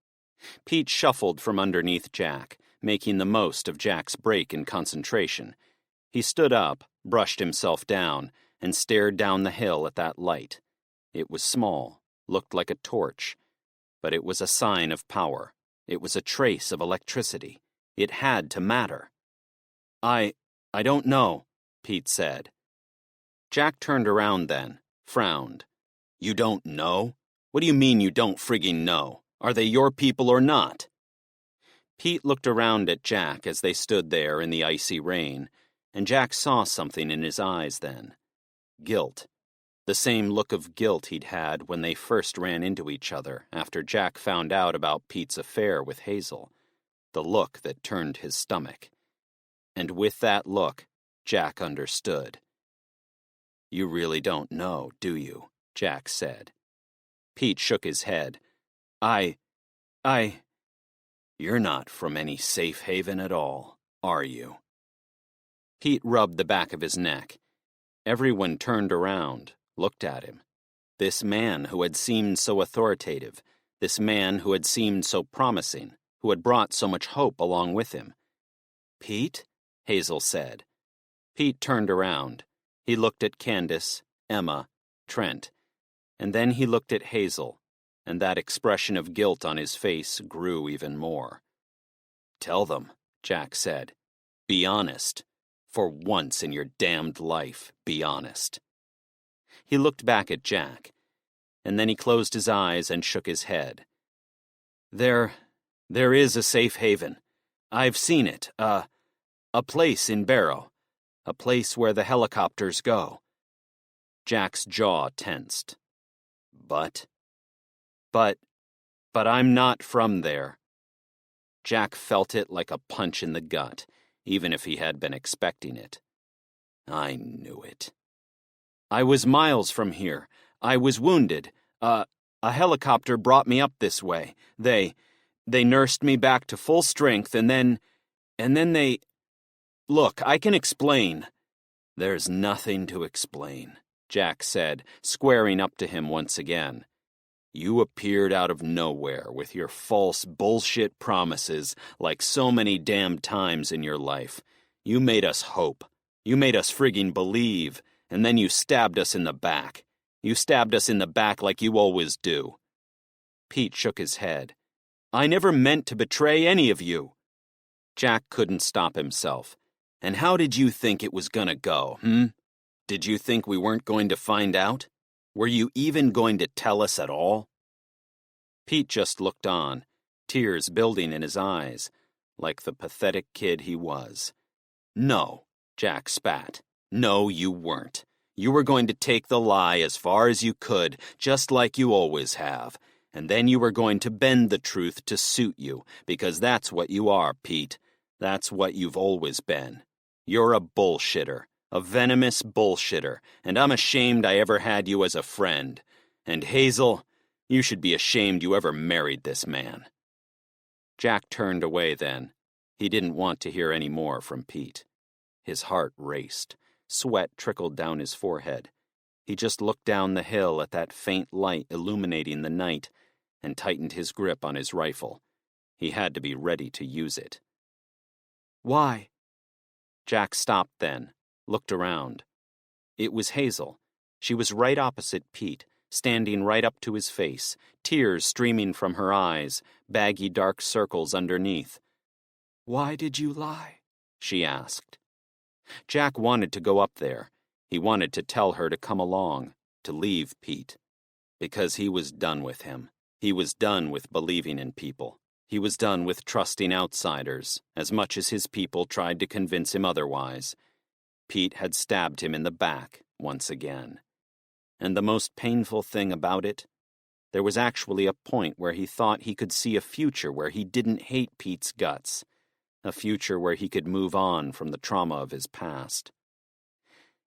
Pete shuffled from underneath Jack, making the most of Jack's break in concentration. He stood up, brushed himself down, and stared down the hill at that light. It was small, looked like a torch, but it was a sign of power. It was a trace of electricity. It had to matter. I don't know," Pete said. Jack turned around then, frowned. "You don't know? What do you mean you don't frigging know? Are they your people or not?" Pete looked around at Jack as they stood there in the icy rain, and Jack saw something in his eyes then. Guilt. The same look of guilt he'd had when they first ran into each other after Jack found out about Pete's affair with Hazel. The look that turned his stomach. And with that look, Jack understood. "You really don't know, do you?" Jack said. Pete shook his head. I... You're not from any safe haven at all, are you?" Pete rubbed the back of his neck. Everyone turned around, looked at him. This man who had seemed so authoritative, this man who had seemed so promising, who had brought so much hope along with him. "Pete?" Hazel said. Pete turned around. He looked at Candace, Emma, Trent, and then he looked at Hazel, and that expression of guilt on his face grew even more. "Tell them," Jack said. "Be honest. For once in your damned life, be honest." He looked back at Jack, and then he closed his eyes and shook his head. There is a safe haven. I've seen it, a place in Barrow, a place where the helicopters go." Jack's jaw tensed. But I'm not from there." Jack felt it like a punch in the gut, even if he had been expecting it. "I knew it." "I was miles from here. I was wounded. A helicopter brought me up this way. They nursed me back to full strength, and then they... Look, I can explain." "There's nothing to explain," Jack said, squaring up to him once again. "You appeared out of nowhere with your false bullshit promises like so many damn times in your life. You made us hope. You made us frigging believe, and then you stabbed us in the back. You stabbed us in the back like you always do." Pete shook his head. "I never meant to betray any of you." Jack couldn't stop himself. "And how did you think it was gonna go, Did you think we weren't going to find out? Were you even going to tell us at all?" Pete just looked on, tears building in his eyes, like the pathetic kid he was. "No," Jack spat. No, you weren't. You were going to take the lie as far as you could, just like you always have. And then you were going to bend the truth to suit you, because that's what you are, Pete. That's what you've always been. You're a bullshitter, a venomous bullshitter, and I'm ashamed I ever had you as a friend. And Hazel, you should be ashamed you ever married this man. Jack turned away then. He didn't want to hear any more from Pete. His heart raced. Sweat trickled down his forehead. He just looked down the hill at that faint light illuminating the night and tightened his grip on his rifle. He had to be ready to use it. Why? Jack stopped then, looked around. It was Hazel. She was right opposite Pete, standing right up to his face, tears streaming from her eyes, baggy dark circles underneath. Why did you lie? She asked. Jack wanted to go up there. He wanted to tell her to come along, to leave Pete. Because he was done with him. He was done with believing in people. He was done with trusting outsiders, as much as his people tried to convince him otherwise. Pete had stabbed him in the back once again. And the most painful thing about it, there was actually a point where he thought he could see a future where he didn't hate Pete's guts, a future where he could move on from the trauma of his past.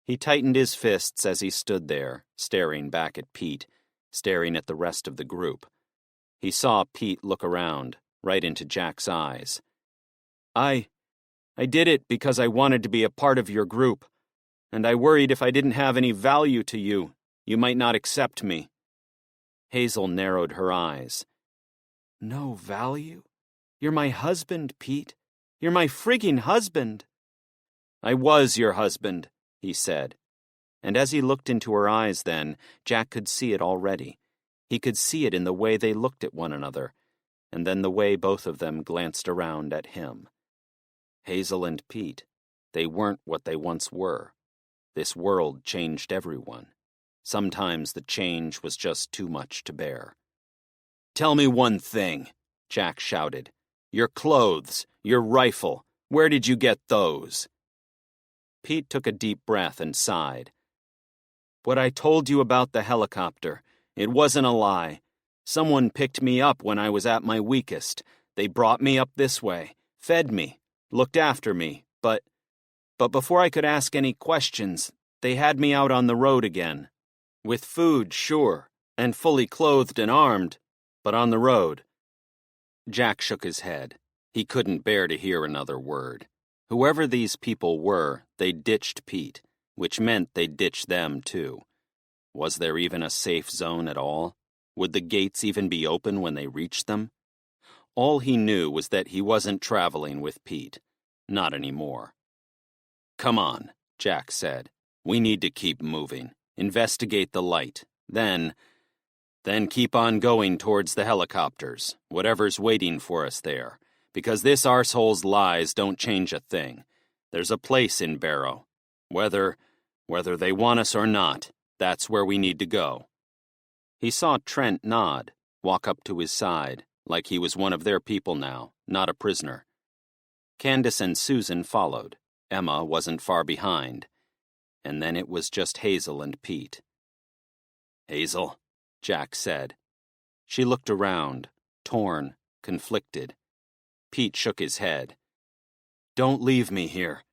He tightened his fists as he stood there, staring back at Pete, staring at the rest of the group. He saw Pete look around, right into Jack's eyes. I did it because I wanted to be a part of your group, and I worried if I didn't have any value to you, you might not accept me. Hazel narrowed her eyes. No value? You're my husband, Pete. You're my frigging husband. I was your husband, he said. And as he looked into her eyes then, Jack could see it already. He could see it in the way they looked at one another, and then the way both of them glanced around at him. Hazel and Pete, they weren't what they once were. This world changed everyone. Sometimes the change was just too much to bear. Tell me one thing, Jack shouted. Your clothes, your rifle, where did you get those? Pete took a deep breath and sighed. What I told you about the helicopter, it wasn't a lie. Someone picked me up when I was at my weakest. They brought me up this way, fed me, looked after me, but before I could ask any questions, they had me out on the road again. With food, sure, and fully clothed and armed, but on the road. Jack shook his head. He couldn't bear to hear another word. Whoever these people were, they ditched Pete, which meant they ditched them too. Was there even a safe zone at all? Would the gates even be open when they reached them? All he knew was that he wasn't traveling with Pete. Not anymore. Come on, Jack said. We need to keep moving. Investigate the light. Then keep on going towards the helicopters, whatever's waiting for us there, because this arsehole's lies don't change a thing. There's a place in Barrow. Whether they want us or not, that's where we need to go. He saw Trent nod, walk up to his side, like he was one of their people now, not a prisoner. Candace and Susan followed. Emma wasn't far behind. And then it was just Hazel and Pete. Hazel, Jack said. She looked around, torn, conflicted. Pete shook his head. Don't leave me here.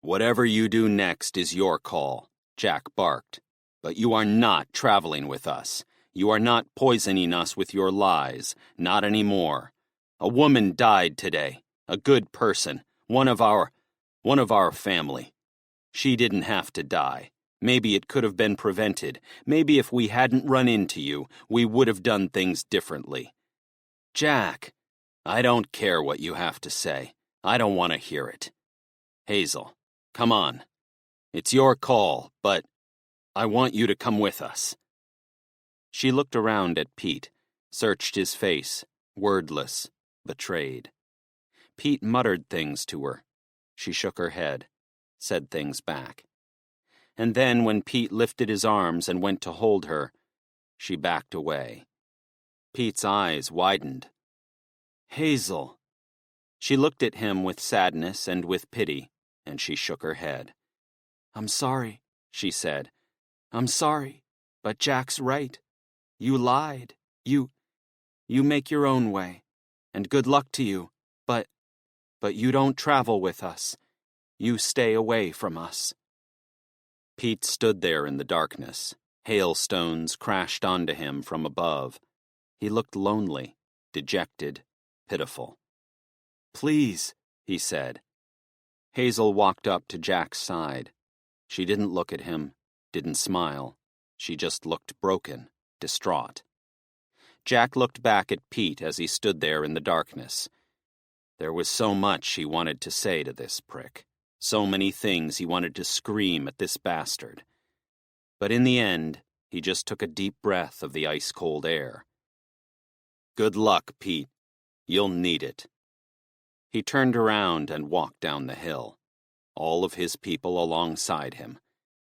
Whatever you do next is your call, Jack barked. But you are not traveling with us. You are not poisoning us with your lies, not anymore. A woman died today, a good person, one of our family. She didn't have to die. Maybe it could have been prevented. Maybe if we hadn't run into you, we would have done things differently. Jack, I don't care what you have to say. I don't want to hear it. Hazel, come on. It's your call, but I want you to come with us. She looked around at Pete, searched his face, wordless, betrayed. Pete muttered things to her. She shook her head, said things back. And then when Pete lifted his arms and went to hold her, she backed away. Pete's eyes widened. Hazel. She looked at him with sadness and with pity, and she shook her head. "I'm sorry," she said. "I'm sorry, but Jack's right. You lied. You make your own way. And good luck to you, but you don't travel with us. You stay away from us." Pete stood there in the darkness. Hailstones crashed onto him from above. He looked lonely, dejected, pitiful. "Please," he said. Hazel walked up to Jack's side. She didn't look at him, didn't smile. She just looked broken, distraught. Jack looked back at Pete as he stood there in the darkness. There was so much he wanted to say to this prick. So many things he wanted to scream at this bastard. But in the end, he just took a deep breath of the ice-cold air. "Good luck, Pete. You'll need it." He turned around and walked down the hill. All of his people alongside him.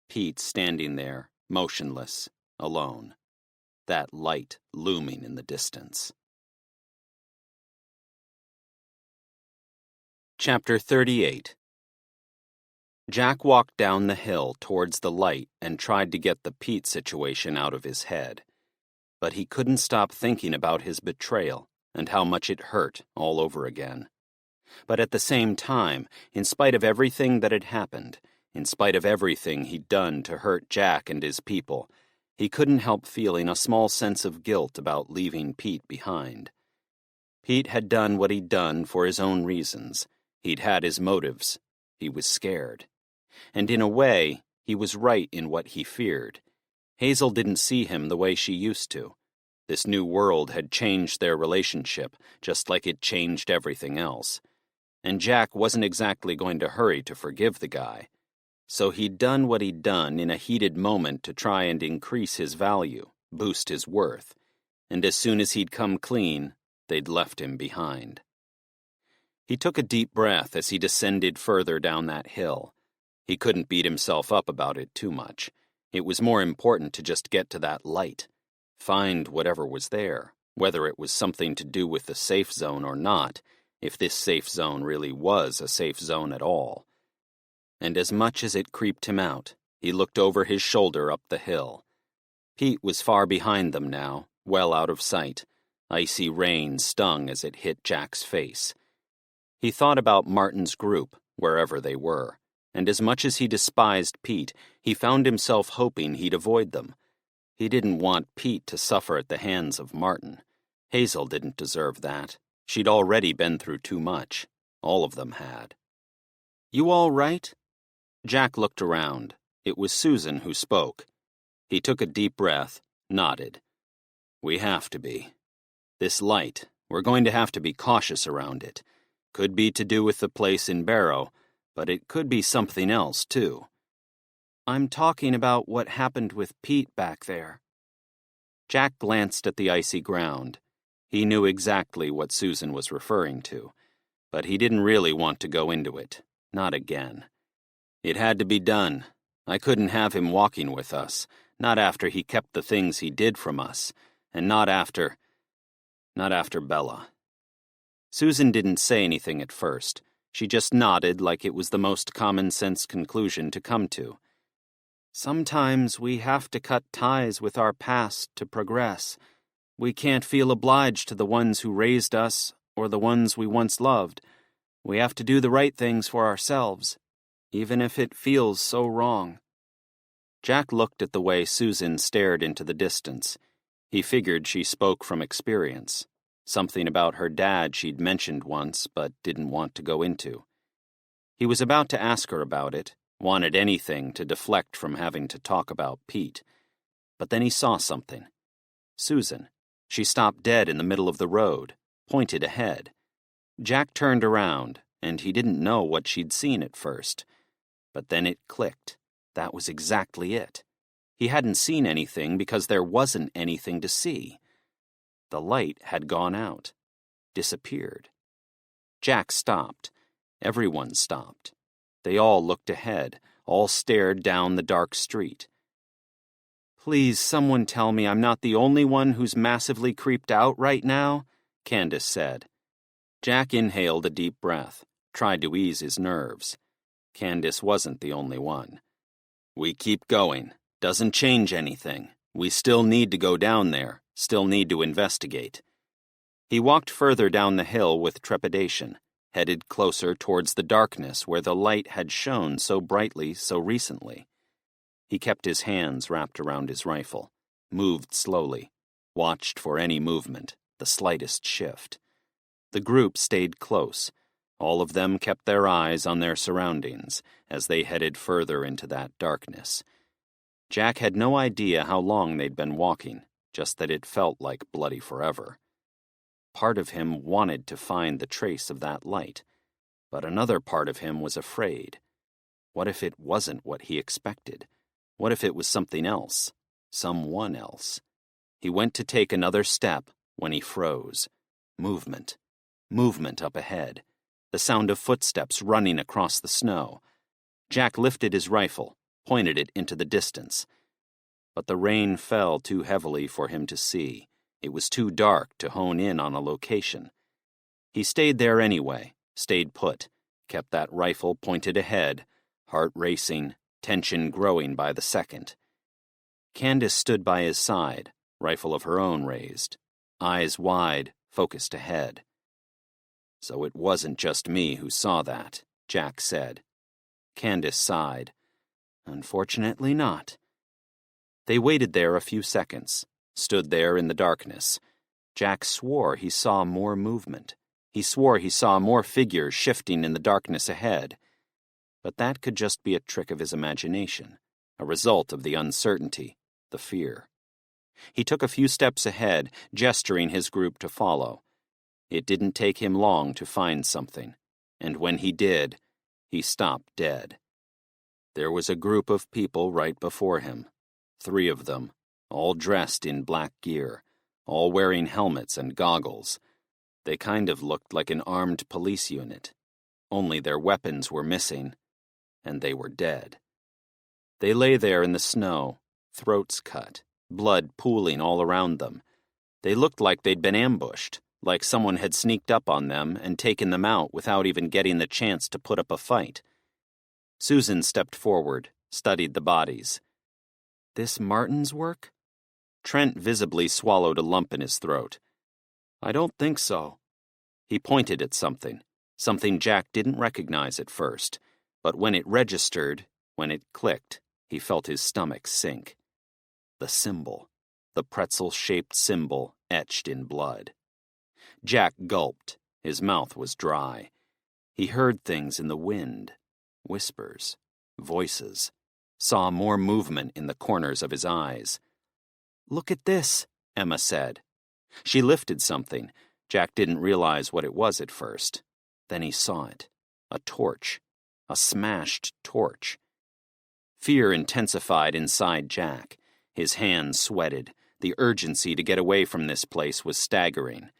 Pete standing there, motionless, alone. That light looming in the distance. Chapter 38. Jack walked down the hill towards the light and tried to get the Pete situation out of his head. But he couldn't stop thinking about his betrayal and how much it hurt all over again. But at the same time, in spite of everything that had happened, in spite of everything he'd done to hurt Jack and his people, he couldn't help feeling a small sense of guilt about leaving Pete behind. Pete had done what he'd done for his own reasons. He'd had his motives. He was scared. And in a way, he was right in what he feared. Hazel didn't see him the way she used to. This new world had changed their relationship, just like it changed everything else. And Jack wasn't exactly going to hurry to forgive the guy. So he'd done what he'd done in a heated moment to try and increase his value, boost his worth. And as soon as he'd come clean, they'd left him behind. He took a deep breath as he descended further down that hill. He couldn't beat himself up about it too much. It was more important to just get to that light. Find whatever was there, whether it was something to do with the safe zone or not, if this safe zone really was a safe zone at all. And as much as it creeped him out, he looked over his shoulder up the hill. Pete was far behind them now, well out of sight. Icy rain stung as it hit Jack's face. He thought about Martin's group, wherever they were, and as much as he despised Pete, he found himself hoping he'd avoid them. He didn't want Pete to suffer at the hands of Martin. Hazel didn't deserve that. She'd already been through too much. All of them had. "You all right?" Jack looked around. It was Susan who spoke. He took a deep breath, nodded. "We have to be. This light, we're going to have to be cautious around it. Could be to do with the place in Barrow, but it could be something else, too." "I'm talking about what happened with Pete back there." Jack glanced at the icy ground. He knew exactly what Susan was referring to, but he didn't really want to go into it. Not again. "It had to be done. I couldn't have him walking with us, not after he kept the things he did from us, and not after Bella." Susan didn't say anything at first. She just nodded like it was the most common-sense conclusion to come to. "Sometimes we have to cut ties with our past to progress. We can't feel obliged to the ones who raised us or the ones we once loved. We have to do the right things for ourselves, even if it feels so wrong." Jack looked at the way Susan stared into the distance. He figured she spoke from experience. Something about her dad she'd mentioned once but didn't want to go into. He was about to ask her about it, wanted anything to deflect from having to talk about Pete. But then he saw something. Susan. She stopped dead in the middle of the road, pointed ahead. Jack turned around, and he didn't know what she'd seen at first. But then it clicked. That was exactly it. He hadn't seen anything because there wasn't anything to see. The light had gone out, disappeared. Jack stopped. Everyone stopped. They all looked ahead, all stared down the dark street. "Please, someone tell me I'm not the only one who's massively creeped out right now," Candace said. Jack inhaled a deep breath, tried to ease his nerves. Candace wasn't the only one. We keep going. Doesn't change anything. We still need to go down there, still need to investigate. He walked further down the hill with trepidation, headed closer towards the darkness where the light had shone so brightly so recently. He kept his hands wrapped around his rifle, moved slowly, watched for any movement, the slightest shift. The group stayed close. All of them kept their eyes on their surroundings as they headed further into that darkness. Jack had no idea how long they'd been walking, just that it felt like bloody forever. Part of him wanted to find the trace of that light, but another part of him was afraid. What if it wasn't what he expected? What if it was something else? Someone else? He went to take another step when he froze. Movement. Movement up ahead. The sound of footsteps running across the snow. Jack lifted his rifle, pointed it into the distance. But the rain fell too heavily for him to see. It was too dark to hone in on a location. He stayed there anyway, stayed put, kept that rifle pointed ahead, heart racing, tension growing by the second. Candace stood by his side, rifle of her own raised, eyes wide, focused ahead. So it wasn't just me who saw that, Jack said. Candace sighed. Unfortunately not. They waited there a few seconds, stood there in the darkness. Jack swore he saw more movement. He swore he saw more figures shifting in the darkness ahead. But that could just be a trick of his imagination, a result of the uncertainty, the fear. He took a few steps ahead, gesturing his group to follow. It didn't take him long to find something, and when he did, he stopped dead. There was a group of people right before him, 3 of them, all dressed in black gear, all wearing helmets and goggles. They kind of looked like an armed police unit, only their weapons were missing, and they were dead. They lay there in the snow, throats cut, blood pooling all around them. They looked like they'd been ambushed, like someone had sneaked up on them and taken them out without even getting the chance to put up a fight. Susan stepped forward, studied the bodies. This Martin's work? Trent visibly swallowed a lump in his throat. I don't think so. He pointed at something Jack didn't recognize at first, but when it registered, when it clicked, he felt his stomach sink. The symbol, the pretzel-shaped symbol etched in blood. Jack gulped. His mouth was dry. He heard things in the wind, whispers, voices, saw more movement in the corners of his eyes. Look at this, Emma said. She lifted something. Jack didn't realize what it was at first. Then he saw it. A torch. A smashed torch. Fear intensified inside Jack. His hands sweated. The urgency to get away from this place was staggering.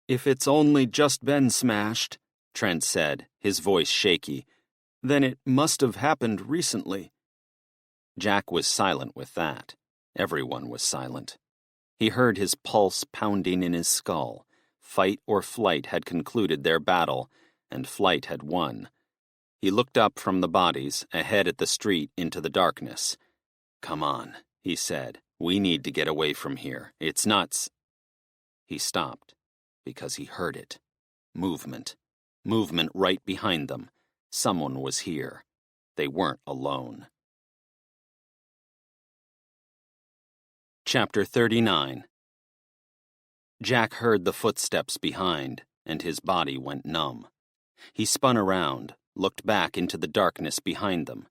If it's only just been smashed, Trent said, his voice shaky, then it must have happened recently. Jack was silent with that. Everyone was silent. He heard his pulse pounding in his skull. Fight or flight had concluded their battle, and flight had won. He looked up from the bodies, ahead at the street into the darkness. Come on, he said. We need to get away from here. It's nuts. He stopped, because he heard it. Movement. Movement right behind them. Someone was here. They weren't alone. Chapter 39. Jack heard the footsteps behind, and his body went numb. He spun around, looked back into the darkness behind them.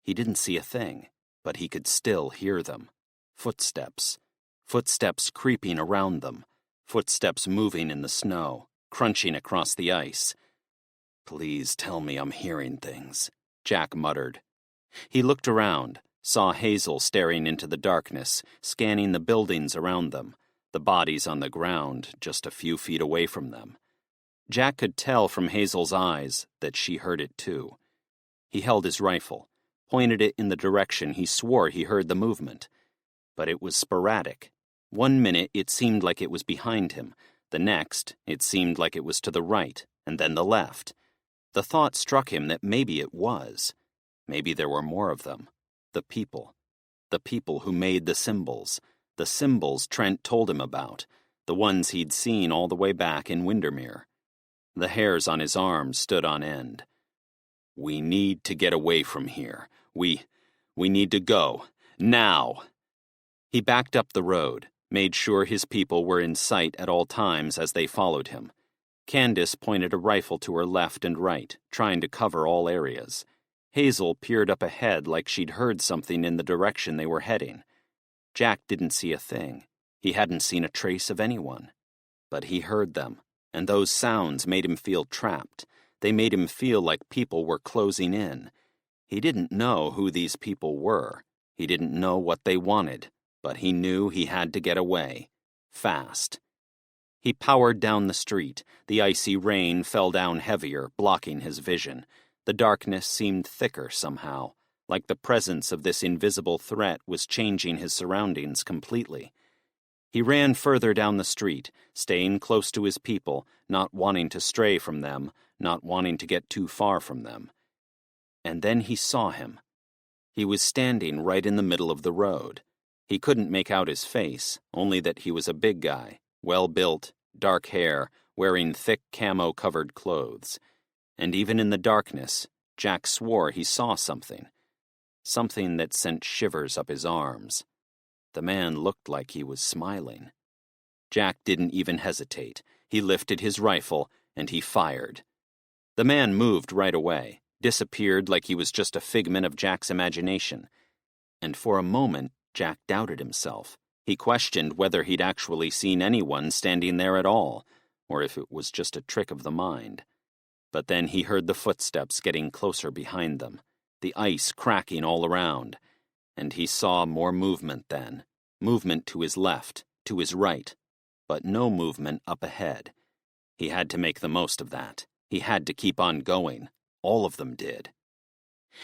He didn't see a thing, but he could still hear them. Footsteps. Footsteps creeping around them. Footsteps moving in the snow, crunching across the ice. Please tell me I'm hearing things, Jack muttered. He looked around, saw Hazel staring into the darkness, scanning the buildings around them, the bodies on the ground just a few feet away from them. Jack could tell from Hazel's eyes that she heard it too. He held his rifle, pointed it in the direction he swore he heard the movement. But it was sporadic. 1 minute it seemed like it was behind him. The next, it seemed like it was to the right, and then the left. The thought struck him that maybe it was. Maybe there were more of them. The people. The people who made the symbols Trent told him about, the ones he'd seen all the way back in Windermere. The hairs on his arms stood on end. We need to get away from here. We need to go. Now! He backed up the road, made sure his people were in sight at all times as they followed him. Candace pointed a rifle to her left and right, trying to cover all areas. Hazel peered up ahead like she'd heard something in the direction they were heading. Jack didn't see a thing. He hadn't seen a trace of anyone. But he heard them, and those sounds made him feel trapped. They made him feel like people were closing in. He didn't know who these people were. He didn't know what they wanted, but he knew he had to get away. Fast. He powered down the street. The icy rain fell down heavier, blocking his vision. The darkness seemed thicker somehow, like the presence of this invisible threat was changing his surroundings completely. He ran further down the street, staying close to his people, not wanting to stray from them, not wanting to get too far from them. And then he saw him. He was standing right in the middle of the road. He couldn't make out his face, only that he was a big guy, well-built, dark hair, wearing thick camo-covered clothes. And even in the darkness, Jack swore he saw something. Something that sent shivers up his arms. The man looked like he was smiling. Jack didn't even hesitate. He lifted his rifle, and he fired. The man moved right away, disappeared like he was just a figment of Jack's imagination. And for a moment, Jack doubted himself. He questioned whether he'd actually seen anyone standing there at all, or if it was just a trick of the mind. But then he heard the footsteps getting closer behind them, the ice cracking all around, and he saw more movement then. Movement to his left, to his right, but no movement up ahead. He had to make the most of that. He had to keep on going. All of them did.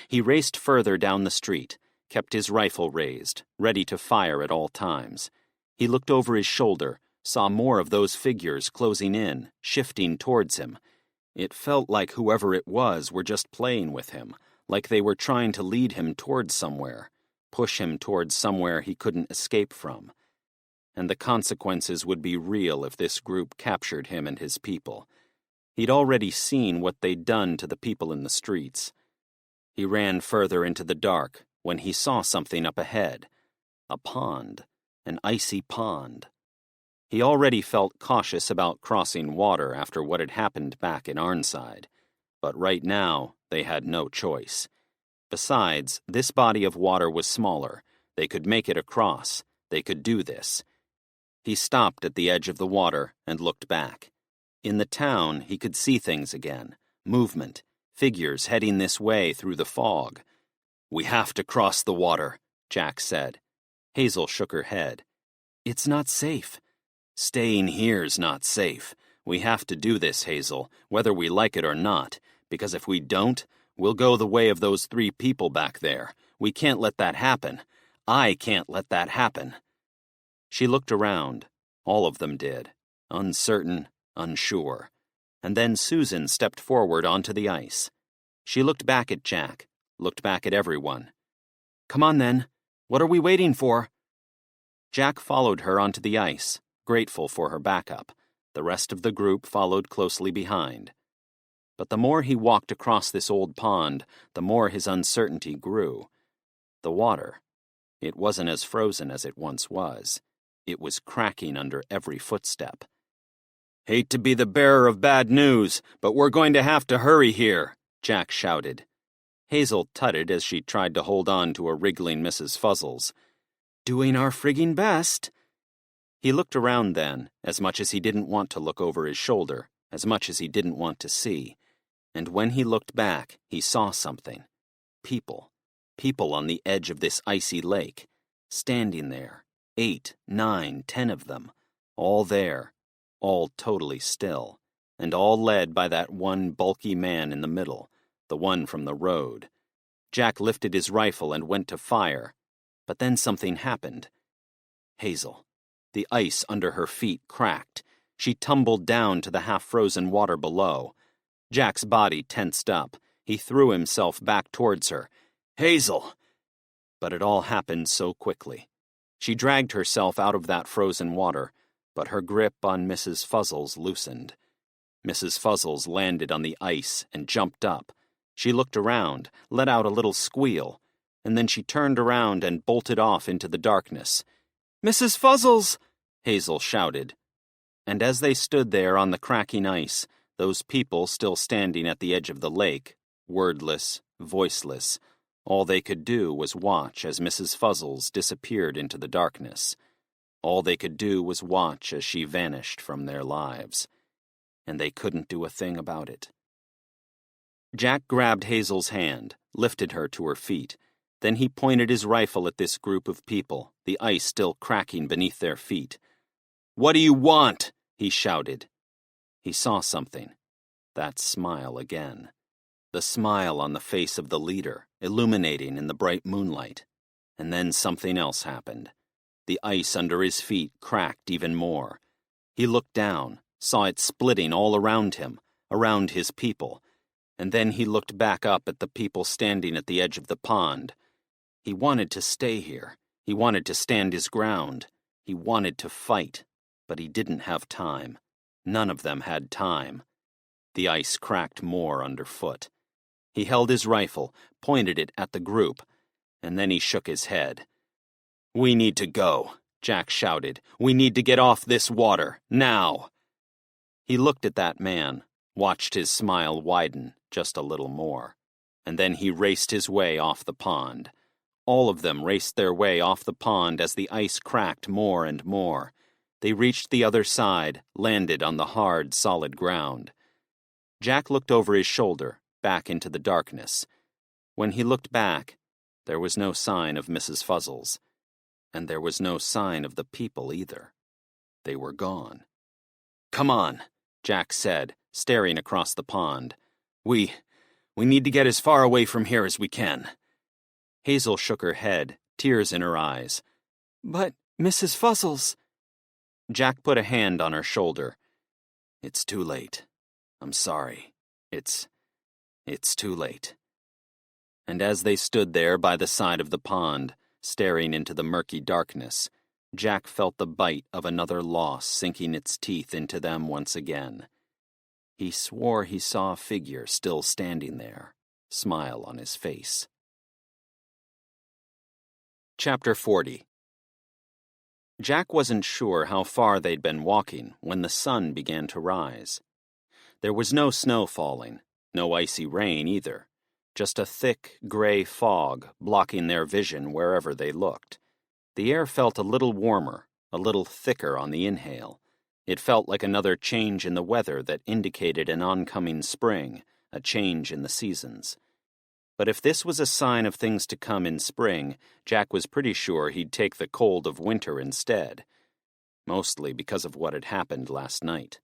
He raced further down the street, kept his rifle raised, ready to fire at all times. He looked over his shoulder, saw more of those figures closing in, shifting towards him. It felt like whoever it was were just playing with him, like they were trying to lead him towards somewhere, push him towards somewhere he couldn't escape from. And the consequences would be real if this group captured him and his people. He'd already seen what they'd done to the people in the streets. He ran further into the dark when he saw something up ahead. A pond, an icy pond. He already felt cautious about crossing water after what had happened back in Arnside, but right now they had no choice. Besides, this body of water was smaller. They could make it across. They could do this. He stopped at the edge of the water and looked back. In the town, he could see things again. Movement, figures heading this way through the fog. "We have to cross the water," Jack said. Hazel shook her head. "It's not safe." "Staying here's not safe. We have to do this, Hazel, whether we like it or not, because if we don't, we'll go the way of those 3 people back there. We can't let that happen. I can't let that happen." She looked around. All of them did. Uncertain, unsure. And then Susan stepped forward onto the ice. She looked back at Jack, looked back at everyone. "Come on then. What are we waiting for?" Jack followed her onto the ice, grateful for her backup. The rest of the group followed closely behind. But the more he walked across this old pond, the more his uncertainty grew. The water, it wasn't as frozen as it once was. It was cracking under every footstep. "Hate to be the bearer of bad news, but we're going to have to hurry here," Jack shouted. Hazel tutted as she tried to hold on to a wriggling Mrs. Fuzzles. "Doing our frigging best." He looked around then, as much as he didn't want to look over his shoulder, as much as he didn't want to see. And when he looked back, he saw something. People. People on the edge of this icy lake. Standing there. 8, 9, 10 of them. All there. All totally still. And all led by that one bulky man in the middle. The one from the road. Jack lifted his rifle and went to fire. But then something happened. Hazel. The ice under her feet cracked. She tumbled down to the half-frozen water below. Jack's body tensed up. He threw himself back towards her. "Hazel!" But it all happened so quickly. She dragged herself out of that frozen water, but her grip on Mrs. Fuzzles loosened. Mrs. Fuzzles landed on the ice and jumped up. She looked around, let out a little squeal, and then she turned around and bolted off into the darkness. "Mrs. Fuzzles!" Hazel shouted. And as they stood there on the cracking ice, those people still standing at the edge of the lake, wordless, voiceless, all they could do was watch as Mrs. Fuzzles disappeared into the darkness. All they could do was watch as she vanished from their lives. And they couldn't do a thing about it. Jack grabbed Hazel's hand, lifted her to her feet. Then he pointed his rifle at this group of people, the ice still cracking beneath their feet. "What do you want?" he shouted. He saw something. That smile again. The smile on the face of the leader, illuminating in the bright moonlight. And then something else happened. The ice under his feet cracked even more. He looked down, saw it splitting all around him, around his people, and then he looked back up at the people standing at the edge of the pond. He wanted to stay here. He wanted to stand his ground. He wanted to fight, but he didn't have time. None of them had time. The ice cracked more underfoot. He held his rifle, pointed it at the group, and then he shook his head. "We need to go," Jack shouted. "We need to get off this water, now." He looked at that man, watched his smile widen just a little more, and then he raced his way off the pond. All of them raced their way off the pond as the ice cracked more and more. They reached the other side, landed on the hard, solid ground. Jack looked over his shoulder, back into the darkness. When he looked back, there was no sign of Mrs. Fuzzles, and there was no sign of the people either. They were gone. "Come on," Jack said, staring across the pond. We need to get as far away from here as we can." Hazel shook her head, tears in her eyes. "But, Mrs. Fuzzles..." Jack put a hand on her shoulder. "It's too late. I'm sorry. It's too late." And as they stood there by the side of the pond, staring into the murky darkness, Jack felt the bite of another loss sinking its teeth into them once again. He swore he saw a figure still standing there, smile on his face. Chapter 40. Jack wasn't sure how far they'd been walking when the sun began to rise. There was no snow falling, no icy rain either, just a thick, gray fog blocking their vision wherever they looked. The air felt a little warmer, a little thicker on the inhale. It felt like another change in the weather that indicated an oncoming spring, a change in the seasons. But if this was a sign of things to come in spring, Jack was pretty sure he'd take the cold of winter instead, mostly because of what had happened last night.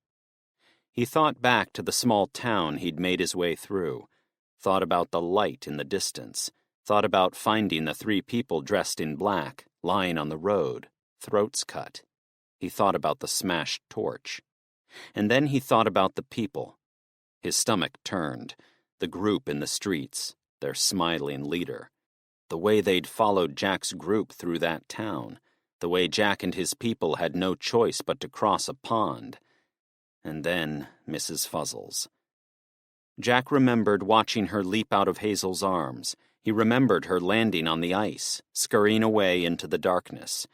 He thought back to the small town he'd made his way through, thought about the light in the distance, thought about finding the 3 people dressed in black, lying on the road, throats cut. He thought about the smashed torch. And then he thought about the people. His stomach turned, the group in the streets, their smiling leader, the way they'd followed Jack's group through that town, the way Jack and his people had no choice but to cross a pond. And then Mrs. Fuzzles. Jack remembered watching her leap out of Hazel's arms. He remembered her landing on the ice, scurrying away into the darkness.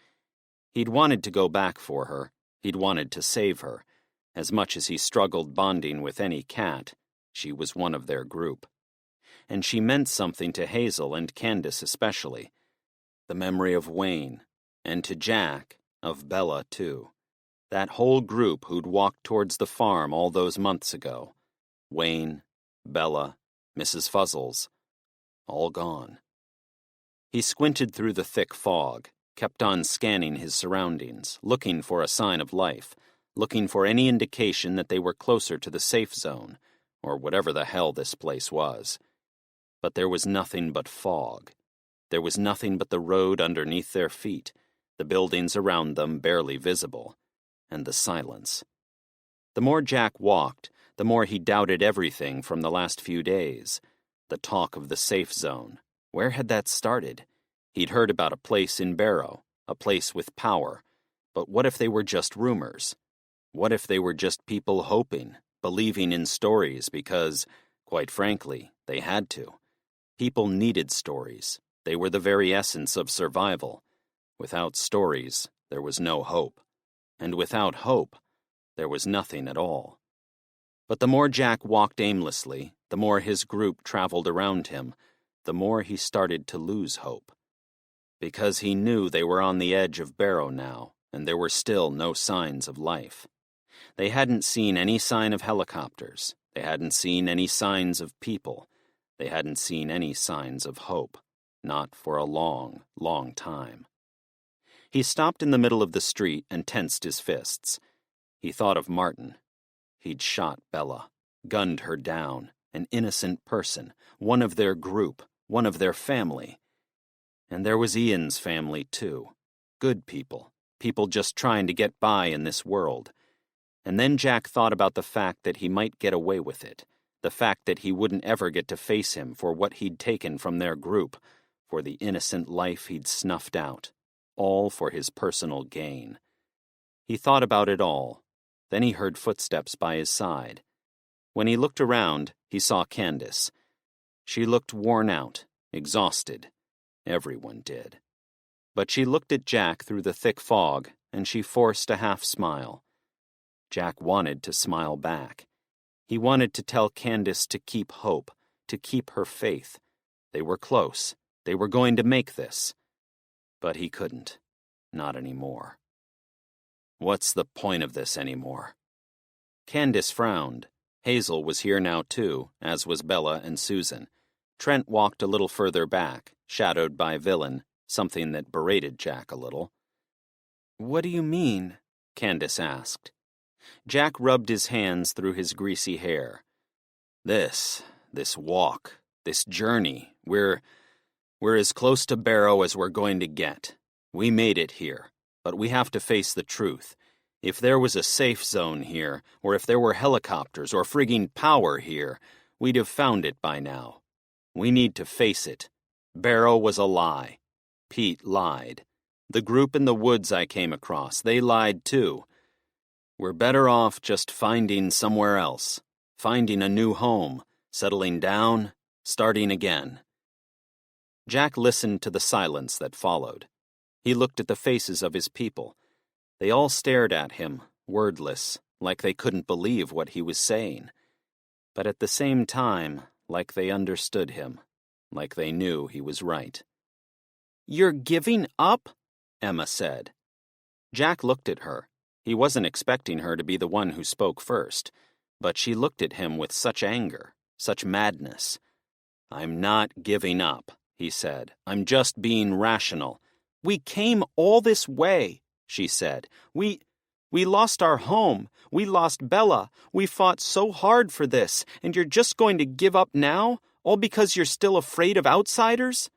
He'd wanted to go back for her. He'd wanted to save her. As much as he struggled bonding with any cat, she was one of their group. And she meant something to Hazel and Candace especially. The memory of Wayne, and to Jack, of Bella too. That whole group who'd walked towards the farm all those months ago. Wayne, Bella, Mrs. Fuzzles, all gone. He squinted through the thick fog, kept on scanning his surroundings, looking for a sign of life, looking for any indication that they were closer to the safe zone, or whatever the hell this place was. But there was nothing but fog. There was nothing but the road underneath their feet, the buildings around them barely visible, and the silence. The more Jack walked, the more he doubted everything from the last few days. The talk of the safe zone. Where had that started? He'd heard about a place in Barrow, a place with power, but what if they were just rumors? What if they were just people hoping, believing in stories because, quite frankly, they had to? People needed stories. They were the very essence of survival. Without stories, there was no hope. And without hope, there was nothing at all. But the more Jack walked aimlessly, the more his group traveled around him, the more he started to lose hope. Because he knew they were on the edge of Barrow now, and there were still no signs of life. They hadn't seen any sign of helicopters. They hadn't seen any signs of people. They hadn't seen any signs of hope. Not for a long, long time. He stopped in the middle of the street and tensed his fists. He thought of Martin. He'd shot Bella, gunned her down, an innocent person, one of their group, one of their family. And there was Ian's family, too. Good people, people just trying to get by in this world. And then Jack thought about the fact that he might get away with it, the fact that he wouldn't ever get to face him for what he'd taken from their group, for the innocent life he'd snuffed out, all for his personal gain. He thought about it all. Then he heard footsteps by his side. When he looked around, he saw Candace. She looked worn out, exhausted. Everyone did. But she looked at Jack through the thick fog, and she forced a half smile. Jack wanted to smile back. He wanted to tell Candace to keep hope, to keep her faith. They were close. They were going to make this. But he couldn't. Not anymore. What's the point of this anymore? Candace frowned. Hazel was here now too, as was Bella and Susan. Trent walked a little further back, shadowed by Villain, something that berated Jack a little. "What do you mean?" Candace asked. Jack rubbed his hands through his greasy hair. This walk, this journey, we're as close to Barrow as we're going to get. We made it here, but we have to face the truth. If there was a safe zone here, or if there were helicopters or frigging power here, we'd have found it by now. We need to face it. Barrow was a lie. Pete lied. The group in the woods I came across, they lied too. We're better off just finding somewhere else, finding a new home, settling down, starting again. Jack listened to the silence that followed. He looked at the faces of his people. They all stared at him, wordless, like they couldn't believe what he was saying. But at the same time, like they understood him, like they knew he was right. "You're giving up?" Emma said. Jack looked at her. He wasn't expecting her to be the one who spoke first, but she looked at him with such anger, such madness. "I'm not giving up," he said. "I'm just being rational." "We came all this way," she said. We lost our home. We lost Bella. We fought so hard for this, and you're just going to give up now, all because you're still afraid of outsiders?"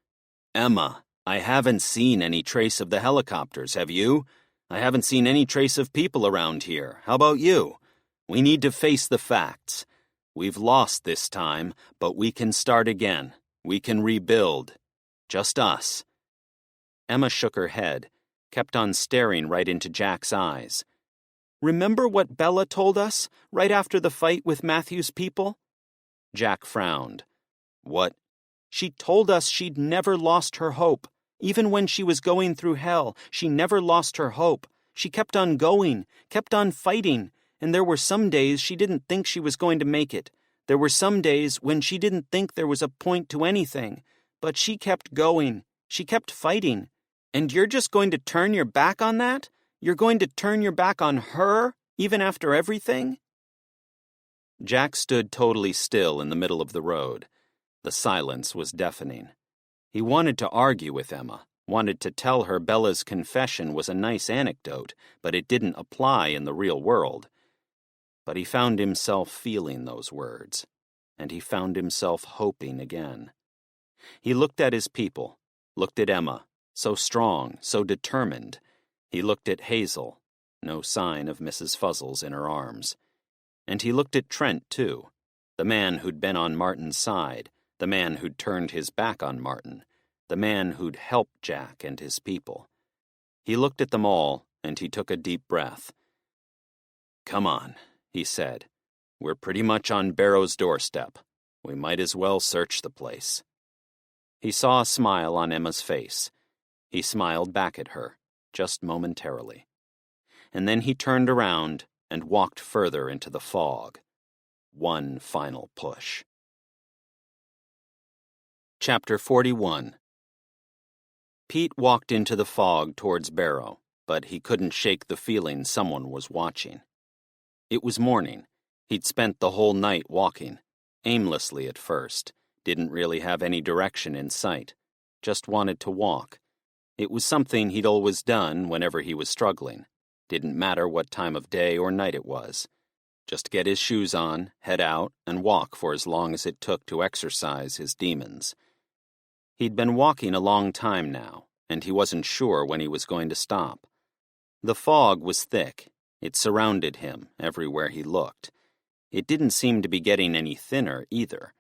"Emma, I haven't seen any trace of the helicopters, have you? I haven't seen any trace of people around here. How about you? We need to face the facts. We've lost this time, but we can start again. We can rebuild. Just us." Emma shook her head, kept on staring right into Jack's eyes. "Remember what Bella told us, right after the fight with Matthew's people?" Jack frowned. "What?" "She told us she'd never lost her hope. Even when she was going through hell, she never lost her hope. She kept on going, kept on fighting, and there were some days she didn't think she was going to make it. There were some days when she didn't think there was a point to anything. But she kept going. She kept fighting. And you're just going to turn your back on that? You're going to turn your back on her, even after everything?" Jack stood totally still in the middle of the road. The silence was deafening. He wanted to argue with Emma, wanted to tell her Bella's confession was a nice anecdote, but it didn't apply in the real world. But he found himself feeling those words, and he found himself hoping again. He looked at his people, looked at Emma, so strong, so determined. He looked at Hazel, no sign of Mrs. Fuzzles in her arms. And he looked at Trent, too, the man who'd been on Martin's side, the man who'd turned his back on Martin, the man who'd helped Jack and his people. He looked at them all, and he took a deep breath. "Come on," he said. "We're pretty much on Barrow's doorstep. We might as well search the place." He saw a smile on Emma's face. He smiled back at her, just momentarily. And then he turned around and walked further into the fog. One final push. Chapter 41. Pete walked into the fog towards Barrow, but he couldn't shake the feeling someone was watching. It was morning. He'd spent the whole night walking, aimlessly at first, didn't really have any direction in sight, just wanted to walk. It was something he'd always done whenever he was struggling. Didn't matter what time of day or night it was. Just get his shoes on, head out, and walk for as long as it took to exercise his demons. He'd been walking a long time now, and he wasn't sure when he was going to stop. The fog was thick. It surrounded him everywhere he looked. It didn't seem to be getting any thinner either.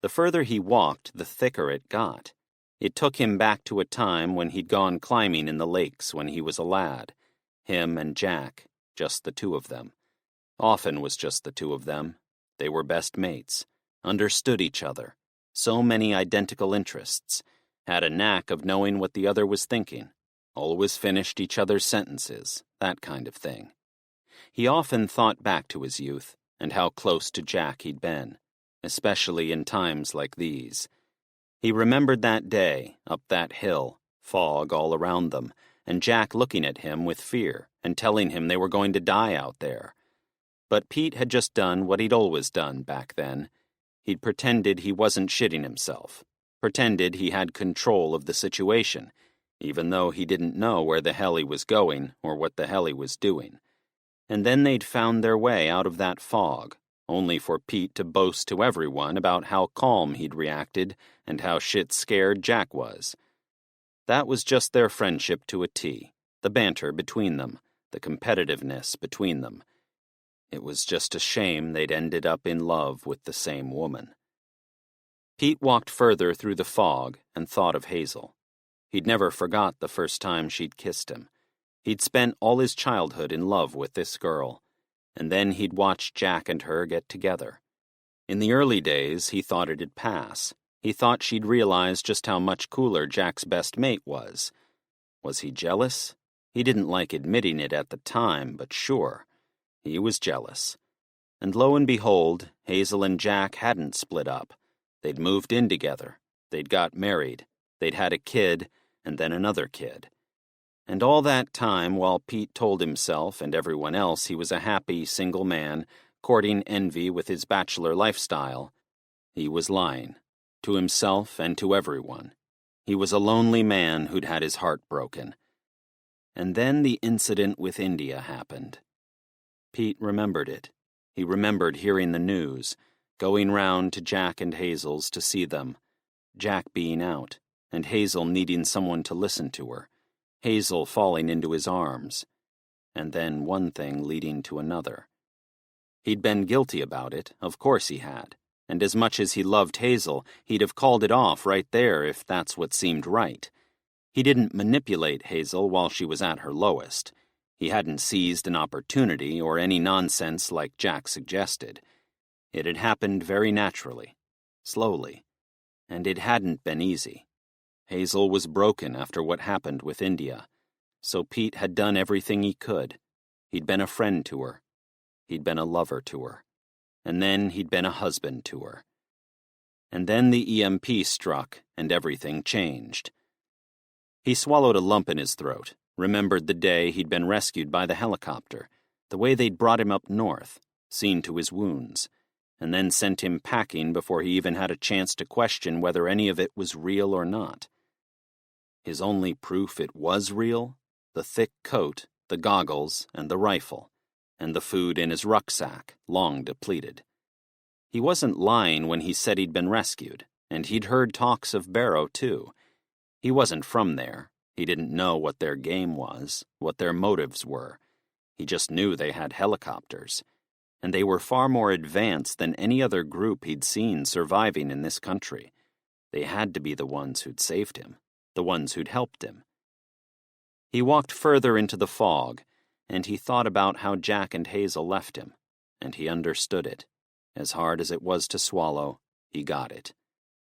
The further he walked, the thicker it got. It took him back to a time when he'd gone climbing in the lakes when he was a lad. Him and Jack, just the two of them. Often was just the two of them. They were best mates, understood each other, so many identical interests, had a knack of knowing what the other was thinking, always finished each other's sentences, that kind of thing. He often thought back to his youth and how close to Jack he'd been, especially in times like these. He remembered that day, up that hill, fog all around them, and Jack looking at him with fear and telling him they were going to die out there. But Pete had just done what he'd always done back then. He'd pretended he wasn't shitting himself, pretended he had control of the situation, even though he didn't know where the hell he was going or what the hell he was doing. And then they'd found their way out of that fog, only for Pete to boast to everyone about how calm he'd reacted and how shit-scared Jack was. That was just their friendship to a T, the banter between them, the competitiveness between them. It was just a shame they'd ended up in love with the same woman. Pete walked further through the fog and thought of Hazel. He'd never forgot the first time she'd kissed him. He'd spent all his childhood in love with this girl, and then he'd watched Jack and her get together. In the early days, he thought it'd pass. He thought she'd realize just how much cooler Jack's best mate was. Was he jealous? He didn't like admitting it at the time, but sure, he was jealous. And lo and behold, Hazel and Jack hadn't split up. They'd moved in together. They'd got married. They'd had a kid, and then another kid. And all that time, while Pete told himself and everyone else he was a happy single man, courting envy with his bachelor lifestyle, he was lying, to himself and to everyone. He was a lonely man who'd had his heart broken. And then the incident with India happened. Pete remembered it. He remembered hearing the news, going round to Jack and Hazel's to see them, Jack being out, and Hazel needing someone to listen to her. Hazel falling into his arms, and then one thing leading to another. He'd been guilty about it, of course he had, and as much as he loved Hazel, he'd have called it off right there if that's what seemed right. He didn't manipulate Hazel while she was at her lowest. He hadn't seized an opportunity or any nonsense like Jack suggested. It had happened very naturally, slowly, and it hadn't been easy. Hazel was broken after what happened with India, so Pete had done everything he could. He'd been a friend to her. He'd been a lover to her. And then he'd been a husband to her. And then the EMP struck, and everything changed. He swallowed a lump in his throat, remembered the day he'd been rescued by the helicopter, the way they'd brought him up north, seen to his wounds, and then sent him packing before he even had a chance to question whether any of it was real or not. His only proof it was real? The thick coat, the goggles, and the rifle, and the food in his rucksack, long depleted. He wasn't lying when he said he'd been rescued, and he'd heard talks of Barrow, too. He wasn't from there. He didn't know what their game was, what their motives were. He just knew they had helicopters, and they were far more advanced than any other group he'd seen surviving in this country. They had to be the ones who'd saved him, the ones who'd helped him. He walked further into the fog, and he thought about how Jack and Hazel left him, and he understood it. As hard as it was to swallow, he got it.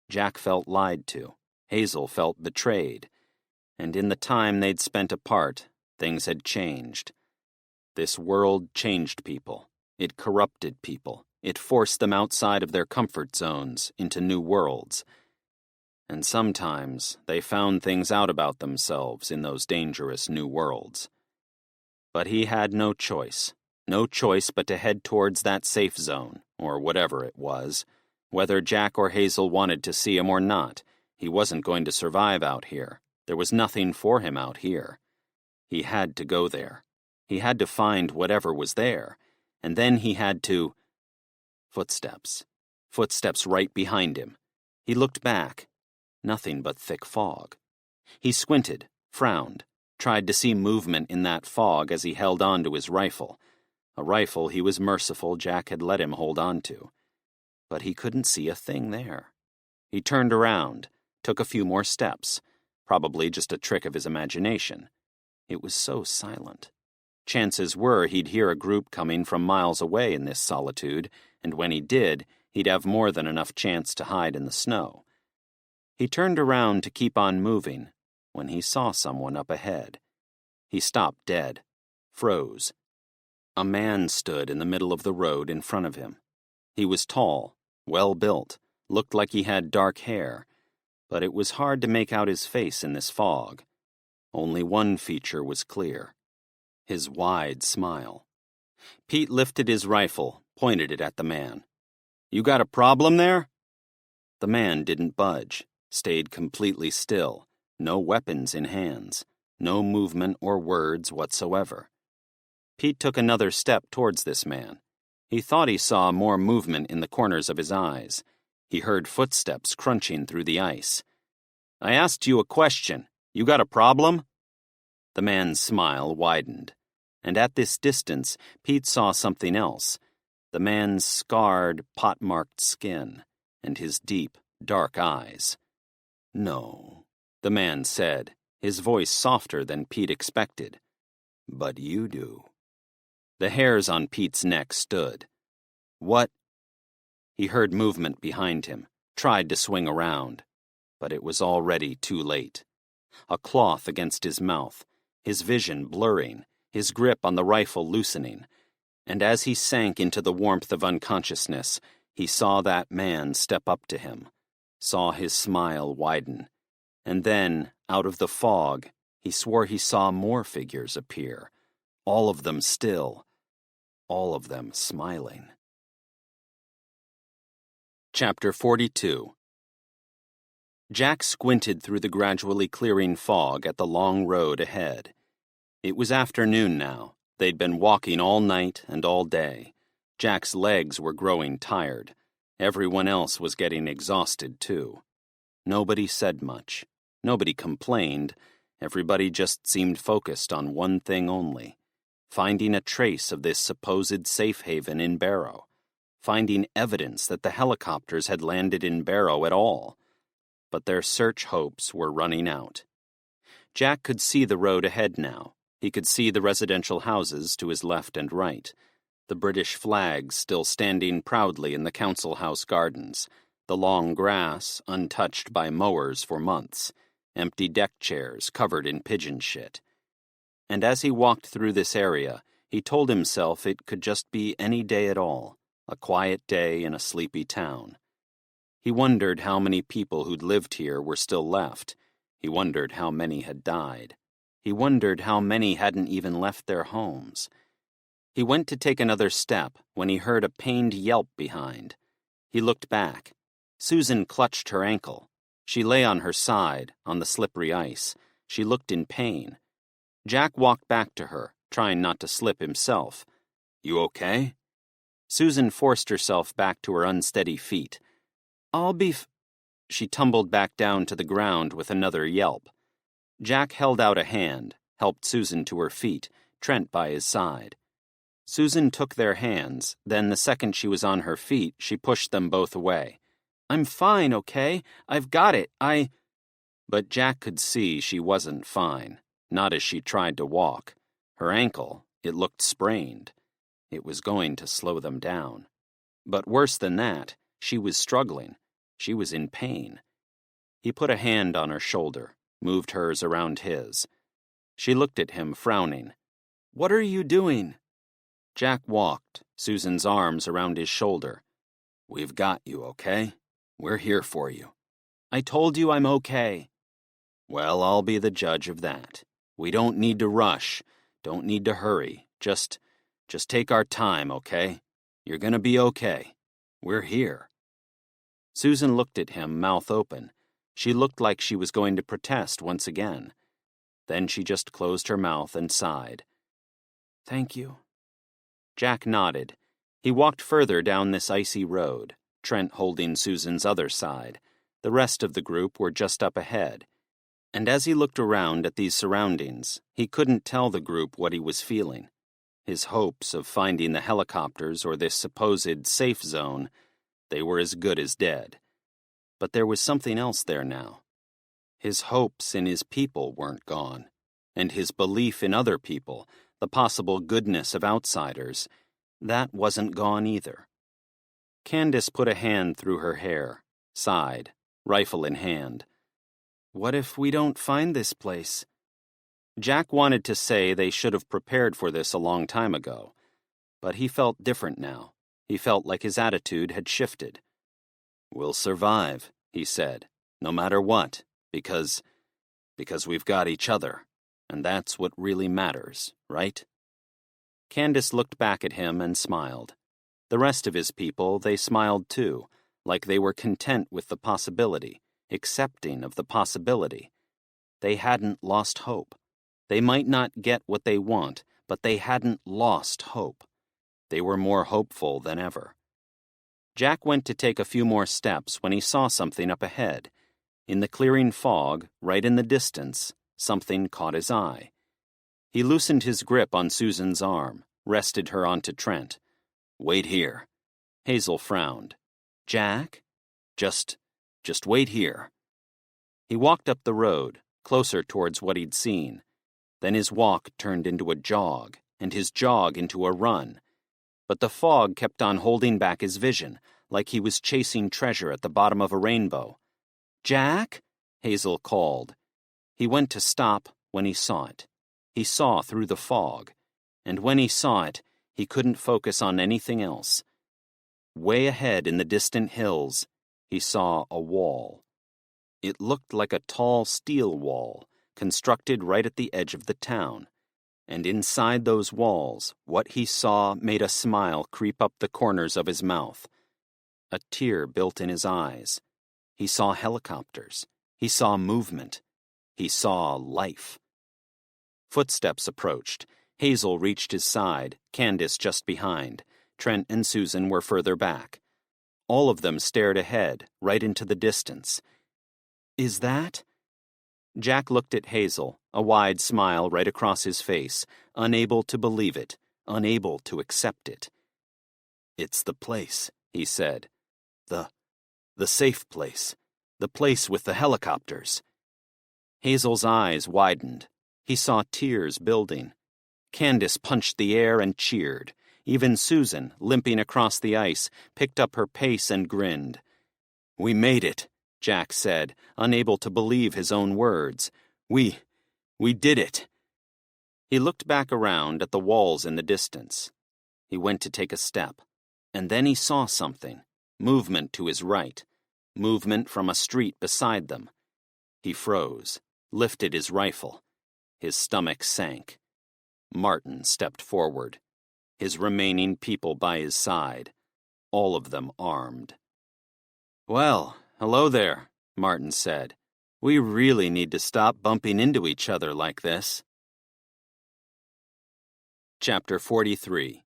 Jack felt lied to. Hazel felt betrayed. And in the time they'd spent apart, things had changed. This world changed people. It corrupted people. It forced them outside of their comfort zones into new worlds. And sometimes they found things out about themselves in those dangerous new worlds. But he had no choice but to head towards that safe zone, or whatever it was. Whether Jack or Hazel wanted to see him or not, he wasn't going to survive out here. There was nothing for him out here. He had to go there. He had to find whatever was there, and then he had to... Footsteps. Footsteps right behind him. He looked back. Nothing but thick fog. He squinted, frowned, tried to see movement in that fog as he held on to his rifle. A rifle he was merciful Jack had let him hold on to. But he couldn't see a thing there. He turned around, took a few more steps, probably just a trick of his imagination. It was so silent. Chances were he'd hear a group coming from miles away in this solitude, and when he did, he'd have more than enough chance to hide in the snow. He turned around to keep on moving when he saw someone up ahead. He stopped dead, froze. A man stood in the middle of the road in front of him. He was tall, well-built, looked like he had dark hair, but it was hard to make out his face in this fog. Only one feature was clear: his wide smile. Pete lifted his rifle, pointed it at the man. "You got a problem there?" The man didn't budge, stayed completely still, no weapons in hands, no movement or words whatsoever. Pete took another step towards this man. He thought he saw more movement in the corners of his eyes. He heard footsteps crunching through the ice. "I asked you a question. You got a problem?" The man's smile widened, and at this distance, Pete saw something else: the man's scarred, pot-marked skin, and his deep, dark eyes. "No," the man said, his voice softer than Pete expected. "But you do." The hairs on Pete's neck stood. "What?" He heard movement behind him, tried to swing around, but it was already too late. A cloth against his mouth, his vision blurring, his grip on the rifle loosening, and as he sank into the warmth of unconsciousness, he saw that man step up to him, saw his smile widen, and then, out of the fog, he swore he saw more figures appear, all of them still, all of them smiling. Chapter 42. Jack squinted through the gradually clearing fog at the long road ahead. It was afternoon now. They'd been walking all night and all day. Jack's legs were growing tired. Everyone else was getting exhausted, too. Nobody said much. Nobody complained. Everybody just seemed focused on one thing only: finding a trace of this supposed safe haven in Barrow. Finding evidence that the helicopters had landed in Barrow at all. But their search hopes were running out. Jack could see the road ahead now. He could see the residential houses to his left and right, the British flags still standing proudly in the council house gardens, the long grass untouched by mowers for months, empty deck chairs covered in pigeon shit. And as he walked through this area, he told himself it could just be any day at all, a quiet day in a sleepy town. He wondered how many people who'd lived here were still left. He wondered how many had died. He wondered how many hadn't even left their homes. He went to take another step when he heard a pained yelp behind. He looked back. Susan clutched her ankle. She lay on her side, on the slippery ice. She looked in pain. Jack walked back to her, trying not to slip himself. "You okay?" Susan forced herself back to her unsteady feet. "I'll be She tumbled back down to the ground with another yelp. Jack held out a hand, helped Susan to her feet, Trent by his side. Susan took their hands, then the second she was on her feet, she pushed them both away. I'm fine, okay? I've got it. But Jack could see she wasn't fine, not as she tried to walk. Her ankle, it looked sprained. It was going to slow them down. But worse than that, she was struggling. She was in pain. He put a hand on her shoulder, moved hers around his. She looked at him, frowning. "What are you doing?" Jack walked, Susan's arms around his shoulder. "We've got you, okay? We're here for you." "I told you I'm okay." "Well, I'll be the judge of that. We don't need to rush, don't need to hurry. Just take our time, okay? You're gonna be okay. We're here." Susan looked at him, mouth open. She looked like she was going to protest once again. Then she just closed her mouth and sighed. "Thank you." Jack nodded. He walked further down this icy road, Trent holding Susan's other side. The rest of the group were just up ahead. And as he looked around at these surroundings, he couldn't tell the group what he was feeling. His hopes of finding the helicopters or this supposed safe zone, they were as good as dead. But there was something else there now. His hopes in his people weren't gone, and his belief in other people, the possible goodness of outsiders, that wasn't gone either. Candace put a hand through her hair, sighed, rifle in hand. "What if we don't find this place?" Jack wanted to say they should have prepared for this a long time ago, but he felt different now. He felt like his attitude had shifted. "We'll survive," he said, "no matter what, because we've got each other, and that's what really matters, right?" Candace looked back at him and smiled. The rest of his people, they smiled too, like they were content with the possibility, accepting of the possibility. They hadn't lost hope. They might not get what they want, but they hadn't lost hope. They were more hopeful than ever. Jack went to take a few more steps when he saw something up ahead. In the clearing fog, right in the distance, something caught his eye. He loosened his grip on Susan's arm, rested her onto Trent. "Wait here." Hazel frowned. "Jack?" Just wait here." He walked up the road, closer towards what he'd seen. Then his walk turned into a jog, and his jog into a run. But the fog kept on holding back his vision, like he was chasing treasure at the bottom of a rainbow. "Jack?" Hazel called. He went to stop when he saw it. He saw through the fog, and when he saw it, he couldn't focus on anything else. Way ahead in the distant hills, he saw a wall. It looked like a tall steel wall, constructed right at the edge of the town. And inside those walls, what he saw made a smile creep up the corners of his mouth. A tear built in his eyes. He saw helicopters. He saw movement. He saw life. Footsteps approached. Hazel reached his side, Candace just behind. Trent and Susan were further back. All of them stared ahead, right into the distance. "Is that?" Jack looked at Hazel, a wide smile right across his face, unable to believe it, unable to accept it. "It's the place," he said. The safe place. The place with the helicopters." Hazel's eyes widened. He saw tears building. Candace punched the air and cheered. Even Susan, limping across the ice, picked up her pace and grinned. "We made it," Jack said, unable to believe his own words. We did it." He looked back around at the walls in the distance. He went to take a step, and then he saw something. Movement to his right. Movement from a street beside them. He froze, lifted his rifle. His stomach sank. Martin stepped forward. His remaining people by his side, all of them armed. "Well, hello there," Martin said. "We really need to stop bumping into each other like this." Chapter 43.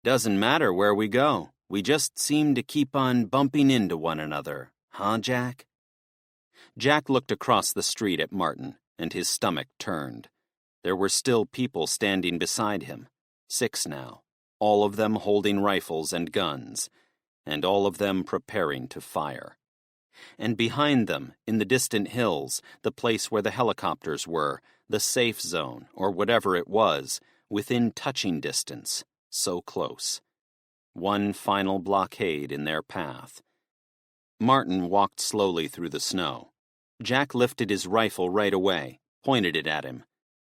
Doesn't matter where we go. We just seem to keep on bumping into one another, huh, Jack? Jack looked across the street at Martin, and his stomach turned. There were still people standing beside him, 6 now, all of them holding rifles and guns. and all of them preparing to fire. And behind them, in the distant hills, the place where the helicopters were, the safe zone, or whatever it was, within touching distance, so close. One final blockade in their path. Martin walked slowly through the snow. Jack lifted his rifle right away, pointed it at him.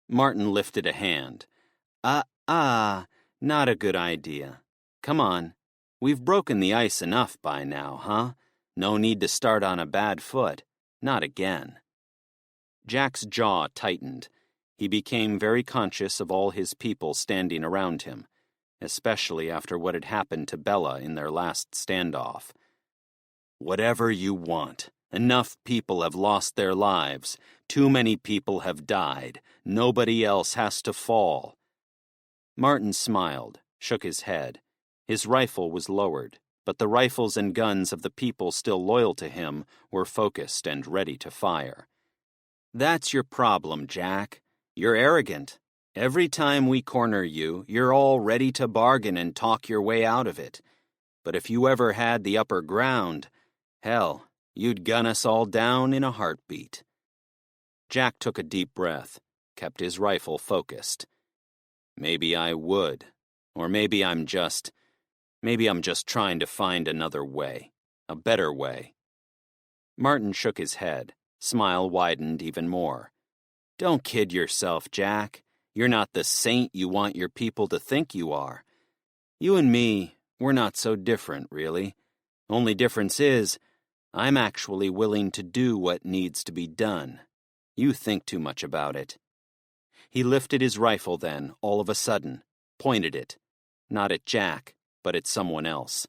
Martin lifted a hand. Not a good idea. Come on. We've broken the ice enough by now, huh? No need to start on a bad foot. Not again. Jack's jaw tightened. He became very conscious of all his people standing around him, especially after what had happened to Bella in their last standoff. Whatever you want. Enough people have lost their lives. Too many people have died. Nobody else has to fall. Martin smiled, shook his head. His rifle was lowered, but the rifles and guns of the people still loyal to him were focused and ready to fire. That's your problem, Jack. You're arrogant. Every time we corner you, you're all ready to bargain and talk your way out of it. But if you ever had the upper ground, hell, you'd gun us all down in a heartbeat. Jack took a deep breath, kept his rifle focused. Maybe I would, or maybe I'm just trying to find another way, a better way. Martin shook his head, smile widened even more. Don't kid yourself, Jack. You're not the saint you want your people to think you are. You and me, we're not so different, really. Only difference is, I'm actually willing to do what needs to be done. You think too much about it. He lifted his rifle then, all of a sudden, pointed it, not at Jack, but at someone else.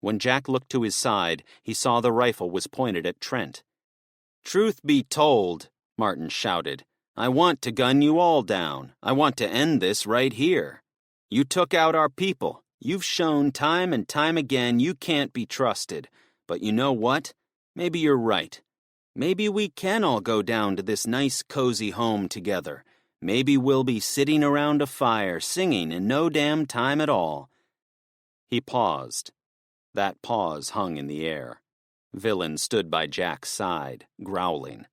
When Jack looked to his side, he saw the rifle was pointed at Trent. Truth be told, Martin shouted, I want to gun you all down. I want to end this right here. You took out our people. You've shown time and time again you can't be trusted. But you know what? Maybe you're right. Maybe we can all go down to this nice cozy home together. Maybe we'll be sitting around a fire singing in no damn time at all. He paused. That pause hung in the air. Villain stood by Jack's side, growling.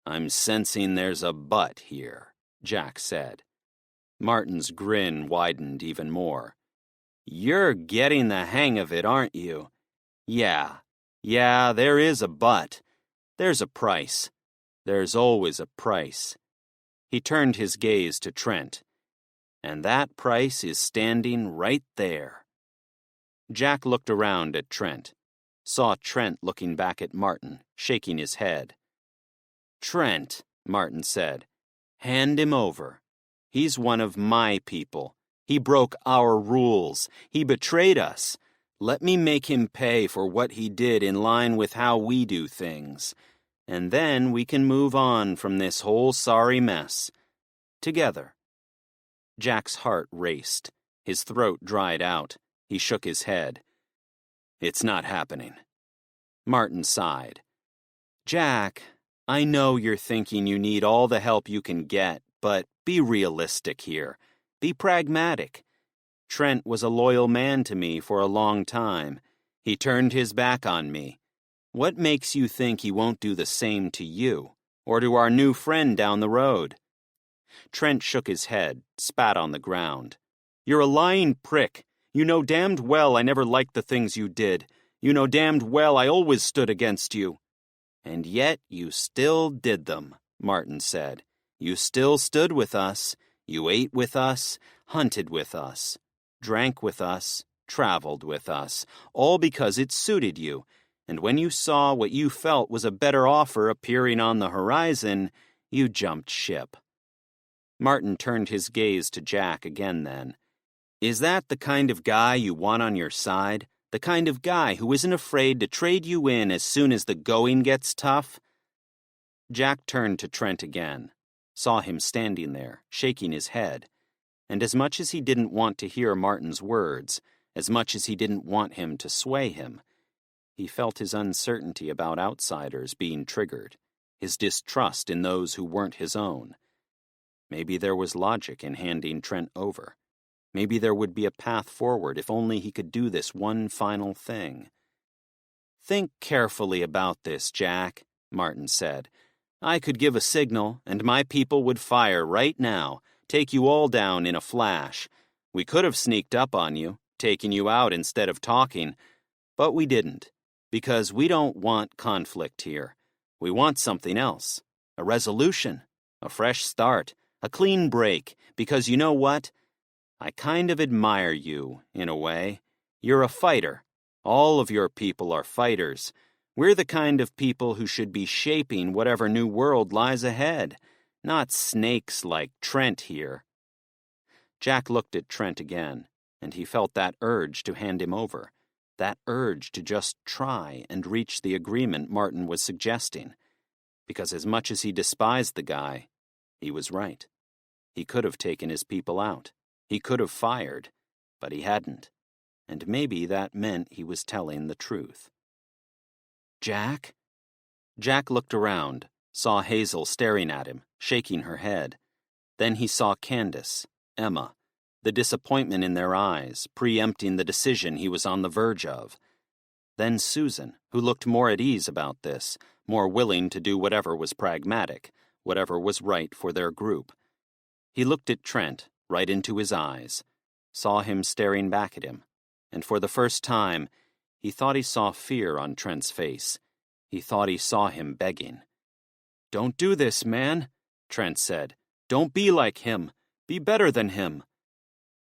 I'm sensing there's a but here, Jack said. Martin's grin widened even more. You're getting the hang of it, aren't you? Yeah, there is a but. There's a price. There's always a price. He turned his gaze to Trent. And that price is standing right there. Jack looked around at Trent, saw Trent looking back at Martin, shaking his head. Trent, Martin said, hand him over. He's one of my people. He broke our rules. He betrayed us. Let me make him pay for what he did in line with how we do things. And then we can move on from this whole sorry mess. Together. Jack's heart raced. His throat dried out. He shook his head. It's not happening. Martin sighed. Jack, I know you're thinking you need all the help you can get, but be realistic here. Be pragmatic. Trent was a loyal man to me for a long time. He turned his back on me. What makes you think he won't do the same to you, or to our new friend down the road? Trent shook his head, spat on the ground. You're a lying prick. You know damned well I never liked the things you did. You know damned well I always stood against you. And yet you still did them, Martin said. You still stood with us. You ate with us, hunted with us, drank with us, traveled with us, all because it suited you. And when you saw what you felt was a better offer appearing on the horizon, you jumped ship. Martin turned his gaze to Jack again then. Is that the kind of guy you want on your side? The kind of guy who isn't afraid to trade you in as soon as the going gets tough? Jack turned to Trent again, saw him standing there, shaking his head. And as much as he didn't want to hear Martin's words, as much as he didn't want him to sway him, he felt his uncertainty about outsiders being triggered, his distrust in those who weren't his own. Maybe there was logic in handing Trent over. Maybe there would be a path forward if only he could do this one final thing. "Think carefully about this, Jack," Martin said. "I could give a signal, and my people would fire right now, take you all down in a flash. We could have sneaked up on you, taken you out instead of talking, but we didn't, because we don't want conflict here. We want something else, a resolution, a fresh start, a clean break, because you know what? I kind of admire you, in a way. You're a fighter. All of your people are fighters. We're the kind of people who should be shaping whatever new world lies ahead, not snakes like Trent here." Jack looked at Trent again, and he felt that urge to hand him over, that urge to just try and reach the agreement Martin was suggesting, because as much as he despised the guy, he was right. He could have taken his people out. He could have fired, but he hadn't, and maybe that meant he was telling the truth. "Jack?" Jack looked around, saw Hazel staring at him, shaking her head. Then he saw Candace, Emma, the disappointment in their eyes, preempting the decision he was on the verge of. Then Susan, who looked more at ease about this, more willing to do whatever was pragmatic, whatever was right for their group. He looked at Trent, right into his eyes, saw him staring back at him, and for the first time, he thought he saw fear on Trent's face. He thought he saw him begging. "Don't do this, man," Trent said. "Don't be like him. Be better than him."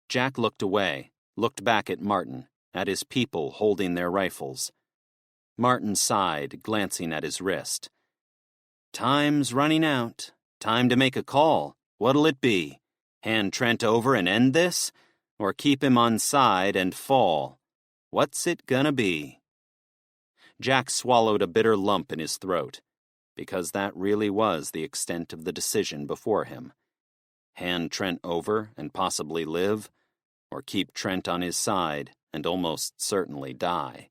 Jack looked away, looked back at Martin, at his people holding their rifles. Martin sighed, glancing at his wrist. "Time's running out. Time to make a call. What'll it be? Hand Trent over and end this? Or keep him on side and fall? What's it gonna be?" Jack swallowed a bitter lump in his throat, because that really was the extent of the decision before him. Hand Trent over and possibly live, or keep Trent on his side and almost certainly die.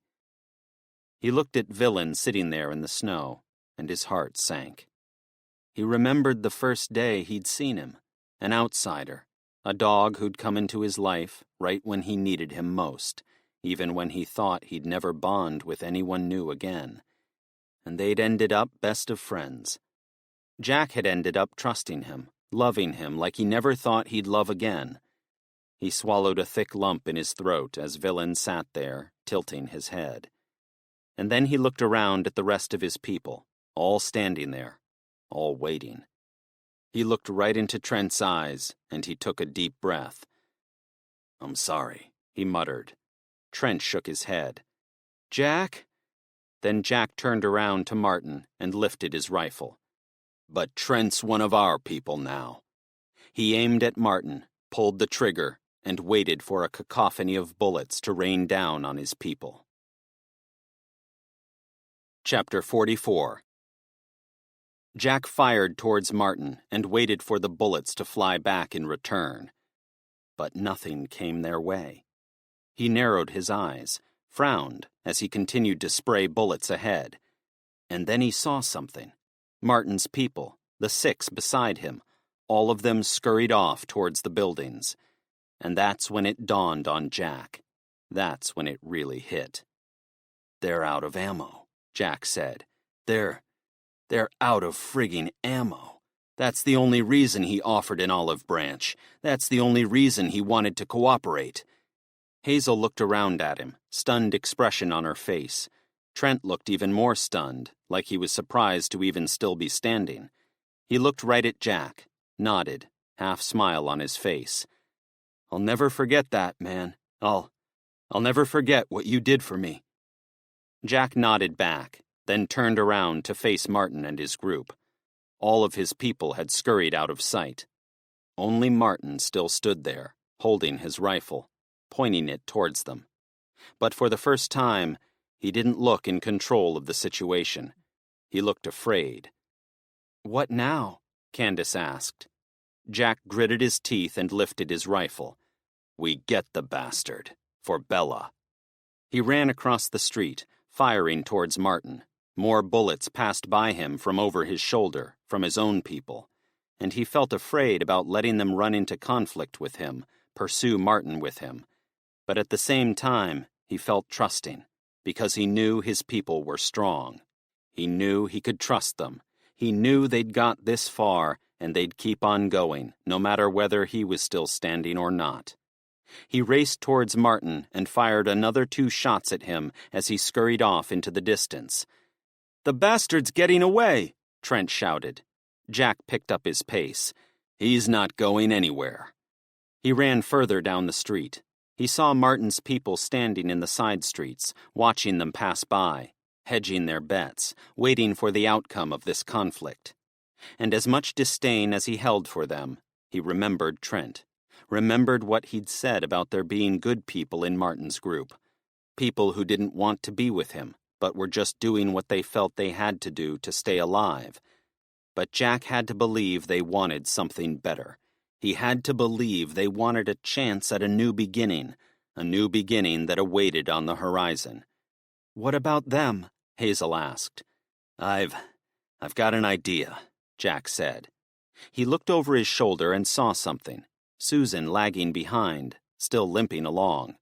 He looked at Villain sitting there in the snow, and his heart sank. He remembered the first day he'd seen him, an outsider, a dog who'd come into his life right when he needed him most, even when he thought he'd never bond with anyone new again. And they'd ended up best of friends. Jack had ended up trusting him, loving him like he never thought he'd love again. He swallowed a thick lump in his throat as Villain sat there, tilting his head. And then he looked around at the rest of his people, all standing there, all waiting. He looked right into Trent's eyes, and he took a deep breath. "I'm sorry," he muttered. Trent shook his head. "Jack?" Then Jack turned around to Martin and lifted his rifle. "But Trent's one of our people now." He aimed at Martin, pulled the trigger, and waited for a cacophony of bullets to rain down on his people. Chapter 44. Jack fired towards Martin and waited for the bullets to fly back in return. But nothing came their way. He narrowed his eyes, frowned as he continued to spray bullets ahead. And then he saw something. Martin's people, the 6 beside him, all of them scurried off towards the buildings. And that's when it dawned on Jack. That's when it really hit. "They're out of ammo," Jack said. They're out of frigging ammo. That's the only reason he offered an olive branch. That's the only reason he wanted to cooperate." Hazel looked around at him, stunned expression on her face. Trent looked even more stunned, like he was surprised to even still be standing. He looked right at Jack, nodded, half smile on his face. "I'll never forget that, man. I'll never forget what you did for me." Jack nodded back, then turned around to face Martin and his group. All of his people had scurried out of sight. Only Martin still stood there, holding his rifle, pointing it towards them. But for the first time, he didn't look in control of the situation. He looked afraid. "What now?" Candace asked. Jack gritted his teeth and lifted his rifle. "We get the bastard. For Bella." He ran across the street, firing towards Martin. More bullets passed by him from over his shoulder, from his own people, and he felt afraid about letting them run into conflict with him, pursue Martin with him. But at the same time, he felt trusting, because he knew his people were strong. He knew he could trust them. He knew they'd got this far, and they'd keep on going, no matter whether he was still standing or not. He raced towards Martin and fired another 2 shots at him as he scurried off into the distance. "The bastard's getting away!" Trent shouted. Jack picked up his pace. "He's not going anywhere." He ran further down the street. He saw Martin's people standing in the side streets, watching them pass by, hedging their bets, waiting for the outcome of this conflict. And as much disdain as he held for them, he remembered Trent, remembered what he'd said about there being good people in Martin's group, people who didn't want to be with him, but were just doing what they felt they had to do to stay alive. But Jack had to believe they wanted something better. He had to believe they wanted a chance at a new beginning that awaited on the horizon. "What about them?" Hazel asked. I've got an idea," Jack said. He looked over his shoulder and saw something. Susan lagging behind, still limping along.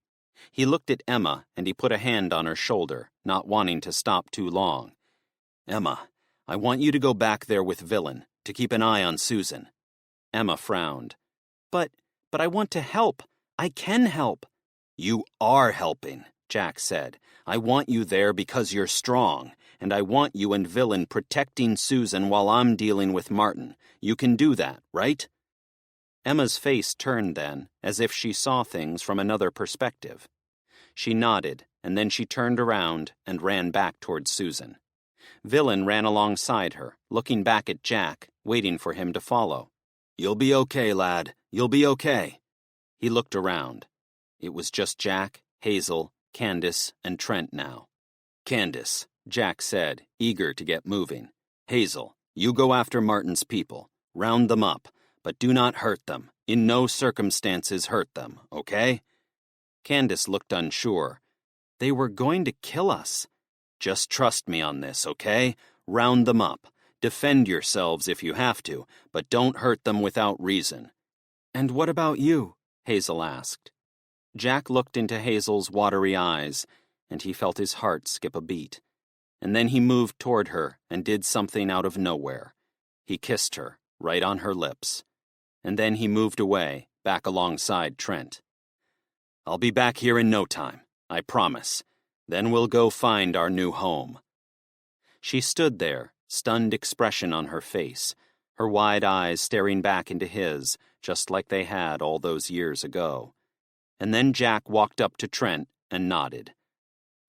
He looked at Emma and he put a hand on her shoulder, not wanting to stop too long. "Emma, I want you to go back there with Villain, to keep an eye on Susan." Emma frowned. But I want to help. I can help." "You are helping," Jack said. "I want you there because you're strong, and I want you and Villain protecting Susan while I'm dealing with Martin. You can do that, right?" Emma's face turned then, as if she saw things from another perspective. She nodded, and then she turned around and ran back towards Susan. Villain ran alongside her, looking back at Jack, waiting for him to follow. "You'll be okay, lad. You'll be okay." He looked around. It was just Jack, Hazel, Candace, and Trent now. "Candace," Jack said, eager to get moving. "Hazel, you go after Martin's people. Round them up, but do not hurt them. In no circumstances hurt them, okay?" Candace looked unsure. "They were going to kill us." "Just trust me on this, okay? Round them up. Defend yourselves if you have to, but don't hurt them without reason." "And what about you?" Hazel asked. Jack looked into Hazel's watery eyes, and he felt his heart skip a beat. And then he moved toward her and did something out of nowhere. He kissed her, right on her lips. And then he moved away, back alongside Trent. "I'll be back here in no time, I promise. Then we'll go find our new home." She stood there, stunned expression on her face, her wide eyes staring back into his, just like they had all those years ago. And then Jack walked up to Trent and nodded.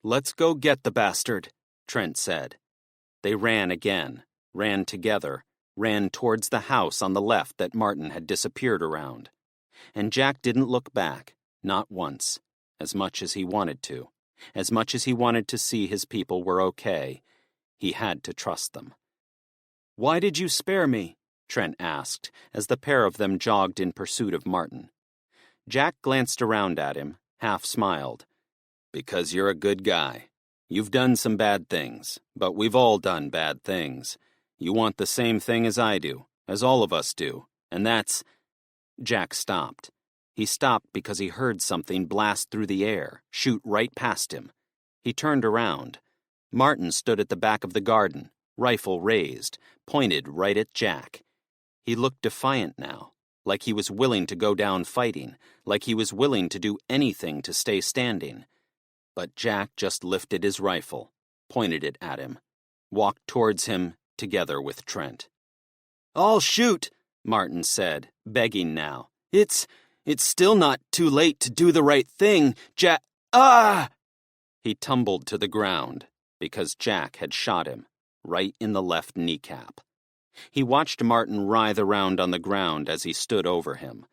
"Let's go get the bastard," Trent said. They ran again, ran together, ran towards the house on the left that Martin had disappeared around. And Jack didn't look back, not once, as much as he wanted to, as much as he wanted to see his people were okay. He had to trust them. "Why did you spare me?" Trent asked, as the pair of them jogged in pursuit of Martin. Jack glanced around at him, half smiled. "Because you're a good guy. You've done some bad things, but we've all done bad things. You want the same thing as I do, as all of us do, and that's—" Jack stopped. He stopped because he heard something blast through the air, shoot right past him. He turned around. Martin stood at the back of the garden, rifle raised, pointed right at Jack. He looked defiant now, like he was willing to go down fighting, like he was willing to do anything to stay standing. But Jack just lifted his rifle, pointed it at him, walked towards him together with Trent. "I'll shoot," Martin said, begging now. It's still not too late to do the right thing, Jack. Ah!" He tumbled to the ground because Jack had shot him, right in the left kneecap. He watched Martin writhe around on the ground as he stood over him.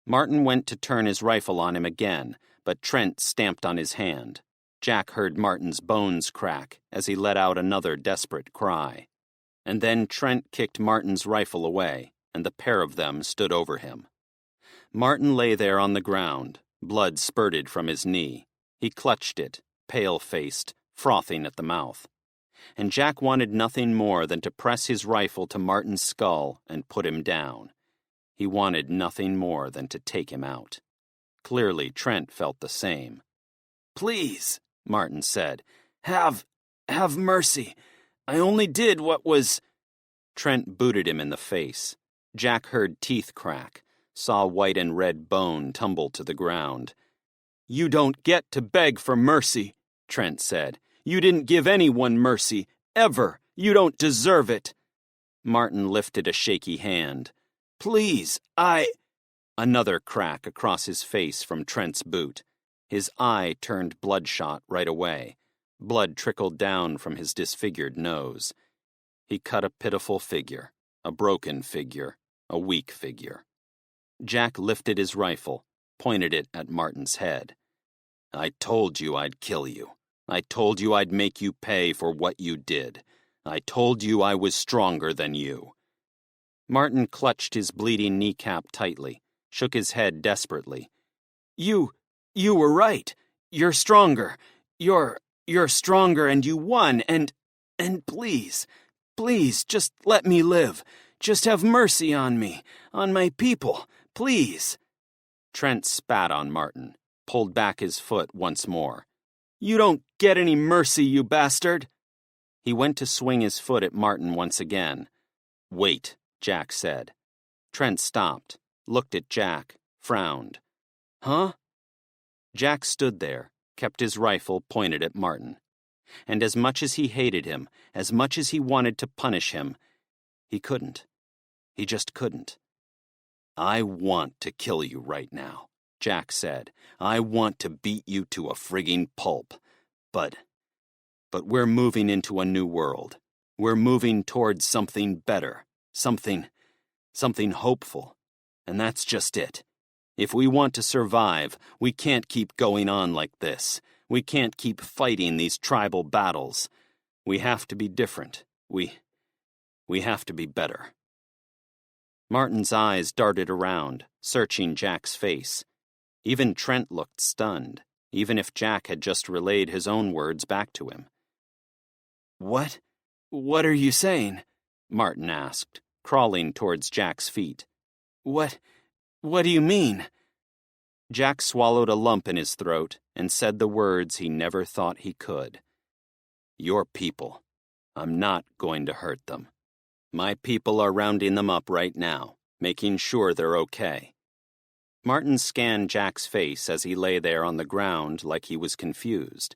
Martin went to turn his rifle on him again, but Trent stamped on his hand. Jack heard Martin's bones crack as he let out another desperate cry. And then Trent kicked Martin's rifle away, and the pair of them stood over him. Martin lay there on the ground, blood spurted from his knee. He clutched it, pale-faced, frothing at the mouth. And Jack wanted nothing more than to press his rifle to Martin's skull and put him down. He wanted nothing more than to take him out. Clearly, Trent felt the same. "Please," Martin said, have mercy. I only did what was—" Trent booted him in the face. Jack heard teeth crack, saw white and red bone tumble to the ground. "You don't get to beg for mercy," Trent said. "You didn't give anyone mercy, ever. You don't deserve it." Martin lifted a shaky hand. "Please, Another crack across his face from Trent's boot. His eye turned bloodshot right away. Blood trickled down from his disfigured nose. He cut a pitiful figure, a broken figure, a weak figure. Jack lifted his rifle, pointed it at Martin's head. "I told you I'd kill you. I told you I'd make you pay for what you did. I told you I was stronger than you." Martin clutched his bleeding kneecap tightly, shook his head desperately. You were right. You're stronger. You're stronger, and you won, and please, just let me live. Just have mercy on me, on my people, please." Trent spat on Martin, pulled back his foot once more. "You don't get any mercy, you bastard." He went to swing his foot at Martin once again. "Wait," Jack said. Trent stopped, looked at Jack, frowned. "Huh?" Jack stood there, kept his rifle pointed at Martin. And as much as he hated him, as much as he wanted to punish him, he couldn't. He just couldn't. "I want to kill you right now," Jack said. "I want to beat you to a frigging pulp. But we're moving into a new world. We're moving towards something better, something hopeful. And that's just it. If we want to survive, we can't keep going on like this. We can't keep fighting these tribal battles. We have to be different. We have to be better." Martin's eyes darted around, searching Jack's face. Even Trent looked stunned, even if Jack had just relayed his own words back to him. What are you saying?" Martin asked, crawling towards Jack's feet. What do you mean?" Jack swallowed a lump in his throat and said the words he never thought he could. "Your people. I'm not going to hurt them. My people are rounding them up right now, making sure they're okay." Martin scanned Jack's face as he lay there on the ground like he was confused,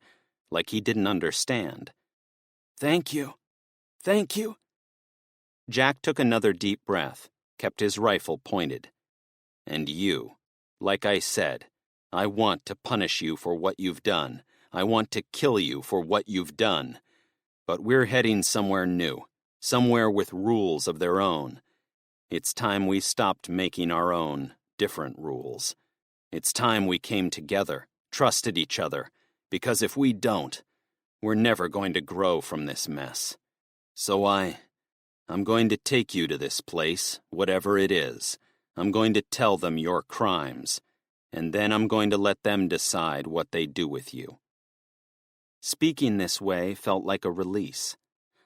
like he didn't understand. Thank you. Thank you." Jack took another deep breath, kept his rifle pointed. "And you, like I said, I want to punish you for what you've done. I want to kill you for what you've done. But we're heading somewhere new, somewhere with rules of their own. It's time we stopped making our own, different rules. It's time we came together, trusted each other, because if we don't, we're never going to grow from this mess. So I'm going to take you to this place, whatever it is. I'm going to tell them your crimes, and then I'm going to let them decide what they do with you." Speaking this way felt like a release,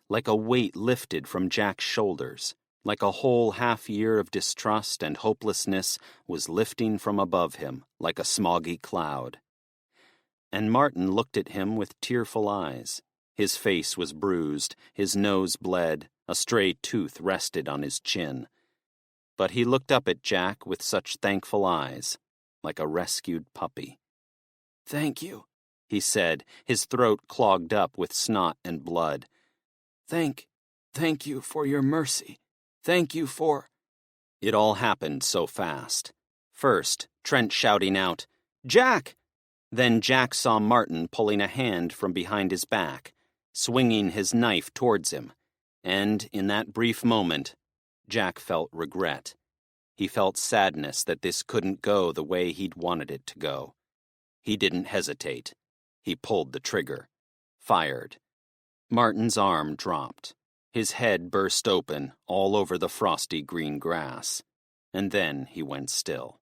like a weight lifted from Jack's shoulders, like a whole half-year of distrust and hopelessness was lifting from above him like a smoggy cloud. And Martin looked at him with tearful eyes. His face was bruised, his nose bled, a stray tooth rested on his chin. But he looked up at Jack with such thankful eyes, like a rescued puppy. "Thank you," he said, his throat clogged up with snot and blood. Thank you for your mercy. Thank you for—" It all happened so fast. First, Trent shouting out, "Jack!" Then Jack saw Martin pulling a hand from behind his back, swinging his knife towards him, and in that brief moment, Jack felt regret. He felt sadness that this couldn't go the way he'd wanted it to go. He didn't hesitate. He pulled the trigger. Fired. Martin's arm dropped. His head burst open all over the frosty green grass. And then he went still.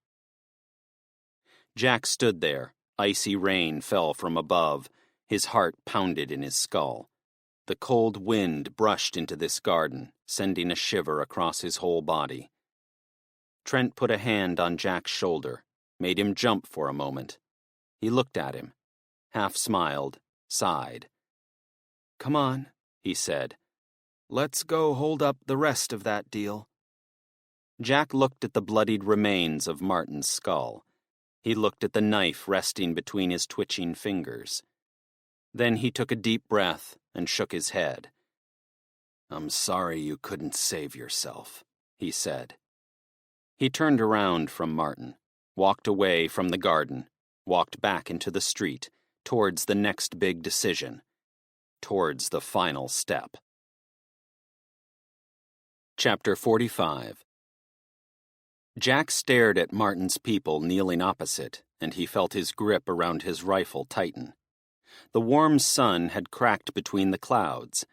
Jack stood there. Icy rain fell from above. His heart pounded in his skull. The cold wind brushed into this garden, sending a shiver across his whole body. Trent put a hand on Jack's shoulder, made him jump for a moment. He looked at him, half smiled, sighed. "Come on," he said. "Let's go hold up the rest of that deal." Jack looked at the bloodied remains of Martin's skull. He looked at the knife resting between his twitching fingers. Then he took a deep breath and shook his head. "I'm sorry you couldn't save yourself," he said. He turned around from Martin, walked away from the garden, walked back into the street, towards the next big decision, towards the final step. Chapter 45. Jack stared at Martin's people kneeling opposite, and he felt his grip around his rifle tighten. The warm sun had cracked between the clouds.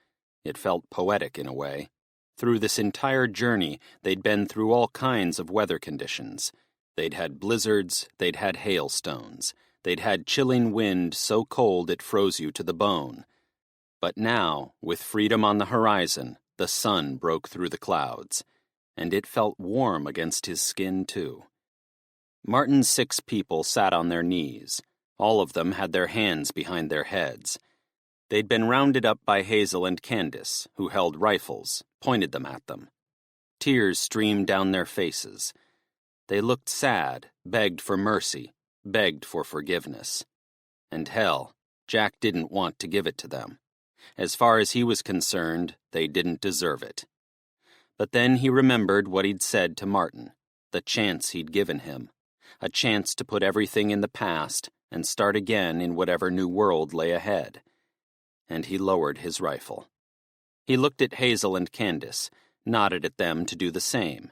It felt poetic in a way. Through this entire journey, they'd been through all kinds of weather conditions. They'd had blizzards, they'd had hailstones, they'd had chilling wind so cold it froze you to the bone. But now, with freedom on the horizon, the sun broke through the clouds, and it felt warm against his skin, too. Martin's 6 people sat on their knees. All of them had their hands behind their heads. They'd been rounded up by Hazel and Candace, who held rifles, pointed them at them. Tears streamed down their faces. They looked sad, begged for mercy, begged for forgiveness. And hell, Jack didn't want to give it to them. As far as he was concerned, they didn't deserve it. But then he remembered what he'd said to Martin, the chance he'd given him, a chance to put everything in the past and start again in whatever new world lay ahead. And he lowered his rifle. He looked at Hazel and Candace, nodded at them to do the same.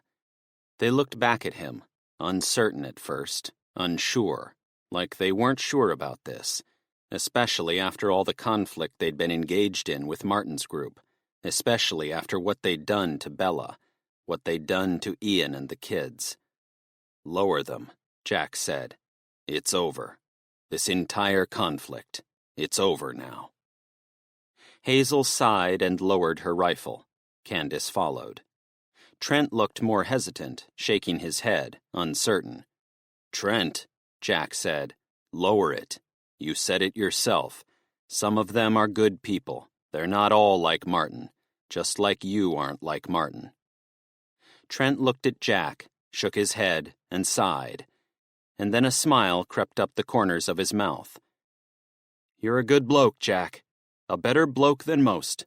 They looked back at him, uncertain at first, unsure, like they weren't sure about this, especially after all the conflict they'd been engaged in with Martin's group, especially after what they'd done to Bella, what they'd done to Ian and the kids. "Lower them," Jack said. "It's over. This entire conflict, it's over now." Hazel sighed and lowered her rifle. Candace followed. Trent looked more hesitant, shaking his head, uncertain. "Trent," Jack said, "lower it. You said it yourself. Some of them are good people. They're not all like Martin, just like you aren't like Martin." Trent looked at Jack, shook his head, and sighed. And then a smile crept up the corners of his mouth. "You're a good bloke, Jack. A better bloke than most."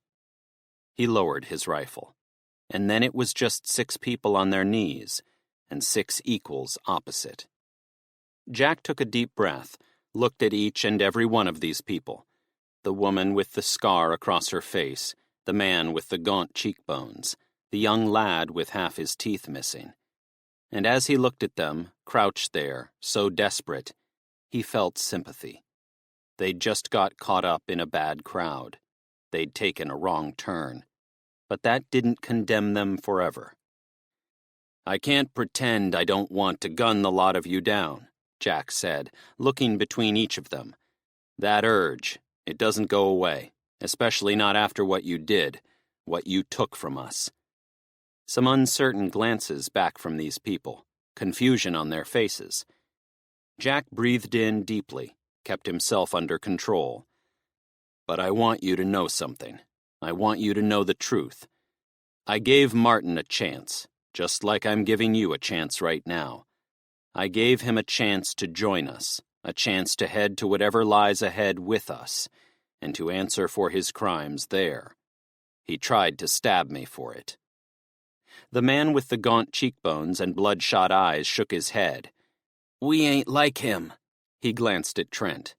He lowered his rifle. And then it was just 6 people on their knees, and 6 equals opposite. Jack took a deep breath, looked at each and every one of these people. The woman with the scar across her face, the man with the gaunt cheekbones, the young lad with half his teeth missing. And as he looked at them, crouched there, so desperate, he felt sympathy. They'd just got caught up in a bad crowd. They'd taken a wrong turn. But that didn't condemn them forever. "I can't pretend I don't want to gun the lot of you down," Jack said, looking between each of them. "That urge, it doesn't go away, especially not after what you did, what you took from us." Some uncertain glances back from these people, confusion on their faces. Jack breathed in deeply, kept himself under control. "But I want you to know something. I want you to know the truth. I gave Martin a chance, just like I'm giving you a chance right now. I gave him a chance to join us, a chance to head to whatever lies ahead with us, and to answer for his crimes there. He tried to stab me for it." The man with the gaunt cheekbones and bloodshot eyes shook his head. "We ain't like him." He glanced at Trent.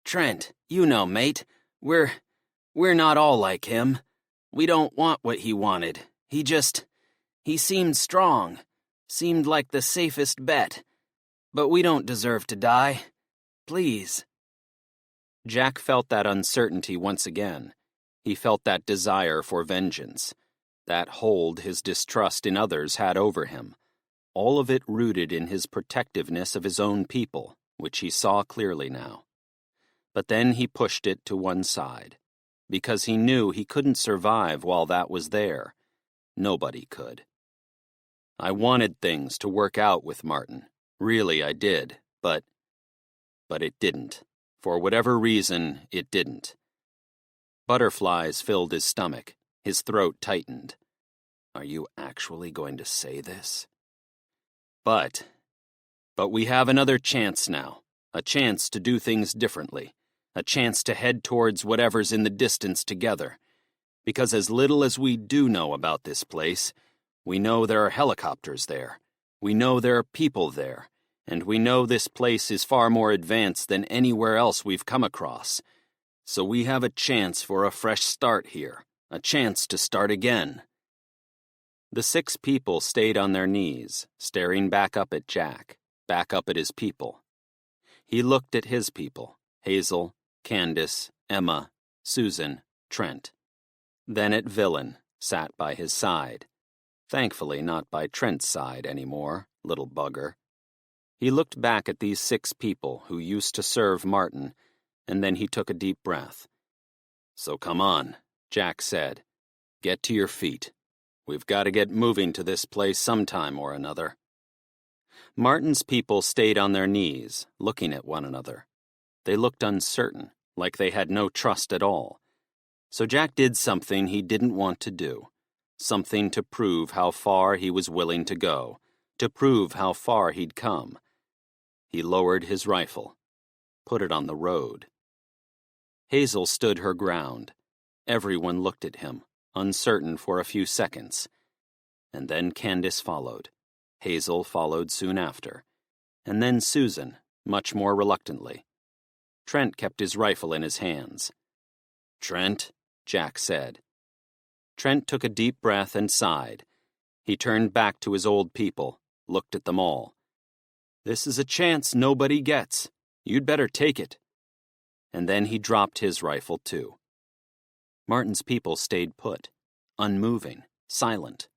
"Trent, you know, mate, we're not all like him. We don't want what he wanted. He seemed strong, seemed like the safest bet. But we don't deserve to die. Please." Jack felt that uncertainty once again. He felt that desire for vengeance, that hold his distrust in others had over him, all of it rooted in his protectiveness of his own people, which he saw clearly now. But then he pushed it to one side, because he knew he couldn't survive while that was there. Nobody could. "I wanted things to work out with Martin. Really, I did. But it didn't. For whatever reason, it didn't. Butterflies filled his stomach. His throat tightened. Are you actually going to say this? But we have another chance now. A chance to do things differently. A chance to head towards whatever's in the distance together. Because as little as we do know about this place, we know there are helicopters there. We know there are people there. And we know this place is far more advanced than anywhere else we've come across. So we have a chance for a fresh start here. A chance to start again. The 6 people stayed on their knees, staring back up at Jack, back up at his people. He looked at his people, Hazel, Candace, Emma, Susan, Trent. Then at Villain, sat by his side. Thankfully not by Trent's side anymore, little bugger. He looked back at these 6 people who used to serve Martin, and then he took a deep breath. So come on, Jack said. Get to your feet. We've got to get moving to this place sometime or another. Martin's people stayed on their knees, looking at one another. They looked uncertain, like they had no trust at all. So Jack did something he didn't want to do, something to prove how far he was willing to go, to prove how far he'd come. He lowered his rifle, put it on the road. Hazel stood her ground. Everyone looked at him, uncertain for a few seconds. And then Candace followed. Hazel followed soon after. And then Susan, much more reluctantly. Trent kept his rifle in his hands. Trent, Jack said. Trent took a deep breath and sighed. He turned back to his old people, looked at them all. This is a chance nobody gets. You'd better take it. And then he dropped his rifle too. Martin's people stayed put, unmoving, silent.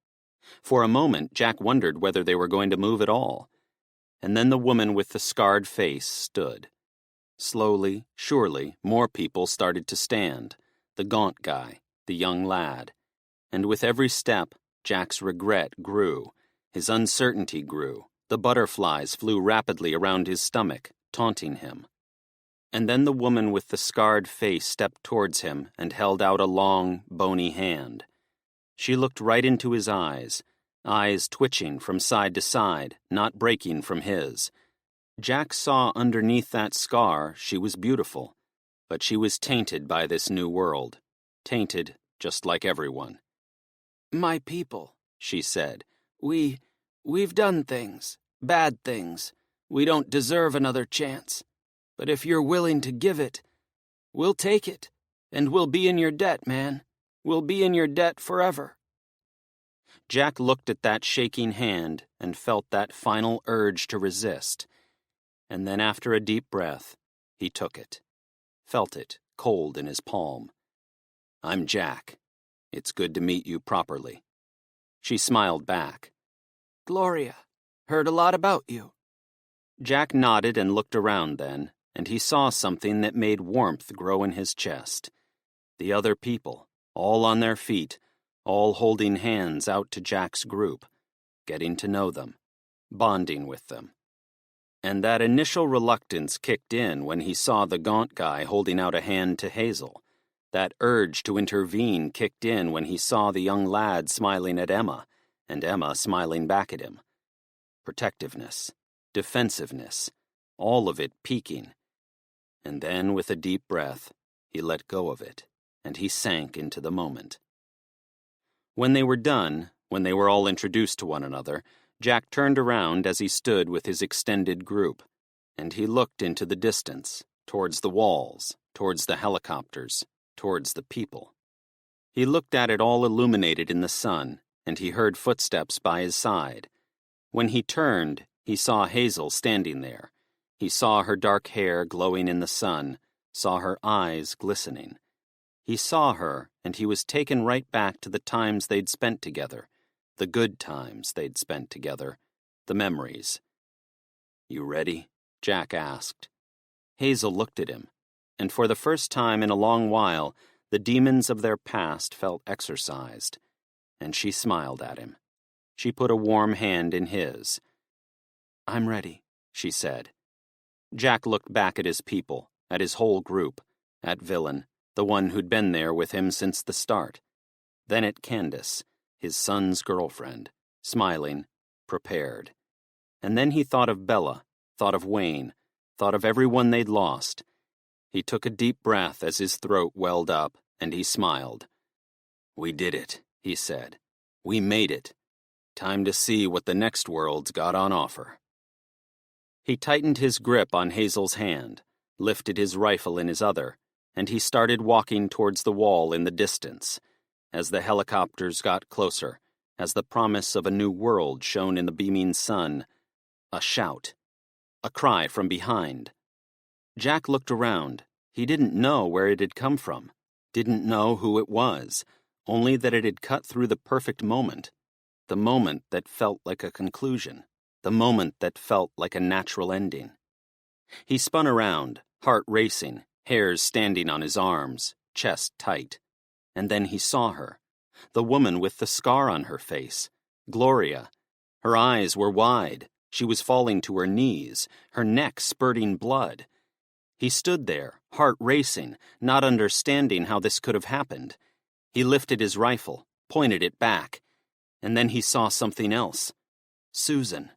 For a moment, Jack wondered whether they were going to move at all. And then the woman with the scarred face stood. Slowly, surely, more people started to stand. The gaunt guy, the young lad. And with every step, Jack's regret grew. His uncertainty grew. The butterflies flew rapidly around his stomach, taunting him. And then the woman with the scarred face stepped towards him and held out a long, bony hand. She looked right into his eyes twitching from side to side, not breaking from his. Jack saw underneath that scar she was beautiful, but she was tainted by this new world, tainted just like everyone. My people, she said, we've done things, bad things. We don't deserve another chance. But if you're willing to give it, we'll take it, and we'll be in your debt, man. We'll be in your debt forever. Jack looked at that shaking hand and felt that final urge to resist. And then after a deep breath, he took it, felt it cold in his palm. I'm Jack. It's good to meet you properly. She smiled back. Gloria, heard a lot about you. Jack nodded and looked around then, and he saw something that made warmth grow in his chest. The other people, all on their feet, all holding hands out to Jack's group, getting to know them, bonding with them. And that initial reluctance kicked in when he saw the gaunt guy holding out a hand to Hazel. That urge to intervene kicked in when he saw the young lad smiling at Emma, and Emma smiling back at him. Protectiveness, defensiveness, all of it peaking. And then, with a deep breath, he let go of it, and he sank into the moment. When they were done, when they were all introduced to one another, Jack turned around as he stood with his extended group, and he looked into the distance, towards the walls, towards the helicopters, towards the people. He looked at it all illuminated in the sun, and he heard footsteps by his side. When he turned, he saw Hazel standing there. He saw her dark hair glowing in the sun, saw her eyes glistening. He saw her, and he was taken right back to the times they'd spent together, the good times they'd spent together, the memories. You ready? Jack asked. Hazel looked at him, and for the first time in a long while, the demons of their past felt exorcised, and she smiled at him. She put a warm hand in his. I'm ready, she said. Jack looked back at his people, at his whole group, at Villain, the one who'd been there with him since the start. Then at Candace, his son's girlfriend, smiling, prepared. And then he thought of Bella, thought of Wayne, thought of everyone they'd lost. He took a deep breath as his throat welled up, and he smiled. "We did it," he said. "We made it. Time to see what the next world's got on offer." He tightened his grip on Hazel's hand, lifted his rifle in his other, and he started walking towards the wall in the distance. As the helicopters got closer, as the promise of a new world shone in the beaming sun, a shout, a cry from behind. Jack looked around. He didn't know where it had come from, didn't know who it was, only that it had cut through the perfect moment, the moment that felt like a conclusion, the moment that felt like a natural ending. He spun around, heart racing, hairs standing on his arms, chest tight. And then he saw her, the woman with the scar on her face, Gloria. Her eyes were wide. She was falling to her knees, her neck spurting blood. He stood there, heart racing, not understanding how this could have happened. He lifted his rifle, pointed it back, and then he saw something else. Susan,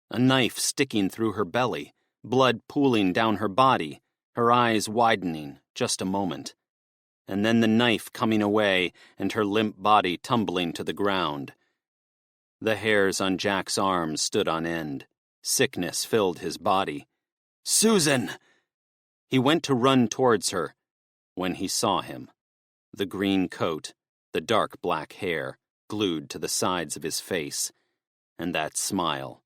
a knife sticking through her belly, blood pooling down her body, her eyes widening just a moment. And then the knife coming away and her limp body tumbling to the ground. The hairs on Jack's arms stood on end. Sickness filled his body. "Susan!" He went to run towards her when he saw him. The green coat, the dark black hair, glued to the sides of his face, and that smile.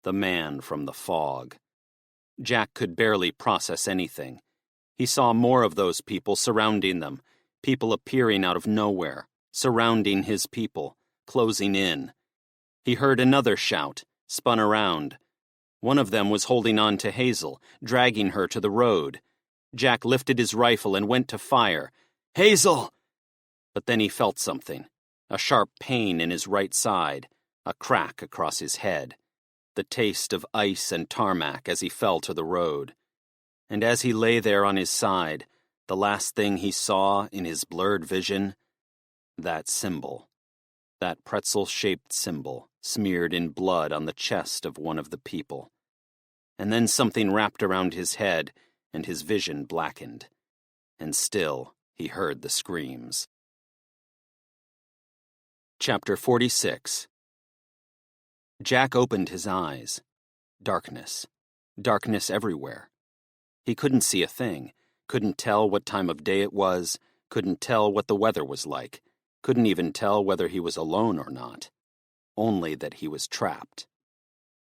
The man from the fog. Jack could barely process anything. He saw more of those people surrounding them, people appearing out of nowhere, surrounding his people, closing in. He heard another shout, spun around. One of them was holding on to Hazel, dragging her to the road. Jack lifted his rifle and went to fire. "Hazel!" But then he felt something, a sharp pain in his right side, a crack across his head, the taste of ice and tarmac as he fell to the road. And as he lay there on his side, the last thing he saw in his blurred vision, that symbol, that pretzel-shaped symbol smeared in blood on the chest of one of the people. And then something wrapped around his head, and his vision blackened. And still, he heard the screams. Chapter 46. Jack opened his eyes. Darkness. Darkness everywhere. He couldn't see a thing, couldn't tell what time of day it was, couldn't tell what the weather was like, couldn't even tell whether he was alone or not. Only that he was trapped.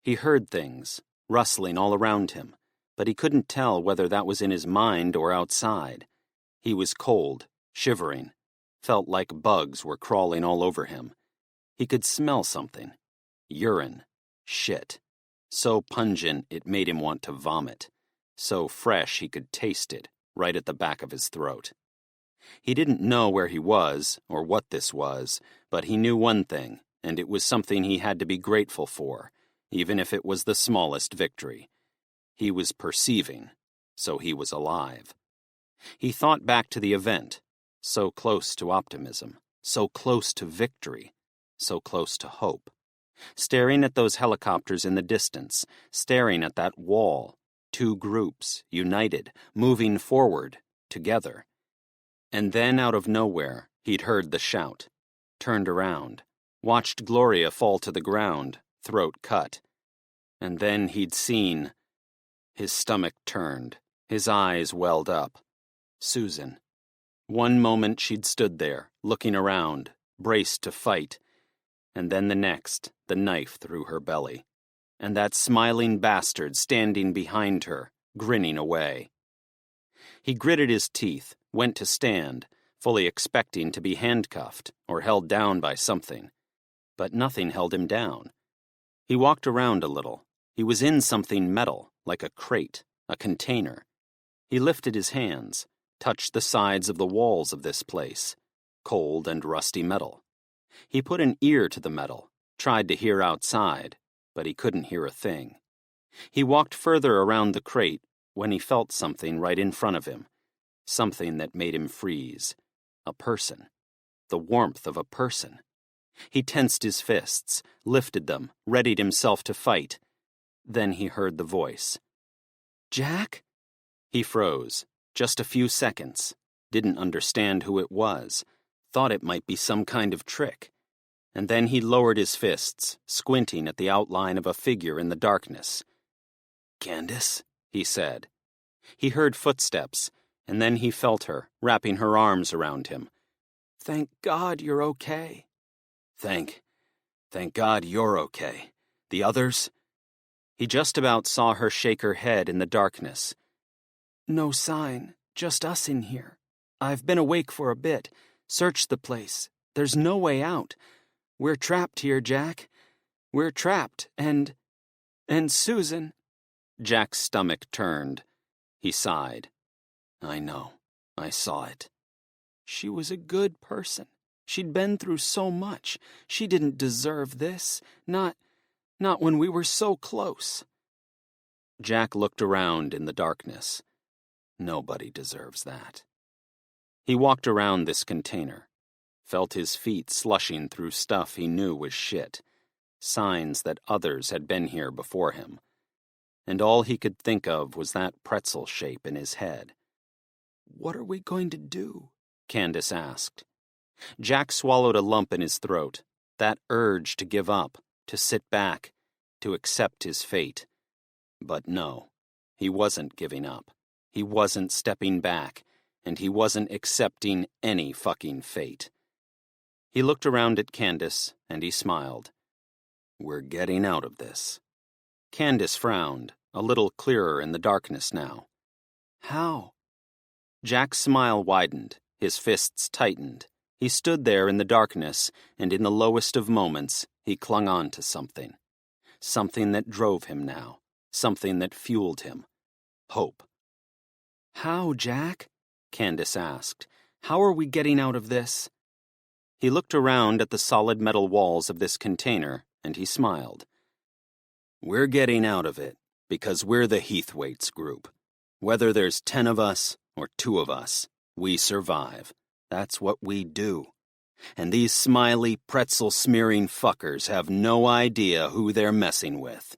He heard things, rustling all around him, but he couldn't tell whether that was in his mind or outside. He was cold, shivering, felt like bugs were crawling all over him. He could smell something. Urine. Shit. So pungent it made him want to vomit. So fresh he could taste it, right at the back of his throat. He didn't know where he was, or what this was, but he knew one thing, and it was something he had to be grateful for, even if it was the smallest victory. He was perceiving, so he was alive. He thought back to the event, so close to optimism, so close to victory, so close to hope. Staring at those helicopters in the distance, staring at that wall, two groups, united, moving forward, together. And then out of nowhere, he'd heard the shout, turned around, watched Gloria fall to the ground, throat cut. And then he'd seen. His stomach turned, his eyes welled up. Susan. One moment she'd stood there, looking around, braced to fight, and then the next, the knife through her belly, and that smiling bastard standing behind her, grinning away. He gritted his teeth, went to stand, fully expecting to be handcuffed or held down by something. But nothing held him down. He walked around a little. He was in something metal, like a crate, a container. He lifted his hands, touched the sides of the walls of this place, cold and rusty metal. He put an ear to the metal, tried to hear outside, but he couldn't hear a thing. He walked further around the crate, when he felt something right in front of him, something that made him freeze. A person. The warmth of a person. He tensed his fists, lifted them, readied himself to fight. Then he heard the voice. "Jack?" He froze, just a few seconds, didn't understand who it was, thought it might be some kind of trick. And then he lowered his fists, squinting at the outline of a figure in the darkness. "Candace?" he said. He heard footsteps, and then he felt her, wrapping her arms around him. "Thank God you're okay." Thank God you're okay. The others?" He just about saw her shake her head in the darkness. "No sign, just us in here. I've been awake for a bit, searched the place. There's no way out. We're trapped here, Jack. We're trapped, and Susan." Jack's stomach turned. He sighed. "I know. I saw it." "She was a good person. She'd been through so much. She didn't deserve this. Not when we were so close." Jack looked around in the darkness. Nobody deserves that. He walked around this container, felt his feet slushing through stuff he knew was shit, signs that others had been here before him. And all he could think of was that pretzel shape in his head. "What are we going to do?" Candace asked. Jack swallowed a lump in his throat, that urge to give up, to sit back, to accept his fate. But no, he wasn't giving up. He wasn't stepping back, and he wasn't accepting any fucking fate. He looked around at Candace, and he smiled. "We're getting out of this." Candace frowned, a little clearer in the darkness now. "How?" Jack's smile widened, his fists tightened. He stood there in the darkness, and in the lowest of moments, he clung on to something. Something that drove him now, something that fueled him. Hope. "How, Jack?" Candace asked. "How are we getting out of this?" He looked around at the solid metal walls of this container, and he smiled. "We're getting out of it, because we're the Heathwaite's group. Whether there's 10 of us or 2 of us, we survive. That's what we do. And these smiley, pretzel-smearing fuckers have no idea who they're messing with."